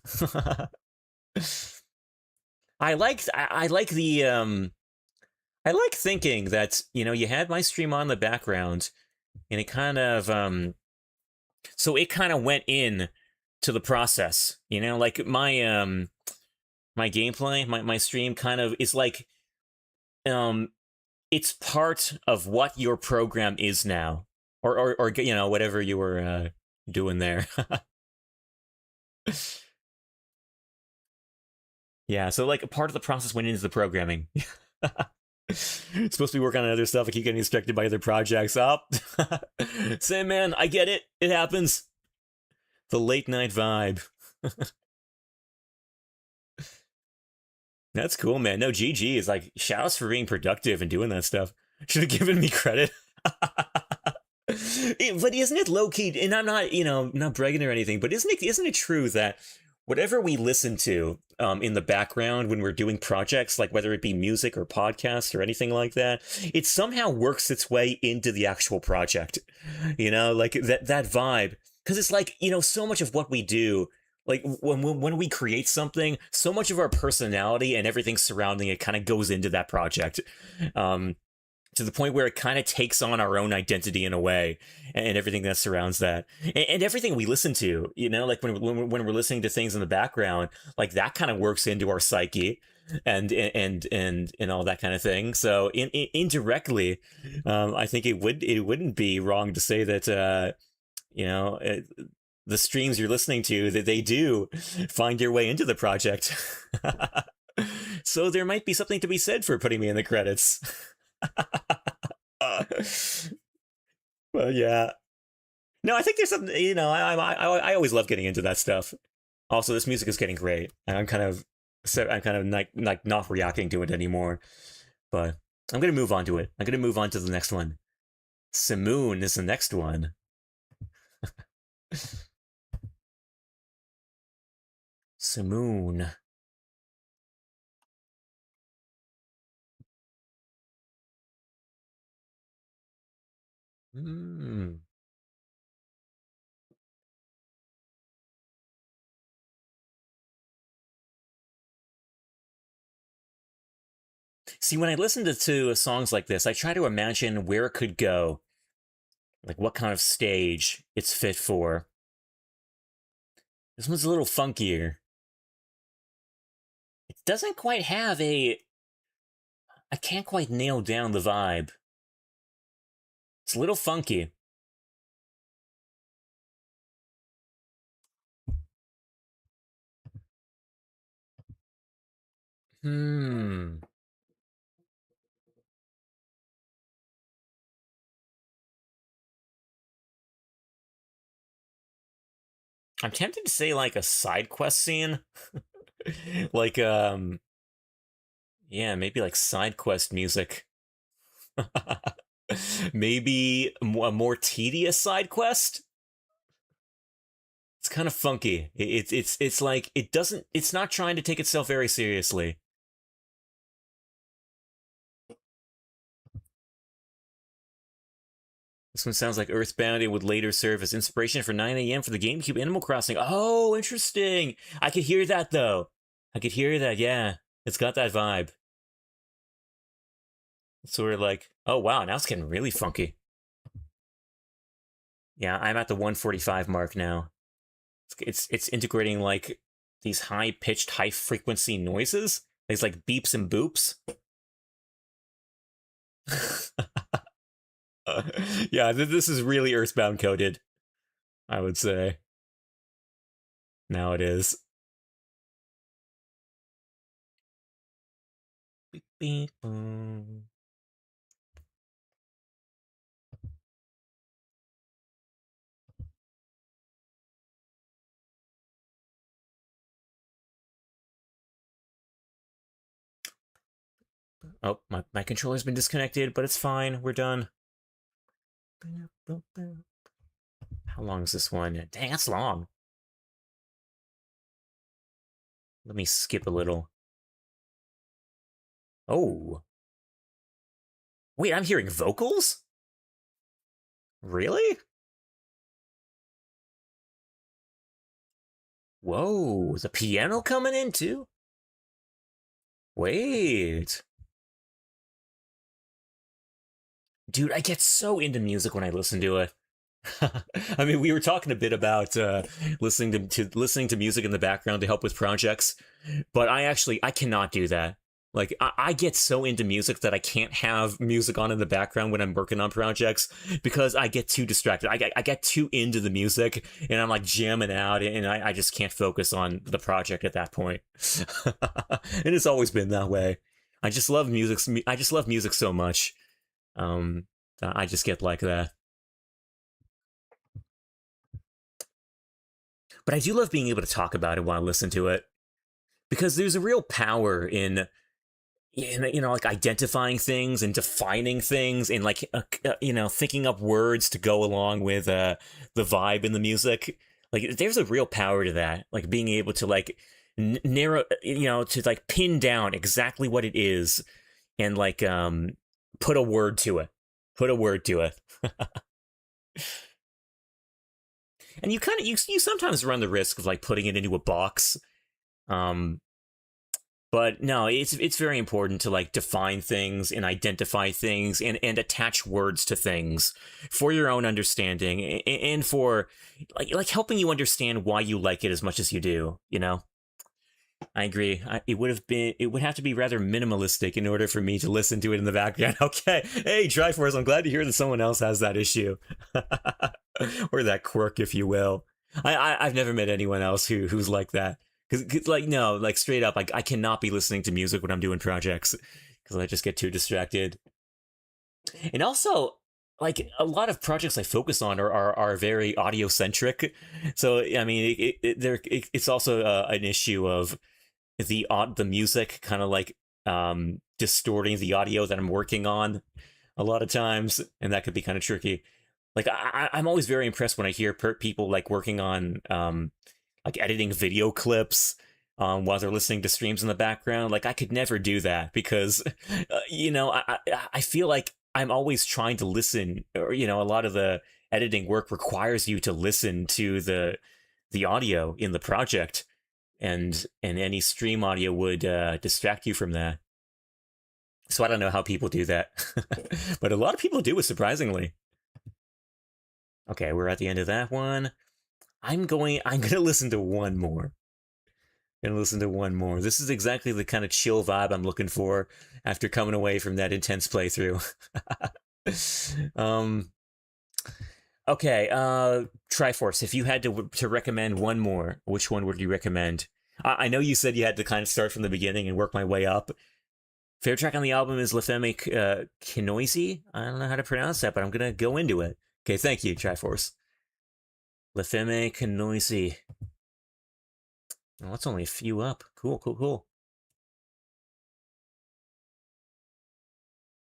I like the I like thinking that, you had my stream on the background and it kind of so it kind of went in to the process, like my gameplay, my stream kind of is like um it's part of what your program is now, or whatever you were doing there. Yeah, so like a part of the process went into the programming. Supposed to be working on other stuff. I keep getting distracted by other projects. Up. Same man, I get it. It happens. The late night vibe. That's cool, man. No, GG is like, shoutouts for being productive and doing that stuff. Should have given me credit. But isn't it low key? And I'm not, not bragging or anything, but isn't it true that whatever we listen to in the background when we're doing projects, like whether it be music or podcasts or anything like that, it somehow works its way into the actual project, like that vibe. Because it's like, so much of what we do, like when we create something, so much of our personality and everything surrounding it kind of goes into that project. To the point where it kind of takes on our own identity in a way, and everything that surrounds that, and everything we listen to, like when we're listening to things in the background, like that kind of works into our psyche, and all that kind of thing. So indirectly, I think it wouldn't be wrong to say that the streams you're listening to, that they do find your way into the project. So there might be something to be said for putting me in the credits. Well, yeah. No, I think there's something. I always love getting into that stuff. Also, this music is getting great, and I'm kind of like not reacting to it anymore. But I'm gonna move on to it. I'm gonna move on to the next one. Simoon is the next one. Simoon. Hmm. See, when I listen to songs like this, I try to imagine where it could go, like what kind of stage it's fit for. This one's a little funkier. It doesn't quite have a. I can't quite nail down the vibe. It's a little funky. Hmm. I'm tempted to say like a side quest scene. Like yeah, maybe like side quest music. Maybe a more tedious side quest. It's kind of funky. It's like it's not trying to take itself very seriously. This one sounds like Earthbound. It would later serve as inspiration for 9 a.m. for the GameCube Animal Crossing. Oh, interesting. I could hear that though. I could hear that. Yeah, it's got that vibe. It's sort of like, oh wow, now it's getting really funky. Yeah, I'm at the 145 mark now. It's integrating like these high pitched, high frequency noises. These like beeps and boops. Yeah, this is really Earthbound coded, I would say. Now it is. Beep, beep, boom. Oh, my controller's been disconnected, but it's fine. We're done. How long is this one? Dang, that's long. Let me skip a little. Oh. Wait, I'm hearing vocals? Really? Whoa, is the piano coming in too? Wait. Dude, I get so into music when I listen to it. I mean, we were talking a bit about listening to music in the background to help with projects, but I cannot do that. Like I get so into music that I can't have music on in the background when I'm working on projects because I get too distracted. I get too into the music and I'm like jamming out and I just can't focus on the project at that point. And it's always been that way. I just love music. I just love music so much. Um, I just get like that. But I do love being able to talk about it while I listen to it because there's a real power in like identifying things and defining things and like thinking up words to go along with the vibe in the music. Like there's a real power to that, like being able to like narrow, to like pin down exactly what it is and like put a word to it, put a word to it. And you kind of you sometimes run the risk of like putting it into a box. um but no, it's very important to like define things and identify things and attach words to things for your own understanding and for like helping you understand why you like it as much as you do, you know. I agree. It would have to be rather minimalistic in order for me to listen to it in the background. Okay. Hey, Triforce, I'm glad to hear that someone else has that issue. Or that quirk, if you will. I've never met anyone else who's like that. Cause like no, like straight up, I cannot be listening to music when I'm doing projects because I just get too distracted. And also, like a lot of projects I focus on are very audio centric. So I mean, it's also an issue of the music kind of like distorting the audio that I'm working on a lot of times, and that could be kind of tricky. Like I'm always very impressed when I hear people like working on like editing video clips while they're listening to streams in the background. Like I could never do that because I feel like I'm always trying to listen, or a lot of the editing work requires you to listen to the audio in the project, and any stream audio would distract you from that. So I don't know how people do that, but a lot of people do it surprisingly. Okay, we're at the end of that one. I'm gonna listen to one more. Gonna listen to one more. This is exactly the kind of chill vibe I'm looking for after coming away from that intense playthrough. um okay, Triforce, if you had to recommend one more, which one would you recommend? I know you said you had to kind of start from the beginning and work my way up. Favorite track on the album is La Femme Kenoisi. I don't know how to pronounce that, but I'm gonna go into it. Okay, thank you, Triforce. La Femme Kenoisi. Oh, that's only a few up. Cool, cool, cool.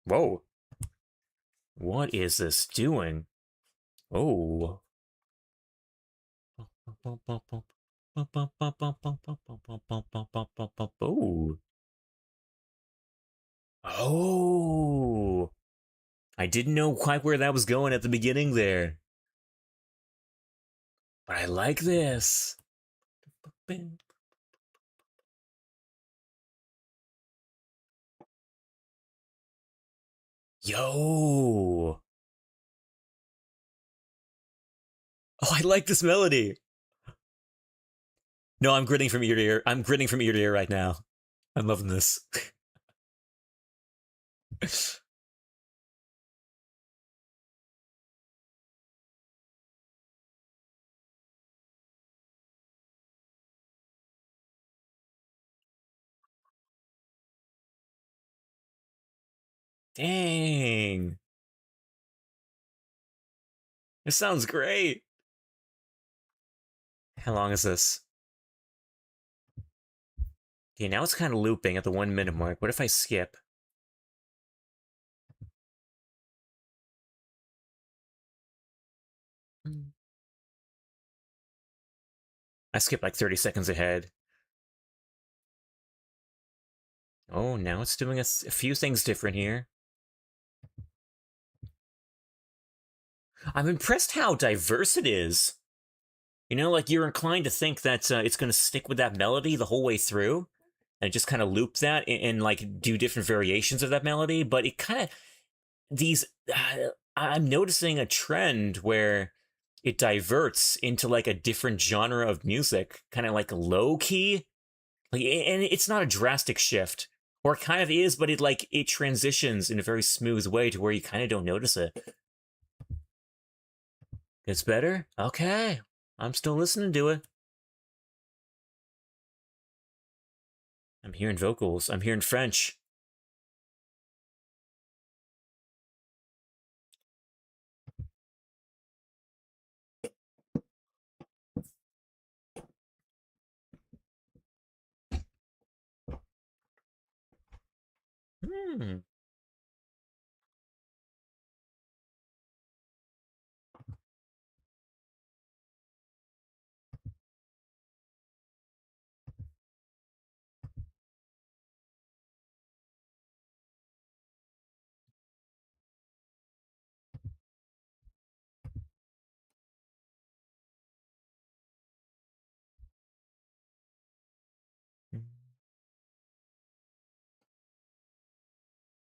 Whoa. What is this doing? Oh. Oh. Oh. I didn't know quite where that was going at the beginning there. But I like this. Yo! Oh, I like this melody. No, I'm grinning from ear to ear. I'm grinning from ear to ear right now. I'm loving this. Dang. This sounds great. How long is this? Okay, now it's kind of looping at the 1 minute mark. What if I skip? I skip like 30 seconds ahead. Oh, now it's doing a few things different here. I'm impressed how diverse it is. You know, like you're inclined to think that it's going to stick with that melody the whole way through and just kind of loop that and like do different variations of that melody. But it kind of, these, I'm noticing a trend where it diverts into like a different genre of music, kind of like low key. Like, and it's not a drastic shift, or it kind of is, but it transitions in a very smooth way to where you kind of don't notice it. It's better? Okay. I'm still listening to it. I'm hearing vocals. I'm hearing French. Hmm.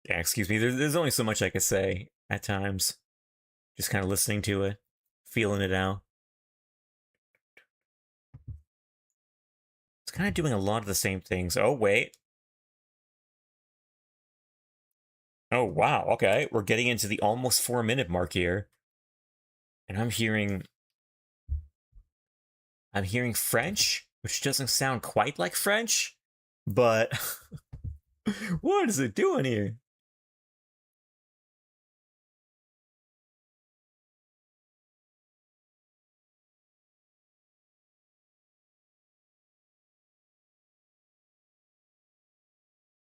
Yeah, excuse me. There's only so much I could say at times. Just kind of listening to it, feeling it out. It's kind of doing a lot of the same things. Oh, wait. Oh, wow. Okay. We're getting into the almost 4 minute mark here. And I'm hearing French, which doesn't sound quite like French, but what is it doing here?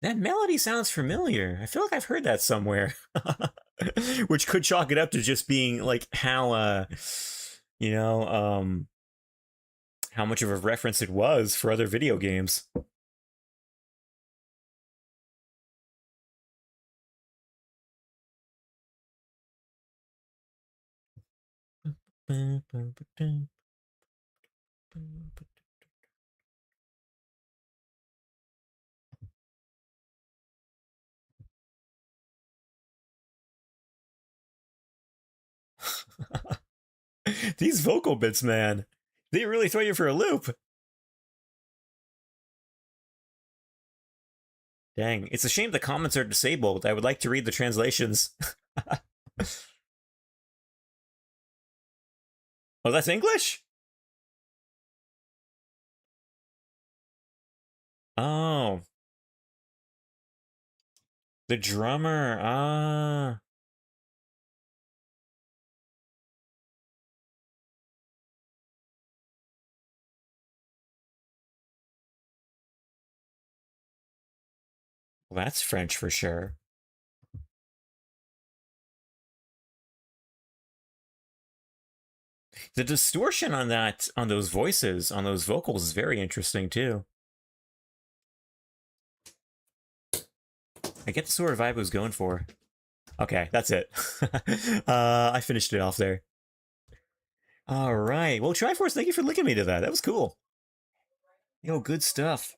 That melody sounds familiar. I feel like I've heard that somewhere. Which could chalk it up to just being like how you know, how much of a reference it was for other video games. These vocal bits, man, they really throw you for a loop. Dang, it's a shame the comments are disabled. I would like to read the translations. Oh, that's English? Oh, the drummer. Ah. Well, that's French for sure. The distortion on those voices, on those vocals is very interesting too. I get the sort of vibe I was going for. Okay, that's it. I finished it off there. All right. Well, Triforce, thank you for linking me to that. That was cool. Yo, good stuff.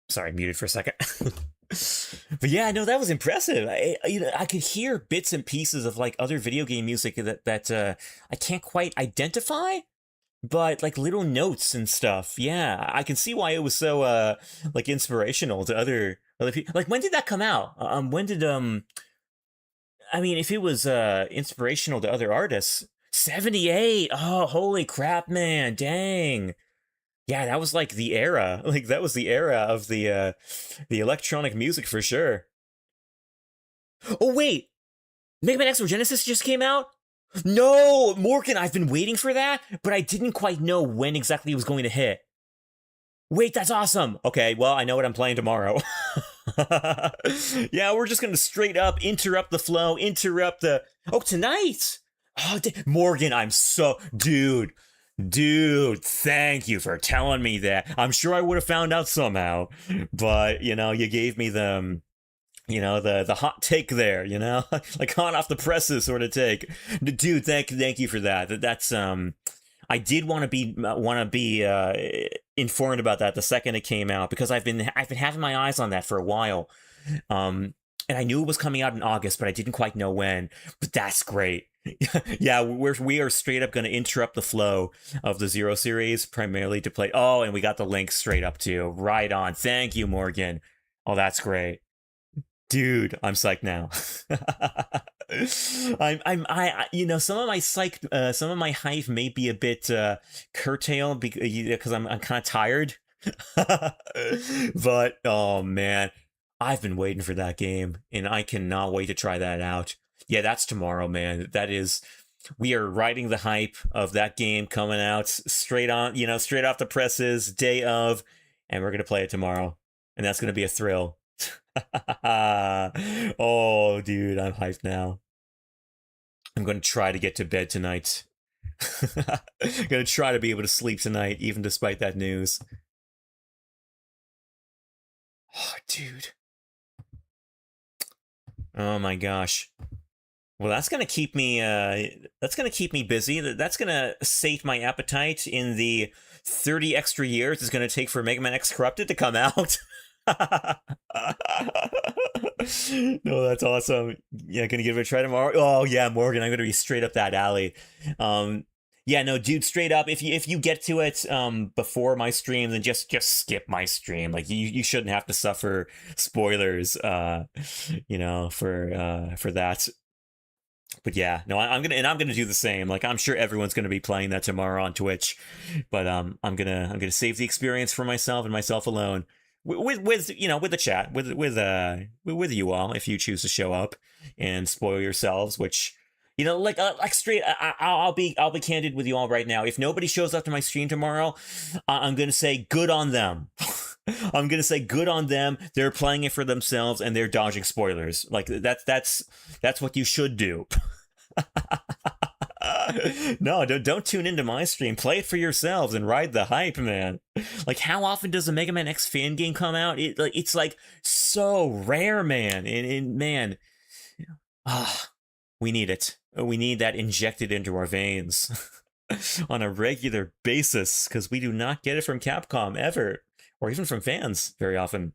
Sorry, muted for a second. But yeah, no, that was impressive. I could hear bits and pieces of like other video game music that I can't quite identify, but like little notes and stuff. Yeah, I can see why it was so like inspirational to other people. Like when did that come out? When did I mean, if it was inspirational to other artists, 78. Oh, holy crap, man. Dang. Yeah, that was like the era. Like that was the era of the electronic music for sure. Oh wait, Mega Man X or Genesis just came out? No, Morgan, I've been waiting for that, but I didn't quite know when exactly it was going to hit. Wait, that's awesome. Okay, well, I know what I'm playing tomorrow. Yeah, we're just gonna straight up interrupt the flow, interrupt the. Oh, tonight. Oh, Morgan, I'm so dude. Thank you for telling me that. I'm sure I would have found out somehow, but you gave me the hot take there, like hot off the presses sort of take. Dude, thank you for that. That's I did want to be informed about that the second it came out because I've been having my eyes on that for a while. And I knew it was coming out in August, but I didn't quite know when. But that's great. Yeah, we are straight up going to interrupt the flow of the Zero series primarily to play. Oh, and we got the link straight up too. Right on. Thank you, Morgan. Oh, that's great. Dude, I'm psyched now. Some of my some of my hype may be a bit curtailed because I'm kind of tired. But oh man, I've been waiting for that game, and I cannot wait to try that out. Yeah, that's tomorrow, man. We are riding the hype of that game coming out straight off the presses, day of, and we're gonna play it tomorrow, and that's gonna be a thrill. Oh, dude, I'm hyped now. I'm going to try to get to bed tonight. I'm going to try to be able to sleep tonight, even despite that news. Oh, dude. Oh my gosh. Well, that's gonna keep me. That's gonna keep me busy. That's gonna sate my appetite in the 30 extra years it's gonna take for Mega Man X Corrupted to come out. No, that's awesome. Yeah, gonna give it a try tomorrow. Oh yeah, Morgan, I'm gonna be straight up that alley. Yeah, no, dude, straight up. If you get to it before my stream, then just skip my stream. Like you shouldn't have to suffer spoilers. For that. But yeah, no, I'm gonna do the same. Like I'm sure everyone's gonna be playing that tomorrow on Twitch, but I'm gonna save the experience for myself and myself alone. With the chat with you all if you choose to show up and spoil yourselves, which like straight I'll be candid with you all right now. If nobody shows up to my stream tomorrow, I'm gonna say good on them. I'm gonna say good on them. They're playing it for themselves and they're dodging spoilers. Like that's what you should do. No, don't tune into my stream. Play it for yourselves and ride the hype, man. Like, how often does a Mega Man X fan game come out? It's like so rare, man. And man, we need it. We need that injected into our veins on a regular basis because we do not get it from Capcom ever, or even from fans very often.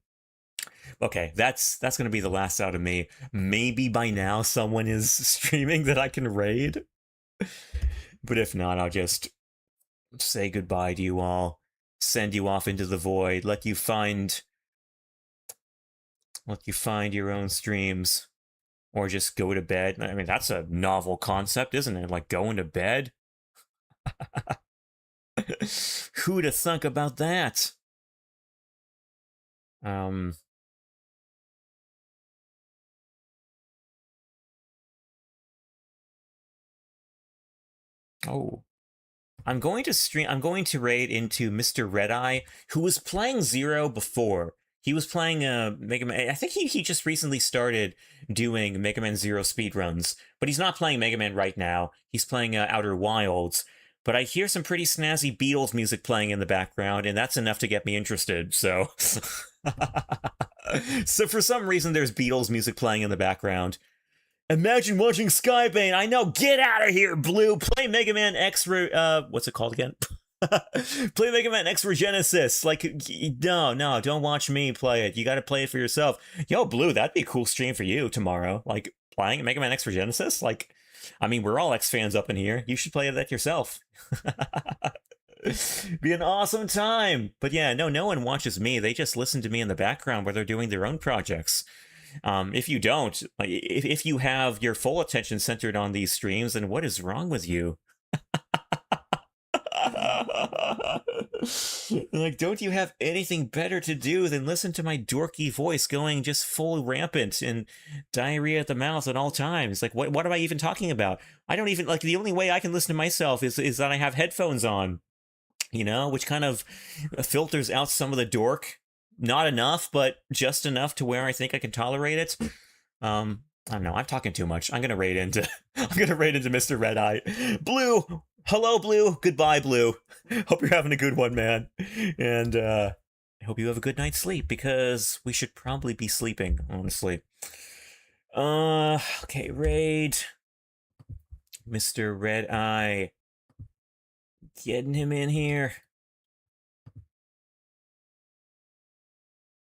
Okay, that's gonna be the last out of me. Maybe by now someone is streaming that I can raid. But if not, I'll just say goodbye to you all, send you off into the void, let you find your own streams, or just go to bed. I mean, that's a novel concept, isn't it? Like going to bed. Who'd have thunk about that? Oh. I'm going to raid into Mr. Red Eye, who was playing Zero before. He was playing Mega Man. I think he just recently started doing Mega Man Zero speedruns, but he's not playing Mega Man right now. He's playing Outer Wilds. But I hear some pretty snazzy Beatles music playing in the background, and that's enough to get me interested. So, so for some reason, there's Beatles music playing in the background. Imagine watching Skybane. I know. Get out of here, Blue. Play Mega Man X. What's it called again? Play Mega Man X Genesis. Like, no, don't watch me play it. You got to play it for yourself. Yo, Blue, that'd be a cool stream for you tomorrow. Like, playing Mega Man X Genesis. Like, I mean, we're all X fans up in here. You should play that yourself. Be an awesome time. But yeah, no one watches me. They just listen to me in the background where they're doing their own projects. If you don't, like, if you have your full attention centered on these streams, then what is wrong with you? Like, don't you have anything better to do than listen to my dorky voice going just full rampant and diarrhea at the mouth at all times? Like, what am I even talking about? I don't even, like, the only way I can listen to myself is that I have headphones on, you know, which kind of filters out some of the dork. Not enough, but just enough to where I think I can tolerate it. I don't know. I'm talking too much. I'm gonna raid into Mr. Red Eye. Blue, hello, Blue. Goodbye, Blue. Hope you're having a good one, man. And I hope you have a good night's sleep, because we should probably be sleeping, honestly. Okay, raid. Mr. Red Eye. Getting him in here.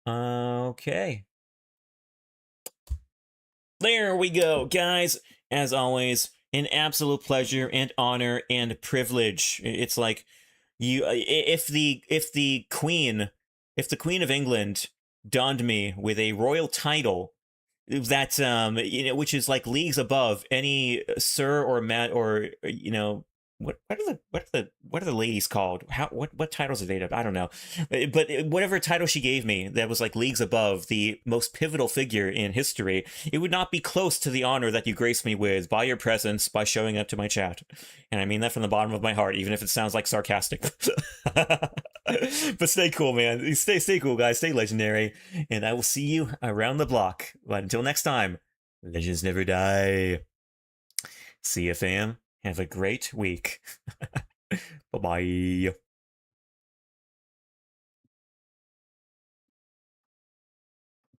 Okay. There we go, guys. As always, an absolute pleasure and honor and privilege. It's like if the Queen of England donned me with a royal title that which is like leagues above any sir or what are the ladies called? What titles are they? I don't know, but whatever title she gave me that was like leagues above the most pivotal figure in history, it would not be close to the honor that you grace me with by your presence, by showing up to my chat, and I mean that from the bottom of my heart, even if it sounds like sarcastic. But stay cool, man. Stay cool, guys. Stay legendary, and I will see you around the block. But until next time, legends never die. See ya, fam. Have a great week. Bye-bye.